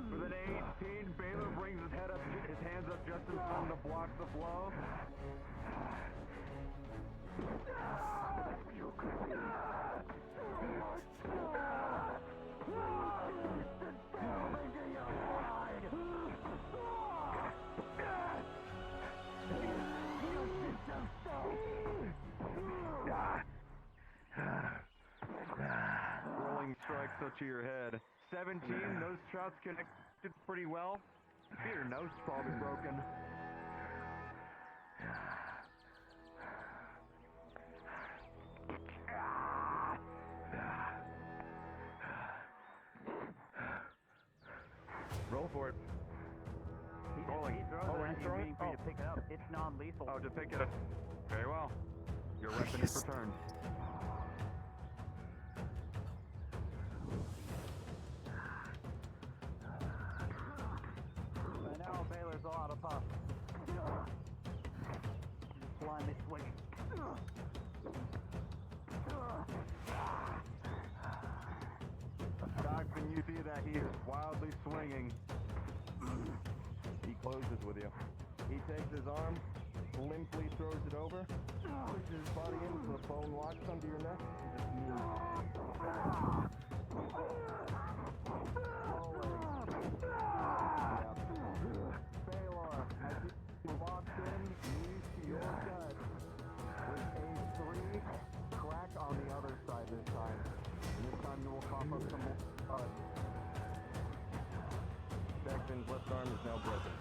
With an 18, Baylor brings his hands up just in time to block the blow. Rolling strike so to your head. 17, those shots connected pretty well. Your nose is probably broken. Roll for it. Rolling. He throws it at you, waiting for you to pick it up. It's non-lethal. Oh, to pick it up. Very well. Your weapon is returned. And now Baylor's all out of puff. Blindly swinging. Doc, when you see that he is wildly swinging, he closes with you. He takes his arm, limply throws it over, pushes his body in so the bone locks under your neck, and just moves. Baylor, as he walks in, knees to your gut, with a 3 crack on the other side this time. And this time you will cough up some more blood. Jackson's left arm is now broken.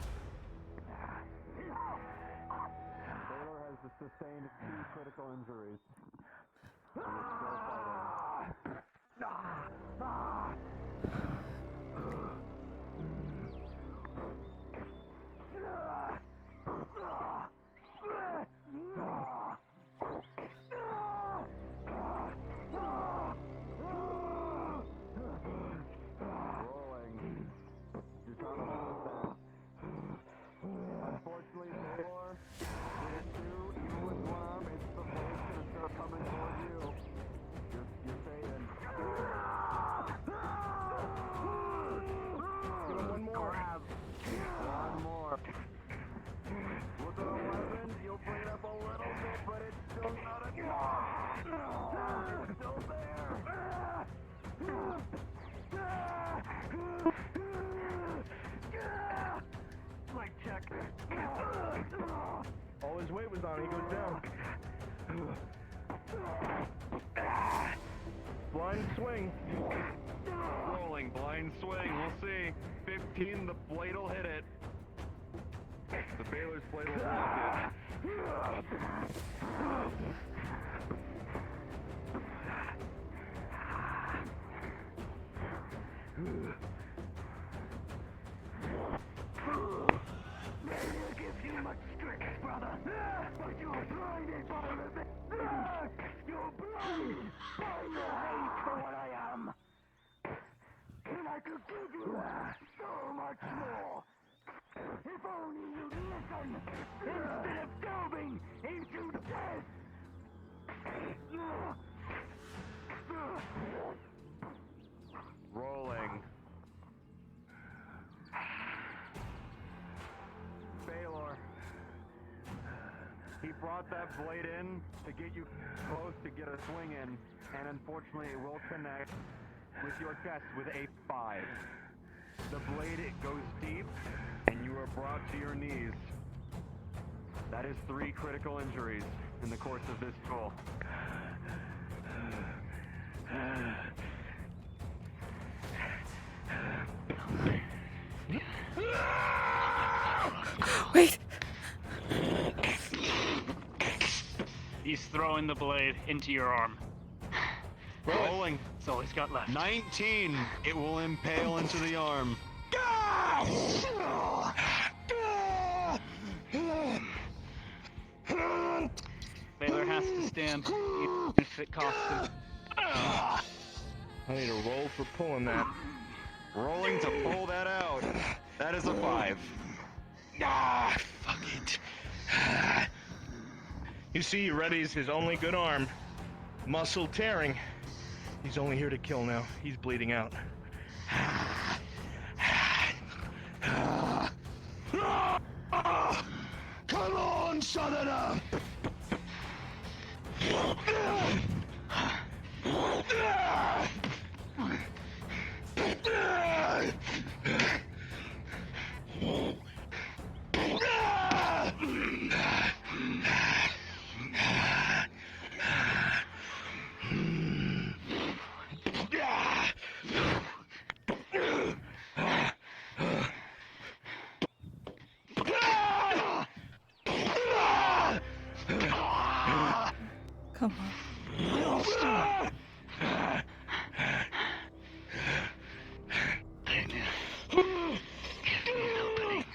Baylor has sustained 2 critical injuries. He is still fighting. Rolling. Leg check. All his weight was on, he goes down. Blind swing. Rolling, blind swing, we'll see. 15, the blade will hit it. The Baylor's blade will block it. Gives you much strength, brother, but you're blinded by the you're blinded by your hate for what I am. And I could give you so much more. If only you'd listen instead of delving into death. Rolling. Baylor. He brought that blade in to get you close to get a swing in, and unfortunately it will connect with your chest with a 5. The blade, it goes deep, and you are brought to your knees. That is 3 critical injuries in the course of this duel. Wait! He's throwing the blade into your arm. Rolling. That's all he's got left. 19. It will impale into the arm. Baylor has to stand if it costs him. I need a roll for pulling that. Rolling to pull that out. That is a 5. Fuck it. You see, Reddy's his only good arm. Muscle tearing. He's only here to kill now. He's bleeding out. Come on, shut it up! Come on.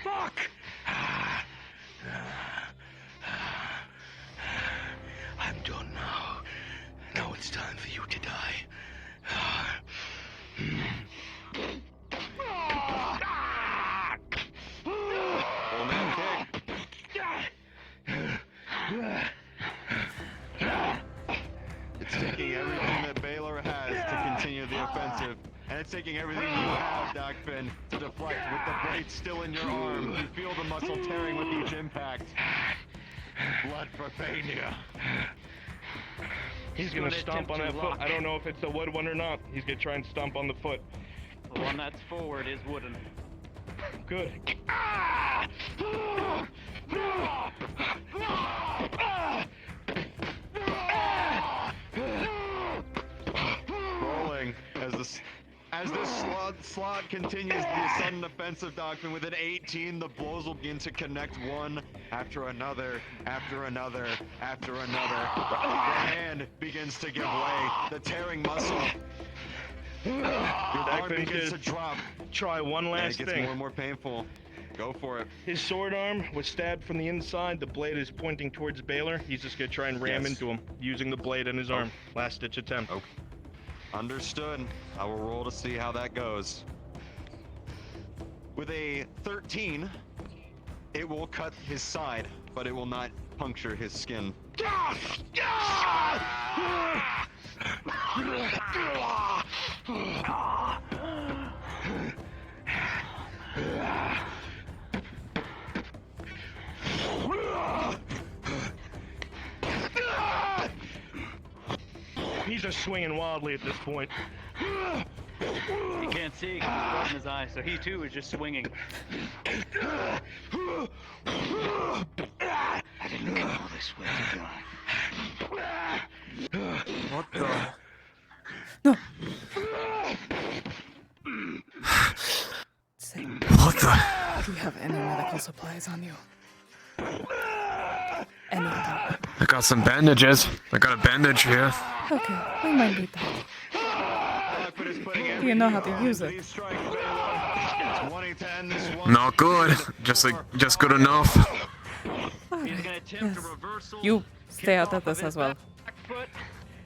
Fuck! I'm done now. Now it's time for you to die. Full man kick. It's taking everything that Baylor has to continue the offensive. And it's taking everything you have, Doc Finn, to deflect with the blade still in your arm. You feel the muscle tearing with each impact. Blood for Pania. He's gonna stomp on that foot. I don't know if it's a wood one or not. He's gonna try and stomp on the foot. The one that's forward is wooden. Good. Rolling as this slot continues the sudden offensive, Doctrine. With an 18, the blows will begin to connect one after another, after another, after another. The hand begins to give way. The tearing muscle. Your arm begins to drop. Try one last and it gets thing. more and more painful. Go for it. His sword arm was stabbed from the inside. The blade is pointing towards Baylor. He's just gonna try and ram into him using the blade in his arm. Last ditch attempt. Okay. Understood. I will roll to see how that goes. With a 13, it will cut his side, but it will not puncture his skin. He's just swinging wildly at this point. He can't see because there's blood in his eyes, so he too is just swinging. I didn't come all this way to die. What the? No. What the? Do you have any medical supplies on you? Any at all? I got some bandages. I got a bandage here. Okay, we might need that. Do you know how to use it? Not good. Just good enough. Yes. You stay out of this as well.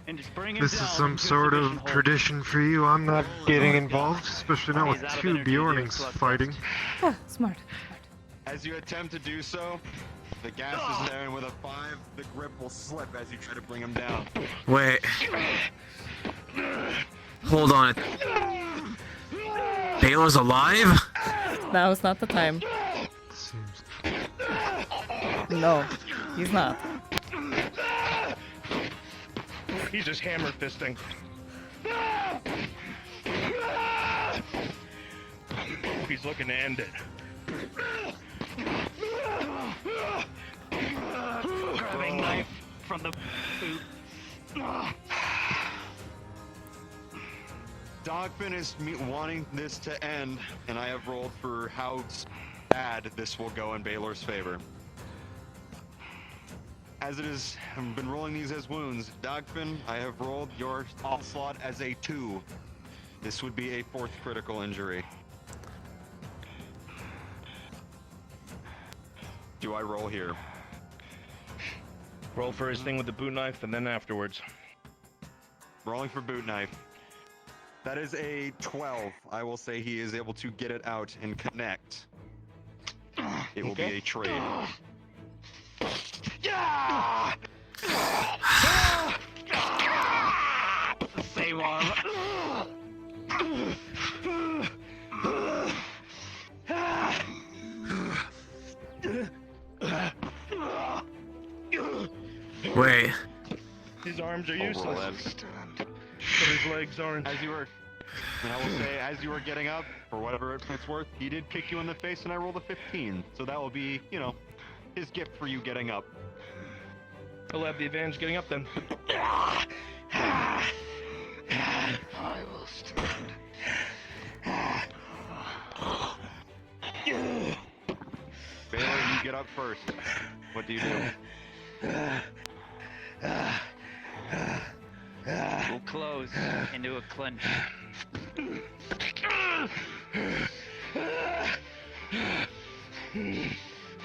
This is some sort of tradition for you. I'm not getting involved, especially not with two Bjornings fighting. Ah, smart. As you attempt to do so, the gas is there, and with a 5, the grip will slip as you try to bring him down. Wait. Hold on. Baylor's alive? Now is not the time. No, he's not. He's just hammer fisting. He's looking to end it. Grabbing knife from the boot. Dogfin is wanting this to end, and I have rolled for how bad this will go in Baylor's favor. As it is, I've been rolling these as wounds. Dogfin, I have rolled your onslaught as a 2. This would be a 4th critical injury. Do I roll here? Roll for his thing with the boot knife, and then afterwards. Rolling for boot knife. That is a 12. I will say he is able to get it out and connect. It will be a trade. Same arm. Wait. His arms are useless. But his legs aren't. As you were, and I will say, as you were getting up, for whatever it's worth, he did kick you in the face, and I rolled a 15. So that will be, you know, his gift for you getting up. He'll have the advantage getting up then. I will stand. Baylor, you get up first. What do you do? We'll close into a clinch.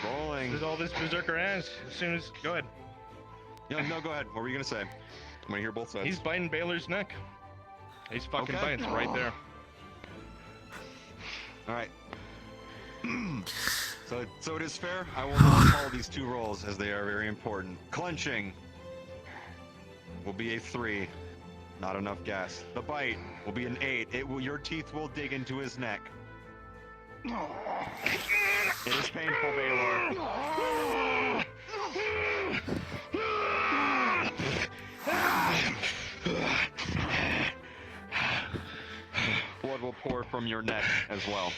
Rolling. This is all this berserker has. As soon as, go ahead. No, go ahead. What were you gonna say? I'm gonna hear both sides. He's biting Baylor's neck. He's fucking Okay. biting. It's right there. All right. So it is fair. I will not call these 2 rolls as they are very important. Clenching will be a 3. Not enough gas. The bite will be an 8. Your teeth will dig into his neck. It is painful, Baylor. Blood will pour from your neck as well.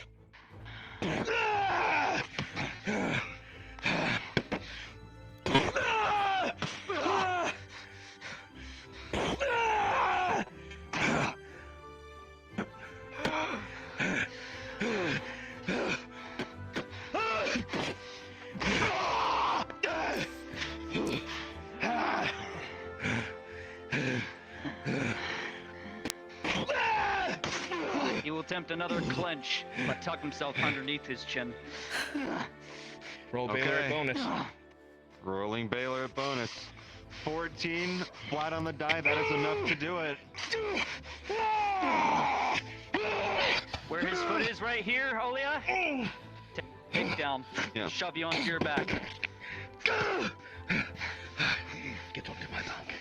He will attempt another clench, but tuck himself underneath his chin. Roll Baylor at bonus. Rolling Baylor at bonus. 14, flat on the die, that is enough to do it. Where his foot is right here, Olia. Take down. Yeah. Shove you onto your back. Get onto my back.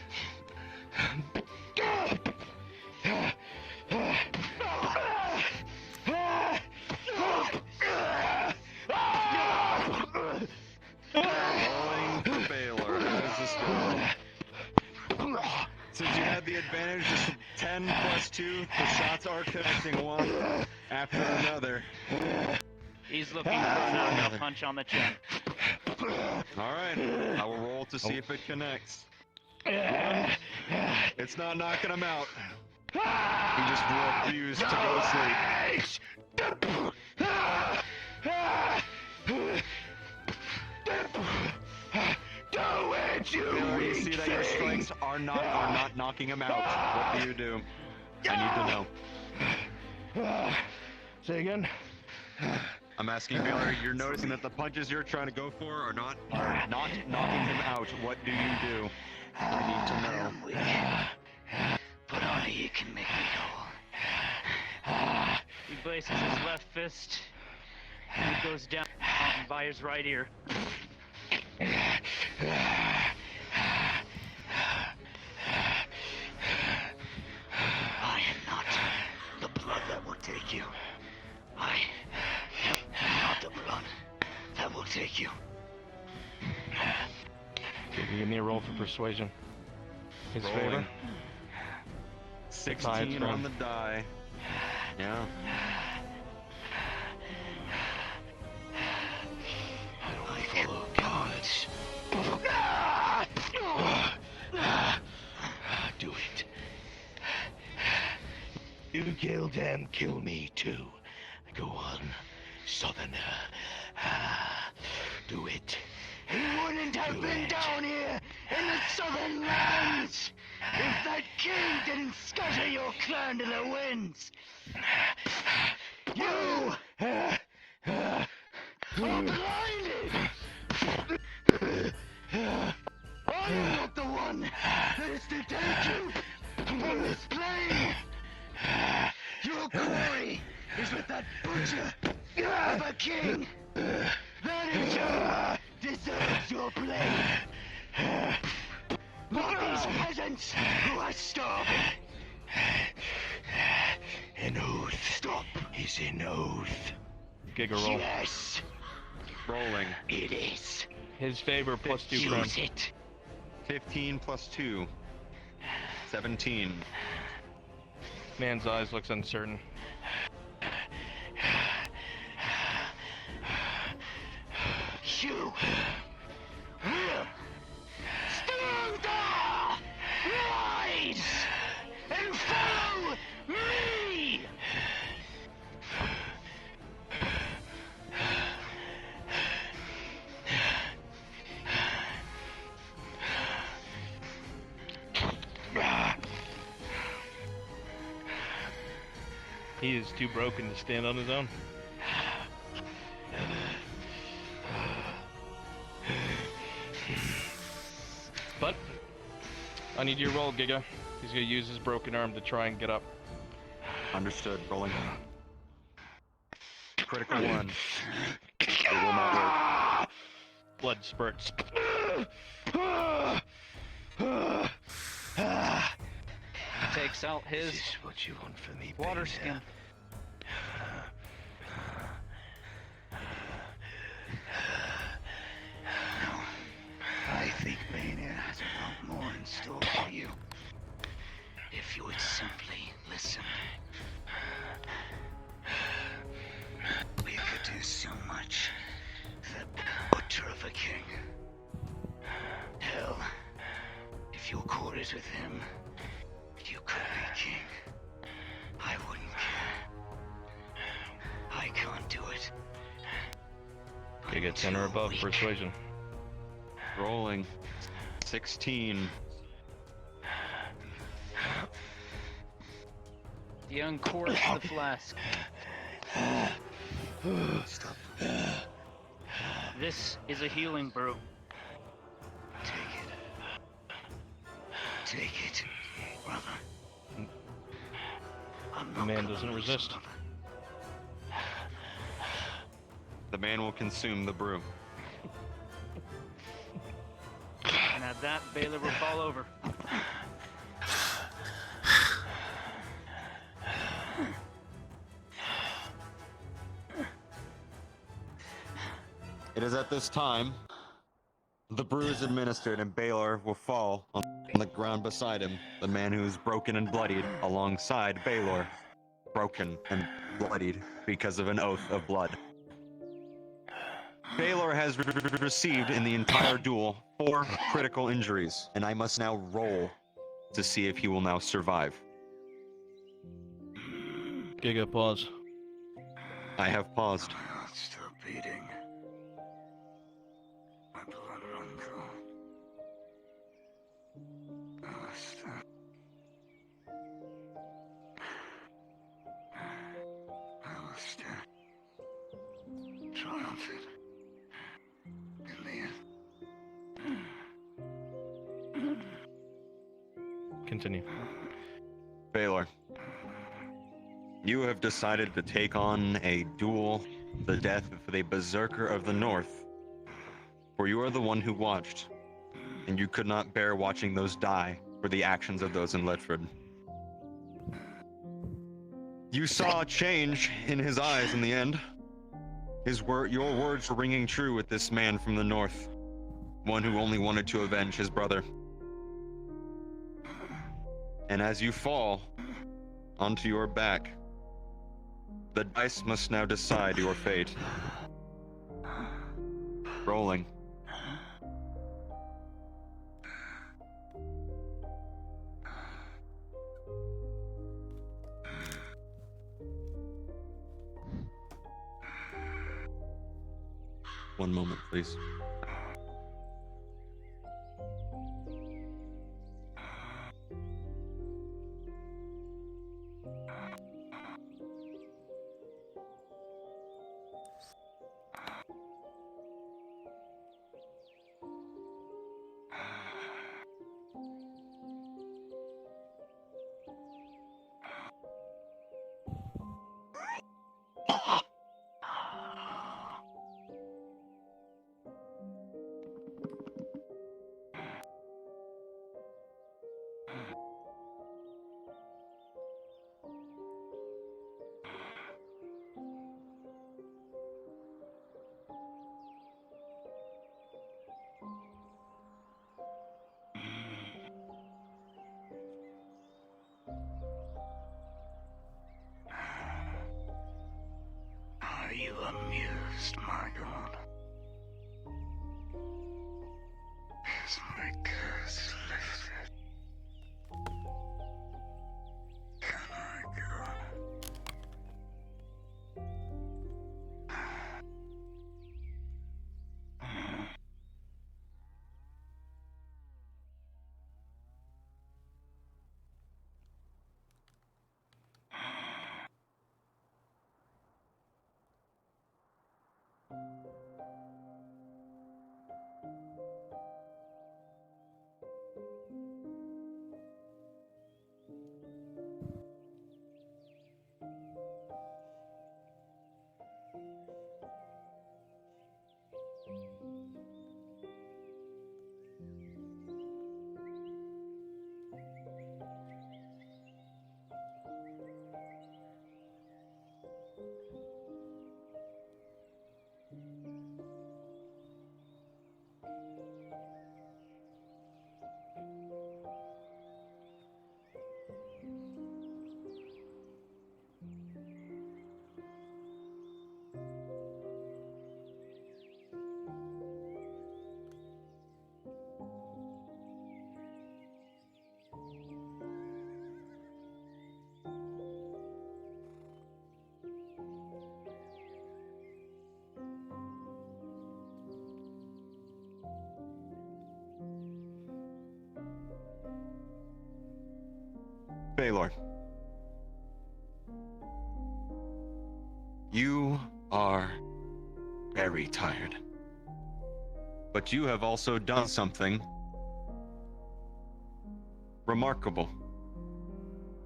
Rolling for Baylor. That is the score. Since you had the advantage, just a 10 plus 2. The shots are connecting one after another. He's looking for a knockout punch on the chin. Alright, I will roll to see if it connects. One, it's not knocking him out. He just refused to go to sleep. Do it, You see that your strikes are not knocking him out. What do? I need to know. Say again? I'm asking Baylor, you're noticing that the punches you're trying to go for are not knocking him out. What do you do? I need to know. But only you can make me whole. He places his left fist, and it goes down by his right ear. I am not the blood that will take you. I am not the blood that will take you. Give me a roll for persuasion. His Rolling. favor. 16 on the die. Yeah. I follow gods. Do it. You kill them, kill me too. Go on, Southerner. Do it. He wouldn't have been down here in the southern lands if that king didn't scatter your clan to the winds. You are blinded. I'm not the one that is to take you from this plane. Your quarry is with that butcher of a king. That is who deserves your blade. Not these peasants who are starving. An oath. Stop. Is an oath. Giga roll. Yes. Rolling. It is. His favor plus 2 Use crowns. it. 15 plus 2. 17. Man's eyes looks uncertain. You. Stand there! Rise! And follow me! He is too broken to stand on his own. But I need your roll, Giga. He's gonna use his broken arm to try and get up. Understood. Rolling. Critical 1. It will not work. Blood spurts. Takes out his This is what you want from me, water Baylor. skin. I think Maynard has a lot more in store for you. If you would simply listen. We could do so much for that butcher of a king. Hell, if your quarters with him, you could be king. I wouldn't care. I can't do it. Giga 10 or above persuasion. Rolling. 16. The uncorks the flask. Stop. This is a healing brew. Take it, brother. The man doesn't resist. The man will consume the brew. And at that, Baylor will fall over. It is at this time The brew is administered, and Baylor will fall on the ground beside him, the man who is broken and bloodied, alongside Baylor, broken and bloodied because of an oath of blood. Baylor has received in the entire duel 4 critical injuries, and I must now roll to see if he will now survive. Giga, pause. I have paused. My heart's still beating. My blood runs cold. Alistair. Alistair. Triumphant. In the end. Continue. Baylor, you have decided to take on a duel, the death of the Berserker of the North. For you are the one who watched, and you could not bear watching those die for the actions of those in Letford. You saw a change in his eyes in the end. Your words were ringing true with this man from the North, one who only wanted to avenge his brother. And as you fall onto your back, the dice must now decide your fate. Rolling. One moment, please. Are you amused, my god? Is my curse lifted? Can I go? Baylor, you are very tired. But you have also done something remarkable.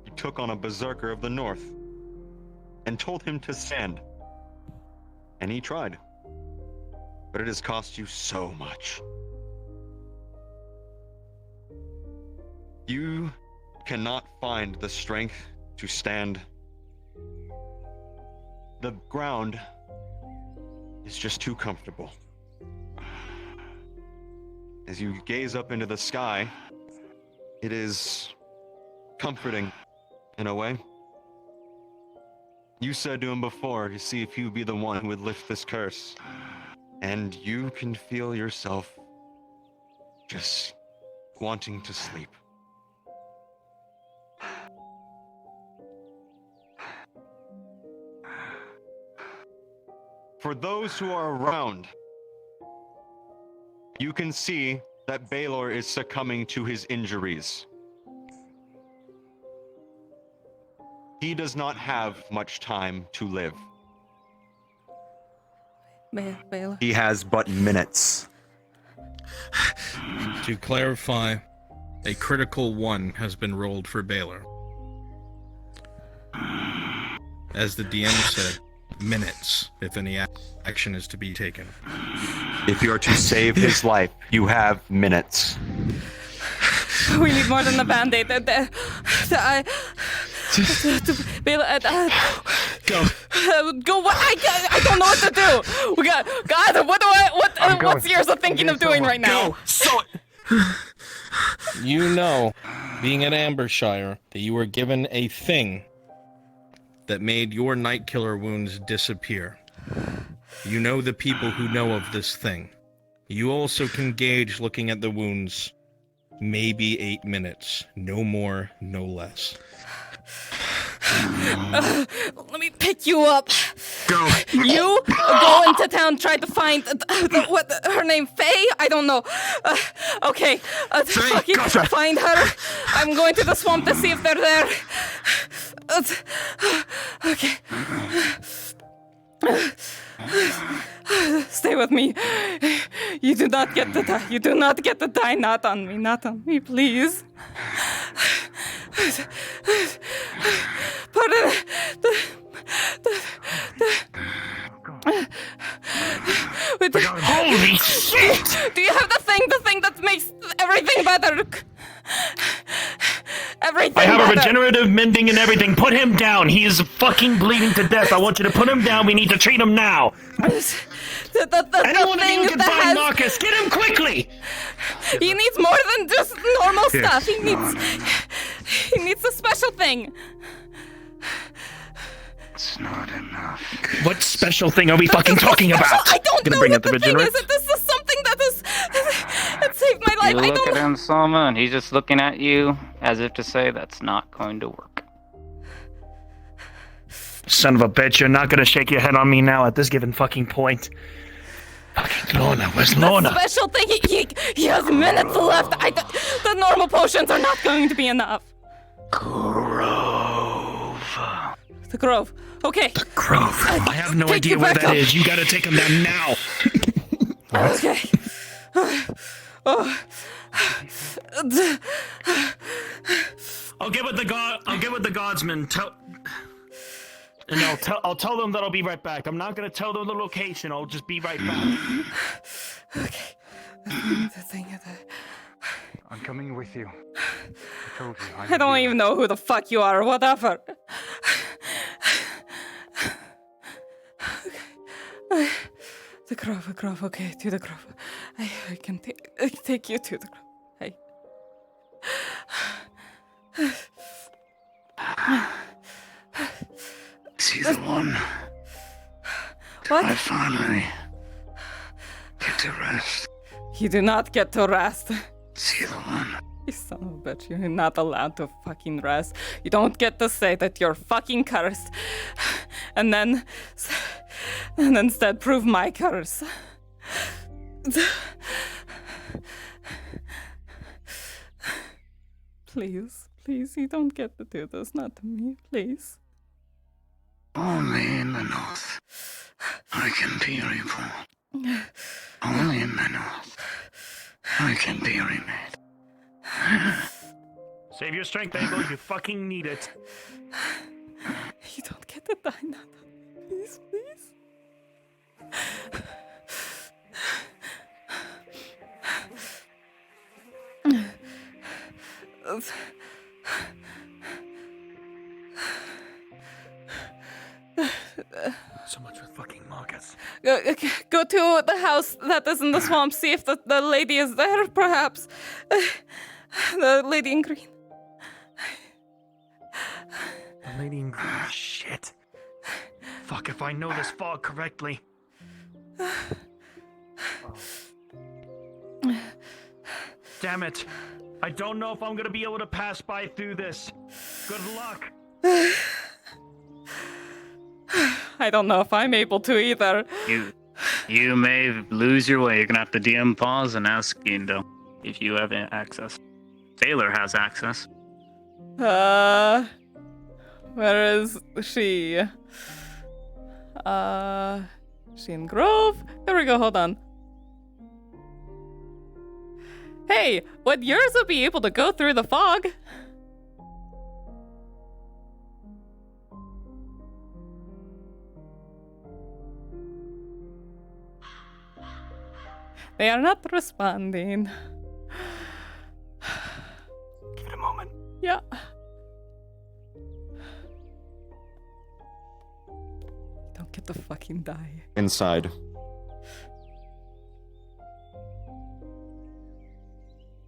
You took on a Berserker of the North and told him to stand. And he tried. But it has cost you so much. You cannot find the strength to stand. The ground is just too comfortable. As you gaze up into the sky, it is comforting in a way. You said to him before to see if he would be the one who would lift this curse. And you can feel yourself just wanting to sleep. For those who are around, you can see that Baylor is succumbing to his injuries. He does not have much time to live. Baylor. He has but minutes. To clarify, a critical 1 has been rolled for Baylor. As the DM said, minutes, if any action is to be taken. If you are to save his life, you have minutes. We need more than a band-aid. Go. Go. What? I don't know what to do. We got. God. What's Yrsa thinking of doing right now? Go. So. You know, being at Ambershire, that you were given a thing that made your night killer wounds disappear. You know the people who know of this thing. You also can gauge, looking at the wounds, maybe 8 minutes. No more, no less. Let me pick you up. Go. You go into town, try to find what her name, Faye? I don't know. Okay, find her. I'm going to the swamp to see if they're there. Okay. Stay with me. You do not get to die. You do not get to die. Not on me. Not on me, please. Put it. Holy shit! Do you have the thing that makes everything better? Everything. I have better. a regenerative mending and everything. Put him down. He is fucking bleeding to death. I want you to put him down. We need to treat him now. Anyone of you can find Marcus. Get him quickly. He needs more than just normal stuff. He needs a special thing. It's not enough. What special thing are we fucking talking about? I don't know bring what up the the thing regenerate. is. This is something that saved my life. You I look don't at him, Soma, and he's just looking at you as if to say that's not going to work. Son of a bitch, you're not gonna shake your head on me now at this given fucking point. Fucking Lorna, where's Lorna? Special thing. He has minutes left. The normal potions are not going to be enough. The Grove. Okay. The Grove. I have no idea where that is. You gotta take him down now. Okay. I'll get with the guardsmen. I'll tell them that I'll be right back. I'm not gonna tell them the location. I'll just be right back. Okay. I'm coming with you. I told you. I don't even know who the fuck you are or whatever. Okay. The Grove, okay, to the Grove. I can take you to the Grove. Hey. See the one? What? I finally get to rest. You do not get to rest. See the one? You son of a bitch, you're not allowed to fucking rest. You don't get to say that you're fucking cursed. And then instead prove my curse. Please, you don't get to do this, not to me, please. Only in the north I can be reborn. Only in the north I can be remade. Save your strength, Bagel. You fucking need it. You don't get to die, not please. So much for fucking markets. Go to the house that is in the swamp. See if the lady is there, perhaps. The lady in green. The lady in green. Shit. Fuck, if I know this fog correctly. Damn it. I don't know if I'm gonna be able to pass by through this. Good luck. I don't know if I'm able to either. You may lose your way. You're gonna have to DM pause and ask Gindo if you have access. Taylor has access. Where is she? She in Grove? There we go, hold on. Hey, would Yrsa be able to go through the fog? They are not responding. Give it a moment. Yeah. Don't get the fucking die. Inside.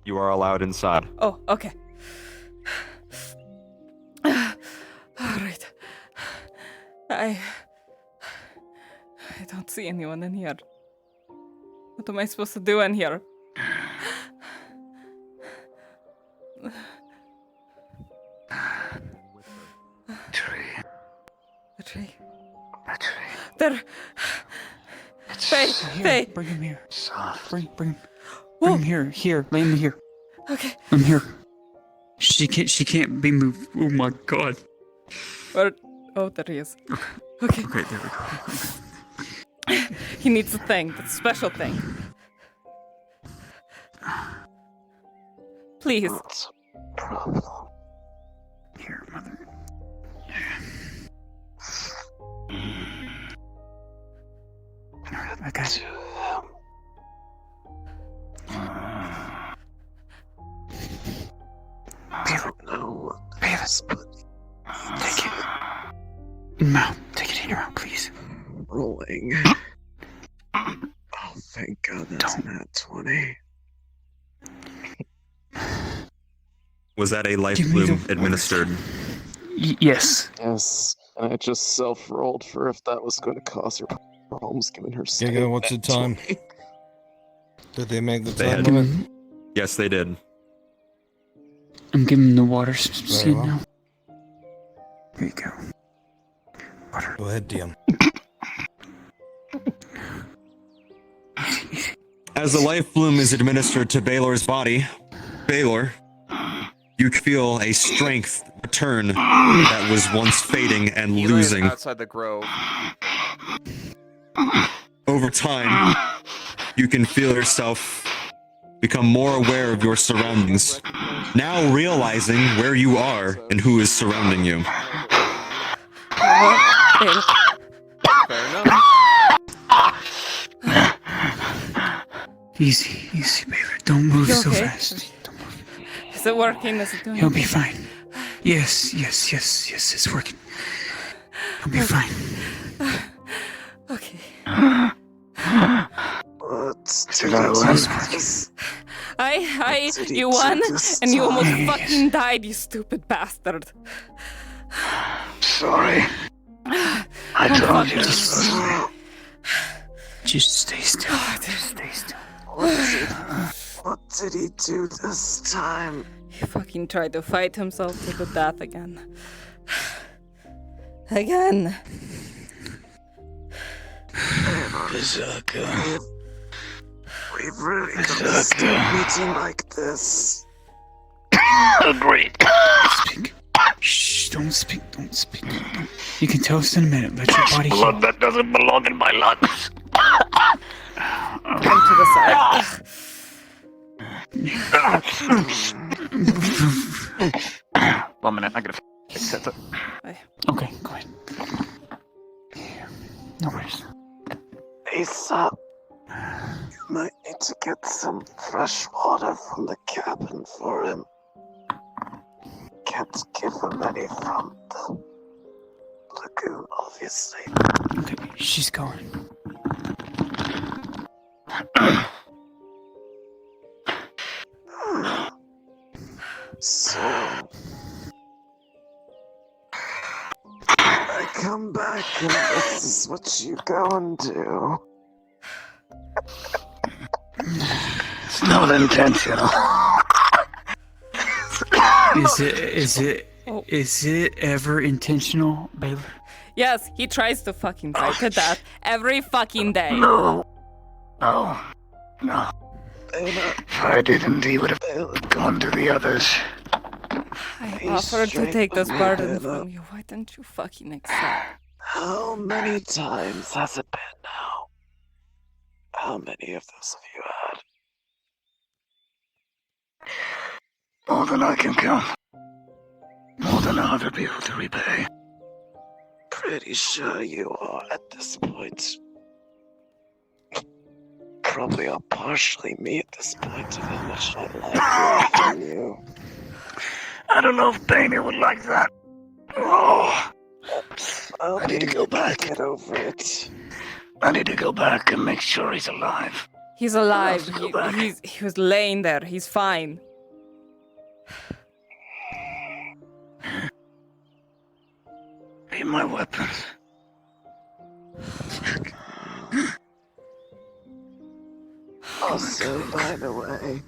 You are allowed inside. Oh, okay. Alright. I don't see anyone in here. What am I supposed to do in here? Tree. A tree. A tree. There. Faye, Faye. Bring him here. Soft. Bring him here. Here, lay him here. Okay. I'm here. She can't be moved. Oh my god. Where? Oh, there he is. Okay. Okay, there we go. He needs a thing, the special thing. Please. What's the problem? Here, mother. I got you. I don't know what this, but Take it. Mouth. Take it in your mouth, please. rolling. Oh, thank God that's not 20. Was that a life Give me bloom the- administered? Yes. Yes, and I just self-rolled for if that was going to cause her problems given her state. Giga, what's the time? 20. Did they make the They time had- limit? Yes, they did. I'm giving him the water skin well. now. There you go. Water. Go ahead, DM. As the life bloom is administered to Baylor's body, Baylor, you feel a strength return that was once fading and He losing. lives outside the grove. Over time, you can feel yourself become more aware of your surroundings, now realizing where you are and who is surrounding you. Fair enough. Easy, Baylor. Don't move You so okay? fast. Don't move. Is it working? Is it doing He'll be fine. Yes, it's working. He'll be fine. Okay. What did I lose? You won, and you almost fucking died, you stupid bastard. Sorry. I Don't told fuck you. me. Just stay still. Oh, Stay still. What did he do this time? He fucking tried to fight himself to the death again. Again. Berserker. We've really got to stop meeting like this. Agreed. Speak. Shh, don't speak. You can tell us in a minute. Let your body heal. Blood that doesn't belong in my lungs. Come to the side. 1 minute, I gotta fix it. Okay, go ahead. No worries. Yrsa, you might need to get some fresh water from the cabin for him. Can't give him any from the lagoon, obviously. Okay, she's gone. So I come back and this is what you go and do. It's not intentional. Is it ever intentional, Baylor? Yes, he tries to fucking fight to death every fucking day. No. No. No. If I didn't, he would have gone to the others. I offered to take this burden from you. Why didn't you fucking accept? How many times has it been now? How many of those have you had? More than I can count. More than I'll ever be able to repay. Pretty sure you are at this point. Probably are partially me at this point of how much I like you. I don't know if Bainey would like that. Oh. I need to go back. Get over it. I need to go back and make sure he's alive. He's alive. I'll have to go back. He was laying there. He's fine. Be my weapon. Also, by the way,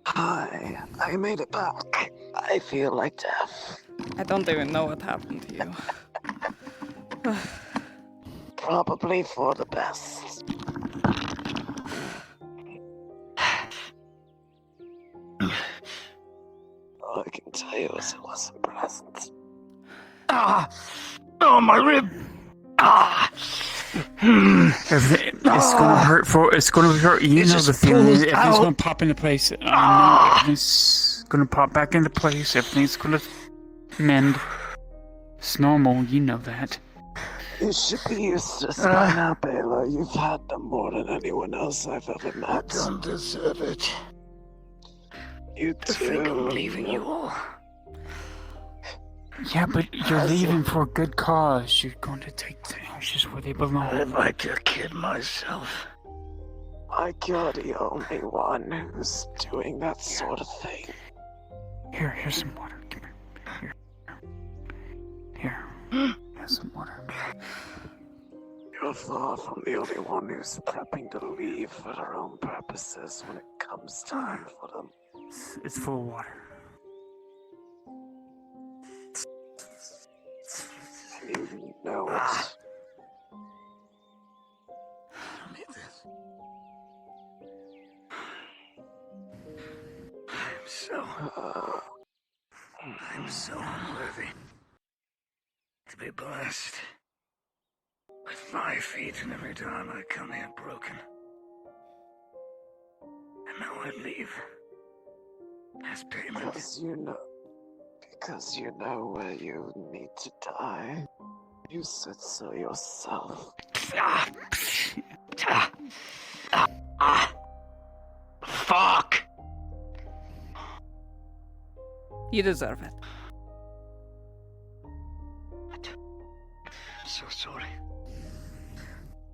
hi, I made it back. I feel like death. I don't even know what happened to you. Probably for the best. All I can tell you is it wasn't pleasant. Ah! Oh, my rib! Ah! It's gonna hurt it's gonna hurt. You know the feeling. Everything's gonna pop into place. Everything's gonna pop back into place. Everything's gonna mend. It's normal. You know that. You should be used to this by now, Baylor. You've had them more than anyone else I've ever met. I don't deserve it. You I think I'm leaving you all. Yeah, but you're leaving for a good cause. You're going to take the ashes where they belong. I'd like to kid myself. You're the only one who's doing that sort of thing. Here's some water. Come here. Here. Here's some water. You're far from the only one who's prepping to leave for their own purposes when it comes time for them. It's full of water. You know it. I don't need this. I'm so unworthy to be blessed with 5 feet in every time I come here broken. And now I leave as payment. Because you know where you need to die. You said so yourself. Fuck! You deserve it. I'm so sorry.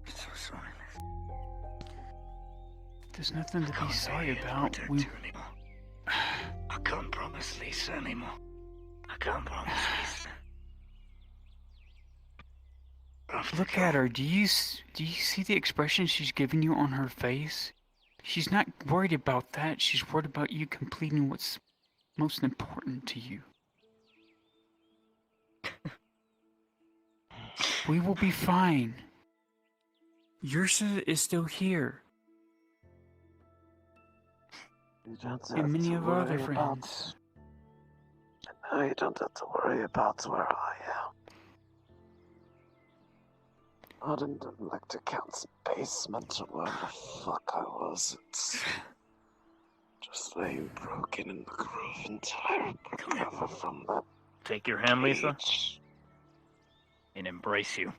I'm so sorry. There's nothing to be sorry about. I can't promise Lisa anymore. I can't promise Lisa. Look at her. Do you see the expression she's giving you on her face? She's not worried about that. She's worried about you completing what's most important to you. We will be fine. Yrsa is still here. You don't have And many to of our other worry friends. No, you don't have to worry about where I am. Not in the Lector Count's basement or where the fuck I was. It's just laying broken in the groove until I recover from that. Take your hand, Lisa, and embrace you.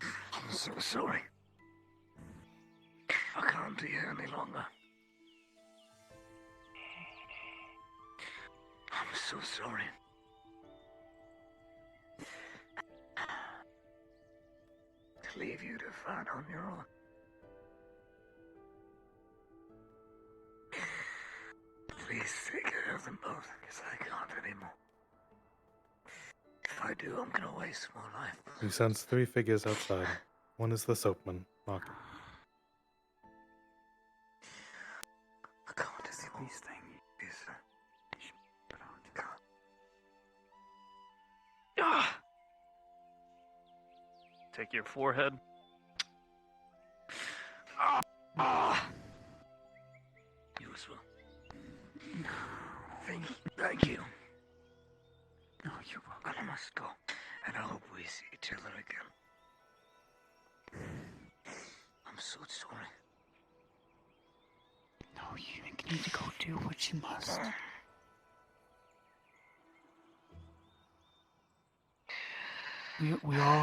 I'm so sorry. I can't be here any longer. I'm so sorry. To leave you to fight on your own. Please take care of them both, because I can't anymore. If I do, I'm gonna waste more life. You sense 3 figures outside. One is the soapman, knocking. I can't do these things. Take your forehead. You as well. Thank you. No, you're welcome. I must go, and I hope we see each other again. I'm so sorry. No, you need to go do what you must. We all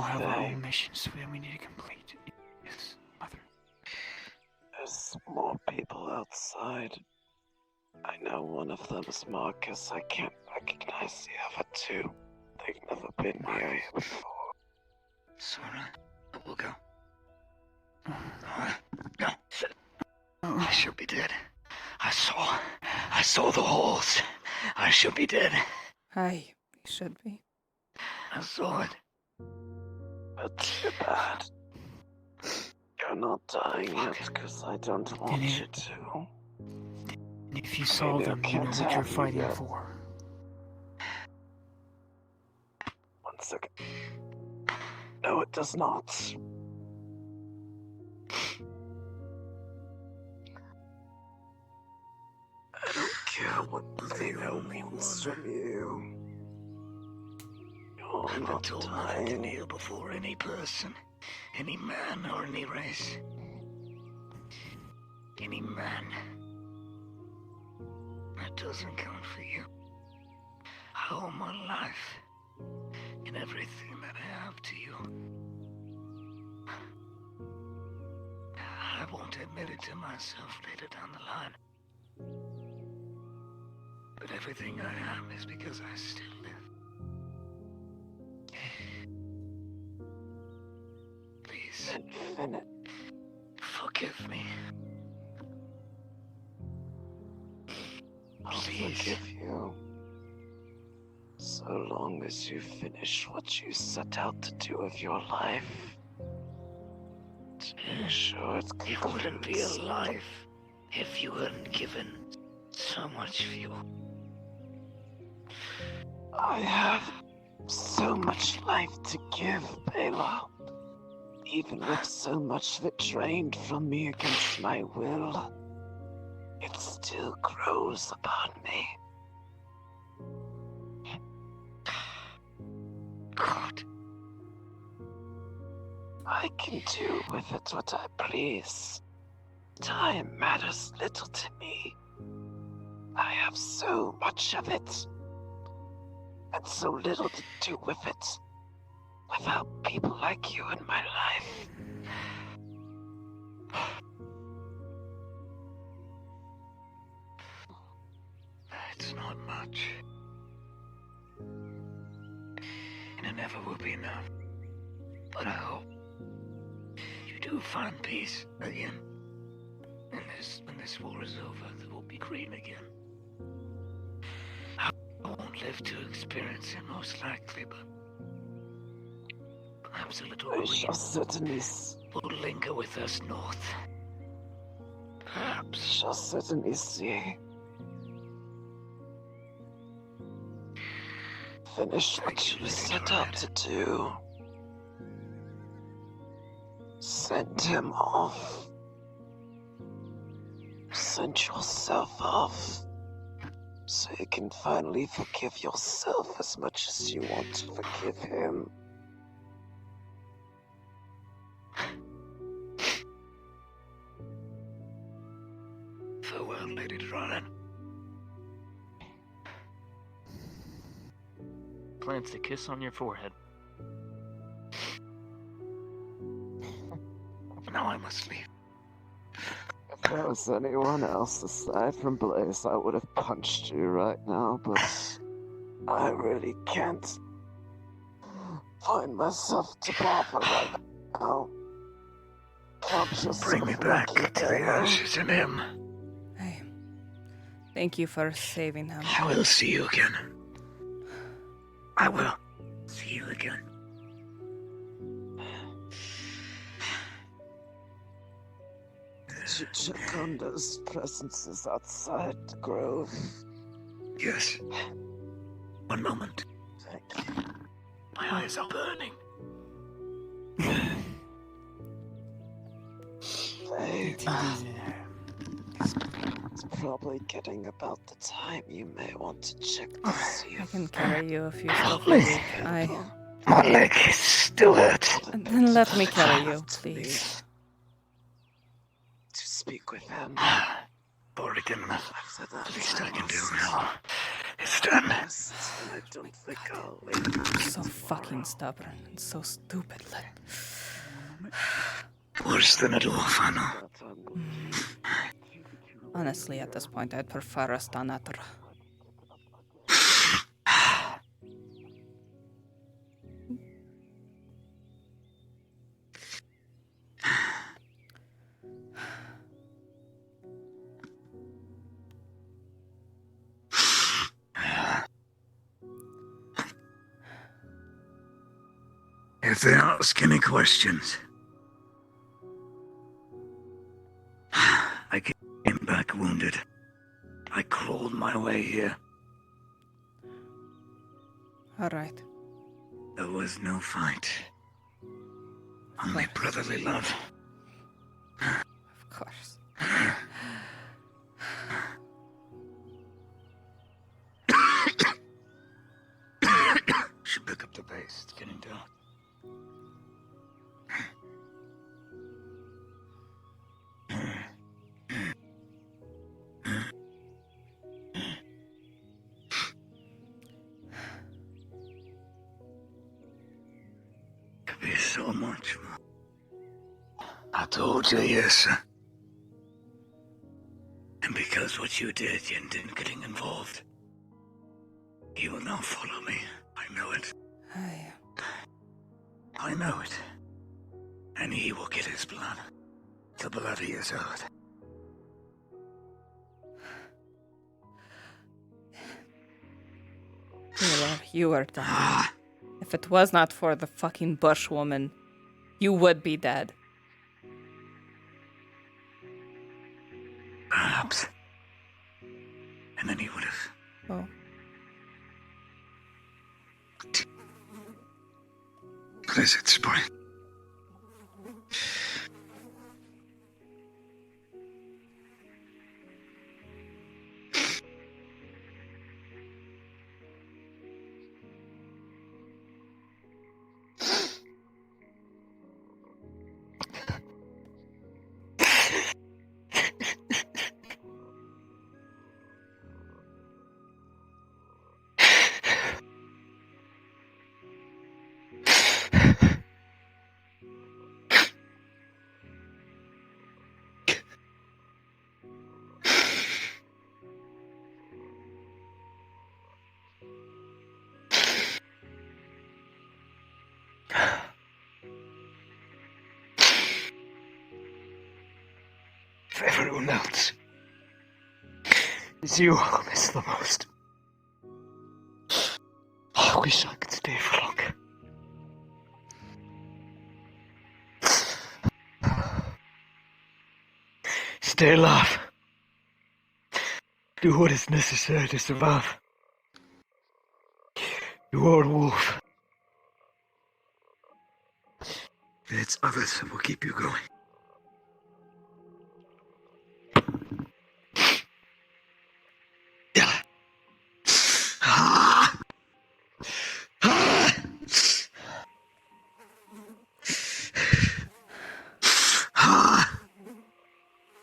have our own missions we need to complete. Yes, Mother. There's more people outside. I know one of them is Marcus. I can't recognize the other two. They've never been near here before. Sora, we'll go. No. I should be dead. I saw the holes. I should be dead. Aye, you should be. I saw it. But too bad. You're not dying yet, because I don't want you to. And if you saw them, you know what you're fighting for. One second. No, it does not. I don't care what Leo wants from you. I've been told not to kneel before any person, any man or any race. Any man. That doesn't count for you. I owe my life and everything that I have to you. I won't admit it to myself later down the line. But everything I am is because I still live. Please, forgive me. I'll forgive you. So long as you finish what you set out to do with your life. To make sure it concludes. You wouldn't be alive if you hadn't given so much fuel. I have so much life to give, Bela. Even with so much of it drained from me against my will, it still grows upon me. God. I can do with it what I please. Time matters little to me. I have so much of it, and so little to do with it without people like you in my life. It's not much. And it never will be enough. But I hope you do find peace again. And when this war is over, there will be green again. I won't live to experience it, most likely, but perhaps a little I shall certainly will linger with us north. Perhaps. Shall certainly see. Finish what you set out to do. Send him off. Send yourself off. So you can finally forgive yourself as much as you want to forgive him. Farewell, Lady Ryan. Plants a kiss on your forehead. Now I must leave. there was anyone else aside from Blaze, I would have punched you right now, but I really can't find myself to bother right now. Bring me back to the ashes and him. Thank you for saving him. I will see you again. I will see you again. Did you check on those presences outside the grove? Yes. One moment. Thank you. My eyes are burning. It's probably getting about the time you may want to check to see I if... can carry you if you still feel weak. My leg still hurts. Then let me carry you, please. To speak with him. Borrigan, After that, the least I can do now is done. I don't think I'll leave. I'm so fucking stubborn and so stupid. Worse than a dwarf, I know. Honestly, at this point, I'd prefer a Stanatra. If they ask any questions, I came back wounded. I crawled my way here. Alright. There was no fight. Only brotherly love. Of course. Should pick up the pace. It's getting dark. Could be so much more. I told you, Yrsa. And because what you did, Yen didn't getting involved. He will now follow me. I know it. I know it. And he will get his blood. The blood he is owed. You were dying. If it was not for the fucking bush woman, you would be dead. Perhaps. And then he would have. Oh. Blizzard spring. For everyone else, it's you I'll miss the most. I wish I could stay for longer. Stay alive. Do what is necessary to survive. You are a wolf. And it's others that will keep you going.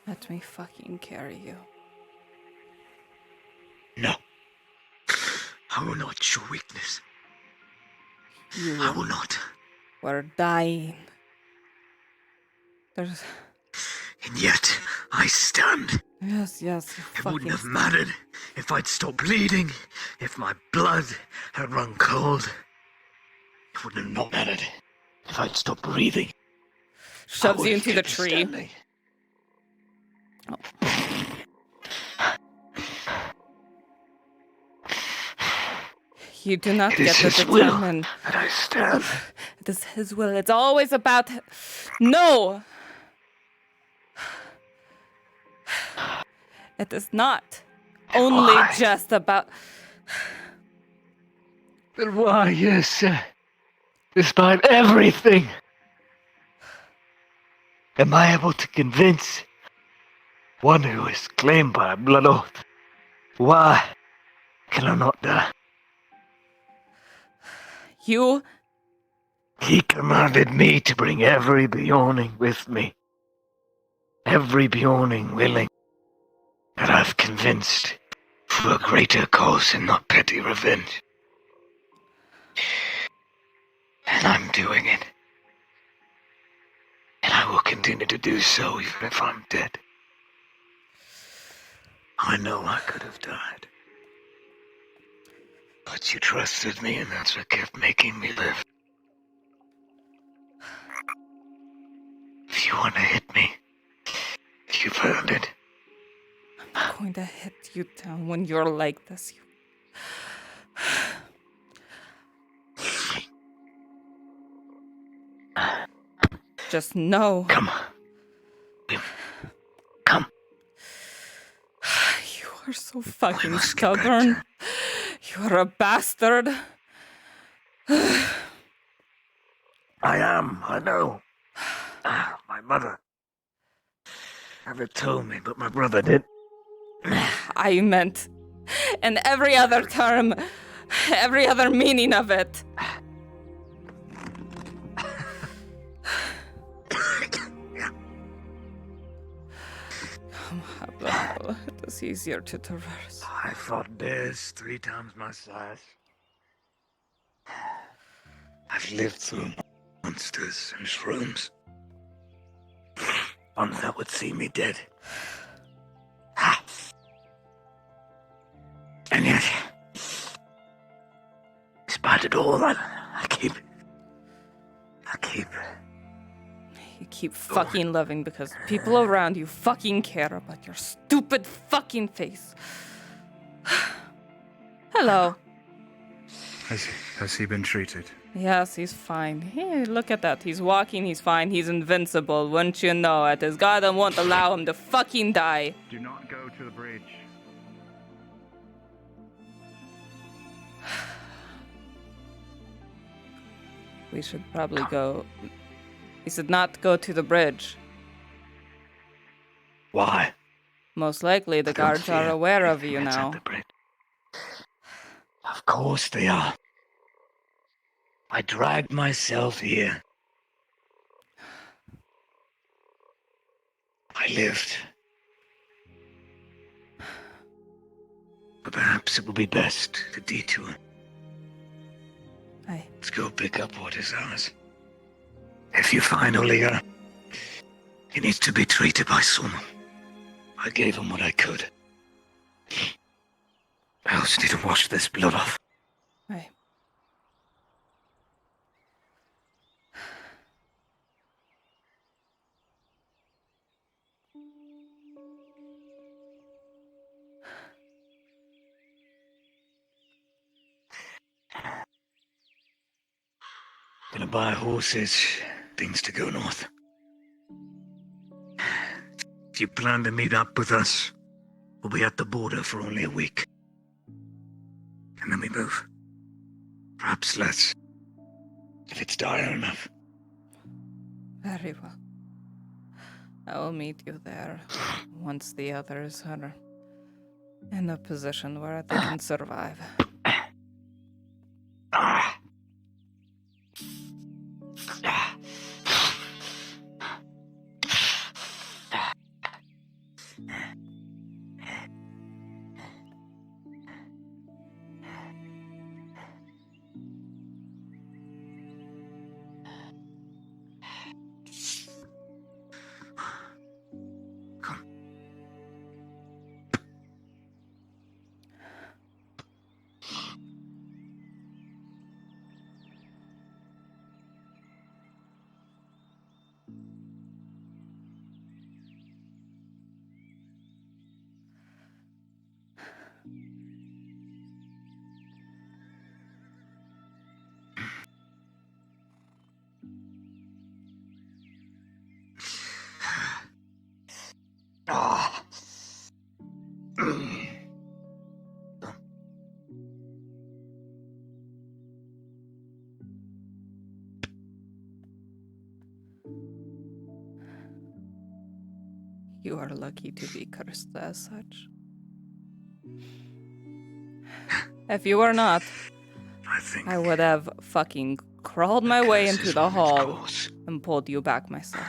Let me fucking carry you. No. I will not show weakness. You I will not. were dying. There's... And yet, I stand. Yes, yes, you It wouldn't fucking have mattered if I'd stopped bleeding, if my blood had run cold. It wouldn't have not mattered if I'd stopped breathing. shoves you into the tree. Standing. You do not It get is to his will determine. that I stand. It is his will. It's always about. No! It is not only why? just about. But why, Yrsa? Despite everything, am I able to convince one who is claimed by a blood oath? Why can I not die? You. He commanded me to bring every Bjorning with me. Every Bjorning willing. That I've convinced for a greater cause and not petty revenge. And I'm doing it. And I will continue to do so even if I'm dead. I know I could have died. But you trusted me, and that's what kept making me live. If you want to hit me, you've earned it. I'm going to hit you down when you're like this. You. Just know. Come. Come. You are so fucking stubborn. You're a bastard. I am, I know. My mother never told me, but my brother did. I meant, and every other term, every other meaning of it. It is easier to traverse. I fought bears 3 times my size. I've lived through monsters and shrooms. Ones that would see me dead. And yet, despite it all, I keep. You keep fucking living because people around you fucking care about your stupid fucking face. Hello. Has he been treated? Yes, he's fine. Hey, look at that. He's walking, he's fine, he's invincible. Wouldn't you know it? His god won't allow him to fucking die. Do not go to the bridge. We should probably go. We should not go to the bridge. Why? Most likely the guards are aware of you now. Of course they are. I dragged myself here. I lived. But perhaps it will be best to detour. Aye. Let's go pick up what is ours. If you find Oliver, he needs to be treated by someone. I gave him what I could. I also need to wash this blood off. Aye. Gonna buy horses, things to go north. If you plan to meet up with us, we'll be at the border for only a week. And then we move. Perhaps less. If it's dire enough. Very well. I will meet you there once the others are in a position where they can survive. You are lucky to be cursed as such. If you were not, I would have fucking crawled my way curse into has the run its hall course. and pulled you back myself.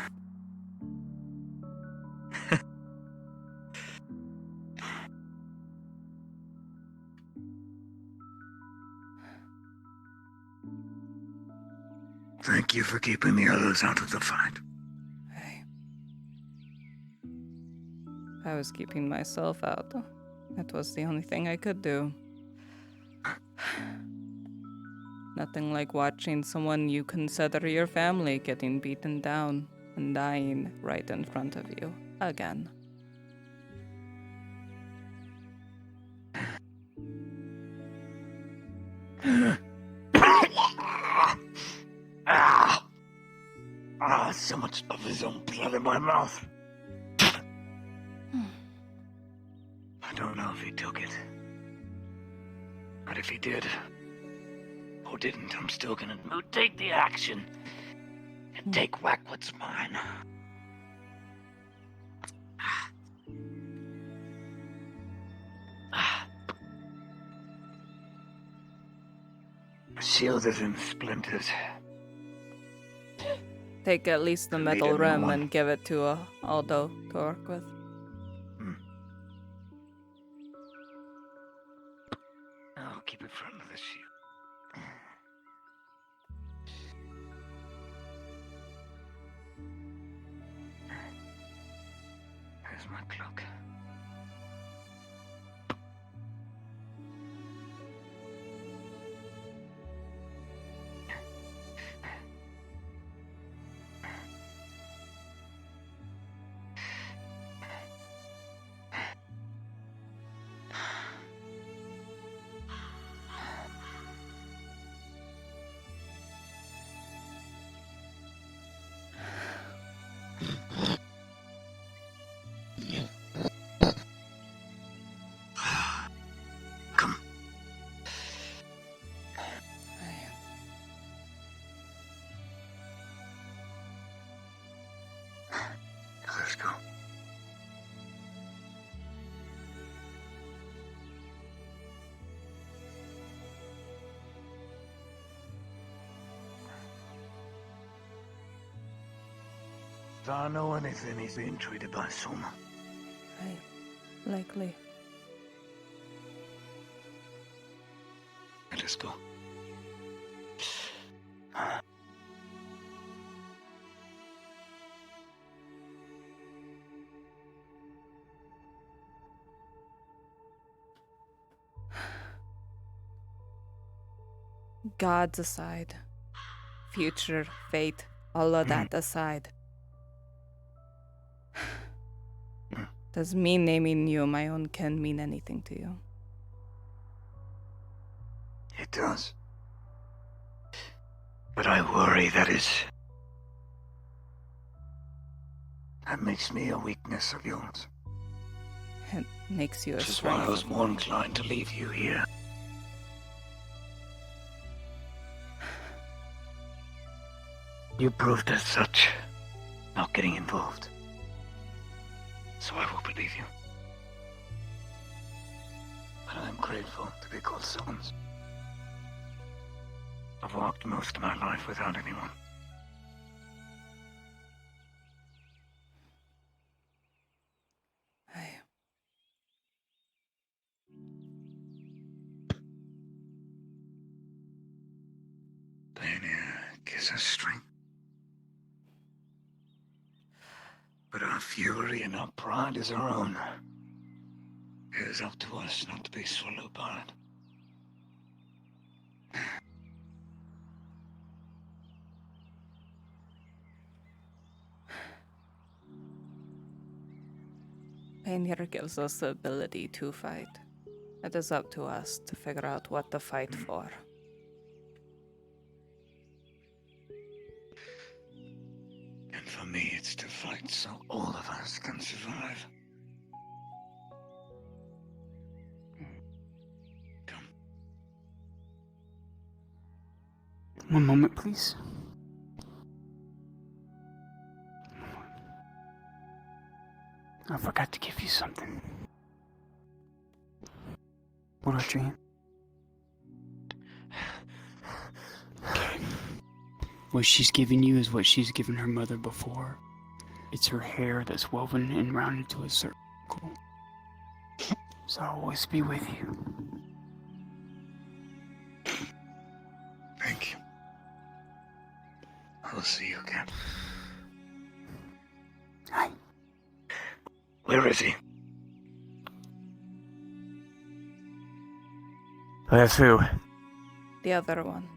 Thank you for keeping the others out of the fight. I was keeping myself out. That was the only thing I could do. Nothing like watching someone you consider your family getting beaten down and dying right in front of you again. So much of his own blood in my mouth. I don't know if he took it. But if he did, or didn't, I'm still gonna take the action and take back what's mine. The shield is in splinters. Take at least the metal rim and give it to Aldo to work with. I'll keep it front of the shield. There's my cloak. Let's go. If I know anything, he's being treated by Soma. Likely. Let us go. Gods aside, future, fate, all of that aside. Does me naming you my own kin mean anything to you? It does. But I worry that makes me a weakness of yours. It makes you a Which is why I strength was of more mine. inclined to leave you here. You proved as such, not getting involved. So I will believe you. But I am grateful to be called sons. I've walked most of my life without anyone. Pain gives us strength. But our fury and our pride is our own. It is up to us not to be swallowed by it. Painter gives us the ability to fight. It is up to us to figure out what to fight for. And for me, it's to fight so all of us can survive. One moment, please. I forgot to give you something. What a dream. Okay. What she's giving you is what she's given her mother before. It's her hair that's woven and round into a circle. So I'll always be with you. Thank you. I will see you again. Hi. Where is he? Where's who? The other one.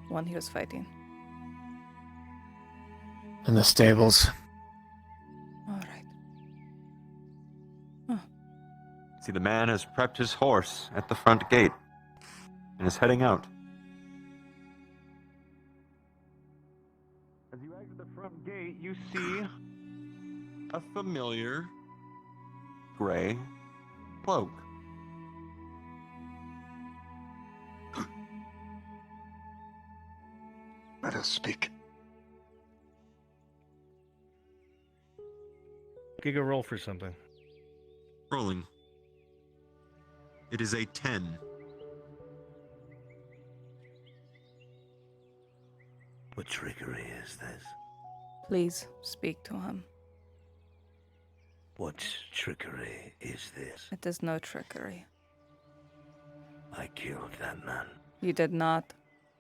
One he was fighting. In the stables. Alright. See, the man has prepped his horse at the front gate and is heading out. As you exit the front gate, you see a familiar Gray cloak. Let us speak. Giga, roll for something. Rolling. It is a 10. What trickery is this? Please speak to him. What trickery is this? It is no trickery. I killed that man. You did not.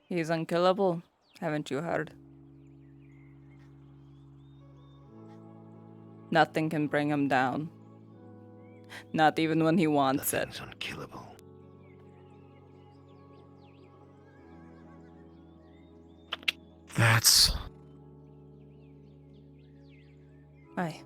He's unkillable. Haven't you heard? Nothing can bring him down. Not even when he wants it. Nothing's unkillable. That's... Aye.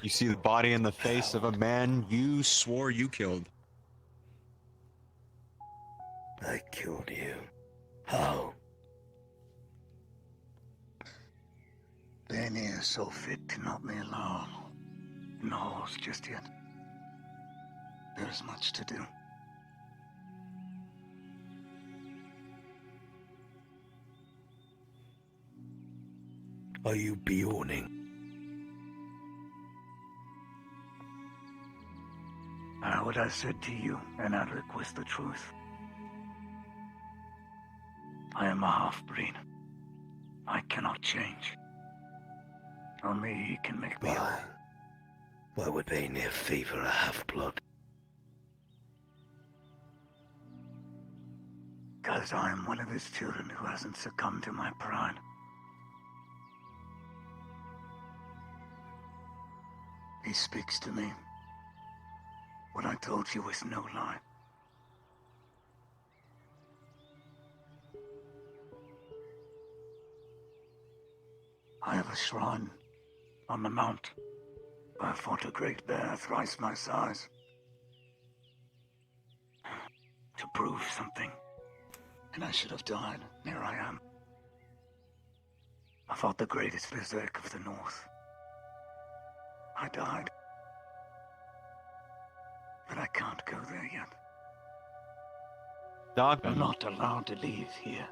You see the body and the face of a man you swore you killed. I killed you. How? Benny is so fit to not be alone in the halls just yet. There's much to do. Are you Bjorning? What I said to you and Adric was the truth. I am a half-breed. I cannot change. Only he can make me whole. Why would they near favor a half-blood? Because I am one of his children who hasn't succumbed to my pride. He speaks to me. What I told you was no lie. I have a shrine on the mount. I fought a great bear thrice my size. To prove something. And I should have died. Here I am. I fought the greatest berserk of the north. I died. But I can't go there yet. Dogman, I'm not allowed to leave here.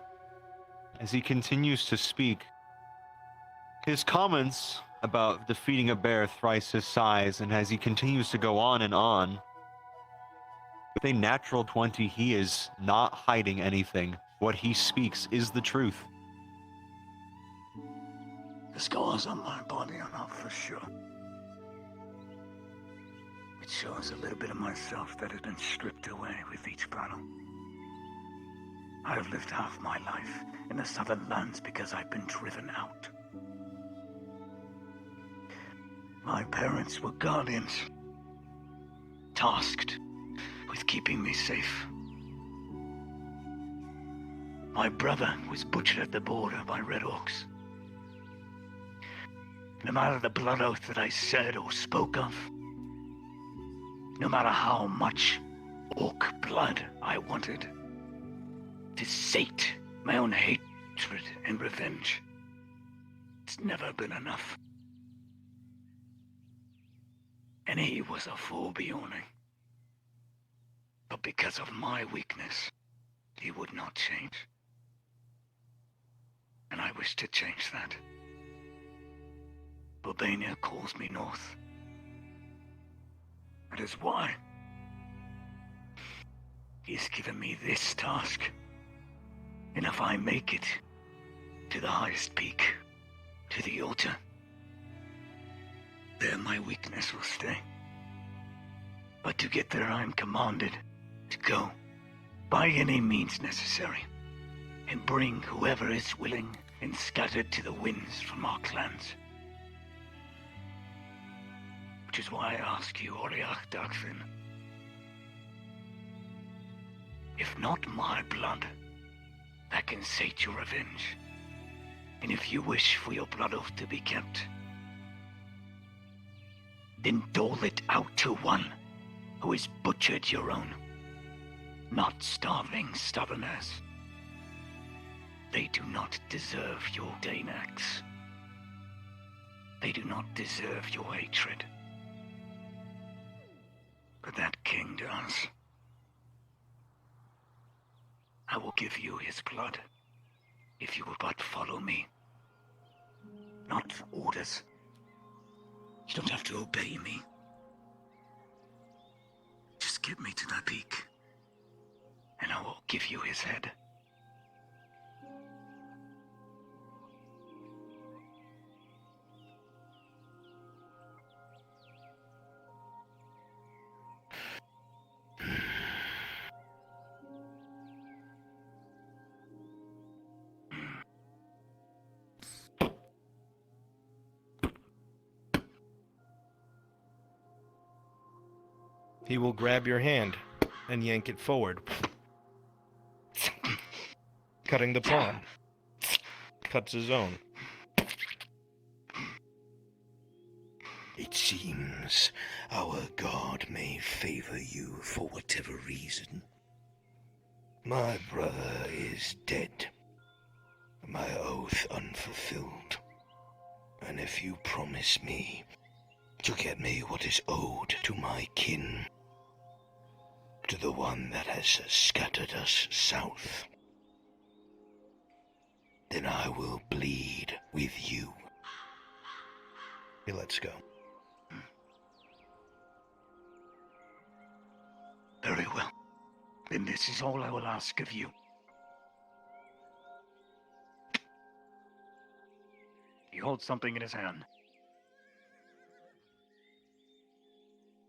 as he continues to speak, his comments about defeating a bear thrice his size, and as he continues to go on and on, with a natural 20, he is not hiding anything. What he speaks is the truth. The scars on my body are not for sure. It shows a little bit of myself that has been stripped away with each battle. I have lived half my life in the southern lands because I've been driven out. My parents were guardians, tasked with keeping me safe. My brother was butchered at the border by Red Orcs. No matter the blood oath that I said or spoke of, No matter how much orc blood I wanted to sate my own hatred and revenge, it's never been enough. And he was a fool, Bjorn. But because of my weakness, he would not change. And I wish to change that. Albania calls me north. That is why he's given me this task. And if I make it to the highest peak, to the altar, there my weakness will stay. But to get there, I am commanded to go by any means necessary and bring whoever is willing and scattered to the winds from our clans. Which is why I ask you, Oriach Darkfin, if not my blood, that can sate your revenge. And if you wish for your blood oath to be kept, then dole it out to one who has butchered your own, not starving stubborners. They do not deserve your Danax. They do not deserve your hatred. But that king does. I will give you his blood, if you will but follow me. Not orders. You don't have to obey me. Just get me to that peak, and I will give you his head. He will grab your hand and yank it forward, cutting the palm. Cuts his own. It seems our god may favor you for whatever reason. My brother is dead, my oath unfulfilled. And if you promise me to get me what is owed to my kin, to the one that has scattered us south, then I will bleed with you. Let's go. Very well. Then this is all I will ask of you. He holds something in his hand.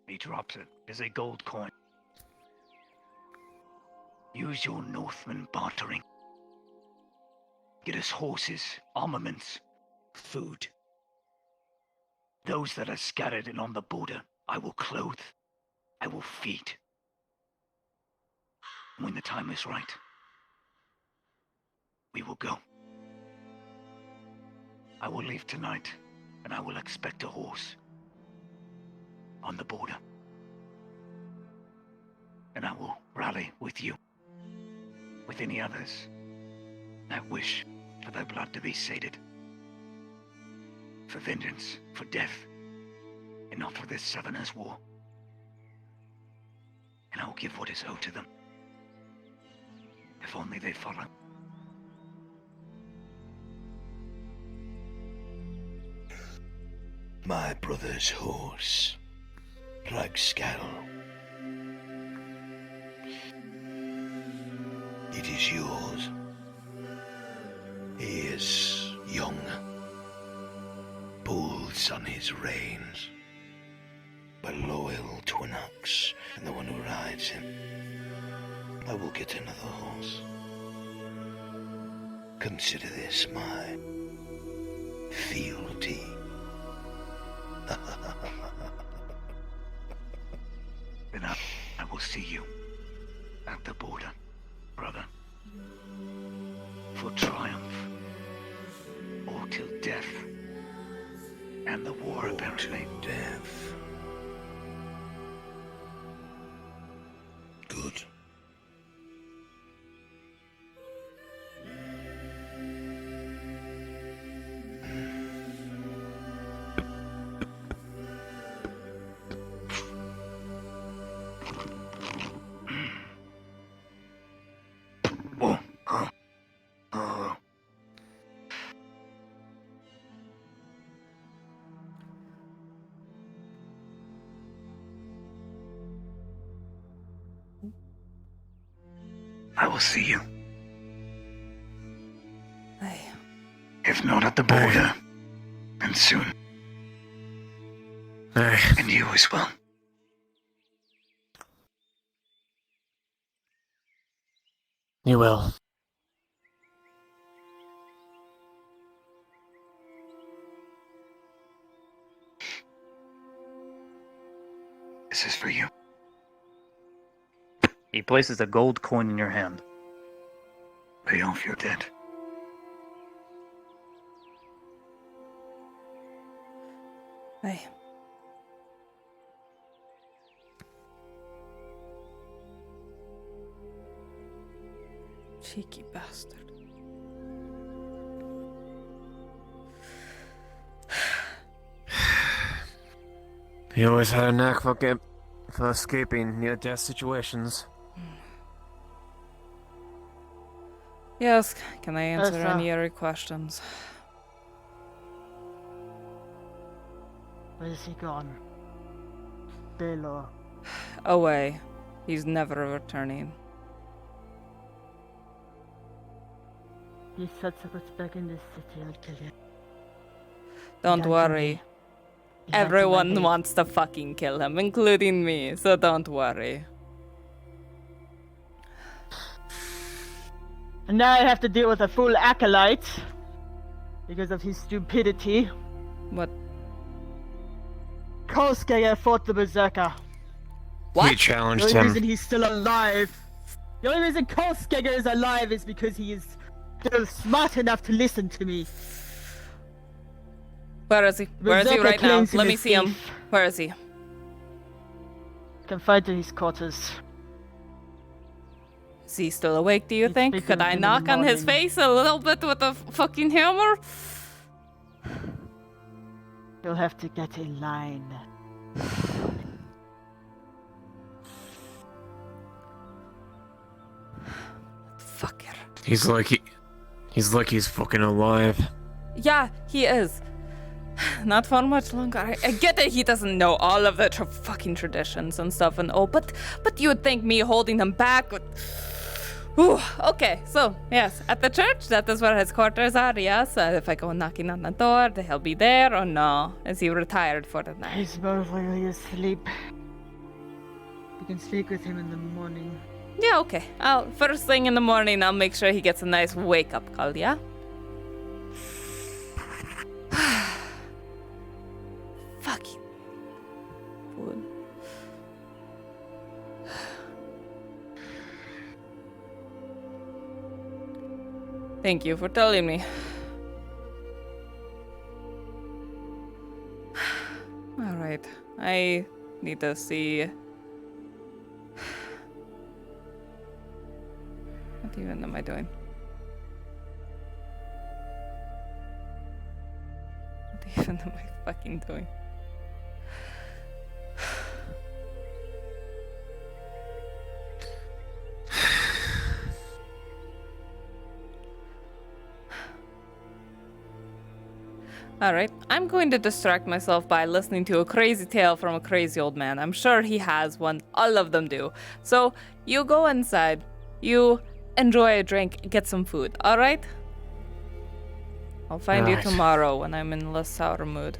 He drops it. It's a gold coin. Use your Northman bartering. Get us horses, armaments, food. Those that are scattered and on the border, I will clothe. I will feed. When the time is right, we will go. I will leave tonight, and I will expect a horse on the border. And I will rally with you, with any others that wish for their blood to be sated. For vengeance, for death, and not for this Southerners' war. And I will give what is owed to them. If only they follow. My brother's horse, Ragscall. It is yours. He is young, pulls on his reins, but loyal to an ox and the one who rides him. I will get another horse. Consider this my fealty. Then I will see you at the border, brother. For triumph, or till death, and the war apparently. Death. I will see you. Aye. If not at the border, and soon. Aye. And you as well. You will. This is for you. He places a gold coin in your hand. Pay off your debt. Aye. Cheeky bastard. He always had a knack for escaping near-death situations. Yes, can I answer Yrsa. any of your questions? Where is he gone? Baylor. Away. He's never returning. He sets up us back in this city, I'll kill him. Don't He lied to worry. me. He lied to my Everyone base. wants to fucking kill him, including me, so don't worry. And now I have to deal with a full acolyte. Because of his stupidity. What? Koskaya fought the Berserker. What? We challenged The only him. reason he's still alive. The only reason Koskega is alive is because he is still smart enough to listen to me. Where is he? Where is he Berserker right now? claims him Let me as see him. thief. Where is he? Confined to his quarters. Is he still awake, do you think? speak Could with I him in the knock on his morning. face a little bit with a fucking hammer? You'll have to get in line. Fucker. He's like he's fucking alive. Yeah, he is. Not for much longer. I get that he doesn't know all of the fucking traditions and stuff and all, but you would think me holding him back would... Ooh, okay, so, yes, at the church, that is where his quarters are, yes? If I go knocking on the door, he'll be there, or no? Is he retired for the night? He's most likely asleep. You can speak with him in the morning. Yeah, okay. First thing in the morning, I'll make sure he gets a nice wake-up call, yeah? Fucking fool. Thank you for telling me. Alright, I need to see... What even am I doing? What even am I fucking doing? Alright, I'm going to distract myself by listening to a crazy tale from a crazy old man. I'm sure he has one. All of them do. So, you go inside. You enjoy a drink, get some food, alright? I'll find you Right. tomorrow when I'm in a less sour mood.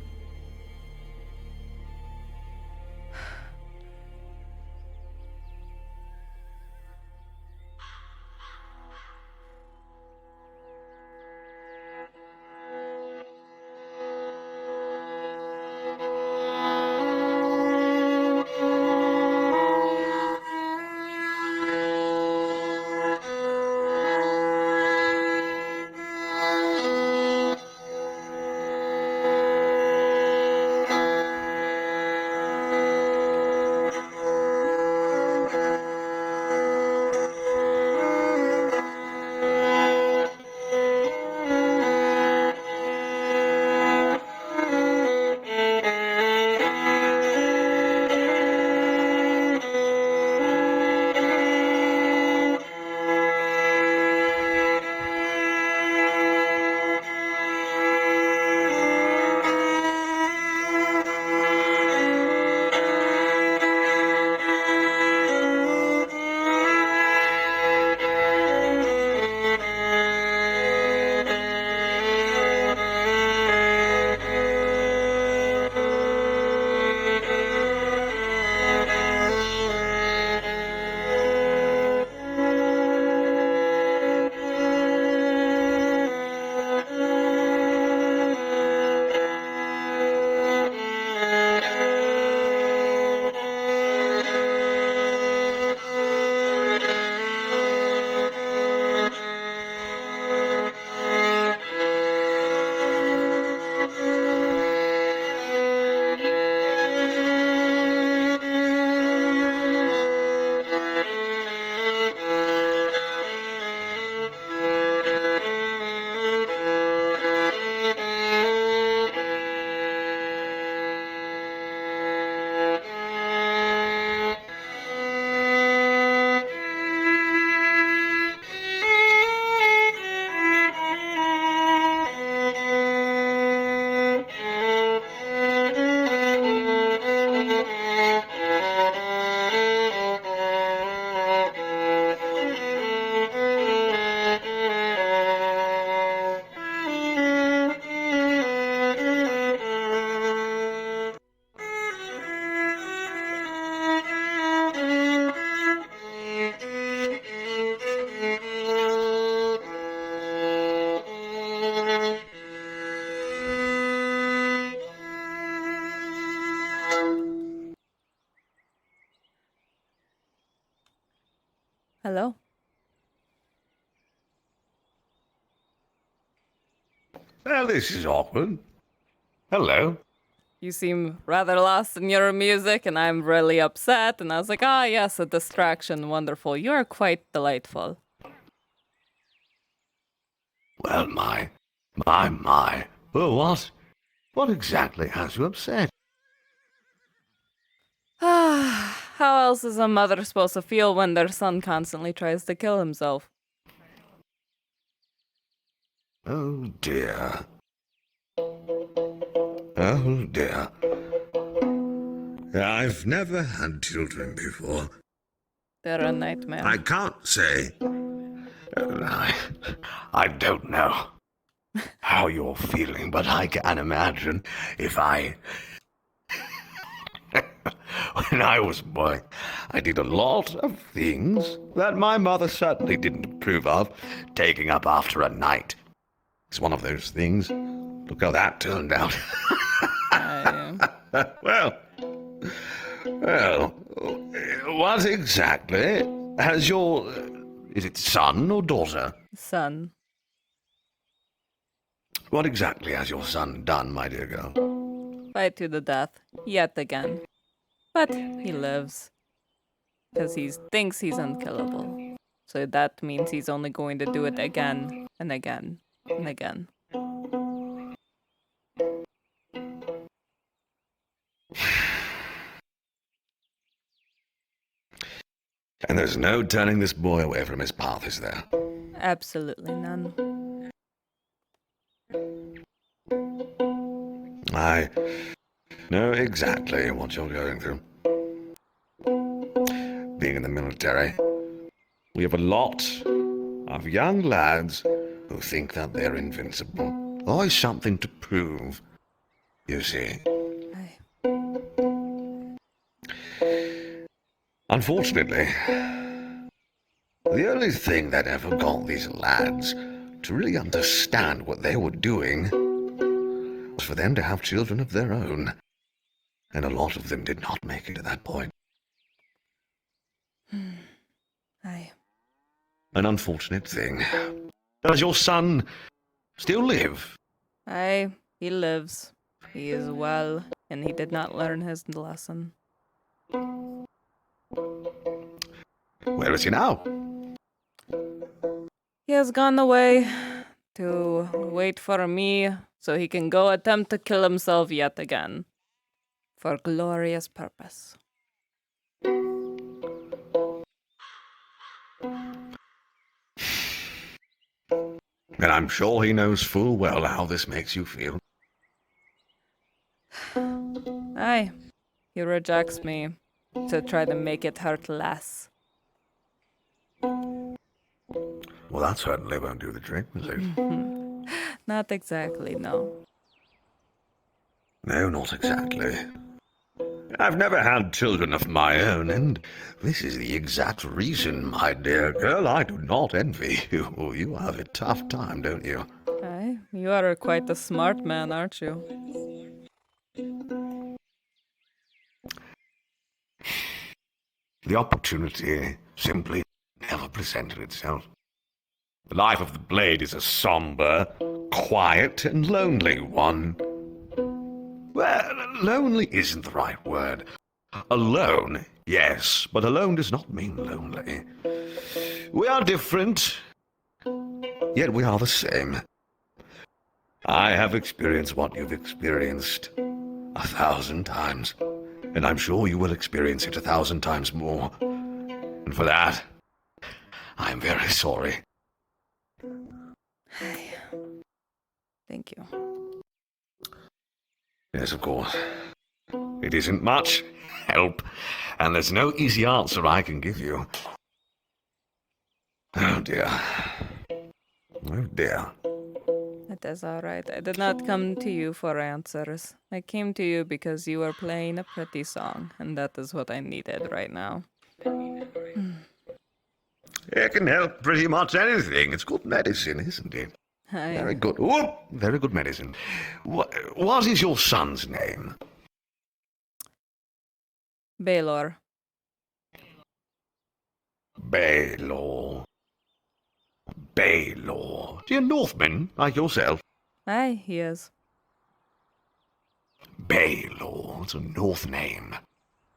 Hello. Well, this is awkward. Hello. You seem rather lost in your music, and I'm really upset. And I was like, ah, yes, a distraction. Wonderful. You are quite delightful. Well, my. Well, what exactly has you upset? Ah, how else is a mother supposed to feel when their son constantly tries to kill himself? Oh, dear. Oh, dear. I've never had children before. They're a nightmare. I can't say. I don't know how you're feeling, but I can imagine if I. When I was a boy, I did a lot of things that my mother certainly didn't approve of. Taking up after a night. It's one of those things. Look how that turned out. Well, what exactly has your... Is it son or daughter? Son. What exactly has your son done, my dear girl? Fight to the death. Yet again. But he lives. Because he thinks he's unkillable. So that means he's only going to do it again and again and again. And there's no turning this boy away from his path, is there? Absolutely none. I know exactly what you're going through. Being in the military, we have a lot of young lads who think that they're invincible. Always something to prove, you see. Unfortunately, the only thing that ever got these lads to really understand what they were doing was for them to have children of their own. And a lot of them did not make it to that point. Aye. An unfortunate thing. Does your son still live? Aye, he lives. He is well, and he did not learn his lesson. Where is he now? He has gone away to wait for me so he can go attempt to kill himself yet again. For glorious purpose. And I'm sure he knows full well how this makes you feel. Aye, he rejects me to try to make it hurt less. Well, that certainly won't do the trick, will it? Not exactly, no. No, not exactly. I've never had children of my own, and this is the exact reason, my dear girl. I do not envy you. You have a tough time, don't you? Aye, you are quite a smart man, aren't you? The opportunity simply never presented itself. The life of the Blade is a somber, quiet, and lonely one. Well, lonely isn't the right word. Alone, yes, but alone does not mean lonely. We are different, yet we are the same. I have experienced what you've experienced 1,000 times, and I'm sure you will experience it 1,000 times more. And for that, I'm very sorry. Thank you. Yes, of course. It isn't much help, and there's no easy answer I can give you. Oh dear. Oh dear. It is alright. I did not come to you for answers. I came to you because you were playing a pretty song, and that is what I needed right now. It can help pretty much anything. It's good medicine, isn't it? Aye. Very good. Oh, very good medicine. What is your son's name? Baylor. Baylor. Baylor. You're Northman, like yourself. Aye, he is. Baylor. It's a North name.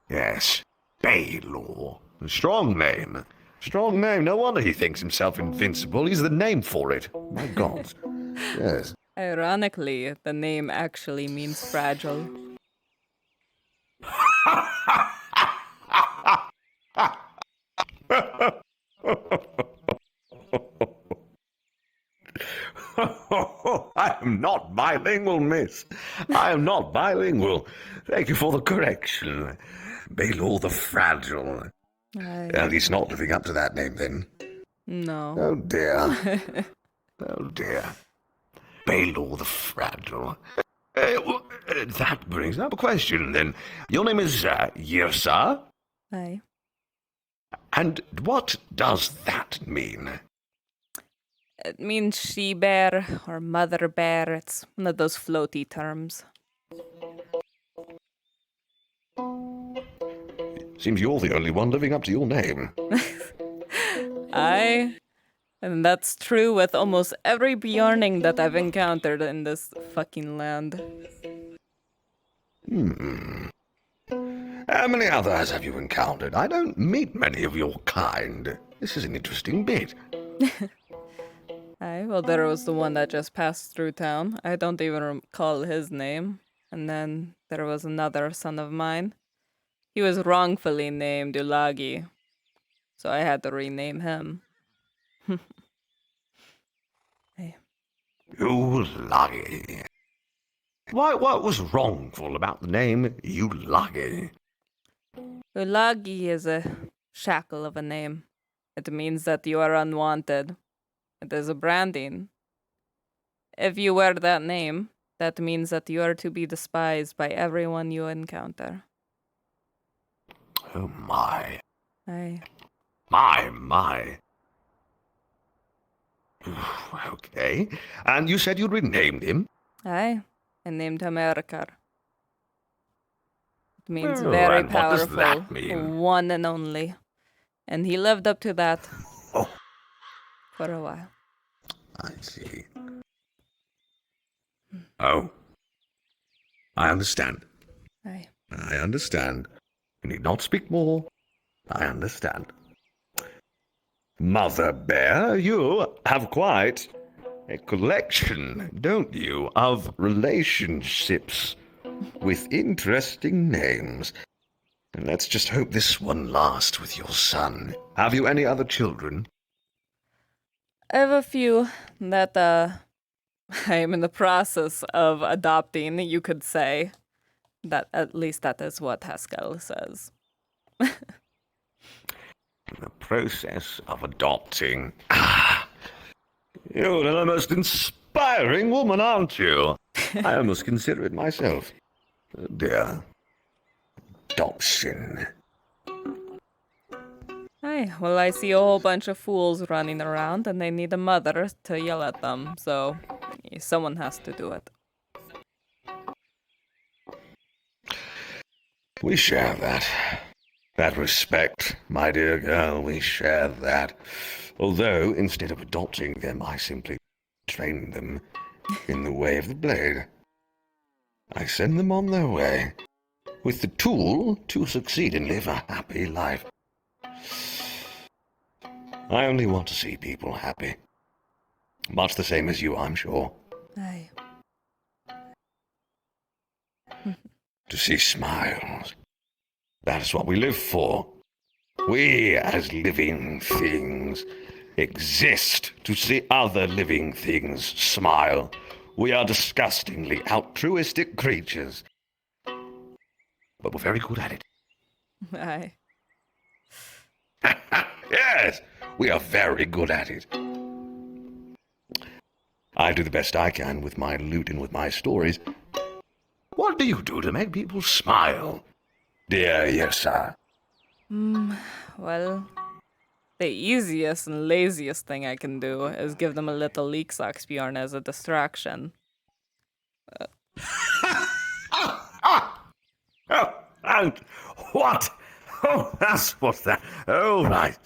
Yes, Baylor. A strong name. Strong name. No wonder he thinks himself invincible. He's the name for it. My God. Yes. Ironically, the name actually means fragile. I am not bilingual, miss. I am not bilingual. Thank you for the correction. Baylor the Fragile. Aye. And he's not living up to that name, then. No. Oh, dear. Oh, dear. Baylor the Fragile. That brings up a question, then. Your name is Yrsa? Aye. And what does that mean? It means she-bear or mother bear. It's one of those floaty terms. Seems you're the only one living up to your name. Aye. And that's true with almost every Bjorning that I've encountered in this fucking land. How many others have you encountered? I don't meet many of your kind. This is an interesting bit. Aye, well, there was the one that just passed through town. I don't even recall his name. And then there was another son of mine. He was wrongfully named Ulagi, so I had to rename him. Hey. Ulagi. What was wrongful about the name Ulagi? Ulagi is a shackle of a name. It means that you are unwanted. It is a branding. If you wear that name, that means that you are to be despised by everyone you encounter. Oh my. Aye. My. Okay. And you said you'd renamed him? Aye. I named him Erkar. It means Oh, very and what does powerful. that mean? One and only. And he lived up to that for a while. I see. Oh. I understand. Aye. I understand. You need not speak more. I understand. Mother Bear, you have quite a collection, don't you, of relationships with interesting names. And let's just hope this one lasts with your son. Have you any other children? I have a few that I am in the process of adopting, you could say. That at least that is what Haskell says. In the process of adopting. You're the most inspiring woman, aren't you? I almost consider it myself. Oh dear. Adoption. Hey, well, I see a whole bunch of fools running around and they need a mother to yell at them, so someone has to do it. We share that. That respect, my dear girl, we share that. Although, instead of adopting them, I simply train them in the way of the blade. I send them on their way, with the tool to succeed and live a happy life. I only want to see people happy. Much the same as you, I'm sure. Aye. To see smiles. That is what we live for. We, as living things, exist to see other living things smile. We are disgustingly altruistic creatures. But we're very good at it. Aye. Yes, we are very good at it. I do the best I can with my loot and with my stories. What do you do to make people smile, dear Yrsa? Well, the easiest and laziest thing I can do is give them a little leek socks Bjorn as a distraction. Oh, and what? Oh, that's what that. Oh, right.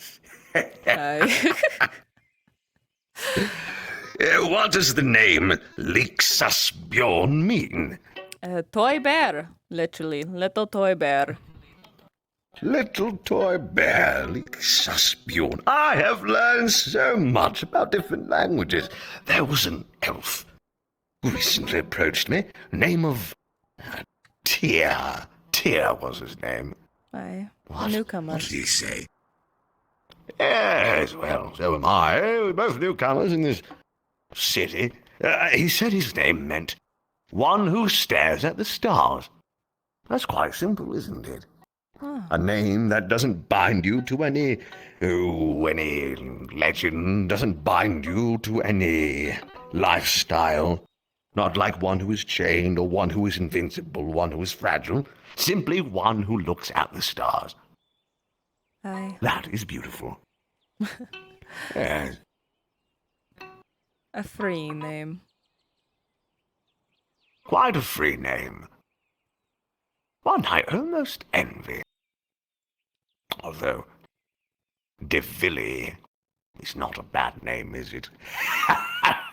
What does the name Lixasbjorn mean? Toy bear, literally, little toy bear. Little toy bear, Lixasbjorn. I have learned so much about different languages. There was an elf who recently approached me. Name of Tyr. Tyr was his name. Aye, What? a newcomer. What did he say? Yes, well, so am I. We're both newcomers in this city. He said his name meant one who stares at the stars. That's quite simple, isn't it? A name that doesn't bind you to any legend, doesn't bind you to any lifestyle. Not like one who is chained or one who is invincible, one who is fragile. Simply one who looks at the stars. Aye. That is beautiful. Yes. A free name. Quite a free name. One I almost envy. Although, De Villy is not a bad name, is it?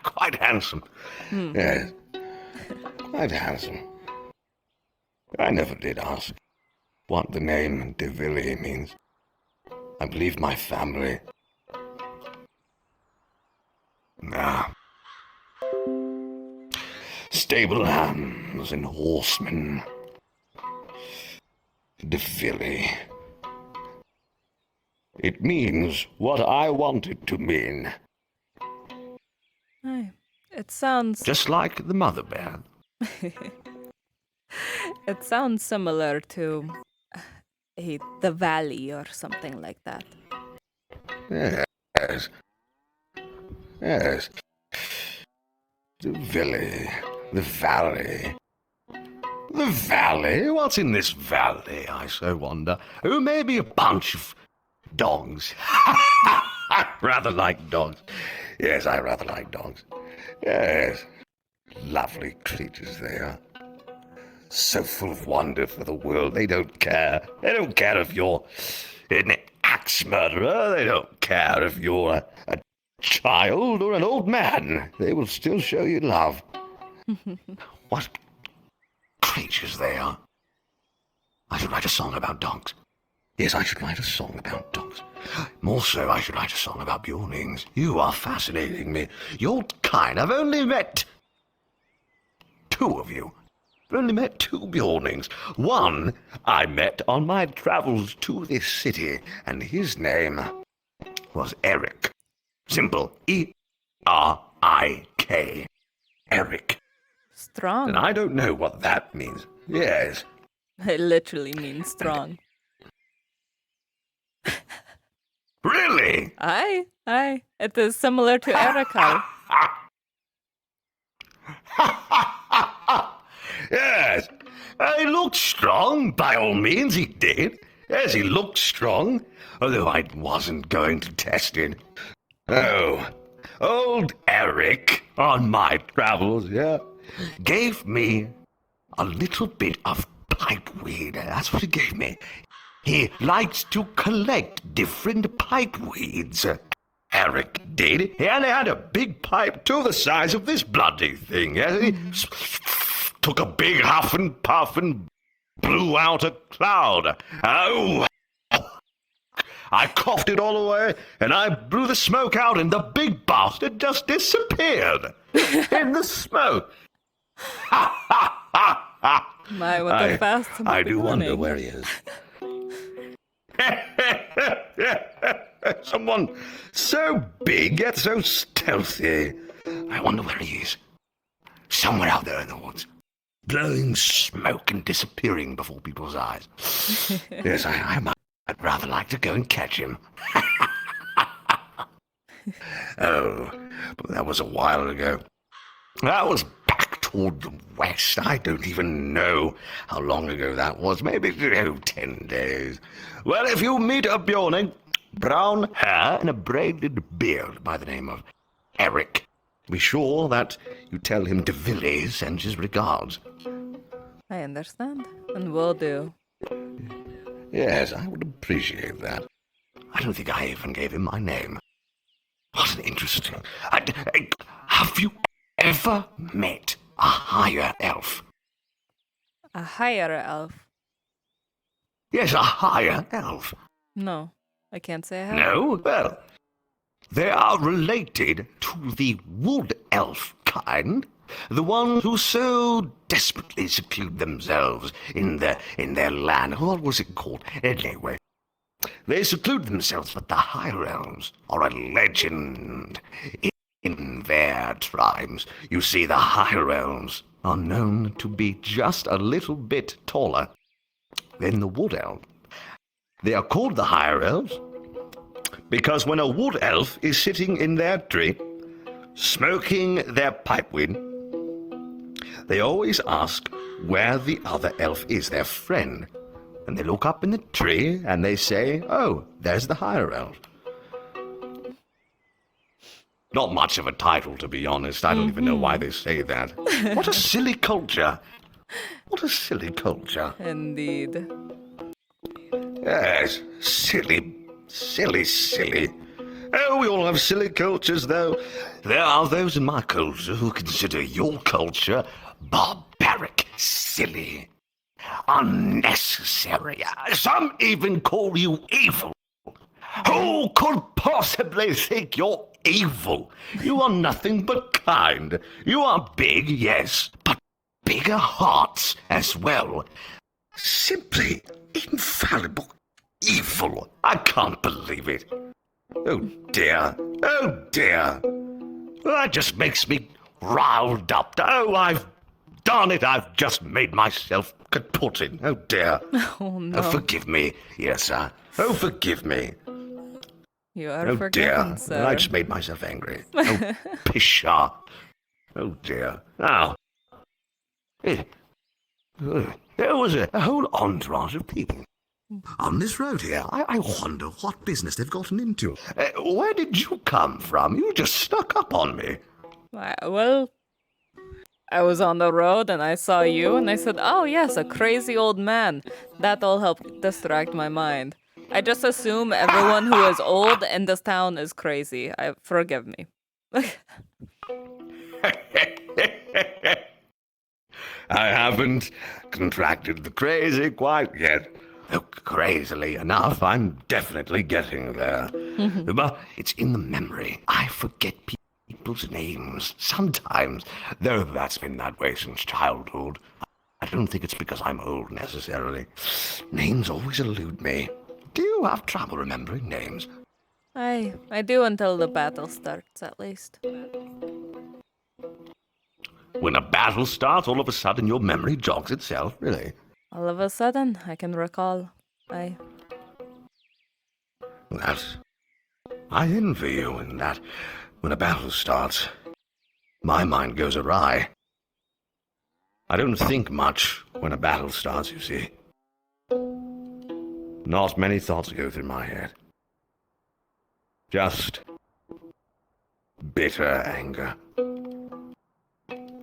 Quite handsome. Yes. Quite handsome. I never did ask what the name De Villy means. I believe my family. Nah. Stable hands and horsemen. De Villy. It means what I want it to mean. Aye. It sounds... Just like the mother bear. It sounds similar to the valley or something like that. Yes. Yes. The valley. The valley. The valley? What's in this valley, I so wonder? Oh, maybe a bunch of dogs. Rather like dogs. Yes, I rather like dogs. Yes. Lovely creatures they are. So full of wonder for the world. They don't care. They don't care if you're an axe murderer. They don't care if you're a child or an old man. They will still show you love. What creatures they are. I should write a song about dogs. Yes, I should write a song about dogs. More so, I should write a song about Bjornings. You are fascinating me. Your kind. I've only met 2 of you. I've only met 2 Bjornings. One I met on my travels to this city, and his name was Eric. Simple. E-R-I-K. Eric. Strong. And I don't know what that means. Yes. It literally means strong. Really? Aye. It is similar to Erika. Yes. He looked strong, by all means, he did. Yes, he looked strong, although I wasn't going to test it. Oh, old Eric, on my travels, yeah, gave me a little bit of pipeweed. That's what he gave me. He likes to collect different pipeweeds. Eric did. He only had a big pipe to the size of this bloody thing. Yes, he took a big huff and puff and blew out a cloud. Oh! I coughed it all away, and I blew the smoke out, and the big bastard just disappeared in the smoke. My, what a fast I do wonder where he is. Someone so big yet so stealthy. I wonder where he is. Somewhere out there in the woods, blowing smoke and disappearing before people's eyes. Yes, I might rather like to go and catch him. Oh, but that was a while ago. That was back toward the west. I don't even know how long ago that was. Maybe 10 days. Well, if you meet a Bjorning, brown hair and a braided beard by the name of Eric, be sure that you tell him De Villy sends his regards. I understand, and will do. Yes, I would appreciate that. I don't think I even gave him my name. What an interesting... have you ever met a higher elf? A higher elf? Yes, a higher elf. No, I can't say I have. No? Well, they are related to the wood elf kind, the ones who so desperately seclude themselves in their land. What was it called? Anyway, they seclude themselves, but the higher elves are a legend in their tribes. You see, the higher elves are known to be just a little bit taller than the wood elf. They are called the higher elves because when a wood elf is sitting in their tree, smoking their pipeweed, they always ask where the other elf is, their friend. And they look up in the tree and they say, oh, there's the higher elf. Not much of a title, to be honest. I don't even know why they say that. What a silly culture. What a silly culture. Indeed. Yes, silly. Oh, we all have silly cultures, though. There are those in my culture who consider your culture barbaric, silly, unnecessary. Some even call you evil. Who could possibly think you're evil? You are nothing but kind. You are big, yes, but bigger hearts as well. Simply infallible evil. I can't believe it. Oh dear. Oh dear. That just makes me riled up. Oh, darn it, I've just made myself kaput in. Oh dear. Oh no. Oh, forgive me, Yrsa. Oh, forgive me. You are Oh forgiven, dear. sir. I just made myself angry. Oh, pshaw. Oh dear. Now, there was a whole entourage of people on this road here. I wonder what business they've gotten into. Where did you come from? You just snuck up on me. Well, I was on the road and I saw you and I said, oh yes, a crazy old man. That'll help distract my mind. I just assume everyone who is old in this town is crazy. Forgive me. I haven't contracted the crazy quite yet. Though crazily enough, I'm definitely getting there. But it's in the memory. I forget people's names sometimes, though that's been that way since childhood. I don't think it's because I'm old necessarily. Names always elude me. Do you have trouble remembering names? I do until the battle starts, at least. When a battle starts, all of a sudden your memory jogs itself, really. All of a sudden, I can recall. I envy you in that when a battle starts, my mind goes awry. I don't think much when a battle starts, you see. Not many thoughts go through my head. Just bitter anger.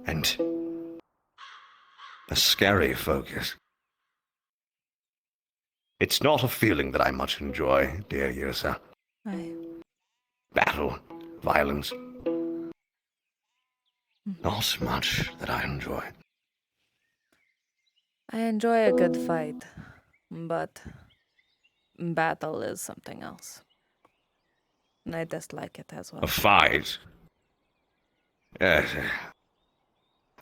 And a scary focus. It's not a feeling that I much enjoy, dear Yrsa. Battle, violence. Not much that I enjoy. I enjoy a good fight, but battle is something else. And I dislike it as well. A fight? Yes.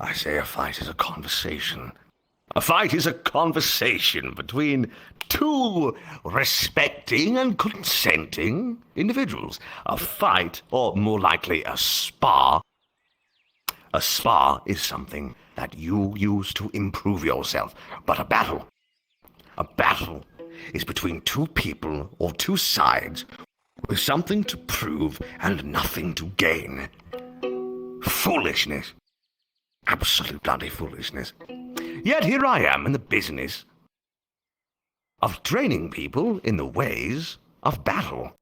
I say a fight is a conversation. A fight is a conversation between two respecting and consenting individuals. A fight, or more likely a spar. A spar is something that you use to improve yourself. But a battle is between two people or two sides with something to prove and nothing to gain. Foolishness. Absolute bloody foolishness. Yet here I am in the business of training people in the ways of battle.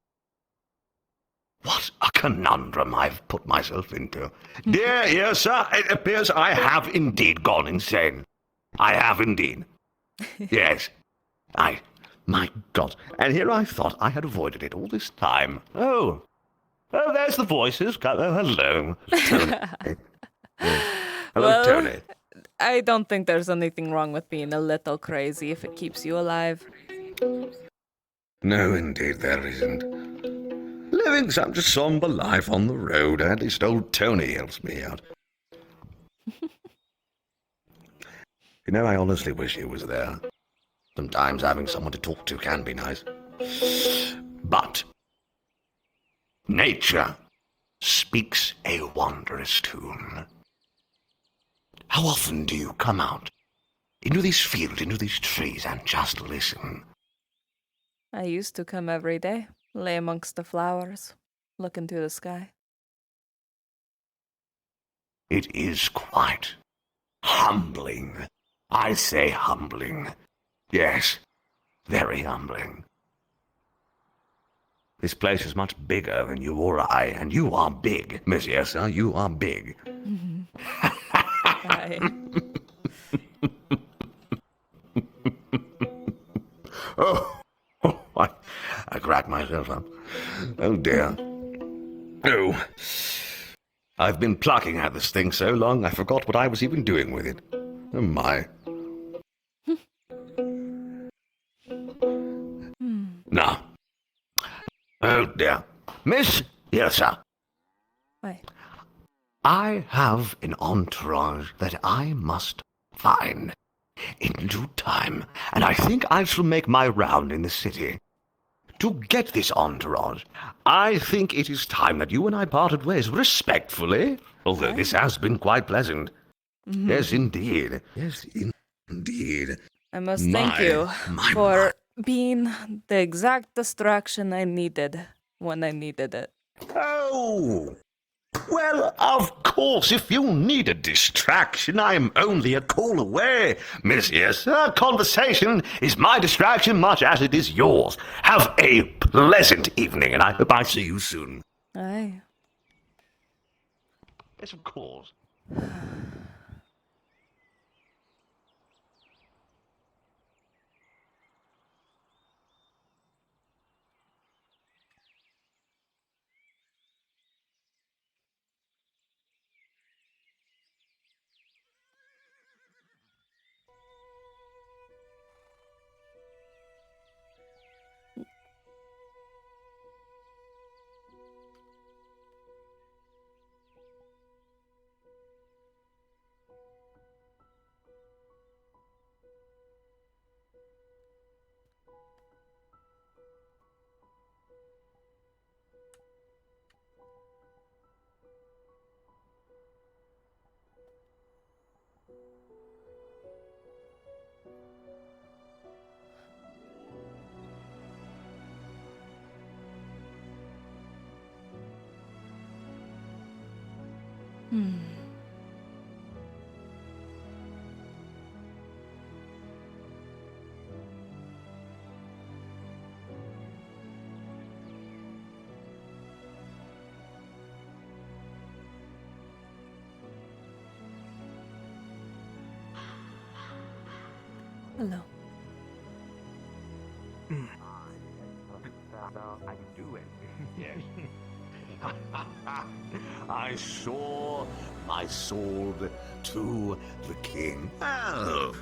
What a conundrum I've put myself into. Dear Yrsa, it appears I have indeed gone insane. I have indeed. Yes, I My God. And here I thought I had avoided it all this time. Oh, there's the voices. Oh, hello. Tony. Hello, Well, Tony. I don't think there's anything wrong with being a little crazy if it keeps you alive. No, indeed there isn't. Living such a somber life on the road, at least old Tony helps me out. You know, I honestly wish he was there. Sometimes having someone to talk to can be nice. But nature speaks a wondrous tune. How often do you come out into these fields, into these trees, and just listen? I used to come every day, lay amongst the flowers, look into the sky. It is quite humbling. I say humbling. Yes, very humbling. This place is much bigger than you or I, and you are big, Miss Yrsa, you are big. Aye. I cracked myself up. Oh dear. Oh, I've been plucking at this thing so long I forgot what I was even doing with it. Oh my. Now. Oh dear. Miss Yrsa. Aye. I have an entourage that I must find in due time, and I think I shall make my round in the city. To get this entourage, I think it is time that you and I parted ways respectfully, although this has been quite pleasant. Mhm. Yes, indeed. Yes, indeed. I must thank you for being the exact distraction I needed when I needed it. Oh! Well, of course, if you need a distraction, I am only a call away, Miss Yrsa. Conversation is my distraction much as it is yours. Have a pleasant evening, and I hope I see you soon. Aye. Yes, of course. Hello. I can do it. Yes. I saw my sword to the king. Well,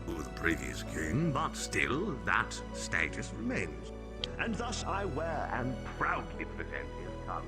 to the previous king, but still that status remains. And thus I wear and proudly present his color.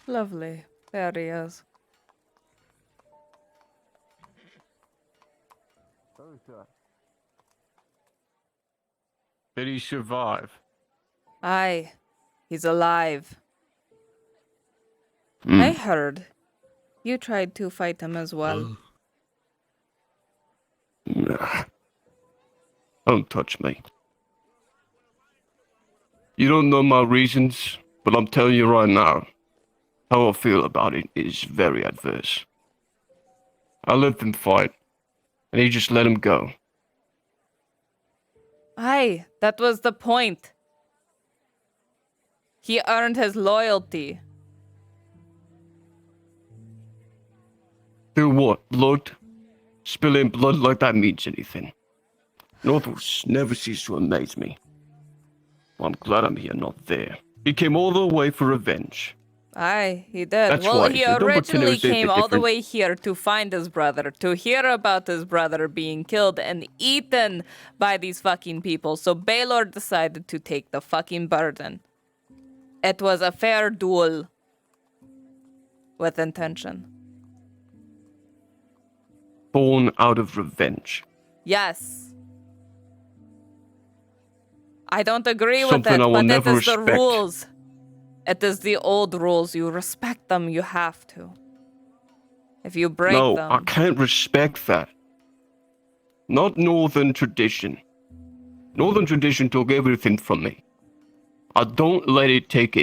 Lovely. There he is. Did he survive? Aye. He's alive. I heard. You tried to fight him as well. Don't touch me. You don't know my reasons, but I'm telling you right now, how I feel about it is very adverse. I let them fight, and you just let them go. Aye, that was the point. He earned his loyalty. Do what? Blood? Spilling blood like that means anything. North will never cease to amaze me. Well, I'm glad I'm here, not there. He came all the way for revenge. Aye, he did. That's Well, why, he so don't pretend it originally was anything came all the different. way here to find his brother, to hear about his brother being killed and eaten by these fucking people. So Baylor decided to take the fucking burden. It was a fair duel with intention. Born out of revenge. Yes. I don't agree with Something it, I will but it never is the respect. rules. It is the old rules. You respect them, you have to. If you break No, them... I can't respect that. Not Northern tradition. Northern tradition took everything from me. I don't let it take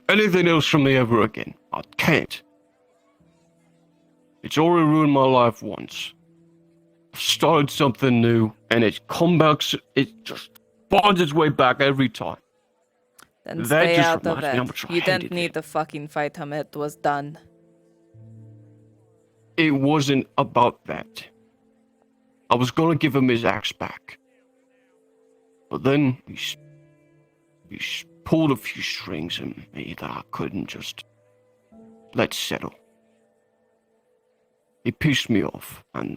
anything else from me ever again. I can't. It's already ruined my life once. I've started something new, and it just finds its way back every time. Then That stay just out of reminds me how it. much I You hated didn't need to fucking fight him. It was done. It wasn't about that. I was gonna give him his axe back. But then he pulled a few strings in me that I couldn't just let settle. He pissed me off, and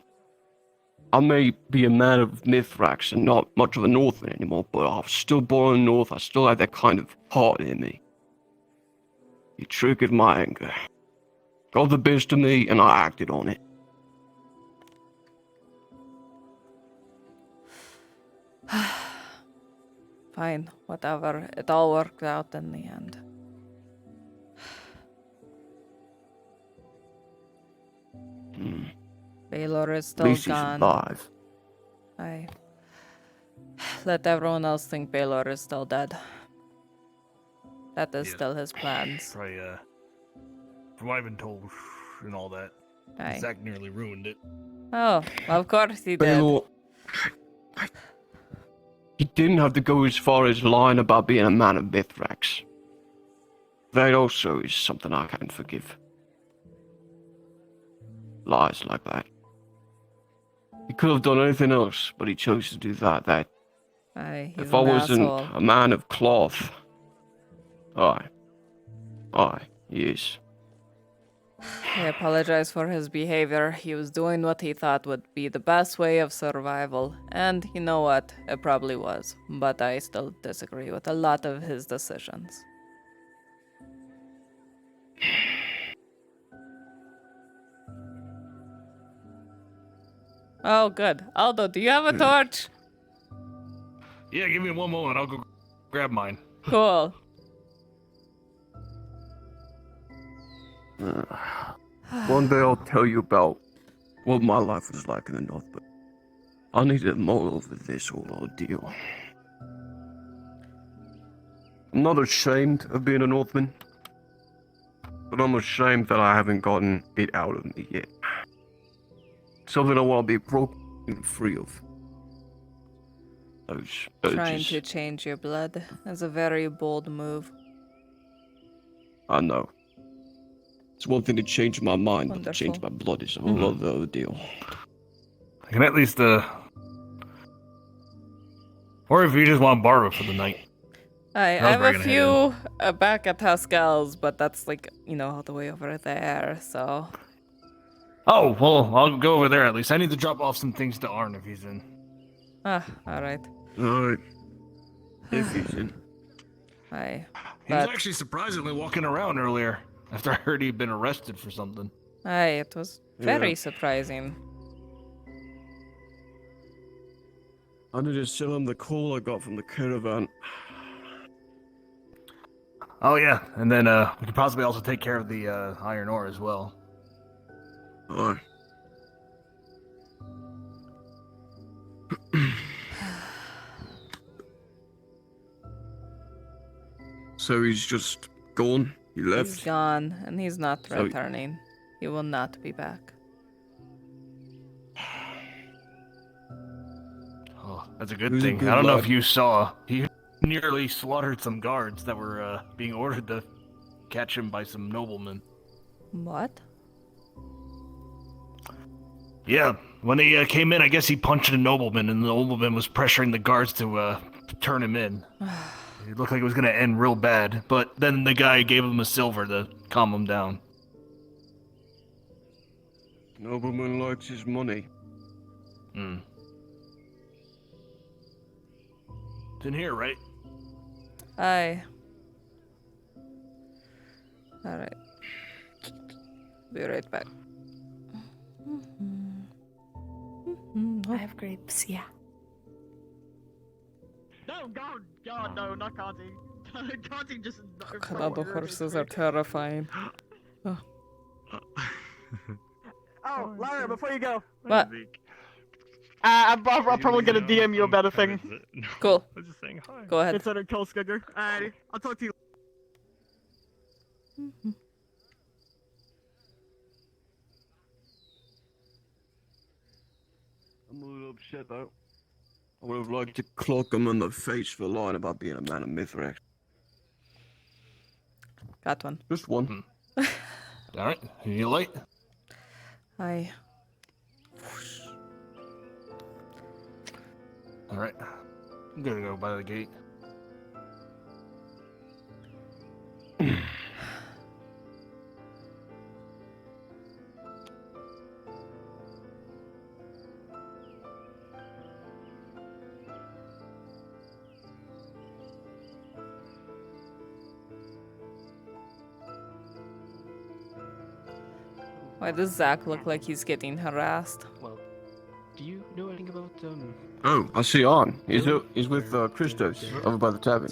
I may be a man of Mithrax and not much of a Northman anymore, but I was still born in the North. I still had that kind of heart in me. He triggered my anger. Got the best of me, and I acted on it. Fine, whatever. It all worked out in the end. Baylor is At still least he's gone. alive. I let everyone else think Baylor is still dead. That is still his plans. Probably, from what I've been told and all that, Aye. Zach nearly ruined it. Oh, of course he did. Baylor, he didn't have to go as far as lying about being a man of Mithrax. That also is something I can't forgive. Lies like that. He could have done anything else, but he chose to do that. Aye, he's If I an wasn't asshole. a man of cloth, yes. I apologize for his behavior. He was doing what he thought would be the best way of survival. And you know what? It probably was. But I still disagree with a lot of his decisions. Oh, good. Aldo, do you have a torch? Yeah, give me one moment. I'll go grab mine. Cool. One day I'll tell you about what my life was like in the North, but I need to mull over this whole ordeal. I'm not ashamed of being a Northman, but I'm ashamed that I haven't gotten it out of me yet. Something I want to be broken free of. Those Trying urges. to change your blood is a very bold move. I know. It's one thing to change my mind, but to change my blood is a whole other ordeal. I can at least, or if you just want to borrow it for the night. I was have a bringing it few back at Haskell's, but that's like, all the way over there, so... Oh, well, I'll go over there at least. I need to drop off some things to Arn if he's in. Ah, alright. Alright. If he's in. Aye. He was But, actually surprisingly walking around earlier after I heard he'd been arrested for something. aye, it was very Yeah. surprising. I need to sell him the coal I got from the caravan. Oh, yeah, and then we could possibly also take care of the iron ore as well. Alright. So he's just gone? He left? He's gone, and he's not So- returning. He will not be back. Oh, that's a good Who's a thing. good I don't know lad? if you saw. He nearly slaughtered some guards that were being ordered to catch him by some noblemen. What? Yeah, when he came in, I guess he punched a nobleman, and the nobleman was pressuring the guards to turn him in. It looked like it was gonna end real bad, but then the guy gave him a silver to calm him down. Nobleman likes his money. Hmm. It's in here, right? Aye. Alright. Be right back. I have grapes, yeah. No, God, no, not Conti. Conti just. Canada horses are terrifying. Oh. Oh, Lara, before you go. What? I'm probably gonna DM you about a thing. Cool. I was just saying hi. Go ahead. It's under Kill Skugger. Alrighty, I'll talk to you. I'm a little upset though. I would have liked to clock him in the face for lying about being a man of Mithrax. Got one. Just one. Alright, you late? Aye. Alright. I'm gonna go by the gate. Why does Zach look like he's getting harassed? Well, do you know anything about Oh, I see on. He's with Christos over by the tavern.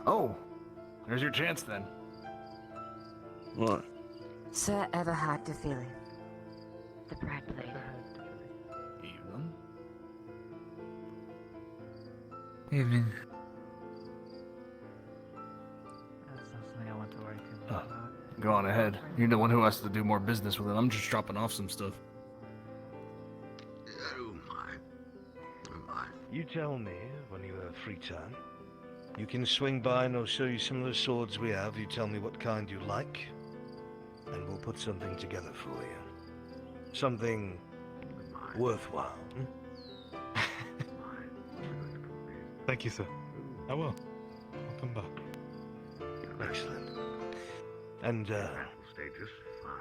Oh, there's your chance then. What? Sir Everhard de Philly. The Brad Blade. Evening. Evening. That's not something I want to worry too much about. Go on ahead. You're the one who has to do more business with it. I'm just dropping off some stuff. Oh my. Oh my. You tell me when you have free time. You can swing by and I'll show you some of the swords we have. You tell me what kind you like, and we'll put something together for you. Something worthwhile. Thank you, sir. I will. I'll come back. Excellent. And, Status 5.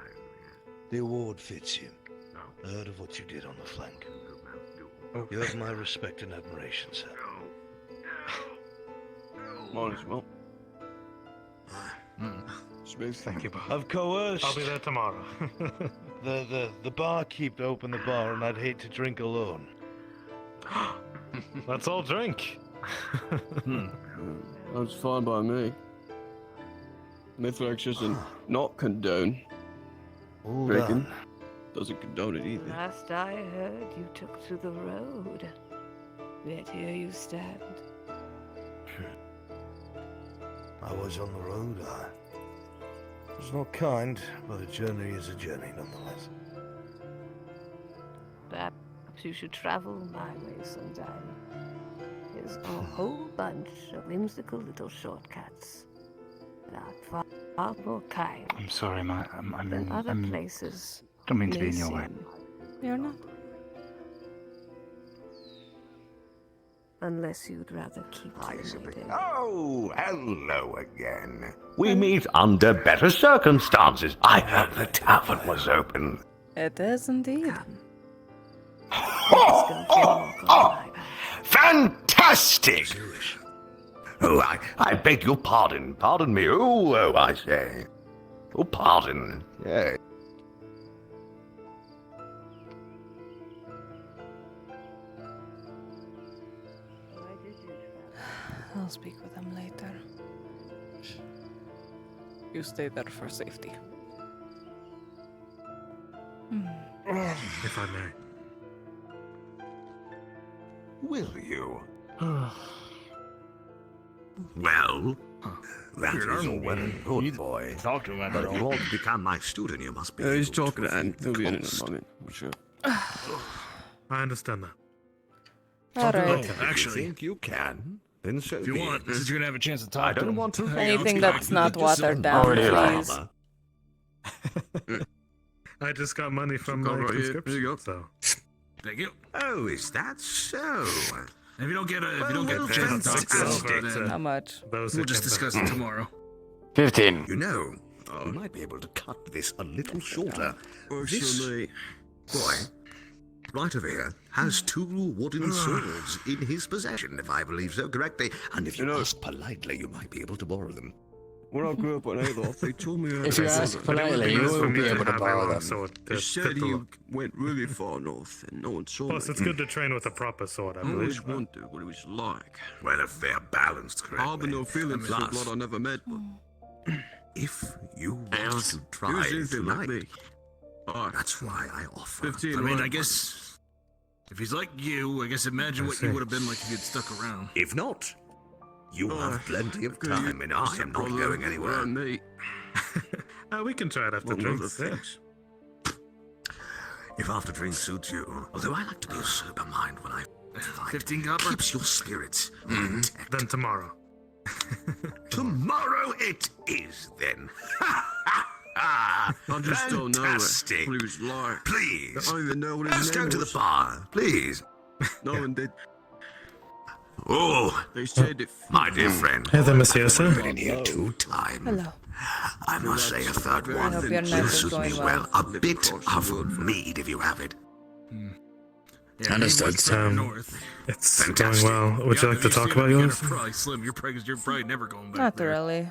the award fits you. I heard of what you did on the flank. You have my respect and admiration, sir. Might as well. Smooth. Thank you, Bob. I've coerced. I'll be there tomorrow. the barkeep to open the bar, and I'd hate to drink alone. Let's all drink. That's fine by me. Mithrax doesn't not condone drinking. Doesn't condone it either. Last I heard, you took to the road. Yet here you stand. I was on the road, It was not kind, but a journey is a journey nonetheless. Perhaps you should travel my way sometime. There's a whole bunch of whimsical little shortcuts that are far more kind I'm sorry, than other places. Don't mean to be may in your way. seem. You're not. Unless you'd rather keep isolated. Oh, hello again. We meet under better circumstances. I heard the tavern was open. It is indeed. Fantastic! Oh, I beg your pardon. Pardon me. Oh, I say. Oh, pardon. Yeah. I'll speak with him later. You stay there for safety. If I may. Will you? Well, That Weird is army all well man. and good, You boy. talk to him after But if all. you want to become my student, you must be. He's able to talking to Anne. He'll be in a cost. moment. I'm sure. I understand that. All right. If you Actually, think you can, then so if you be want, it. since you're gonna have a chance to talk I to don't him. want to. Anything that's not watered down, please. I just got money from my Right here. conscription. Here you go. So. Thank you. Oh, is that so? If you don't get a, if you don't Well, get a chance to talk to fantastic. him, How much? we'll just discuss it tomorrow. 15. You know, we might be able to cut this a little shorter. Works This for me. boy, right over here, has 2 wooden swords in his possession, if I believe so correctly. And if you ask politely, you might be able to borrow them. When I grew up on Adolf, they told me If you ask politely, you will be able to borrow them. They said he went really far north, and no one saw Plus, it's good to train with a proper sword, I I always believe. wondered what it was like. Well, if they're balanced correctly. I've no feelings for Plus, blood I never met, but if you want to try Here's anything like tonight, me. that's why I offer. 15. I mean, right? I guess if he's like you, I guess imagine what you would have been like if you'd stuck around. If not, you have plenty of time, and I am not going anywhere. Me. We can try it after Well, other drinks. Yeah. things. If after drink suits you, although I like to be of sober mind when I fight, 15 copper? keeps your spirits Mm-hmm. intact. Then tomorrow. Tomorrow it is, then. I just don't know it. Fantastic. What he was like. Please, I don't even know what let's his go name to the was. bar, please. No one did. Oh, They said if my dear friend. Hey there, Miss Yrsa. I've been in here 2 times. Hello. I must say a third I one hope your night will is suit me going well. well. A bit of mead, if you have it. Yeah, Understood. he went north. It's Fantastic. going well. Would you like to If talk see about him again, yours? Probably slim. You're probably never going back. Not there. really.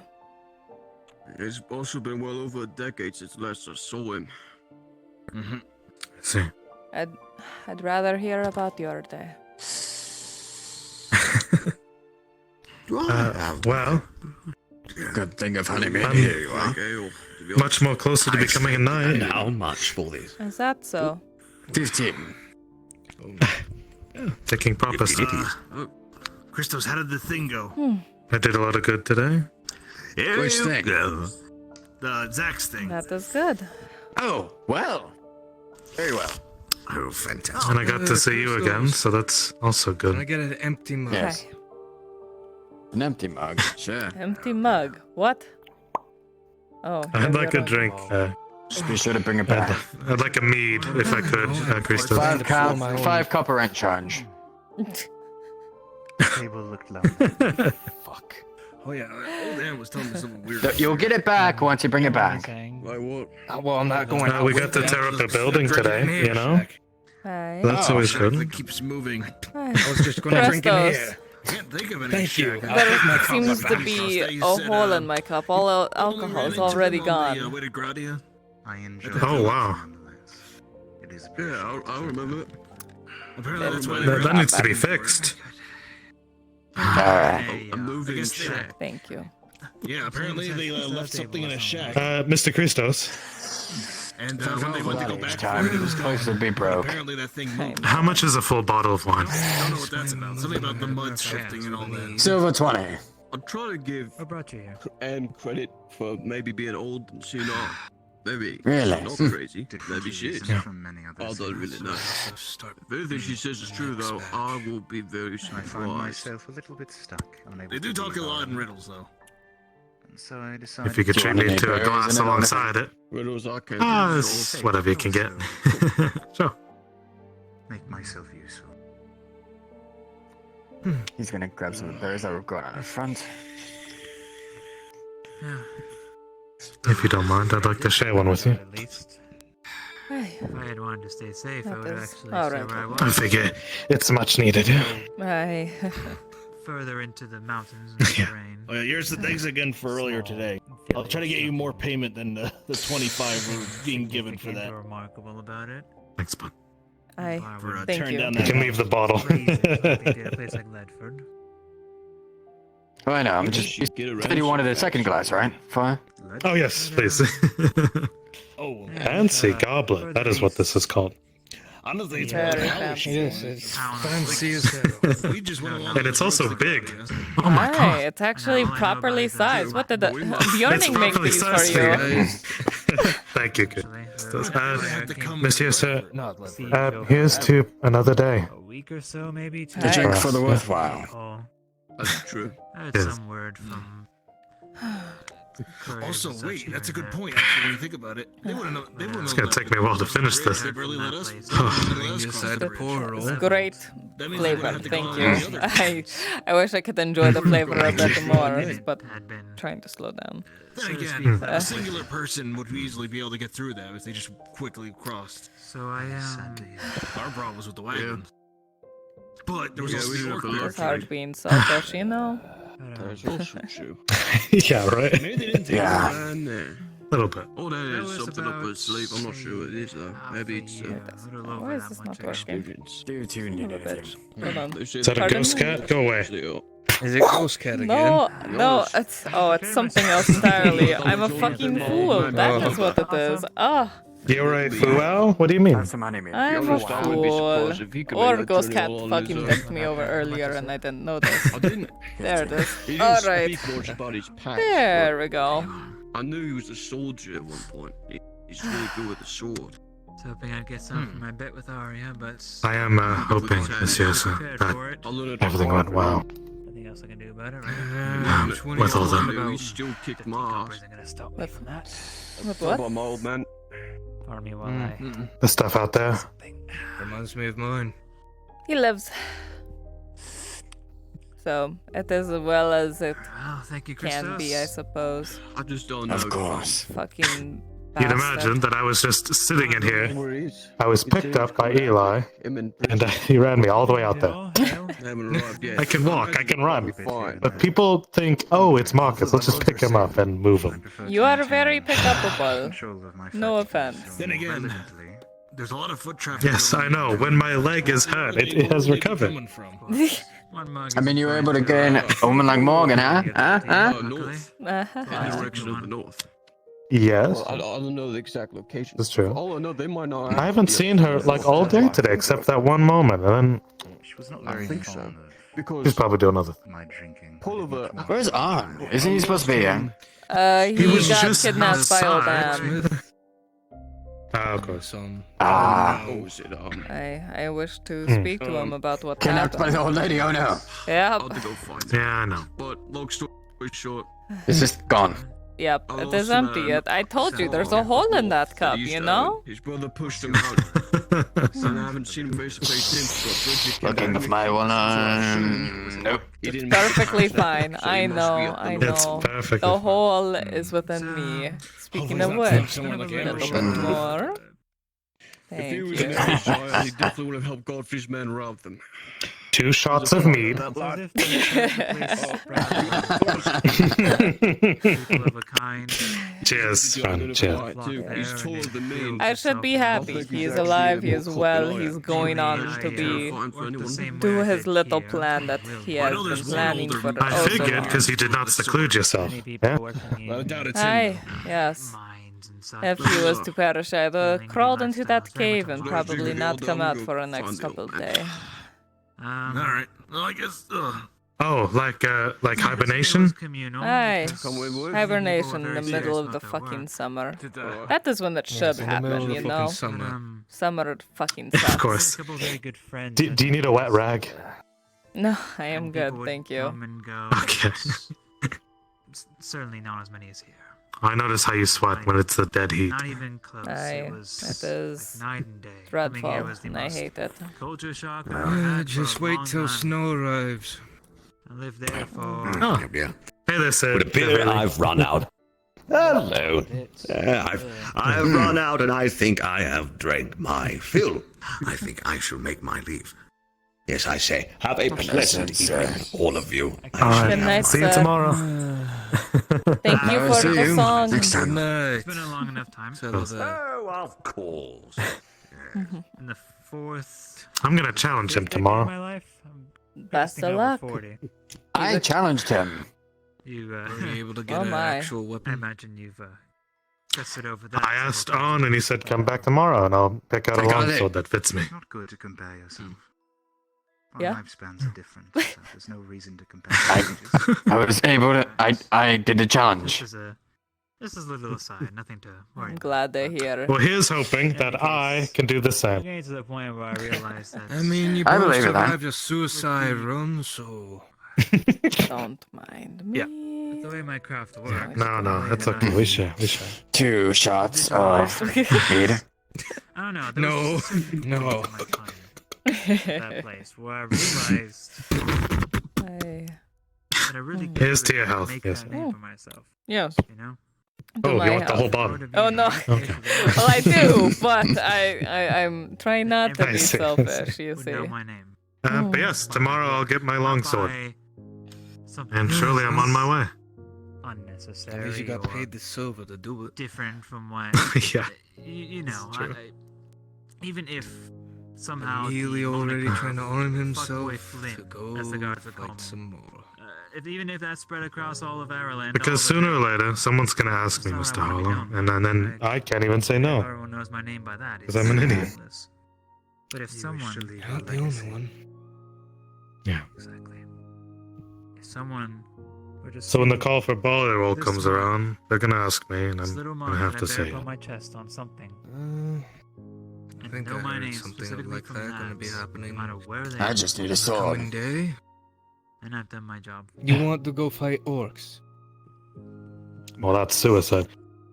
it's also been well over a decade since last I saw him. Mm-hmm. See. I'd rather hear about your day. Well, Good thing I've had him in I'm here. You are. Like ale, to be much more closer to becoming a knight. And how much for this? Is that so? 15. Taking proper steps. Christos, how did the thing go? I did a lot of good today. Which thing? The Zach's thing. That is good. Oh, well. Very well. Oh, fantastic. And I got to see you again, so that's also Can I good. get an empty mug? Yes. Okay. An empty mug. Sure. Empty mug. What? Oh. I'd you're like a right. drink. Just be sure to bring it back. I'd like a mead, if I could, Christos. 5 copper rent charge. Table looked lovely. Fuck. Oh yeah, old Ann was telling me something weird. You'll get it back once you bring it back. Like what? Well, I'm not going out We with got to that. tear up a building today, you know? Hi. That's Oh, always Shack that good. keeps moving. Hi. I was just going to drink in Christos. here. I can't think of any. Thank you. shack. There seems to be a hole in my cup. All alcohol is already gone. Way to Gradia. I enjoy Oh, wow. nonetheless. It is Yeah, I remember it. Apparently that's why they That were- needs to be fixed. Alright. A moving guess they- shack. Thank you. Yeah, apparently they left something in a shack. Mr. Christos, And when they went to go back Time for it, it was close gone. to be broke. Apparently that thing moved. how much is a full bottle of wine? I don't know what that's about. Something about the mud shifting and all that. Silver 20. I'm trying to give What brought you here? Anne credit for maybe being old and she not. Maybe Really? she's not crazy. Maybe she is. From many I others. don't really know. If anything she says is true, though, I will be very I find surprised. myself a little bit stuck. Unable They do to talk a leave lot in Ireland. riddles, though. And so I decided If you could Do you treat want me any to a berries glass in it or alongside it. Riddles I can't Ah, resolve. it's whatever you can get. Sure. make myself useful. He's gonna grab some of the berries that were going on in front. Yeah. If you don't mind, I'd like to share one with you. At least, Aye. if I had wanted to stay safe, I That would have is actually all stayed right. where I I was. figure it's much needed. Aye. Further into the mountains and Yeah. terrain. Oh yeah, here's the thanks again for earlier today. I'll try to get you more payment than the 25 we're being given for that. Remarkable about it. Thanks, bud. Aye. For Thank turn you. down You that can leave the bottle. Crazy what they did at a place like Ledford. Oh, I know. I'm just. You said you wanted a second glass, right? Fine. Oh, yes, please. Oh, Fancy goblet. That is what this is called. Honestly, it's Very more fancy. Yes, it's fancy as hell. We just went along And it's also big. Oh Oh my god. it's actually properly sized. What did the It's Bjorning make properly these for sized you? Thank you, good. Monsieur, sir, See, here's to another day. a week or so, maybe. The drink for the worthwhile. Oh, That's true. I had Yes. some word from. Also, wait, that's a good point. Actually, when you think about it, they wouldn't know. They wouldn't It's know. gonna take me a while to finish this. They barely let us. It's great That means they're gonna flavor. have to Thank go you. on the other I wish I could enjoy the flavor a bit more, but trying to slow down. Then again, a singular person would easily be able to get through that if they just quickly crossed. So I Our problem was with the wagons. But there was also the orc It's hard being selfish, you know? That's also true. Yeah, right. Maybe they didn't take Yeah. the man there. Little bit. Or there is something up her sleeve. I'm not sure what it is though. Maybe it's Why is this not working? experience. Do too need it. Hold on. Is Is that a ghost cat? Go away. Is it Ghost Cat again? No, it's something else entirely. I'm a fucking fool. That is what it is. Ah, You're a fool? What do you mean? I'm a fool. Or Ghost Cat fucking picked me over earlier and I didn't notice. There it is. Alright. There we go. I knew he was a soldier at one point. He's really good with the sword. was hoping I'd get some for my bet with Arya, but I am hoping, Monsieur, that everything went well. nothing else I can do about it, right? With all the... We still kick my ass. Gonna stop me from that. With What what? about my old man? Pardon me while I. The stuff out there. Reminds me of mine. He lives. So, it is as well as it Oh, thank you, can be, I suppose. I just don't know. Of course. Fucking You'd bastard. imagine that I was just sitting in here. I was picked up by Eli, and he ran me all the way out there. I can walk, I can run. But people think, oh, it's Marcus, let's just pick him up and move him. You are very pick-upable. No offense. Then again, there's a lot of foot traffic. Yes, I know. When my leg is hurt, it has recovered. I mean, you were able to gain a woman like Morgan, huh? North. In the direction of the north. Yes. Well, I don't know the exact location. That's true. For all I know, they might not. I haven't seen her like all day today, except that one moment, and then She was not I think so. Because she's probably doing other things. my drinking. Pulliver. Where's Arn? Isn't he supposed to be here? He was got just kidnapped by old outside. man. Ah, of course. Oh, is it? I wish to Hmm. speak to him about what Kidnapped by happened. the old lady, oh no. Yep. I'll go find it. Yeah, I know. But long story short, It's just gone. Yep, I it lost is a empty. man. I told you, there's a hole in that cup, you know? His brother pushed him out. And I haven't seen him face to face since. But Looking for my one nope. It's perfectly fine. I know, I It's know. perfectly The fine. hole is within me. Speaking of which, a little bit more. If he Thank was an you. Ayrshire, he definitely would have helped Godfrey's men rob them. 2 shots of mead. Cheers, friend. Cheers. He's taller than me. and I should be happy. He is alive, he is well, he's going on to do his little plan that he has been planning for I so figured long. because you did not seclude yourself. Yeah. Aye, yes. If he was to perish, I'd crawled into that cave and probably not come out for the next couple of days. Alright. Well, I guess. Oh, like hibernation? Aye, hibernation in the middle of the fucking summer. That is when it should happen, you know? Summer fucking sucks. Of course. Do you need a wet rag? No, I am good, thank you. Okay. Certainly not as many as here. I notice how you sweat when it's the dead heat. Not even close. Aye, It was it is like night and day. dreadful, Coming here was the and I most hate it. Culture shock I've ever had Just for a wait long till time. snow arrives. I lived there for. Oh. Hey there, Sid. Would appear I've run out. Hello. I've run out and I think I have drank my fill. I think I shall make my leave. Yes, I say, have a pleasant evening, all of you. Alright, Good night, see you sir. tomorrow. Thank you for the song. It's been a long enough time. Oh, of course. In the fourth. I'm gonna challenge him fifth decade of tomorrow. My life, I'm Best casting of over luck. 40. I challenged him. You Were you able to get Oh an my. actual I weapon? imagine you've discuss it over that. I asked On, and he said, "Come back tomorrow, and I'll pick out a I got longsword it. that fits me." It's not good to compare yourself. Our Yeah. lifespans are different, so there's no reason to compare. I was able to. I did a challenge. This is a little aside, nothing to worry I'm about. glad they're here. Well, here's hoping that I can do the I'm same. getting to the point where I realize that. I mean, you I both believe it, man. survived a suicide run, so. Don't mind me. Yeah. With the way my craft works. No, that's okay. We share. 2 shots of weed. I don't know. There No, was a certain no. point in my time at that place where I realized that I really could Here's to your health. make Yes. that name for myself. Yes. You know? Oh, my you want the whole health. bottle? Oh no. Okay. Well, I do, but I'm trying not to I be see. selfish. You Would see. know my name. But yes, tomorrow I'll get my longsword, By something and surely I'm on my way. unnecessary. At least you got or paid the silver to do it. different from what Yeah. you know. It's true. Even if somehow Really the already moniker trying to arm Fuckboy himself Flynn, to go as the guards would call fight me. some more. Even if that spread across all of Ireland, Because sooner or later, someone's gonna ask me, Mr. Harlow, and then I can't even say no. everyone knows my name by that. Because I'm an idiot. useless. But if someone, You're not the only one. Yeah. exactly, if someone were to So when the see call for boiler roll this comes mark, around, they're gonna ask me, and this I'm little gonna mark have that to I bear say upon it. my chest on something, I think know I my heard name something specifically like from that gonna be no happening. matter where they I are, just need a the sword. coming day. and I've done my job. You want to go fight orcs? Well, that's suicide.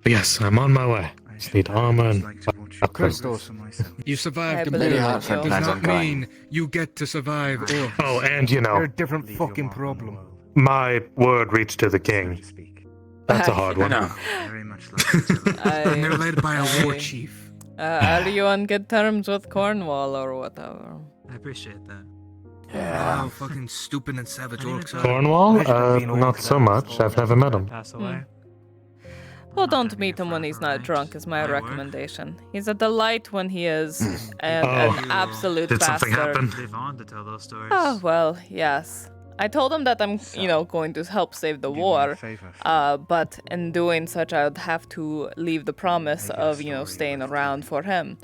But yes, I'm on my way. Just need armor and Crystals. You survived I the believe battle. in you. Does Plans on not going. mean you get to survive orcs. Oh, and you They're know, a different fucking problem. my word reached to the king. That's a hard one. Very much like And they're led by a war chief. Are you on good terms with Cornwall or whatever? I appreciate that. How fucking stupid and savage orcs are. Cornwall? Not so much. I've never met him. Pass away. Well, don't meet him when he's not drunk is my recommendation. He's a delight when he is, and an absolute Did bastard. something happen? Live on to tell those stories. Oh, well, yes. I told him that I'm, going to help save the war, but in doing such, I would have to leave the promise of, staying around for him.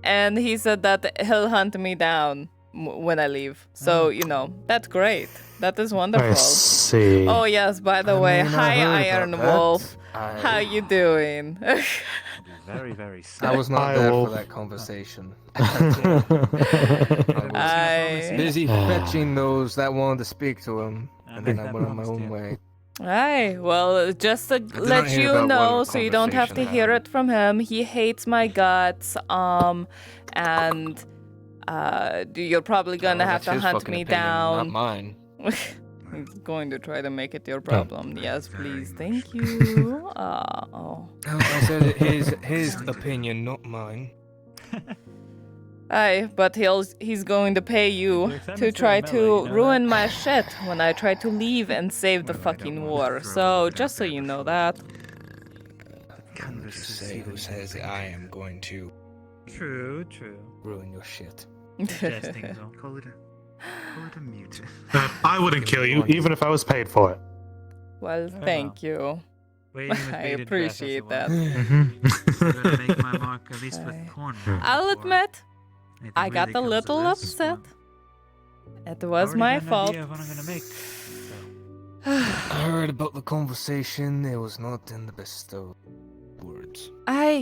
And he said that he'll hunt me down when I leave. So, that's great. That is wonderful. I see. Oh, yes, by the way, mean, I hi, heard Iron about that. Wolf. How you doing? very, very I was not Hi, there Wolf. for that conversation. I... Busy fetching those that wanted to speak to him, and then I went on my own way. Aye, well, just to not let hear you about know, what so you don't have to conversation hear it from him. He hates my guts, and you're probably gonna have to hunt me down. Not mine. He's going to try to make it your problem. Yes, please, thank you. I said his opinion, not mine. Aye, but he's going to pay you to try to ruin my shit when I try to leave and save the fucking war. So, just so you know that. Who's to say who says I am going to True. ruin your shit? Jesting, though. Call it a mute. I wouldn't kill you, even if I was paid for it. Well, thank you. Waiting with I bated breath, as it appreciate were. that. I'm gonna make my mark, at least with Cornwall. I'll admit, Anything I got really a comes of little this, upset. It I was already my got an fault. idea of what I'm gonna make. I heard about the conversation. It was not in the best of words.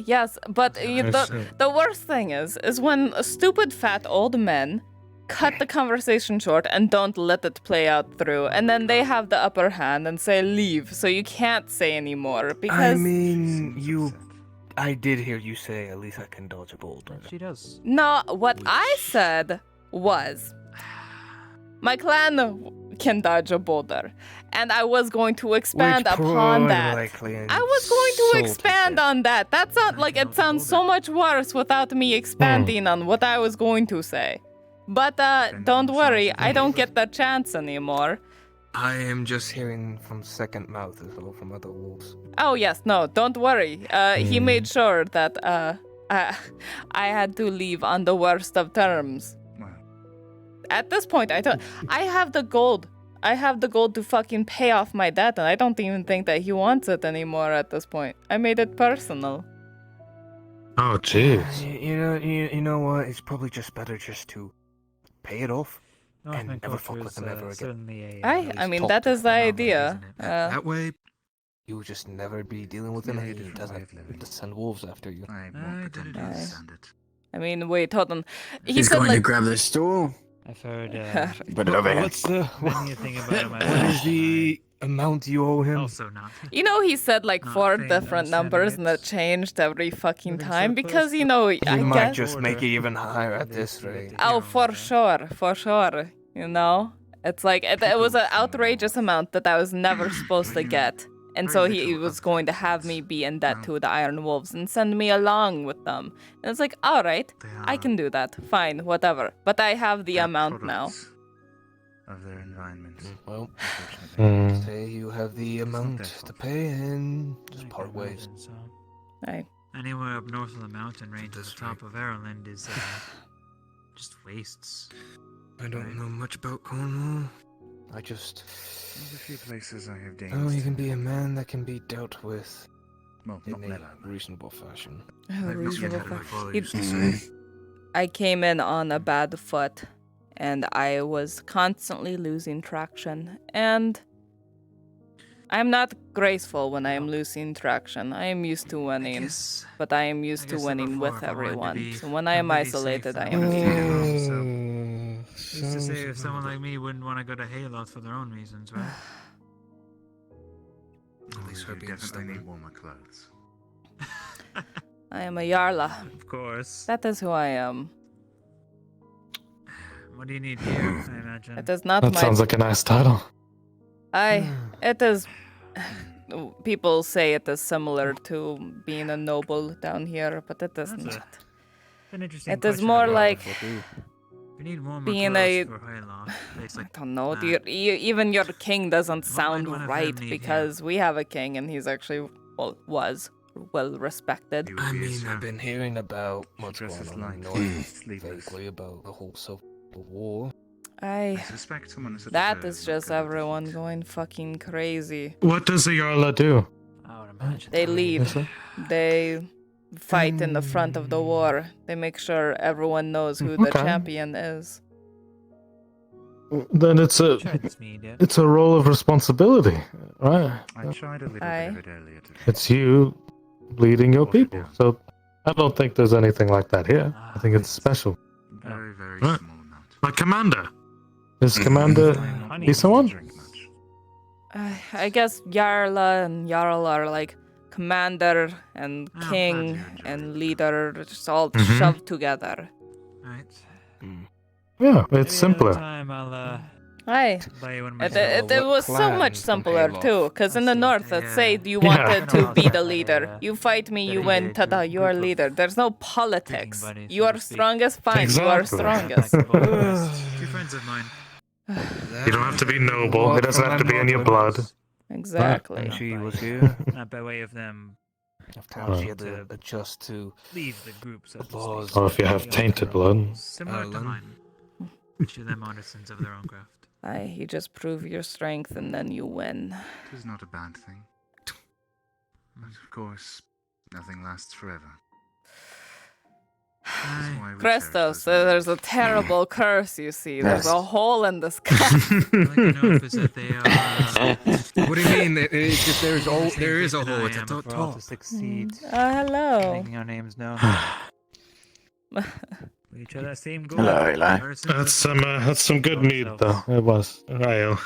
Yes, but I see. the worst thing is when stupid fat old men cut the conversation short and don't let it play out through, and then they have the upper hand and say leave, so you can't say anymore because I mean, I did hear you say at least I can dodge a boulder. She does. No, what I said was my clan can dodge a boulder, and I was going to expand Which upon more that. likely I was going to insulted expand on that. That sounds like it sounds so much worse without me expanding on what I was going to say. But don't worry, I don't get that chance anymore. I am just hearing from second mouth as well from other wolves. Oh yes, no, don't worry. He made sure that I had to leave on the worst of terms. At this point, I have the gold. I have the gold to fucking pay off my debt, and I don't even think that he wants it anymore at this point. I made it personal. Oh, jeez. You know what? It's probably just better just to pay it off Northman and never fuck culture with is them ever again. certainly I mean, that is the idea. That way, you'll just never be dealing with him, and he doesn't have to send wolves after you. I won't pretend to understand it. I mean, wait, hold on. He's said, going like, to grab the stool. I've heard Put it over here. What's the many a thing about him. what is the amount you owe him? Also not. You know, he said like 4 different numbers, and that changed every fucking time because, you know, You I might guess. just make it even higher at this rate. Oh, for sure. You know, it's like it was an outrageous amount that I was never supposed to get, and so he was going to have me be in debt to the Iron Wolves and send me along with them. And it's like, all right, I can do that. Fine, whatever. But I have the amount now. Of their environment. Well, Hmm. say you have the amount to pay and just part ways. Aye. Anywhere up north of the mountain range at the top of Ireland is just wastes. I don't know much about Cornwall. I just... There's a few places I have danced. Oh, you can be a man that can be dealt with Well, in not a never. reasonable fashion. I came in on a bad foot, and I was constantly losing traction, and I'm not graceful when I am losing traction. I am used to winning, but I am used to winning with everyone. So when I am isolated, I am Used to say if someone like me wouldn't want to go to Hayloft for their own reasons, right? At least we definitely need warmer clothes. I am a Yarla. Of course. That is who I am. What do you need here, I imagine? It is not That my... sounds like a nice title. It is... People say it is similar to being a noble down here, but it is not. An interesting It is question more to like We need warmer being clothes a... for Hayloft. Place like I don't know. that. Even your king doesn't sound one of them right need because we have a king and he's actually, well, was well respected. I mean, I've been hearing about what's going on in the North, vaguely about the whole Civil War. I suspect someone is at That the is just everyone going fucking crazy. What does the Yarla do? They lead. They fight in the front of the war. They make sure everyone knows who the Okay. champion is. Then it's a role of responsibility, right? I tried a little bit of it earlier today. It's you leading your people. So I don't think there's anything like that here. I think it's special. Very, very Right. small amount. Like Commander. Is Commander he someone? I guess Yarla and Jarl are like commander and king and leader, just all shoved together. Right. Yeah, it's simpler. Time I'll Aye. buy you one of my It was so much simpler too, because in the north, let's say you wanted to be the leader. You fight me, you win, tada, you are leader. There's no politics. You are strongest, fine, you are strongest. Two friends of mine. You don't have to be noble. It doesn't have to be in your blood. Exactly. When she was here, Not by way of them she had to adjust to leave the group, so to laws. speak. Or if you have tainted blood. Similar to mine. Each of them artisans of their own craft. Aye, you just prove your strength and then you win. It is not a bad thing. But of course, nothing lasts forever. Christos, there's a terrible curse, you see. There's a hole in the sky. All I can know is that they are... What do you mean? It's just there is a hole. It's a for all to succeed. Hello. Making our names known. We each have that same goal. Hello, Eli. That's some good meat though. It was. Ale.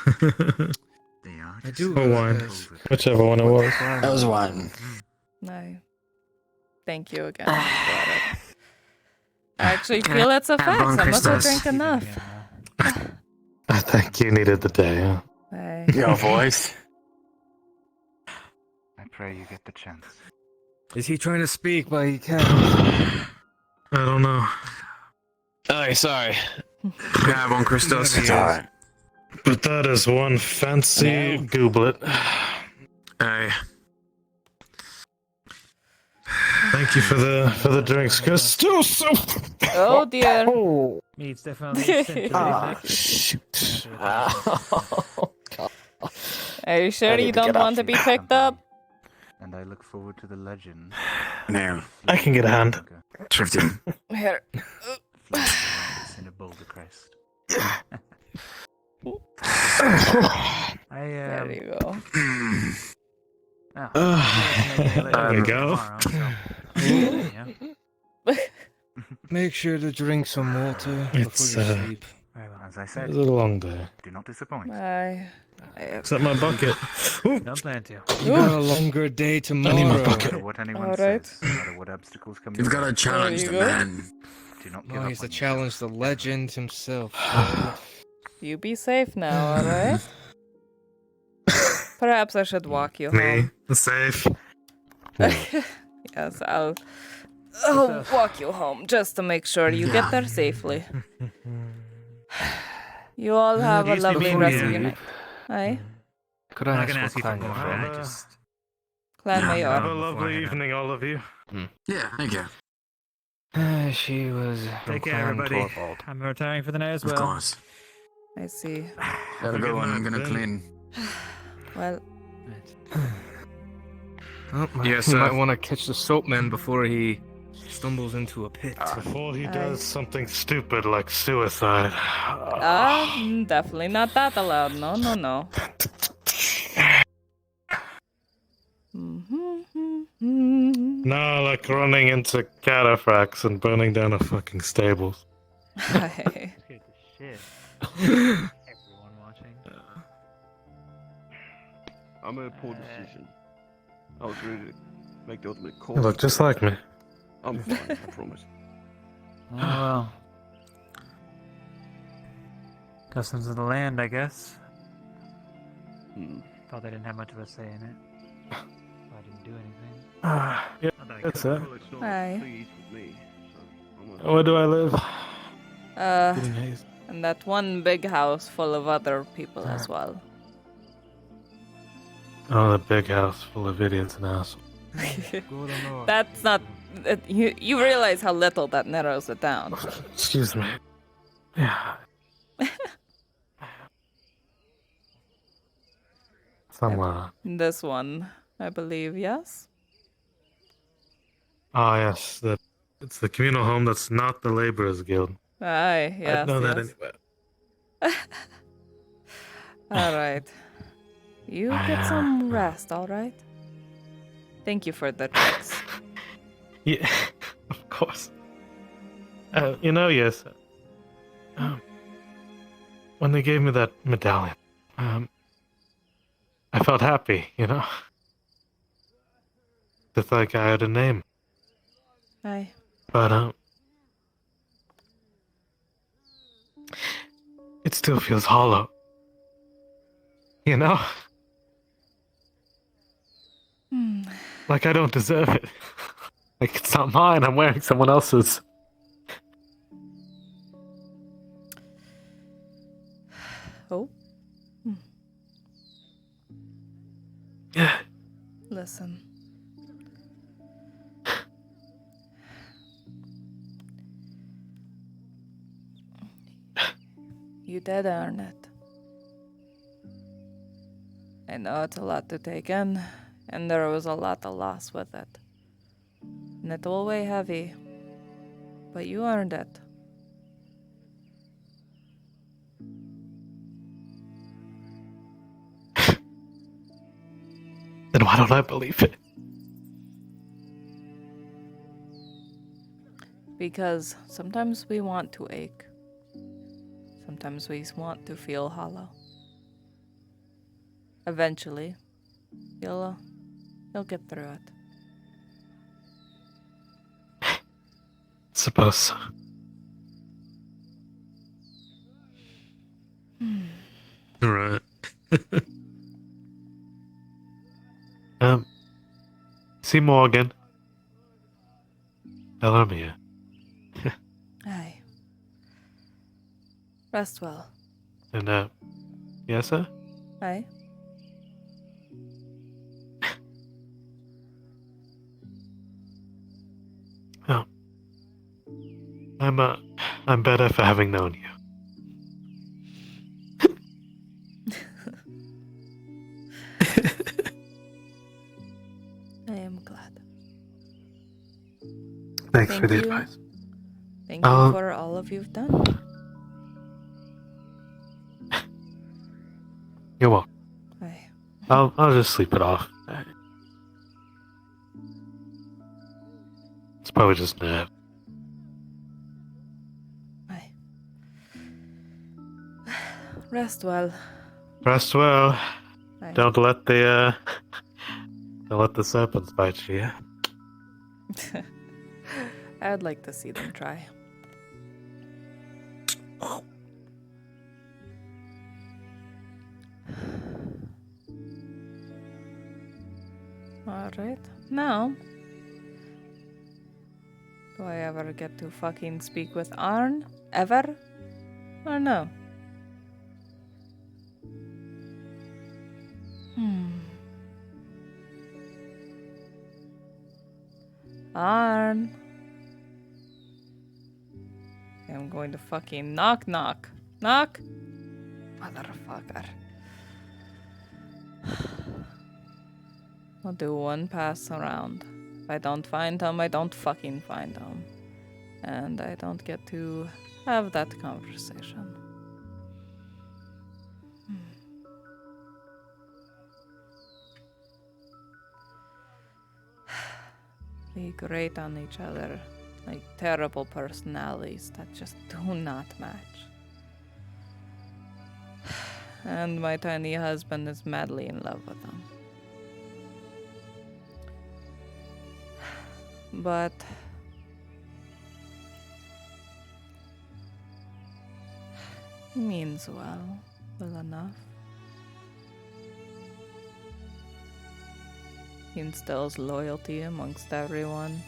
I do. Or wine. Whichever one it was. That was wine. No. Thank you again. I actually feel it's a fact. I must have drank enough. I think you needed the day. Huh? Aye. Your voice. I pray you get the chance. Is he trying to speak, but he can't? I don't know. Oh, sorry. Have one, Christos. It's alright. But that is one fancy gooblet. Aye. Thank you for the drinks, Christos. Oh dear. Meat's definitely Ah, shoot. Are you sure need you to don't get up want to from be that. picked up? And I look forward to the legend. No. I can get a hand. Thrifty. Here. In a boulder crest. There you go. There we go. Make sure to drink some water It's, before you sleep. As I said, It's a long day. do not disappoint. Bye. Except my bucket. Don't plan to. You got a longer day tomorrow. need my No bucket. matter what anyone Alright. says, no matter what obstacles come You've your got to way, challenge you the go. man. do not give No, up he's to on challenge the legend himself. You be safe now, alright? Perhaps I should walk you Me, home. safe. Yes, I'll walk you home just to make sure you get there safely. You all have a Excuse me, lovely before rest you of your leave. night. Aye? Could I I'm not ask gonna what ask you for clan more. you're from? I just Clan Have a Mayor. lovely evening, all of you. Yeah, thank you. She was from take care, Clan everybody. Torvald. I'm retiring for the night as Of well. course. I see. Gotta go on. I'm gonna Ben. clean. Well, Oh, Yes, you sir. might want to catch the soapman before he stumbles into a pit. Before he Aye. does something stupid like suicide. definitely not that allowed. No, no, no. No, like running into cataphracts and burning down a fucking stables. Aye. Shit. Everyone watching. I made a poor decision. I was ready to make the ultimate call. You look just like me. I'm fine, I promise. Oh well. Customs of the land, I guess. Thought they didn't have much of a say in it. So I didn't do anything. Yeah, Not that I that's could. it. Aye. Where do I live? Uh, and that one big house full of other people as well. Oh, the big house full of idiots and assholes. That's not. You realize how little that narrows it down. Excuse me. Yeah. Somewhere. This one, I believe, yes? Ah, yes. It's the communal home that's not the Laborers Guild. Aye, yes. I know that yes. anyway. Alright. You get some rest, alright? Thank you for the tricks. Yeah, of course. You know, yes. When they gave me that medallion, I felt happy, you know? Just like I had a name. Aye. But, it still feels hollow. You know? Like I don't deserve it. Like it's not mine, I'm wearing someone else's. Oh? Yeah. Listen. You did earn it. I know it's a lot to take in, and there was a lot of loss with it. And it will weigh heavy. But you earned it. Then why don't I believe it? Because sometimes we want to ache. Sometimes we want to feel hollow. Eventually, you'll get through it. Suppose so. Alright. See Morgan. Tell her I'm here. Aye. Rest well. And, yes, sir? Aye. Oh. I'm better for having known you. Thanks for the you. advice. Thank you for all of you've done. You're welcome. Aye. I'll just sleep it off. It's probably just nap. Aye. Rest well. Rest well. Aye. Don't let the serpents bite you. I'd like to see them try. Alright. Now, do I ever get to fucking speak with Arn? Ever? Or no? Arn. I'm going to fucking knock. Knock? Motherfucker. I'll do one pass around. If I don't find him, I don't fucking find him. And I don't get to have that conversation. They grate on each other like terrible personalities that just do not match. And my tiny husband is madly in love with them. But he means well enough. He instills loyalty amongst everyone.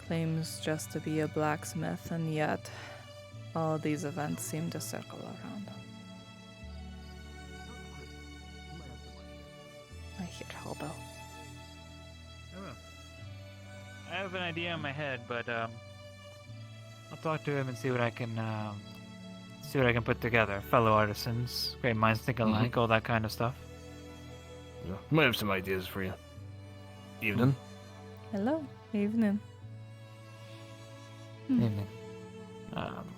Claims just to be a blacksmith, and yet all these events seem to circle around him. I hear Haldo. I have an idea in my head, but I'll talk to him and see what I can put together. Fellow artisans, great minds think alike, all that kind of stuff. Yeah. Might have some ideas for you. Evening. Hello, evening. Evening.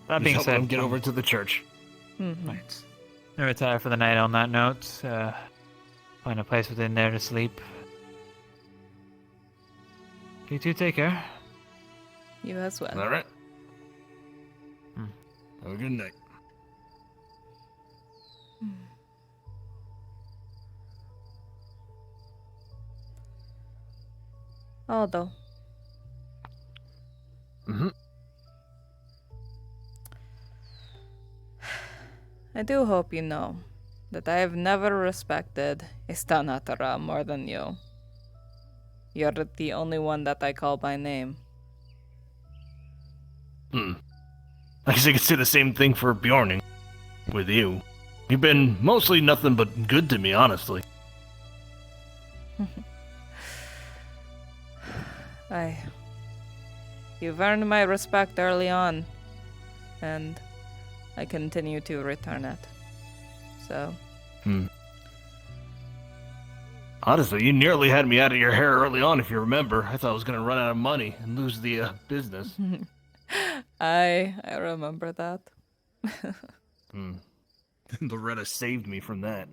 That being said, get over to the church. Right. I retire for the night on that note. Find a place within there to sleep. You two take care. You as well. All right. Have a good night. Aldo. I do hope you know that I have never respected Istanatara more than you. You're the only one that I call by name. I guess I could say the same thing for Bjorning. With you. You've been mostly nothing but good to me, honestly. You've earned my respect early on, and I continue to return it. So. Honestly, you nearly had me out of your hair early on, if you remember. I thought I was going to run out of money and lose the business. I remember that. Loretta saved me from that.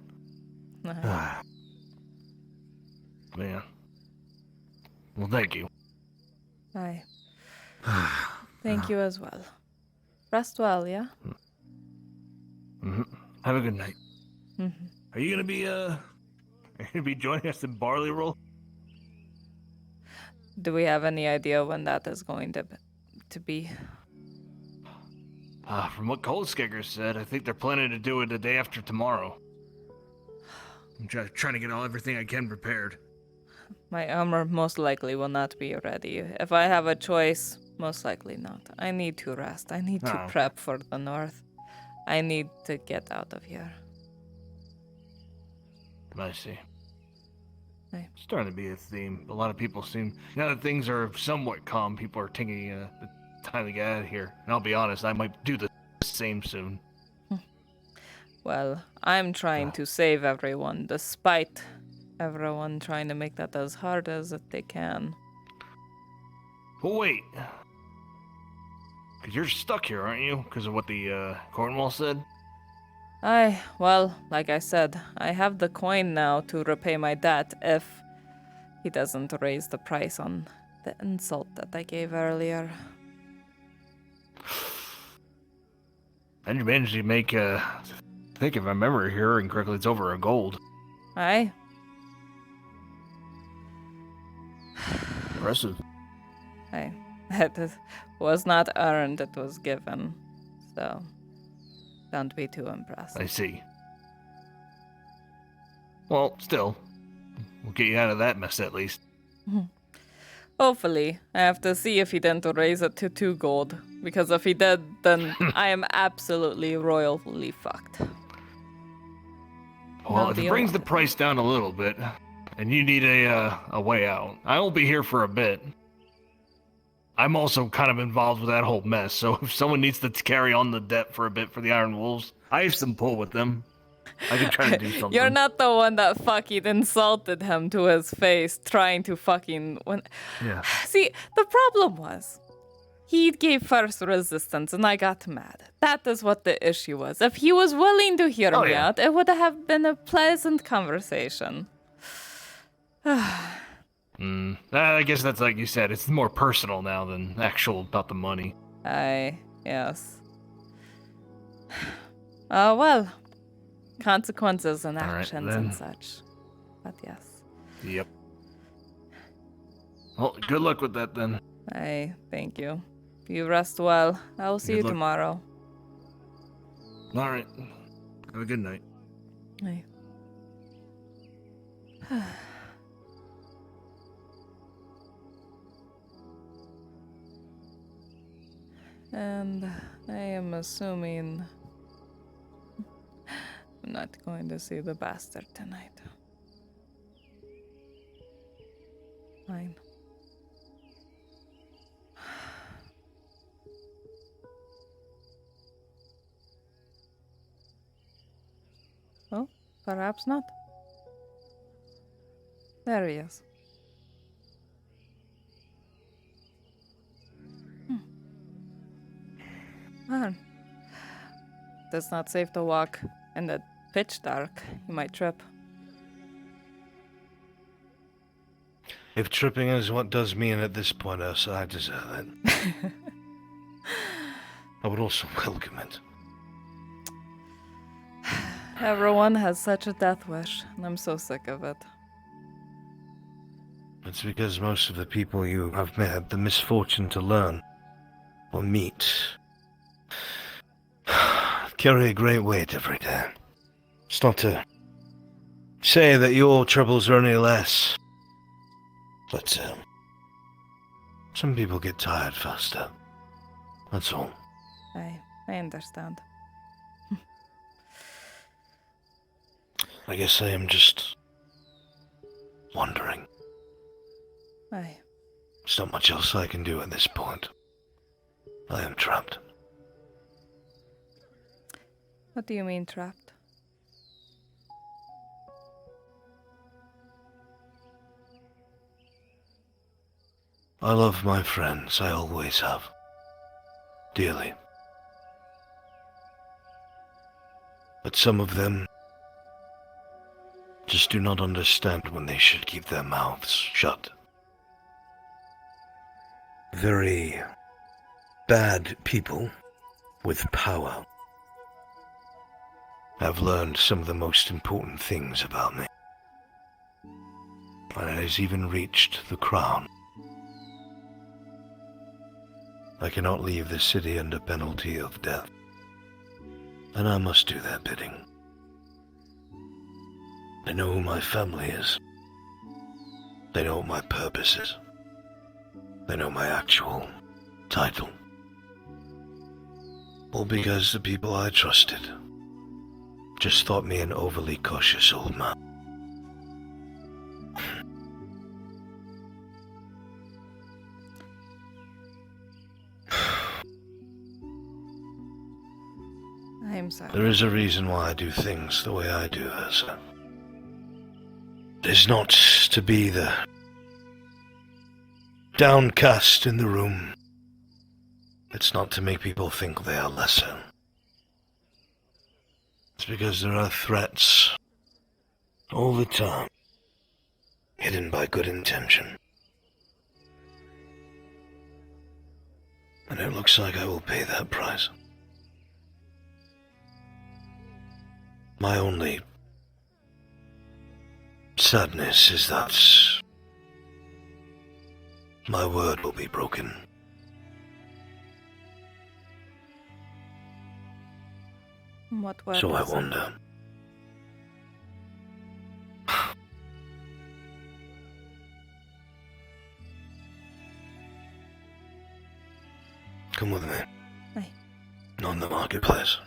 Man. Well, thank you. Aye. Thank you as well. Rest well, yeah? Have a good night. Mhm. Are you gonna be joining us in Barley Roll? Do we have any idea when that is going to be? From what Coldskegger said, I think they're planning to do it the day after tomorrow. I'm trying to get everything I can prepared. My armor most likely will not be ready. If I have a choice, most likely not. I need to rest. I need to prep for the north. I need to get out of here. I see. Hey. It's starting to be a theme. A lot of people seem, now that things are somewhat calm, people are taking the time to get out of here. And I'll be honest, I might do the same soon. Well, I'm trying to save everyone, despite everyone trying to make that as hard as they can. Oh, wait. Because you're stuck here, aren't you? Because of what the Cornwall said? Well, like I said, I have the coin now to repay my debt if he doesn't raise the price on the insult that I gave earlier. And you managed to make, I think if I remember hearing correctly, it's over a gold. Aye. Impressive. Aye. It was not earned, it was given. So, don't be too impressed. I see. Well, still, we'll get you out of that mess at least. Hopefully. I have to see if he didn't raise it to 2 gold. Because if he did, then I am absolutely royally fucked. Well, No if it deal. brings the price down a little bit, and you need a way out, I will be here for a bit. I'm also kind of involved with that whole mess, so if someone needs to carry on the debt for a bit for the Iron Wolves, I have some pull with them. I can try to do something. You're not the one that fucking insulted him to his face, trying to fucking... Yeah. See, the problem was, he gave first resistance and I got mad. That is what the issue was. If he was willing to hear me out, it would have been a pleasant conversation. I guess that's like you said, it's more personal now than actual about the money. Yes. Well, consequences and actions and such. But yes. Yep. Well, good luck with that then. Thank you. You rest well. I will see you luck. tomorrow. Alright. Have a good night. Aye. And I am assuming I'm not going to see the bastard tonight. Fine. Oh, perhaps not. There he is. Man, it's not safe to walk in the pitch dark. You might trip. If tripping is what does me in at this point, Yrsa, I deserve it. I would also welcome it. Everyone has such a death wish, and I'm so sick of it. It's because most of the people you have had the misfortune to learn or meet carry a great weight every day. It's not to say that your troubles are any less, but some people get tired faster. That's all. I understand. I guess I am just wondering. Aye. There's not much else I can do at this point. I am trapped. What do you mean trapped? I love my friends, I always have. Dearly. But some of them just do not understand when they should keep their mouths shut. Very bad people with power have learned some of the most important things about me. And it has even reached the crown. I cannot leave the city under penalty of death, and I must do their bidding. They know who my family is. They know what my purpose is. They know my actual title. All because the people I trusted just thought me an overly cautious old man. I'm sorry. There is a reason why I do things the way I do, Yrsa. It is not to be the downcast in the room. It's not to make people think they are lesser. It's because there are threats all the time, hidden by good intention. And it looks like I will pay that price. My only sadness is that my word will be broken. What word So I is it? wonder. Come with me. Aye. Not in the marketplace.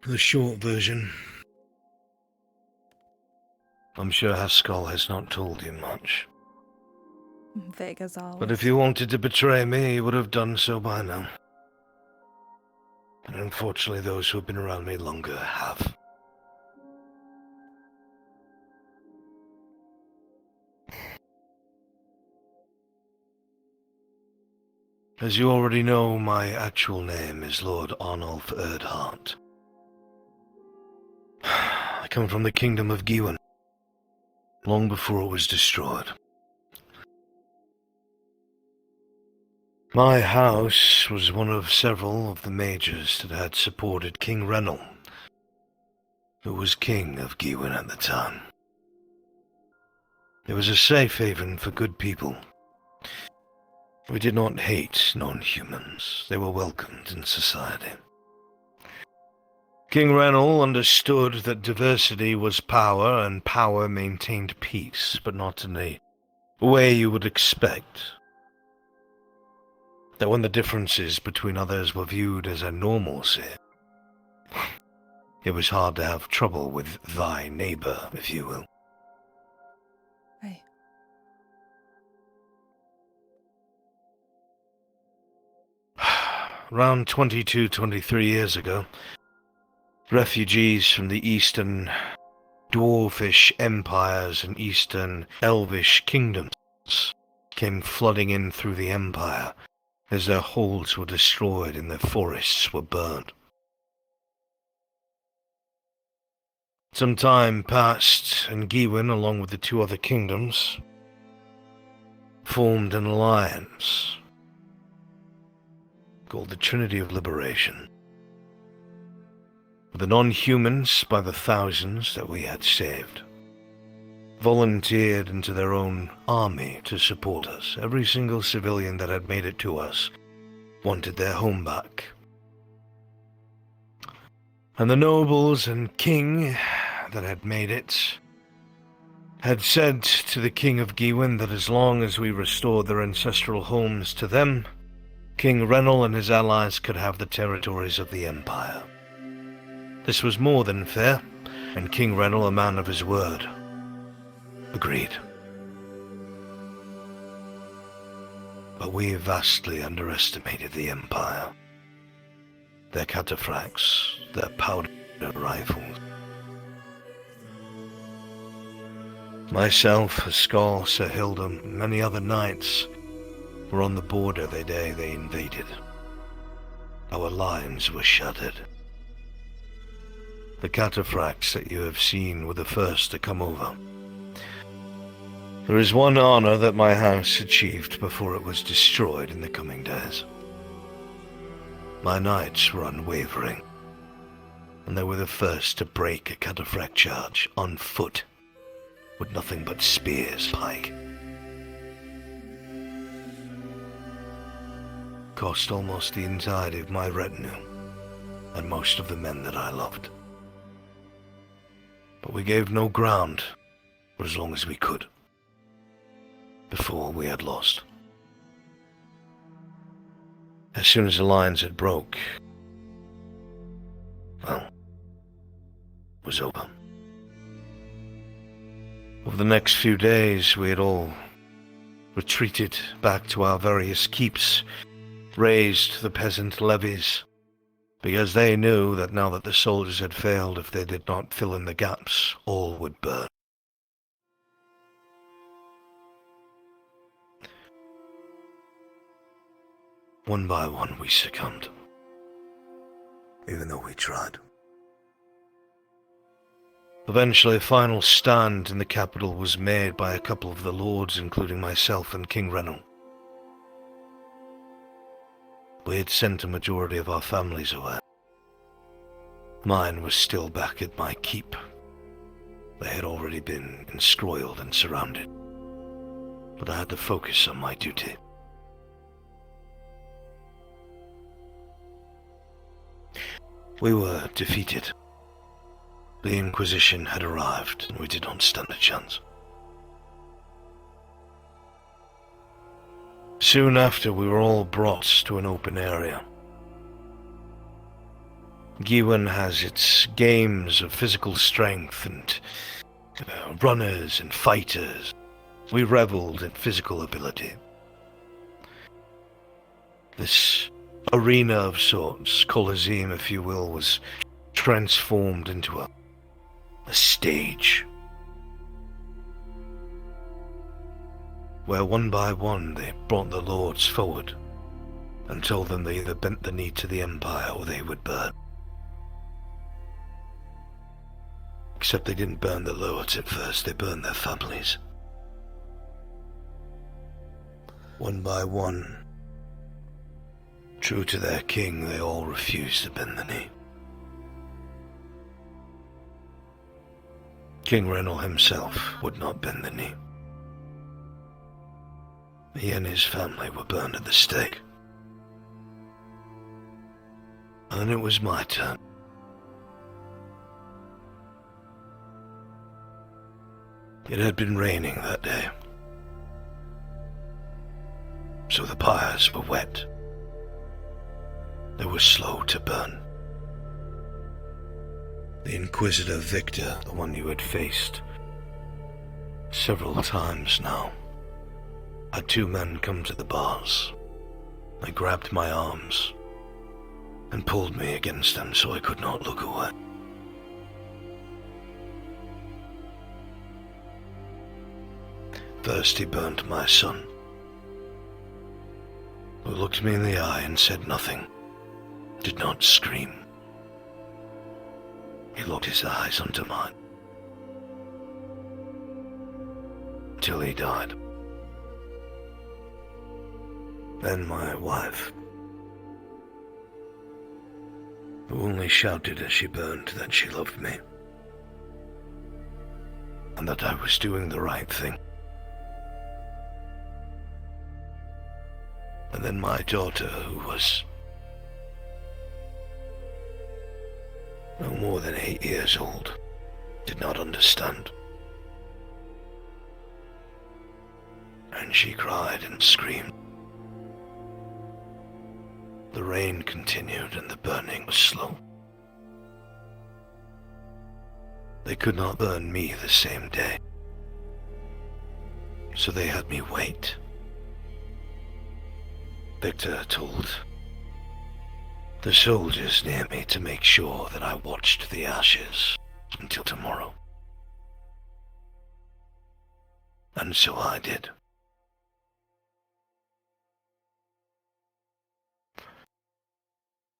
The short version. I'm sure Haskell has not told you much. Vague as always. But if you wanted to betray me, you would have done so by now. And unfortunately, those who have been around me longer have. As you already know, my actual name is Lord Arnulf Erdhart. I come from the kingdom of Giwen, long before it was destroyed. My house was one of several of the mages that had supported King Renel, who was king of Giwen at the time. It was a safe haven for good people. We did not hate non-humans. They were welcomed in society. King Renel understood that diversity was power, and power maintained peace, but not in the way you would expect. That when the differences between others were viewed as a normalcy, it was hard to have trouble with thy neighbor, if you will. Aye. Around 23 years ago, refugees from the eastern dwarfish empires and eastern elvish kingdoms came flooding in through the empire as their holds were destroyed and their forests were burned. Some time passed, and Giwen, along with the two other kingdoms, formed an alliance called the Trinity of Liberation. The non-humans, by the thousands that we had saved, volunteered into their own army to support us. Every single civilian that had made it to us wanted their home back. And the nobles and king that had made it had said to the king of Giwen that as long as we restored their ancestral homes to them, King Renel and his allies could have the territories of the empire. This was more than fair, and King Renel, a man of his word, agreed. But we vastly underestimated the Empire. Their cataphracts, their powder rifles. Myself, Haskell, Sir Hildum, and many other knights were on the border the day they invaded. Our lines were shattered. The cataphracts that you have seen were the first to come over. There is one honor that my house achieved before it was destroyed in the coming days. My knights were unwavering, and they were the first to break a cataphract charge on foot, with nothing but spears, pike. cost almost the entirety of my retinue and most of the men that I loved. But we gave no ground for as long as we could, before we had lost. As soon as the lines had broke, well, it was over. Over the next few days, we had all retreated back to our various keeps, raised the peasant levies, because they knew that now that the soldiers had failed, if they did not fill in the gaps, all would burn. One by one we succumbed, even though we tried. Eventually, a final stand in the capital was made by a couple of the lords, including myself and King Rennell. We had sent a majority of our families away. Mine was still back at my keep. They had already been enscrolled and surrounded, but I had to focus on my duty. We were defeated. The Inquisition had arrived, and we did not stand a chance. Soon after, we were all brought to an open area. Gwen has its games of physical strength and runners and fighters. We reveled in physical ability. This arena of sorts, Colosseum if you will, was transformed into a stage where one by one they brought the lords forward and told them they either bent the knee to the Empire or they would burn. Except they didn't burn the lords at first, they burned their families. One by one, true to their king, they all refused to bend the knee. King Rennell himself would not bend the knee. He and his family were burned at the stake. And then it was my turn. It had been raining that day, so the pyres were wet. They were slow to burn. The Inquisitor Victor, the one you had faced several times now, had two men come to the bars. They grabbed my arms and pulled me against them so I could not look away. First he burned my son, who looked me in the eye and said nothing, did not scream. He locked his eyes onto mine, till he died. Then my wife, who only shouted as she burned that she loved me, and that I was doing the right thing. And then my daughter, who was no more than 8 years old, did not understand. And she cried and screamed. The rain continued and the burning was slow. They could not burn me the same day, so they had me wait. Victor told the soldiers near me to make sure that I watched the ashes until tomorrow. And so I did.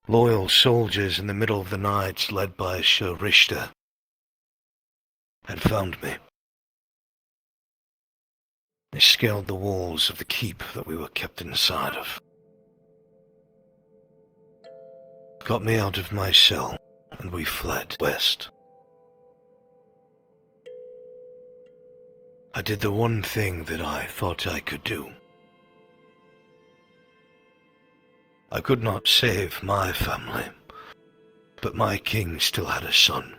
Loyal soldiers in the middle of the night, led by Sir Richter, had found me. They scaled the walls of the keep that we were kept inside of. Got me out of my cell, and we fled west. I did the one thing that I thought I could do. I could not save my family, but my king still had a son.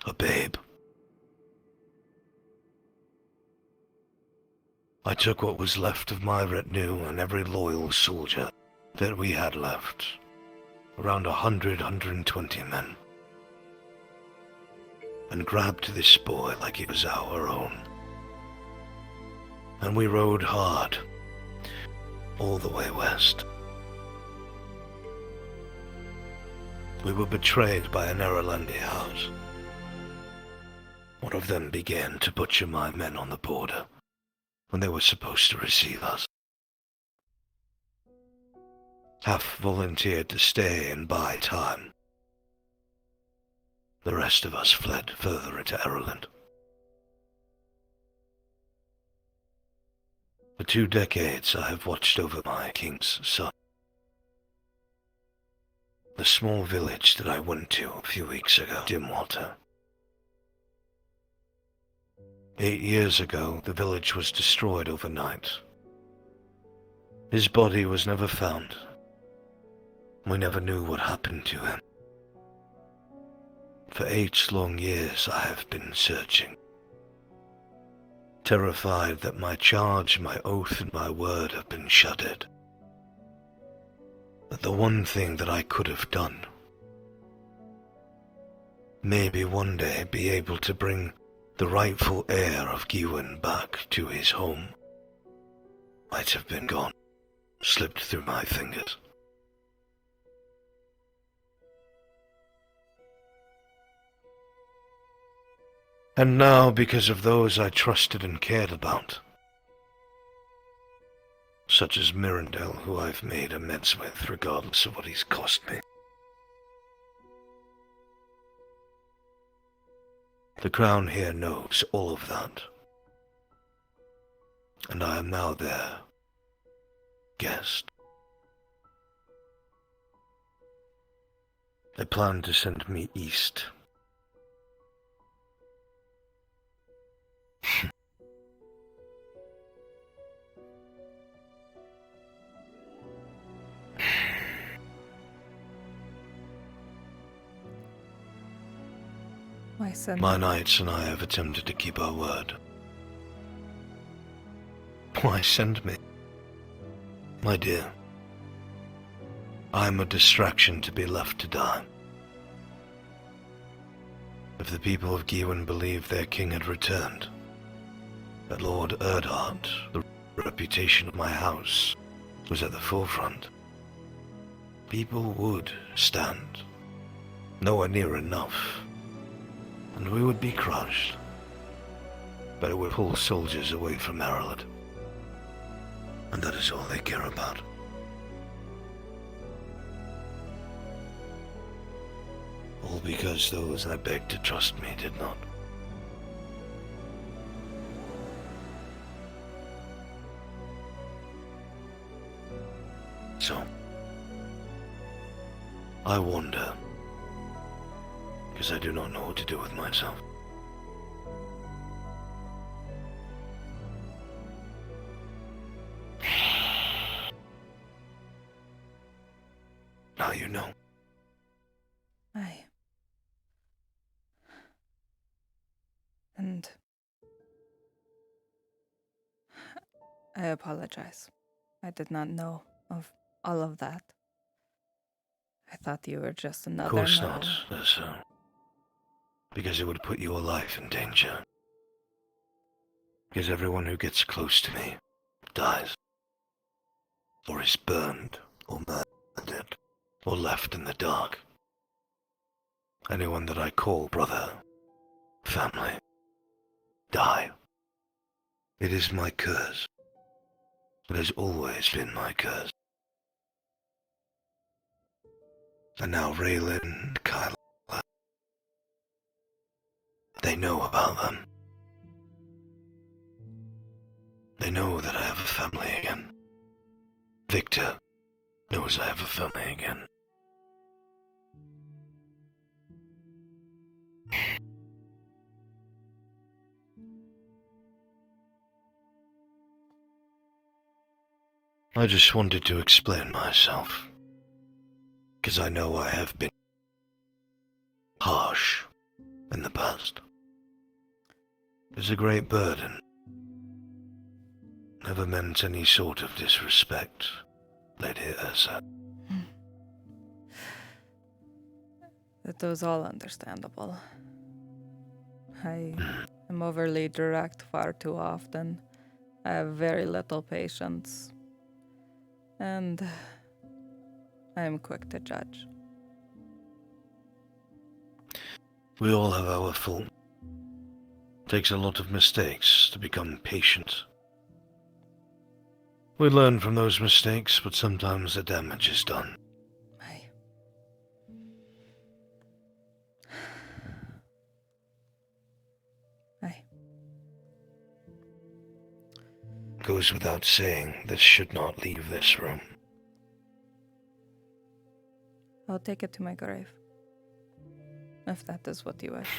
A babe. I took what was left of my retinue and every loyal soldier that we had left. Around 120 men. And grabbed this boy like he was our own. And we rode hard, all the way west. We were betrayed by an Erlandi house. One of them began to butcher my men on the border when they were supposed to receive us. Half volunteered to stay and buy time. The rest of us fled further into Ireland. For 2 decades I have watched over my king's son. The small village that I went to a few weeks ago, Dimwater. 8 years ago, the village was destroyed overnight. His body was never found. We never knew what happened to him. For 8 long years I have been searching. Terrified that my charge, my oath, and my word have been shattered. That the one thing that I could have done, maybe one day be able to bring the rightful heir of Gywin back to his home, might have been gone, slipped through my fingers. And now, because of those I trusted and cared about, such as Mirandel, who I've made amends with regardless of what he's cost me. The Crown here knows all of that. And I am now their guest. They plan to send me east. Why send My knights and I have attempted to keep our word. Why send me? My dear, I am a distraction to be left to die. If the people of Gywin believed their king had returned, that Lord Erdhart, the reputation of my house, was at the forefront, people would stand. Nowhere near enough. And we would be crushed. But it would pull soldiers away from Ireland. And that is all they care about. All because those I begged to trust me did not. So, I wander, because I do not know what to do with myself. Now you know. And I apologize. I did not know of all of that. I thought you were just another Of course noble. not, Yrsa. Because it would put your life in danger. Because everyone who gets close to me dies. Or is burned, or murdered, or left in the dark. Anyone that I call brother, family, die. It is my curse. It has always been my curse. And now Raylan and Kyla, they know about them. They know that I have a family again. Victor knows I have a family again. I just wanted to explain myself. Because I know I have been harsh in the past. It's a great burden. Never meant any sort of disrespect, Lady Yrsa. That was all understandable. I am overly direct far too often. I have very little patience. And I am quick to judge. We all have our fault. Takes a lot of mistakes to become patient. We learn from those mistakes, but sometimes the damage is done. Goes without saying, this should not leave this room. I'll take it to my grave. If that is what you wish.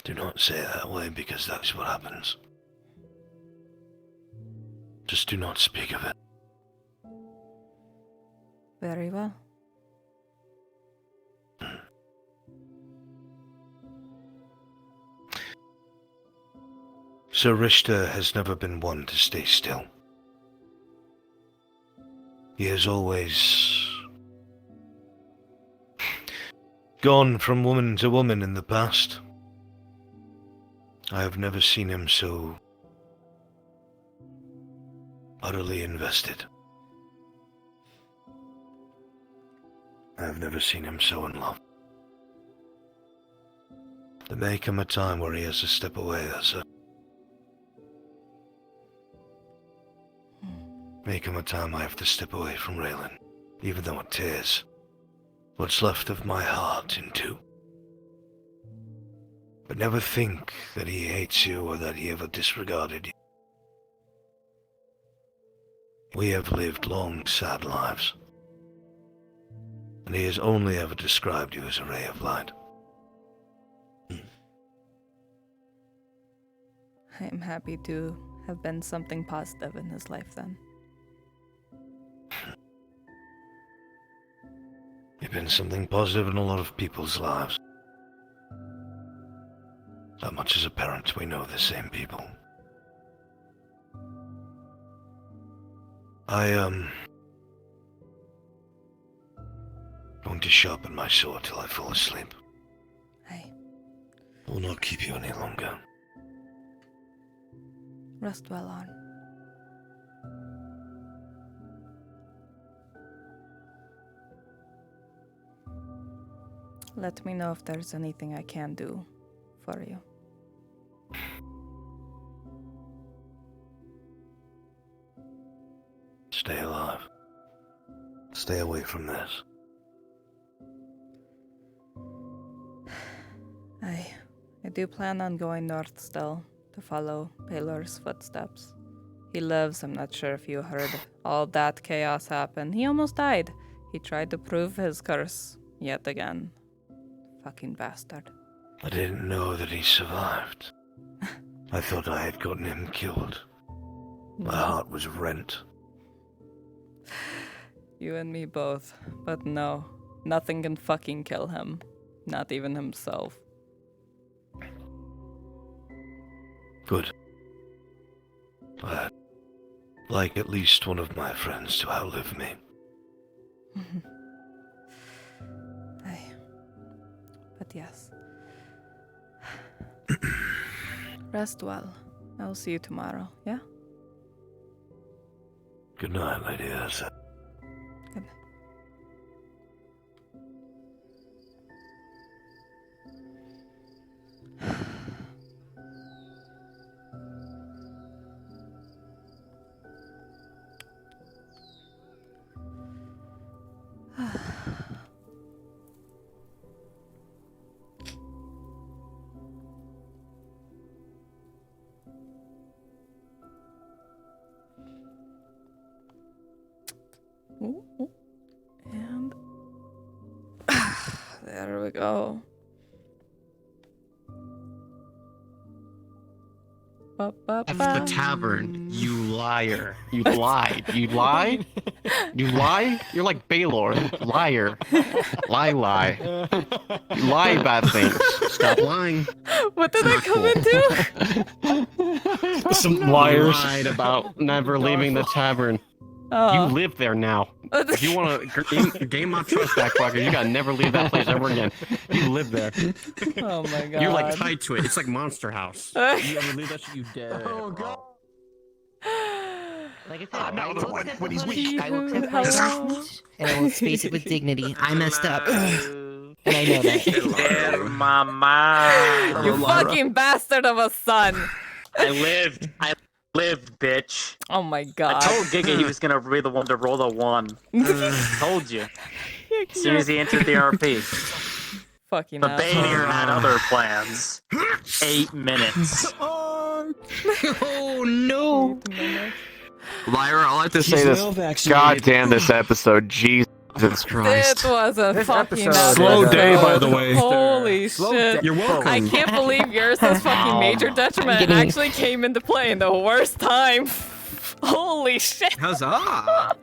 Do not say it that way, because that's what happens. Just do not speak of it. Very well. Sir Richter has never been one to stay still. He has always gone from woman to woman in the past. I have never seen him so utterly invested. I have never seen him so in love. There may come a time where he has to step away, Yrsa. May come a time I have to step away from Raylan, even though it tears what's left of my heart in two. But never think that he hates you or that he ever disregarded you. We have lived long, sad lives, and he has only ever described you as a ray of light. I am happy to have been something positive in his life then. You've been something positive in a lot of people's lives. That much as a parent, we know the same people. I'm going to sharpen my sword till I fall asleep. I will not keep you any longer. Rest well, Arn. Let me know if there's anything I can do for you. Stay alive. Stay away from this. I do plan on going north still to follow Paylor's footsteps. He lives, I'm not sure if you heard all that chaos happen. He almost died. He tried to prove his curse yet again. Fucking bastard. I didn't know that he survived. I thought I had gotten him killed. My heart was rent. You and me both. But no, nothing can fucking kill him. Not even himself. Good. I'd like at least one of my friends to outlive me. But yes. Rest well. I will see you tomorrow, yeah? Good night, Lady Yrsa. Good night. And there we go. Of the tavern, you liar. You lied. You lie? You lie? You're like Baylor. Liar. Lie. You lie about things. Stop lying. What did I come into? Some You liars. lied about never leaving the tavern. Oh. You live there now. If you want to gain my trust back, fucker, you gotta never leave that place ever again. You live there. Oh my god. You're like tied to it. It's like Monster House. You ever leave that shit, you dead. Oh god. Like I said, now the one when he's weak. I will accept my challenge, and I will face it with dignity. I messed up, and I know that. Mama. You fucking bastard of a son. I lived, bitch. Oh my god. I told Giga he was gonna be the one to roll the 1. Told you. As soon as he entered the RP. Fucking But Banier had other plans. 8 minutes. Oh no! Lyra, I'll have to say this. God damn this episode. Jesus Christ. It was a fucking episode. Slow day, by the way. Holy shit. You're welcome. I can't believe Yrsa's fucking major detriment actually came into play in the worst time. Holy shit. Huzzah!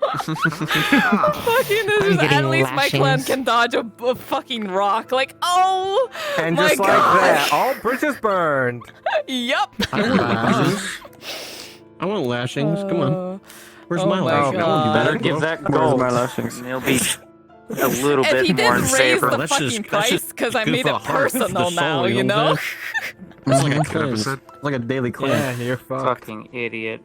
Fucking this is at least my clan can dodge a fucking rock. Like, oh And my just like god. that, all bridges burned. Yup. I want lashings. I want lashings. Come on. Where's oh my my lashings? God. You better give that Where's gold. my lashings? And he'll be a little If he bit more in didn't raise favor. the fucking price, because I made it personal now, you know? It's like a cleanse. Like a daily cleanse. Yeah, you're fucked. Fucking idiot.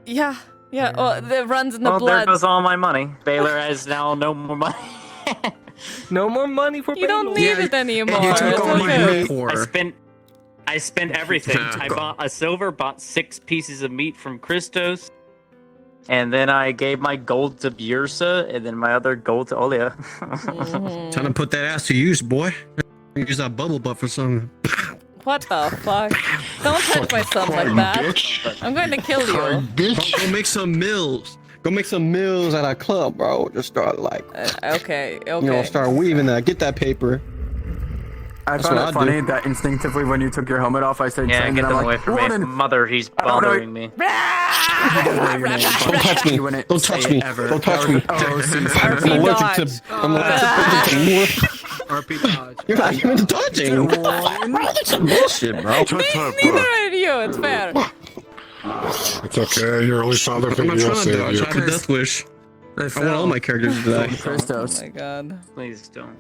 Yeah. Well, it runs in the Well, there blood. goes all my money. Baylor has now no more money. No more money for You don't Baylor. need it anymore. You It's took all my okay. meat. I spent everything. I bought a silver, bought 6 pieces of meat from Christos, and then I gave my gold to Yrsa, and then my other gold to Olia. Time to put that ass to use, boy. Use that bubble butt for something. What the fuck? Don't touch my son like that. I'm going to kill you. Go make some mills. Go make some mills at our club, bro. Just start like, Okay. you know, start weaving that. Get that paper. I That's found what it I do. funny that instinctively when you took your helmet off, I started Yeah, saying get that. them I'm away like, from me. "Warden!" Mother, he's bothering me. Don't touch me. Don't touch me. Don't touch me. Oh, see, I'm allergic to. I'm allergic to more. RP dodge. You're not even dodging. What the fuck, bro? That's some bullshit, bro. Neither are you. It's fair. It's okay. Your only father I'm figure not will trying to save dodge. you. I have a death wish. I want all my characters to die. Christos. Oh my god. Please don't.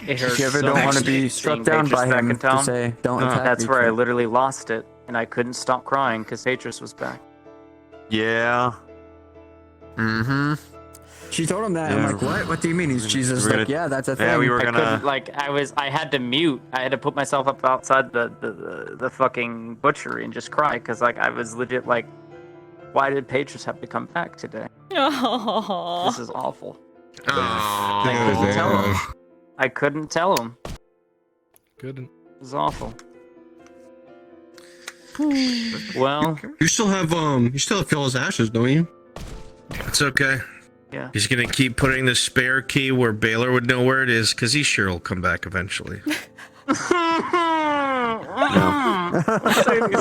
It hurts If you ever so don't much want to be being struck down Patris by back him, in town. to say, don't attack That's me, where I kid. literally lost it, and I couldn't stop crying because Patris was back. Yeah. Mm-hmm. She told him that. Yeah. I'm like, what? What do you mean? He's Jesus. We were Like, gonna- yeah, that's a thing. Yeah, we were I gonna. couldn't, like, I had to mute. I had to put myself up outside the fucking butchery and just cry because, like, I was legit like, why did Patris have to come back today? Oh. This is awful. I couldn't tell him. I couldn't tell him. Couldn't. It was awful. Well, You still have Phil's ashes, don't you? It's okay. yeah. He's gonna keep putting the spare key where Baylor would know where it is, because he sure will come back eventually.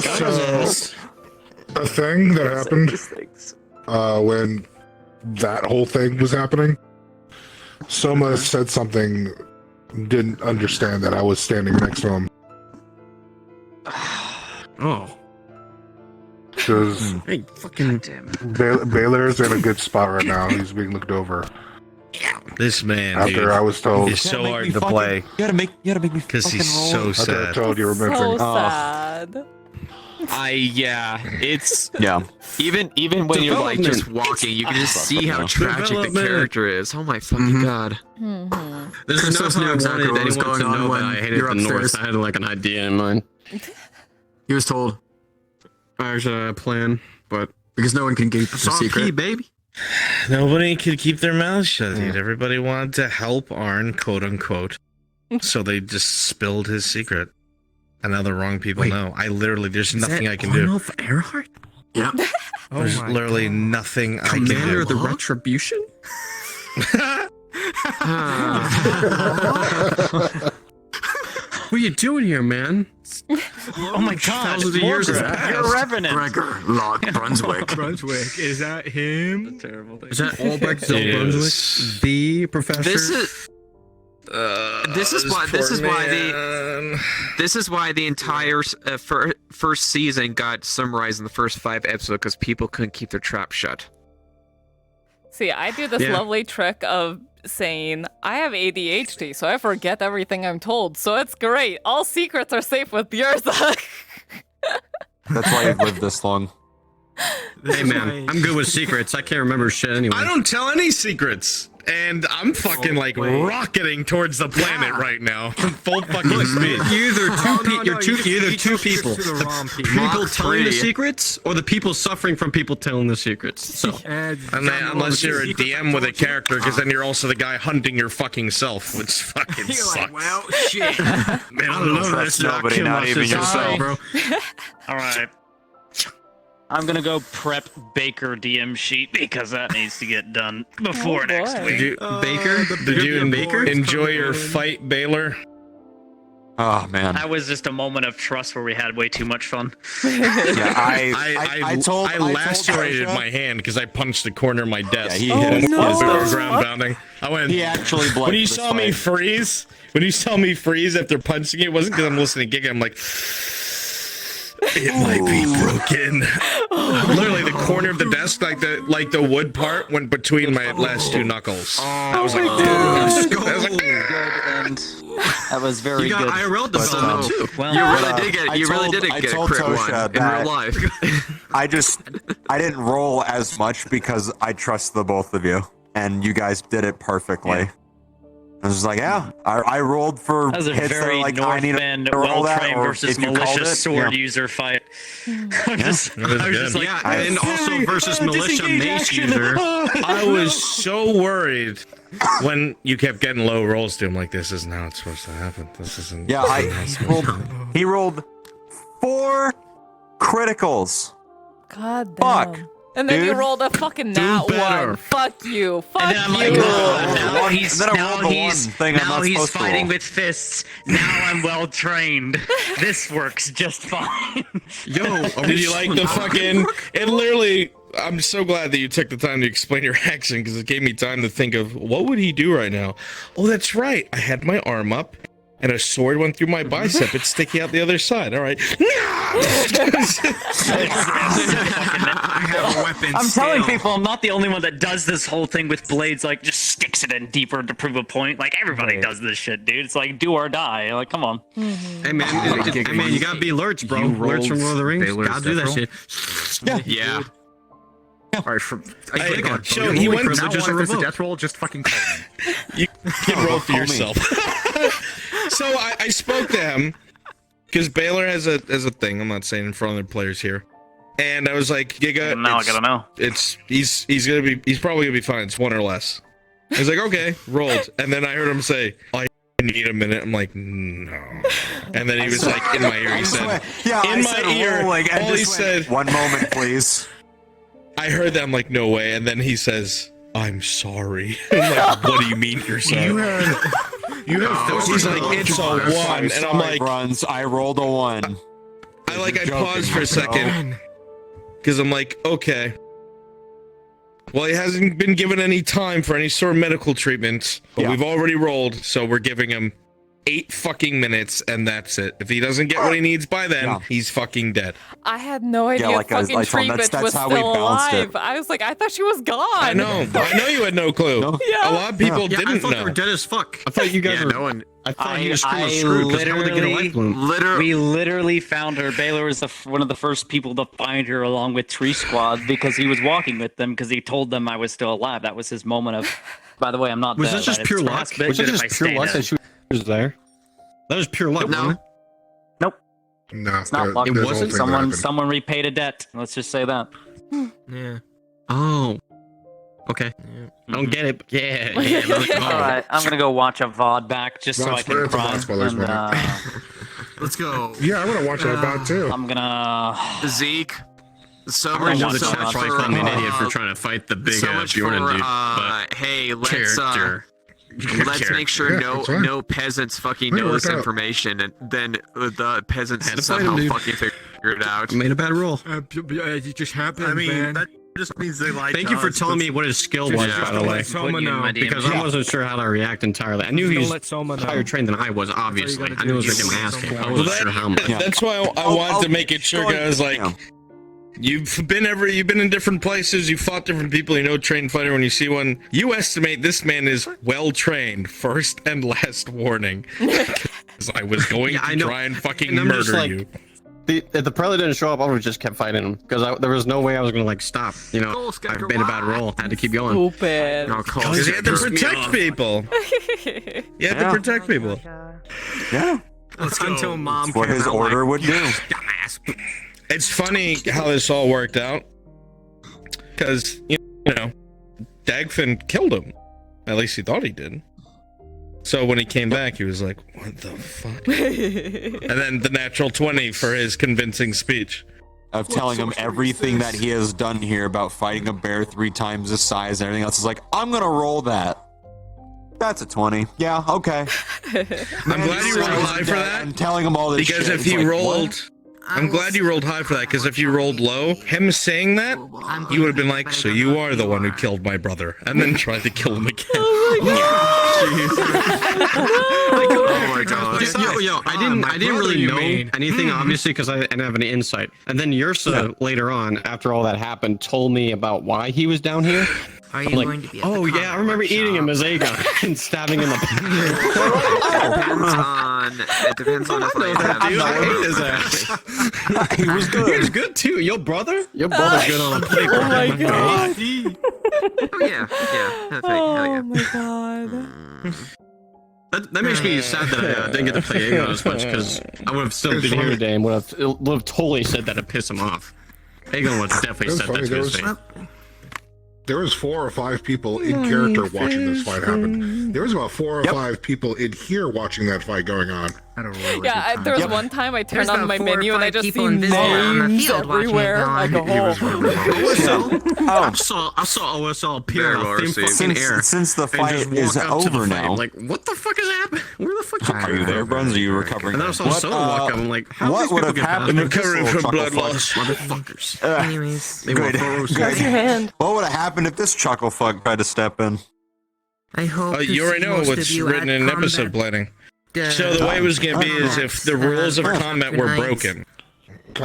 So, a thing that happened when that whole thing was happening, Soma said something, didn't understand that I was standing next to him. Oh. Because Hey, fucking. Baylor's in a good spot right now. He's being looked over. This man, After dude, I was told- is so You hard gotta to make me play. fucking- You gotta make me Because he's fucking roll. so I thought I sad. told you were So missing. sad. It's even when you're like just walking, you can just see how tragic the Development. character is. Oh my fucking god! Mm-hmm. This is Christos not knew how I exactly wanted what was anyone to going on know when that I hated you're the North. upstairs. I had like an idea in mind. He was told I actually had a plan, but because no one can keep the it's all key, secret. baby. Nobody could keep their mouths shut, dude. Everybody wanted to help Arn, quote unquote. So they just spilled his secret. And now the wrong people know. I literally, there's nothing I can do. Arnulf Earhart? Yeah. There's literally nothing I can Commander do. of the Retribution? What are you doing here, man? Oh my God! Thousands of years have Morgan, passed. you're a revenant. Gregor, Lord Brunswick. Brunswick, is that him? Terrible thing. Is that Albrecht Brunswick, the professor? This is why the entire first season got summarized in the first 5 episodes because people couldn't keep their trap shut. See, I do this lovely trick of saying, I have ADHD, so I forget everything I'm told, so it's great. All secrets are safe with Yrsa. That's why you've lived this long. Hey man, I'm good with secrets. I can't remember shit anyway. I don't tell any secrets. And I'm fucking rocketing towards the planet right now. Full fucking speed. You're either two people. People telling the secrets, or the people suffering from people telling the secrets. So, unless you're a DM with a character, because then you're also the guy hunting your fucking self, which fucking sucks. Like, well, shit. Man, I love Trust this. nobody, not even yourself. bro. All right. I'm gonna go prep Baker DM sheet because that needs to get done before next week. Did you enjoy your fight, Baylor? Oh man, that was just a moment of trust where we had way too much fun. Yeah, I lacerated my hand because I punched the corner of my desk. Yeah, he hit it. Ground pounding. I went. He actually when you saw me freeze. When you saw me freeze after punching it, wasn't because I'm listening to Giga. I'm like. It might be broken. Literally, the corner of the desk, like the wood part, went between my last two knuckles. I was like, that was very good. IRL development too. Well, you really did get a crit one in real life. I didn't roll as much because I trust the both of you, and you guys did it perfectly. Yeah. I was just like, I rolled for that was a hits very that like, I need to roll that, well-trained or versus if you called malicious it, sword user fight. I was just like, and also versus militia mace user. I was so worried when you kept getting low rolls to him. Like, this isn't how it's supposed to happen. This isn't. Yeah, he rolled 4 criticals. God damn. Fuck. And then dude. you rolled a fucking nat one. Fuck you. Fuck and then I'm you. Like, now he's fighting with fists. Now I'm well trained. This works just fine. Yo, did you like the fucking? It literally. I'm so glad that you took the time to explain your action because it gave me time to think of what would he do right now. Oh, that's right. I had my arm up. And a sword went through my bicep. It's sticking out the other side. All right. I'm telling people I'm not the only one that does this whole thing with blades, like just sticks it in deeper to prove a point. Like everybody does this shit, dude. It's like do or die. Like, come on. Hey man, you gotta be alerts, bro. Alerts from Lord of the Rings. Gotta do that shit. Yeah. All right, so he went now if there's a death roll, just fucking call me. You can roll for yourself. So I spoke to him because Baylor has a thing. I'm not saying in front of the players here, and I was like, Giga, now I gotta know. He's probably gonna be fine. It's 1 or less. He's like, okay, rolled, and then I heard him say, I need a minute. I'm like, no, and then he was like in my ear. He said, in my ear. All he said, 1 moment, please. I heard that. I'm like, no way. And then he says, I'm sorry. I'm like, what do you mean you're sorry? You have he's like, it's a 1. And I'm like, Bruns, I rolled a 1. I paused for a second. Because I'm like, okay. Well, he hasn't been given any time for any sort of medical treatment. But we've already rolled. So we're giving him 8 fucking minutes, and that's it. If he doesn't get what he needs by then, he's fucking dead. I had no idea fucking treatment was still alive. I was like, I thought she was gone. I know you had no clue. Yeah. A lot of people didn't I thought know. they were dead as fuck. I thought you guys were. No one. I thought he was screwed because how would they get a life bloom? We literally found her. Baylor was one of the first people to find her along with Tree Squad because he was walking with them because he told them I was still alive. That was his moment of, by the way, I'm not Was dead. this just pure luck? Was it just pure luck that she was there? That was pure luck, wasn't it? Nope. No, It's not luck. it wasn't. Someone repaid a debt. Let's just say that. Yeah. Oh. Okay. I don't get it. But yeah. All right, I'm gonna go watch a VOD back just so I can cry. Let's go. Yeah, I want to watch that about too. I'm gonna. Zeke. So I'm much, gonna so watch much that. for call me an idiot for trying to fight the big so much Bjorn for dude. But hey, let's character. Let's make sure no peasants fucking know this information, and then the peasants somehow fucking figure it out. Made a bad roll. It just happened, I mean, man. that just means they lied. Thank you for telling me what his skill was, by the way. Because I wasn't sure how to react entirely. I knew he was higher trained than I was, obviously. I knew he was going to get my ass kicked. I wasn't sure how much. That's why I wanted to make it sure, guys. Like, you've been in different places. You fought different people. You know, trained fighter. When you see one, you estimate this man is well trained. First and last warning. I was going to try and fucking murder you. If the prelate didn't show up, I would have just kept fighting him because there was no way I was gonna like stop. You know, I made a bad roll. I had to keep going. Stupid. Because you had to protect people. You had to protect people. Yeah. Until mom. That's what his order would do. It's funny how this all worked out. Because you know, Dagfin killed him. At least he thought he did. So when he came back, he was like, what the fuck? And then the natural 20 for his convincing speech. Of telling him everything that he has done here about fighting a bear 3 times his size and everything else. Is like, I'm going to roll that. That's a 20. Yeah, okay. I'm glad you rolled high for that. And telling him all this because shit. If he rolled... I'm glad you rolled high for that, because if you rolled low, him saying that, you would have been like, so you are the one who killed my brother, and then tried to kill him again. Oh my god. Yo, I didn't really know anything, obviously, because I didn't have any insight. And then Yrsa, later on, after all that happened, told me about why he was down here. Are you going to be at oh yeah, I remember eating a Mazega and stabbing him in the It depends on if I hate his ass. He was good. He was good too. Your brother's good on a plate. Oh my god. Yeah. Oh my god. That makes me sad that I didn't get to play Aegon as much, because I would have still been here today and would have totally said that to piss him off. Aegon would have definitely said that to his face. There was 4 or 5 people in character watching this fight happen. There was about 4 or 5 people in here watching that fight going on. Yeah, there was one time I turned on my menu and I just see names everywhere. I go, I saw OSL appear out in fucking air. Since the fight is over now. Like, what the fuck is happening? Where the fuck are you there, Bruns? Are you recovering? And then I saw Solo walk up. I'm like, how what would have happened if recovering from blood loss? Motherfuckers. Anyways, Good. Raise your hand. What would have happened if this chuckle fuck tried to step in? I hope you already know what's written in episode planning. So the way it was going to be is if the rules of combat were broken,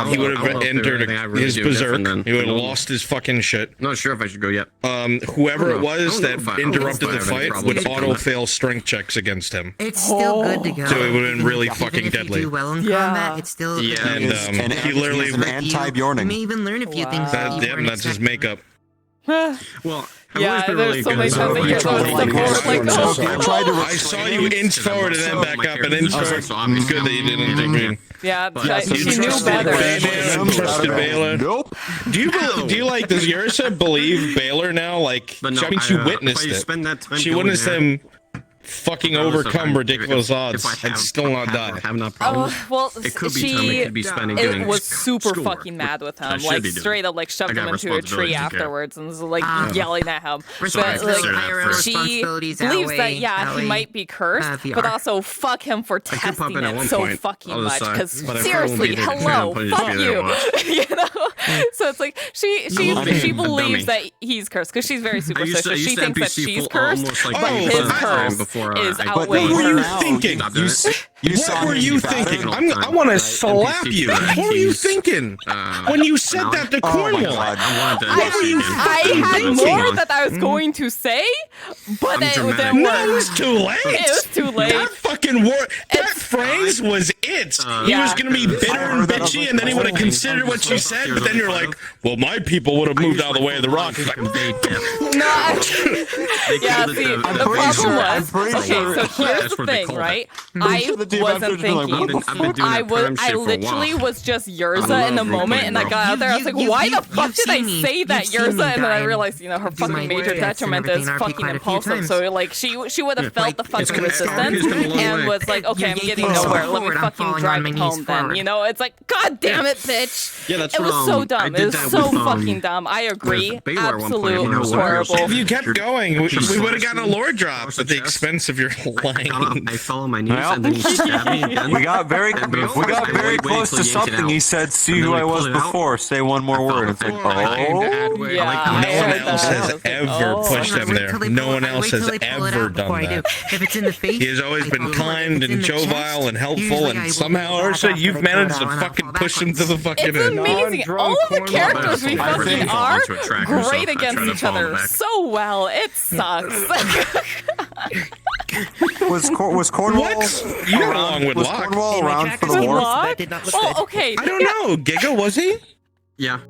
he would have entered his berserk. He would have lost his fucking shit. Not sure if I should go yet. Whoever it was that interrupted the fight would auto-fail strength checks against him. It's still good to go. So it would have been really fucking Even if deadly. you do well in combat, it's still And he literally... He's an anti-Bjorning. You may even learn a few things that you weren't That's his makeup. Well, yeah, there's so many times that you're I saw you inch forward and then back up and inch forward. It's good that you didn't. Yeah, she knew better. Trusted Baylor. Nope. Do you like? Does Yrsa believe Baylor now? Like, I mean, she witnessed it. She witnessed him fucking overcome ridiculous odds and still not die. Well, it could be time it could be spending doing was super fucking mad with him, like straight up, like shoved him into a tree afterwards and was like yelling at him. But like, she believes that he might be cursed, but also fuck him for testing it so fucking much. Because seriously, hello, fuck you. You know. So it's like she believes that he's cursed because she's very superstitious. She thinks that she's cursed, but his curse is outweighed. What were you thinking? What were you thinking? I want to slap you. What were you thinking when you said that to Cornwall? What were you I had more that I was going to say, but it was too late. It was too late. That fucking word, that phrase was it. He was going to be bitter and bitchy, and then he would have considered what you said, but then you're like, well, my people would have moved out of the way of the rock. He's like, no, yeah, see, the problem was, okay, so here's the thing, right? I wasn't thinking. I literally was just Yrsa in the moment, and I got out there. I was like, why the fuck did I say that Yrsa? And then I realized, her fucking major detriment is fucking impulsive. So like, she would have felt the fucking resistance and was like, okay, I'm getting nowhere. Let me fucking drive it home then. It's like, god damn it, bitch. Yeah, that's it was so dumb. It was so fucking dumb. I agree. Absolute horrible. If you kept going, we would have gotten a lore drop at the expense sense of your lying. I fell on my knees Well, and then he stabbed me again. We got very And then close I waited to till he yanked it something. out. He said, "See And then who we I was pulled it out. before. Say one more word." It's like, I oh, like Yeah, how No one heard else that. has I was like, ever oh. pushed him there. No one else has ever done that. If it's in the face, He has always I been pull it. kind If it's in and the jovial chest, and helpful, usually I and will somehow, back Ursa, up you've and I managed go to down and I fucking fall push him to the fucking It's end. amazing. All of the characters we I fucking think- are onto a tracker, so great I against try to each fall other back. so well. It sucks. was Cornwall? What? You got along with Was Locke. Cornwall around for the Was war? Locke? did not look Oh, good. okay. I don't know. Giga, was he? Yeah.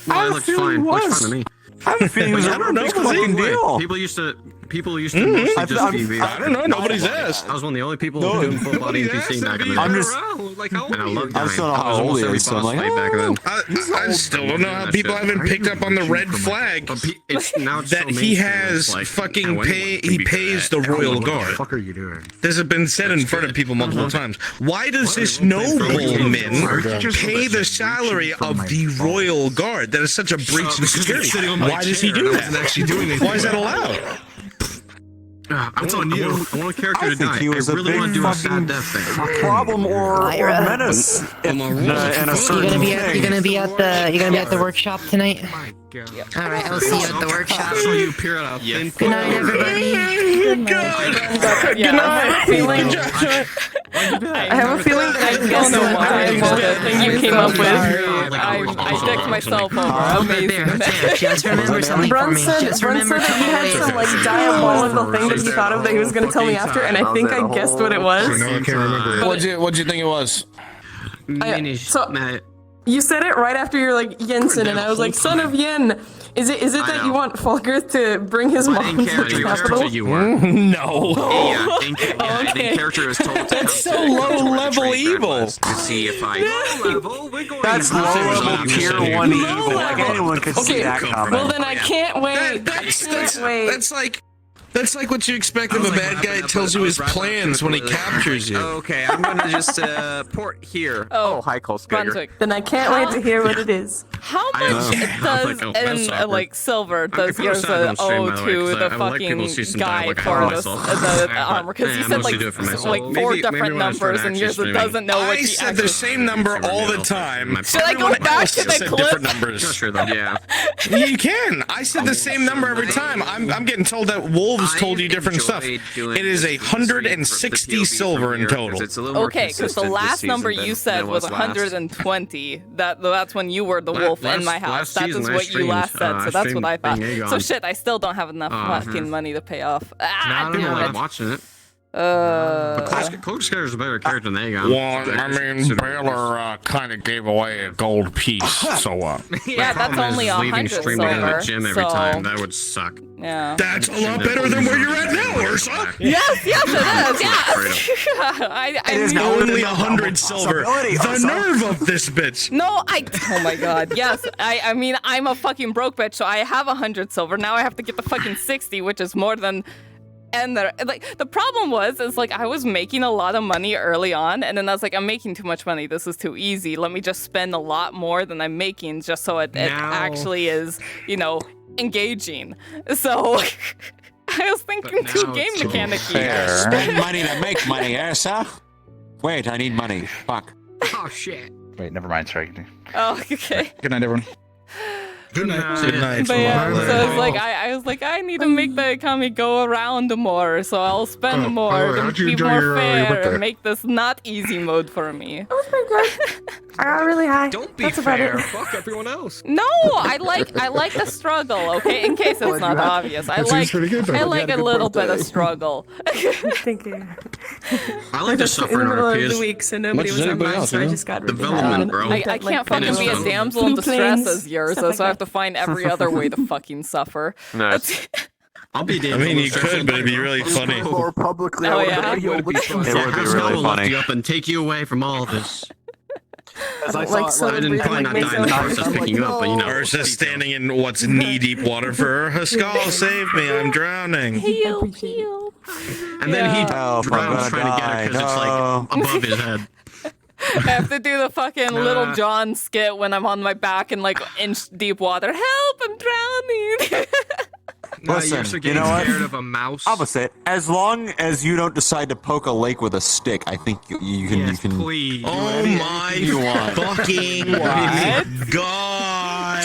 No, I looked fine. Looked fine to me. I have a feeling he was I don't know, big was he? fucking deal. People used to mostly I- just I'm- PV. I don't know. Nobody's asked. I was one of the only people doing full body NPC back in the day. I'm just. And I loved I dying. still don't know I was how old almost he every is, so I'm boss like, fight back then. I still don't know how people haven't picked up on the red flag But it's now it's that so he mainstream, has it's like, fucking anyone pay. can He be pays good the at it. royal What the guard. fuck are you doing? This has been said in front of people multiple times. Why does this nobleman pay the salary of the royal guard? That is such a breach in security. Why does he do that? Why is that allowed? I want a character to think die. he was I a really big want to do a fucking sad death thing. problem or Lyra. menace in a certain You're thing. gonna be at the workshop tonight. God. All right, I'll see you at the workshop. So you appear out of thin Good night, everybody. Good night. I have a feeling that I don't know why the thing you came up with. I decked myself over. Amazing. Just remember something for me. Just remember that he had some like diabolical thing that he thought of that he was going to tell me after, and I think I guessed what it was. Now I can't remember. What'd you think it was? So you said it right after you're like Jensen, and I was like, son of Yen. Is it that you want Falkirth to bring his mom to the capital? you were. No. Yeah, in character is told to That's so low level evil. to see if I That's low level tier 1 evil. Like anyone could see that coming. Well, then I can't wait. That's like what you expect of a bad guy that tells you his plans when he captures you. Okay, I'm gonna just port here. Oh, hi, Cole Brunswick. Then I can't wait to hear what it is. How much does like silver does Yrsa owe to the fucking guy for the armor? Because you said like 4 different numbers, and Yrsa doesn't know what I she said the same number all the time. Should I go back to the Said clip? different numbers. Sure, though. Yeah. You can. I said the same number every time. I'm getting told that Wolves told you different stuff. It is 160 silver in total. Okay, because the last number you said was 120. That's when you were the wolf in my house. That is what you last said, so that's what I thought. So shit, I still don't have enough fucking money to pay off. Ah, damn I'm it. watching it. Uh, Cloak is a better character than Aegon. Well, I mean, Baylor kind of gave away a gold piece, so yeah, that's only leaving 100 stream to go to the silver. gym every so, time. That would suck. Yeah. That's a lot better than where you're at now, Ursa. Yes, it is. Yes. I It is mean, only 100 silver. The nerve of this bitch. No, oh my god, yes. I mean, I'm a fucking broke bitch, so I have 100 silver. Now I have to get the fucking 60, which is more than. And the problem is like I was making a lot of money early on, and then I was like, I'm making too much money. This is too easy. Let me just spend a lot more than I'm making, just so it actually is, engaging. So I was thinking too game mechanic-y. Spend money to make money, Yrsa. Wait, I need money. Fuck. Oh shit. Wait, never mind. Sorry. Oh, okay. Good night, everyone. Good night. Good night. But yeah, so it's like I was like, I need to make the economy go around more, so I'll spend more to be more fair and make this not easy mode for me. That was pretty good. I got really high. Don't be That's about fair. it. Fuck everyone else. No, I like the struggle. Okay, in case it's not obvious, I like a little bit of struggle. Thank you. I like to suffer in in the middle of RPs. the week, so nobody was online, so I just got really Development, bro. I can't fucking be a damsel in distress as Yrsa, so I have to find every other way to fucking suffer. Nice. I'll be I mean, you could, but it'd be really funny. More publicly, Oh, yeah? it would be really Lift funny. you up and take you away from all of this. I didn't probably not die in the process picking you up, but Ursa standing in what's knee-deep water for her. Skull, save me, I'm drowning. Heal. And then he Help, I'm drowns gonna trying to get her because it's like above his head. I have to do the fucking Little John skit when I'm on my back in like inch deep water. Help! I'm drowning. Listen, Yrsa you getting know what? scared of a mouse. I'm gonna say it. As long as you don't decide to poke a lake with a stick, I think you can. Yes, please. Do Oh anything my you want. fucking god!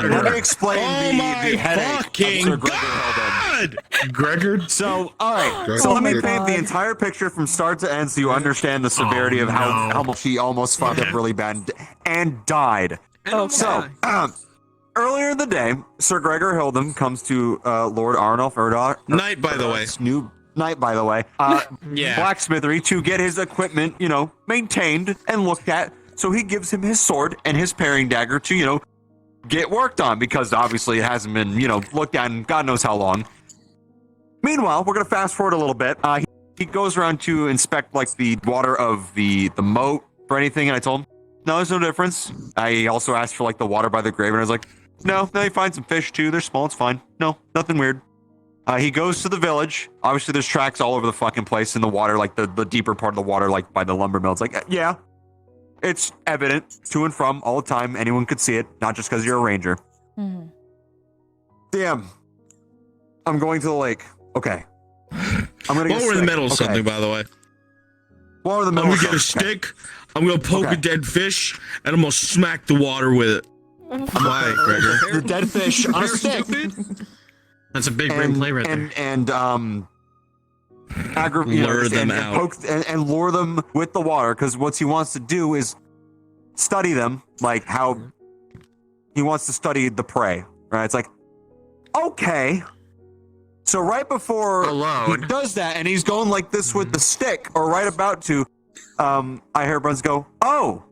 Let me explain Oh the my headache fucking of Sir Gregor Hildon. Gregor? So, alright. So let me paint the entire picture from start to end so you understand the severity of how much he almost fucked up really bad and died. So, earlier in the day, Sir Gregor Hildon comes to Lord Arnulf Erdog. Night, by the way. New night, by the way. Blacksmithery to get his equipment, maintained and looked at. So he gives him his sword and his paring dagger to, get worked on because obviously it hasn't been, looked at in God knows how long. Meanwhile, we're gonna fast forward a little bit. He goes around to inspect like the water of the moat for anything, and I told him, no, there's no difference. I also asked for like the water by the grave, and I was like, no, he finds some fish too. They're small, it's fine. No, nothing weird. He goes to the village. Obviously, there's tracks all over the fucking place in the water, like the deeper part of the water, like by the lumber mill. It's like, yeah, it's evident to and from all the time. Anyone could see it, not just because you're a ranger. Mm-hmm. Damn. I'm going to the lake. Okay. I'm gonna While we're in the middle of something, by the way. While we're in the I'm middle gonna of get a something, stick, I'm gonna poke a dead fish, and I'm gonna smack the water with it. Why, Gregor? The dead fish on a stick. That's a big brain play right there. Lure them out. And lure them with the water, because what he wants to do is study them, like how he wants to study the prey, right? It's like, okay. So right before he does that, and he's going like this with the stick, or right about to, I hear Bruns go, oh,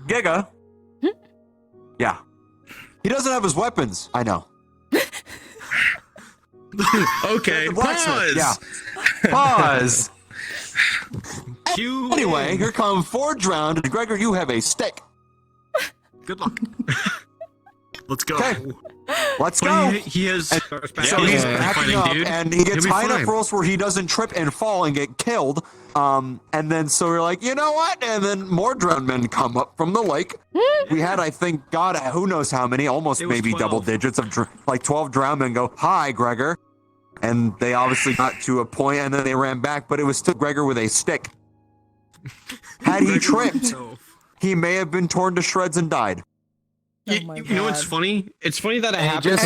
Giga. Yeah. He doesn't have his weapons. I know. Okay, pause. Yeah. Pause. Anyway, here come 4 drowned. Gregor, you have a stick. Good luck. Let's go. Okay. Let's go. He has. So he's backing up, and he gets high enough rolls where he doesn't trip and fall and get killed. And then so we're like, you know what? And then more drowned men come up from the lake. We had, I think, God, who knows how many, almost maybe 12. double digits of like 12 drowned men go, hi, Gregor. And they obviously got to a point, and then they ran back, but it was still Gregor with a stick. Had he tripped, he may have been torn to shreds and died. You know what's funny? It's funny that it happened.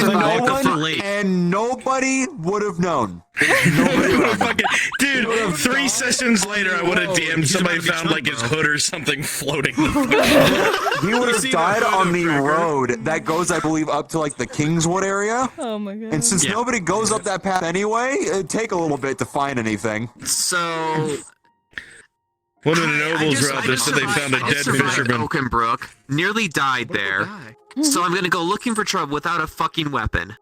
And nobody would have known. Dude, 3 sessions later, I would have DM'd somebody found like his hood or something floating. He would have died on the road that goes, I believe, up to like the Kingswood area. Oh my god. And since nobody goes up that path anyway, it'd take a little bit to find anything. So one of the nobles were out there said they found a dead fisherman. Oakenbrook, nearly died there. So I'm gonna go looking for trouble without a fucking weapon.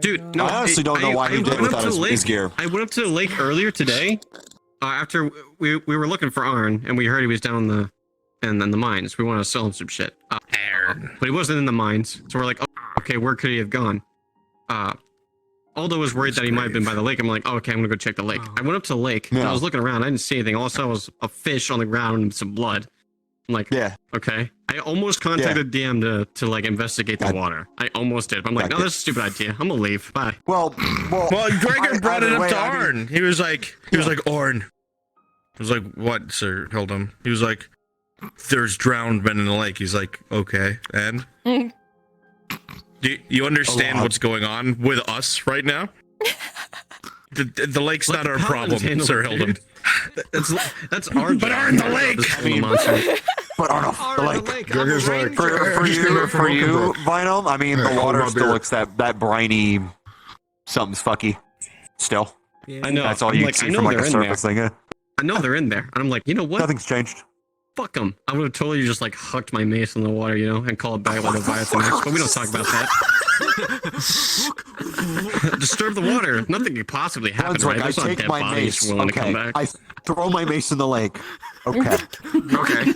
Dude, no, I honestly don't know why he did without his gear. I went up to the lake earlier today. After we were looking for Arn, and we heard he was down in the mines. We wanted to sell him some shit. But he wasn't in the mines, so we're like, oh, okay, where could he have gone? Aldo was worried that he might have been by the lake. I'm like, oh, okay, I'm gonna go check the lake. I went up to the lake, and I was looking around. I didn't see anything. All I saw was a fish on the ground and some blood. I'm like, okay. I almost contacted DM to like investigate the water. I almost did. But I'm like, no, that's a stupid idea. I'm gonna leave. Bye. Well, Gregor brought it up to Arn. He was like, Arn. I was like, what, sir? Hold on. He was like, there's drowned men in the lake. He's like, okay, and do you understand what's going on with us right now? The lake's not our problem, Sir Hildon. That's our But Arn the lake. But Arnold, the lake. Gregor's like, for you, Vinyl. I mean, the water still looks that briny, something's fucky. Still, I know. That's all you see from like a surface thing. I know they're in there, and I'm like, you know what? Nothing's changed. Fuck them. I would have totally just like hucked my mace in the water, and call it back with a Leviathan. But we don't talk about that. Disturb the water. Nothing could possibly happen, right? I take my mace. Okay. I throw my mace in the lake. Okay. Okay.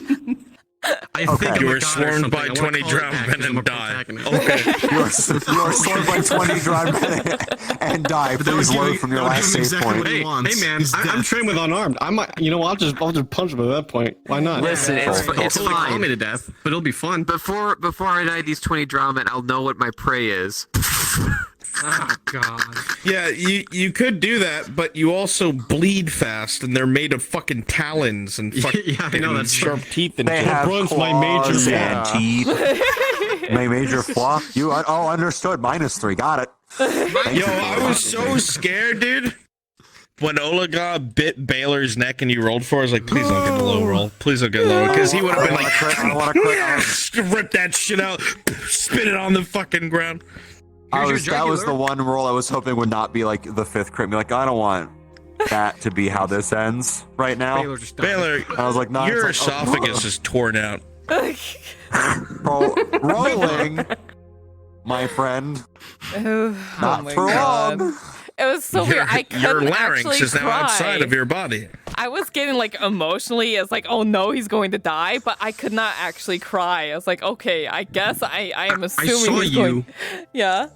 I think you were swarmed by 20 drowned men and died. Okay. You are swarmed by 20 drowned men and die. Please load from your last save point. Hey man, I'm trained with unarmed. You know, I'll just punch him at that point. Why not? Listen, it's fine. fine. Me to death, but it'll be fun. Before I die, these 20 drowned men, I'll know what my prey is. Oh god. Yeah, you could do that, but you also bleed fast, and they're made of fucking talons and fucking Yeah, I know, that's sharp teeth and They shit. have Bronze, my claws major and flaw. teeth. My major flaw. Understood. -3. Got it. Yo, I was so scared, dude. When Olaga bit Baylor's neck and you rolled for it, I was like, please don't get the low roll. Please don't get low. Because he would have been like, rip that shit out, spit it on the fucking ground. That was the one roll I was hoping would not be like the 5th crit. Be like, I don't want that to be how this ends right now. Baylor, I was like, no, your it's like, esophagus is torn out. Rolling, my friend. Not my for God. long. It was so weird. I couldn't Your larynx actually is now cry. outside of your body. I was getting like emotionally as like, oh no, he's going to die, but I could not actually cry. I was like, okay, I guess I am assuming saw he's you. going. Yeah.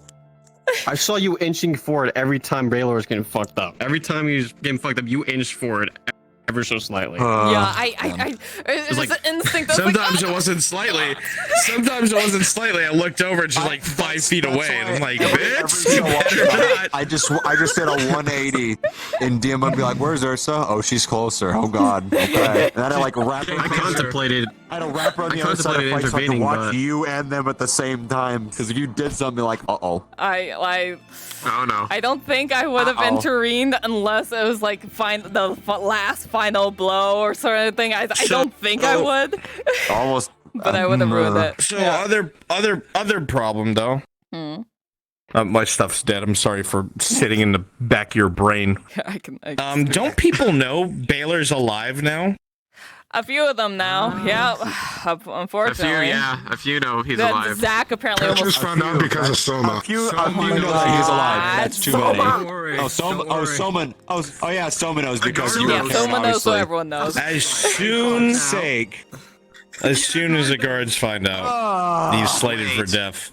I saw you inching forward every time Baylor was getting fucked up. Every time he was getting fucked up, you inched forward ever so slightly. Yeah, it was like- an instinct. I was Sometimes like, it wasn't slightly. Sometimes it wasn't slightly. I looked over and she's like 5 feet away, and I'm like, bitch, you better not. I just did a 180, and DM would be like, "Where's Yrsa? Oh, she's closer. Oh God." Okay. And then I like wrap. I contemplated. I had to wrap around the other side of the fight so I could watch you and them at the same time. Because if you did something like, oh no. I don't think I would have intervened unless it was like the last final blow or sort of thing. I don't think I would. Almost. But I would have ruined it. So other problem though. My stuff's dead. I'm sorry for sitting in the back of your brain. I can don't people know Baylor's alive now? A few of them now, yeah. Unfortunately, A few know he's That alive. Zach apparently I almost. just found out because of Soma. A few know that he's alive. That's too many. Soma. Oh yeah, Soma knows because you were Soma knows so obviously. everyone knows. As soon as the guards find out he's slated for death.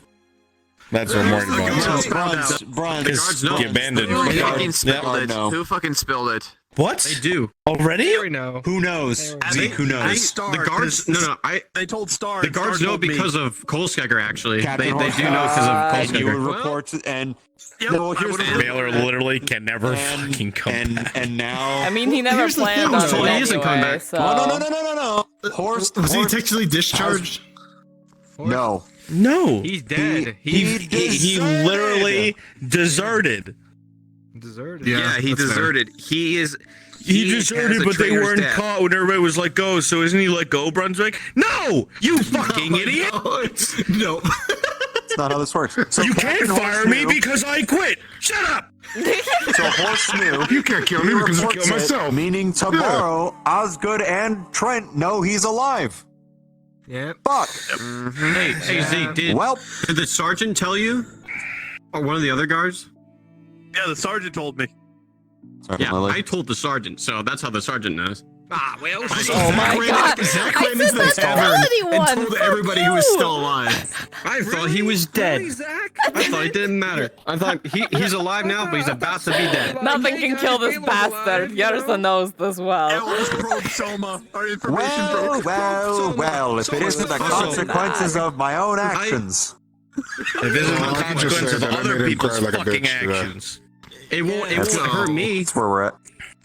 That's what I'm worried about. Bronze. He abandoned. Who fucking spilled it? What? They do. Already? Who knows? Zeke, who knows? The guards. No. They told Star. The guards know because of Kolskegger. Actually, Captain they do know because of and you would Kolskegger. report and. Yep, Well, here's the Baylor literally can never fucking come back. And now. I mean, he never planned on it So he isn't coming anyway, back. so. No. Horse. Was he technically discharged? No. No. He's dead. He literally deserted. Deserted. Yeah, he that's fair. deserted. He deserted, but they weren't caught when everybody was let go. So isn't he let go, Brunswick? No, you fucking idiot! No. That's not how this works. So You Captain can't fire me Horse because I quit. Shut up. So Horse knew. You can't kill me because I killed myself. Meaning tomorrow, Osgood and Trent know he's alive. Yeah. Fuck. Hey, Zeke, did the sergeant tell you? Or one of the other guards? Yeah, the sergeant told me. Yeah, I told the sergeant, so that's how the sergeant knows. Ah, well, Oh my God! Zach I ran into said the the tavern quality and one. told Fuck everybody who was you. still alive. I thought he was dead. I thought it didn't matter. I thought he's alive now, but he's about to be dead. Nothing can kill this bastard. Yrsa knows this well. Ellis probed Soma. Our information broke. Well. If it isn't the consequences of my own actions. If it isn't the I can just consequences say of that I other made him people's cry like a fucking bitch today. actions. It won't hurt me. That's where we're at.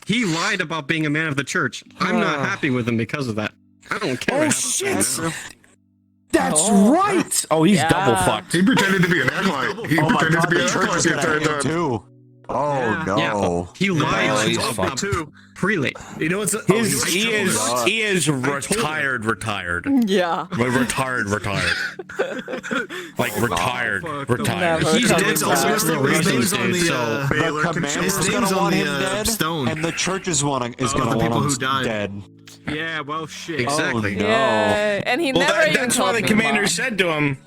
He lied about being a man of the church. I'm not happy with him because of that. I don't care. Oh what shit! happens to him. That's right. Oh, he's double fucked. He pretended to be an acolyte. He pretended to be an church acolyte is the gonna entire hate him time. too. Oh no. Yeah, he lied he's to fucked. too. Prelate. You know what's He is retired. Yeah. Retired. Like retired. Never. He's dead. His name's on the The commander's gonna want him dead, stone. and the church is gonna the want people him who died. dead. Yeah, well, shit. Exactly. Oh, no. Yeah, and he never even That's told why the me commander why. said to him.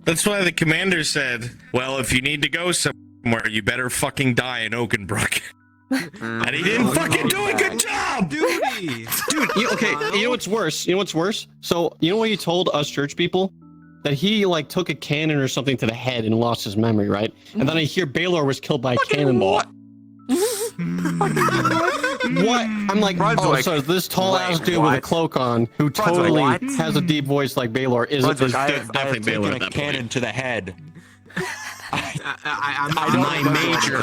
That's why the commander said, "Well, if you need to go somewhere, you better fucking die in Oakenbrook." And he didn't fucking do a good job! Duty! Dude, okay, you know what's worse? You know what's worse? So, you know what he told us church people? That he, like, took a cannon or something to the head and lost his memory, right? And then I hear Baylor was killed by a cannonball. What? I'm like, oh, so this tall ass dude with a cloak on, who totally has a deep voice like Baylor, is definitely Baylor at that cannon point. to the head. I don't major.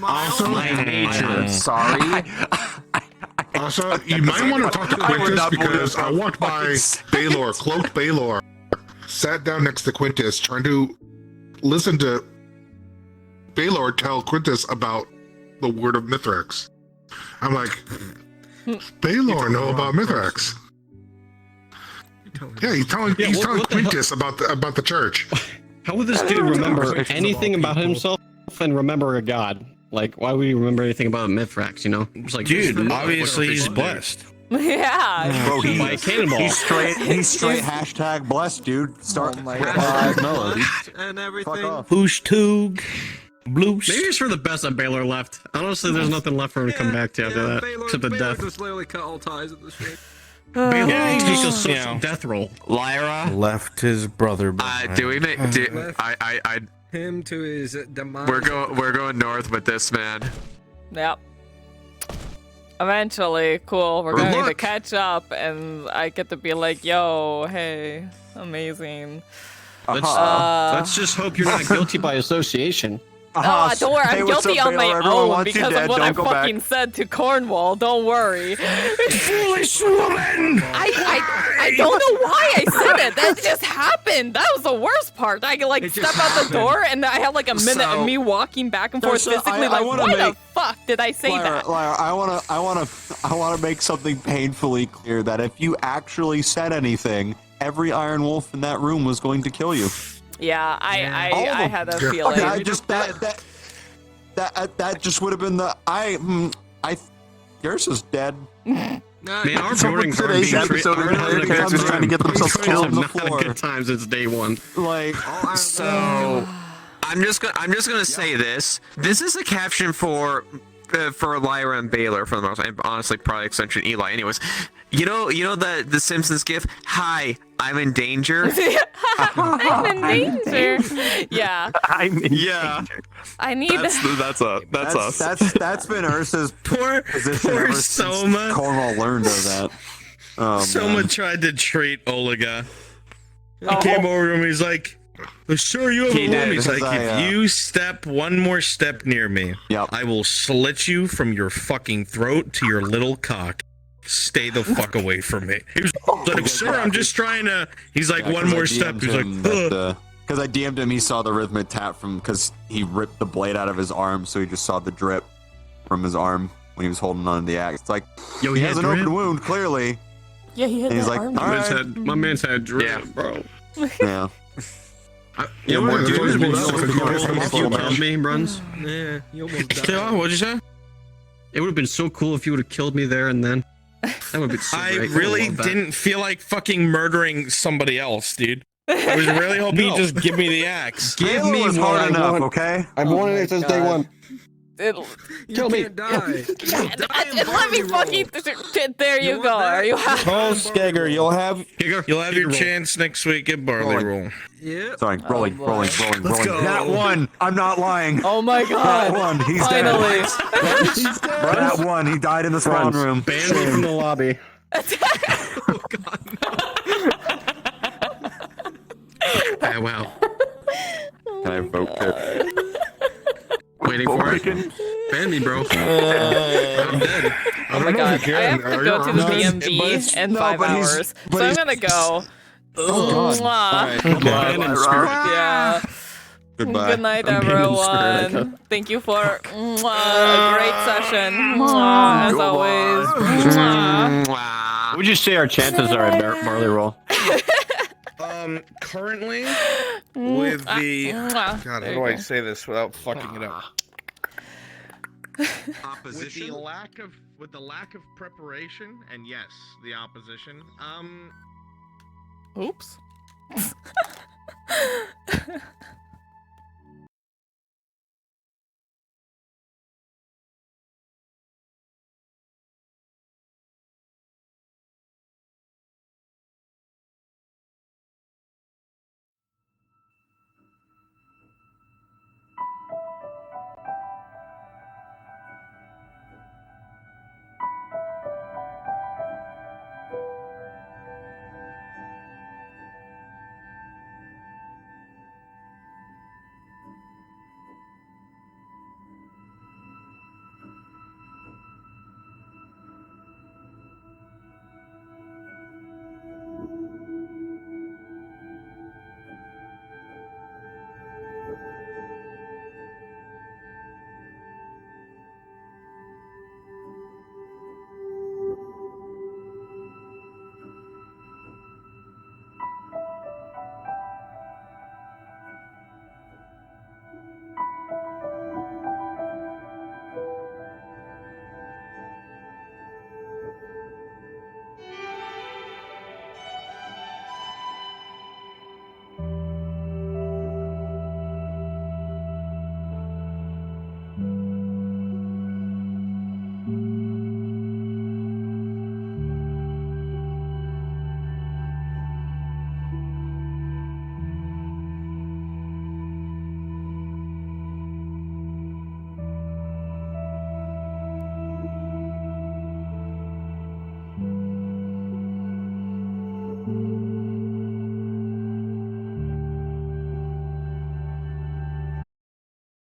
Also, My major. I'm sorry. Also, you might want to talk to Quintus because I walked by Baylor, cloaked Baylor, sat down next to Quintus, trying to listen to Baylor tell Quintus about the word of Mithrax. I'm like, Baylor know about Mithrax. Yeah, he's telling Quintus about the church. How would this dude remember anything about himself and remember a god? Like, why would he remember anything about Mithrax, you know? It's like, dude, obviously he's blessed. Yeah. Bro, by a cannonball. He's straight hashtag blessed, dude. Start melody. And everything. Who's Toog? Bloos. Maybe it's for the best that Baylor left. Honestly, there's nothing left for him to come back to after that, except the death. Just literally cut all ties at this rate. Baylor, he he's just, just death roll. Lyra left his brother behind. doing it. Him to his demise. We're going north with this, man. Yep. Eventually, cool. We're going to catch up, and I get to be like, "Yo, hey, amazing." Let's just hope you're not guilty by association. Oh, don't worry, I'm what's guilty up, on my Baylor? Everyone own wants you because dead. of what Don't I go back. fucking said to Cornwall. Don't worry. Foolish woman! I don't know why I said it. That just happened. That was the worst part. I like step out the door and I have like a minute of me walking back and forth physically. Why the fuck did I say that? Lyra, I wanna make something painfully clear that if you actually said anything, every Iron Wolf in that room was going to kill you. Yeah, I had a feeling. I just that just would have been the Yrsa's dead. Man, our buildings today's episode of player characters trying to get themselves killed on the floor. Good times since day one. Like, So, I'm just gonna say this. This is a caption for Lyra and Baylor for the most, and honestly, probably extension Eli. Anyways, you know the Simpsons gif. Hi, I'm in danger. I'm in danger. Yeah. Yeah. I need. That's us. That's been Ursa's Poor Soma. Cornwall learned of that. Soma tried to treat Olaga. He came over to him. He's like, "Sure, you have a room." He's like, "If you step one more step near me, I will slit you from your fucking throat to your little cock. Stay the fuck away from me." He was like, "Sir, I'm just trying to." He's like, "One more step." He's like, because I DM'd him, he saw the rhythmic tap from because he ripped the blade out of his arm, so he just saw the drip from his arm when he was holding on to the axe. It's like, yo, he has an open wound, clearly. Yeah, he had and he's that like, arm. My man's had drip, bro. Yeah. Yeah, more dude, if you killed me, Bruns. Yeah, you almost died. What'd you say? It would have been so cool if you would have killed me there and then. That would have been so I great. really didn't feel like fucking murdering somebody else, dude. I was really hoping you'd just give me the axe. Give me was what hard I enough, want. okay? I've wanted it since day one. Kill me. Die. And let me fucking. There you go. Are you happy? Oh, Skegger, you'll have your chance next week at Barley Roll. Yeah. Sorry, rolling. That one. I'm not lying. Oh my god. That one. He's Finally. dead. That one. He died in the spawn room. Ban me from the lobby. Wow. Can I vote it? Waiting for it. Ban me, bro. I'm dead. Oh my god. I have to go to the DMV in 5 hours. So I'm gonna go. Mwah. Yeah. Goodbye. Good night, everyone. Thank you for a great session. Mwah, as always. Mwah. What would you say our chances are at Barley Roll? Currently, with the God, how do I say this without fucking it up? Opposition. With the lack of preparation, and yes, the opposition. Oops.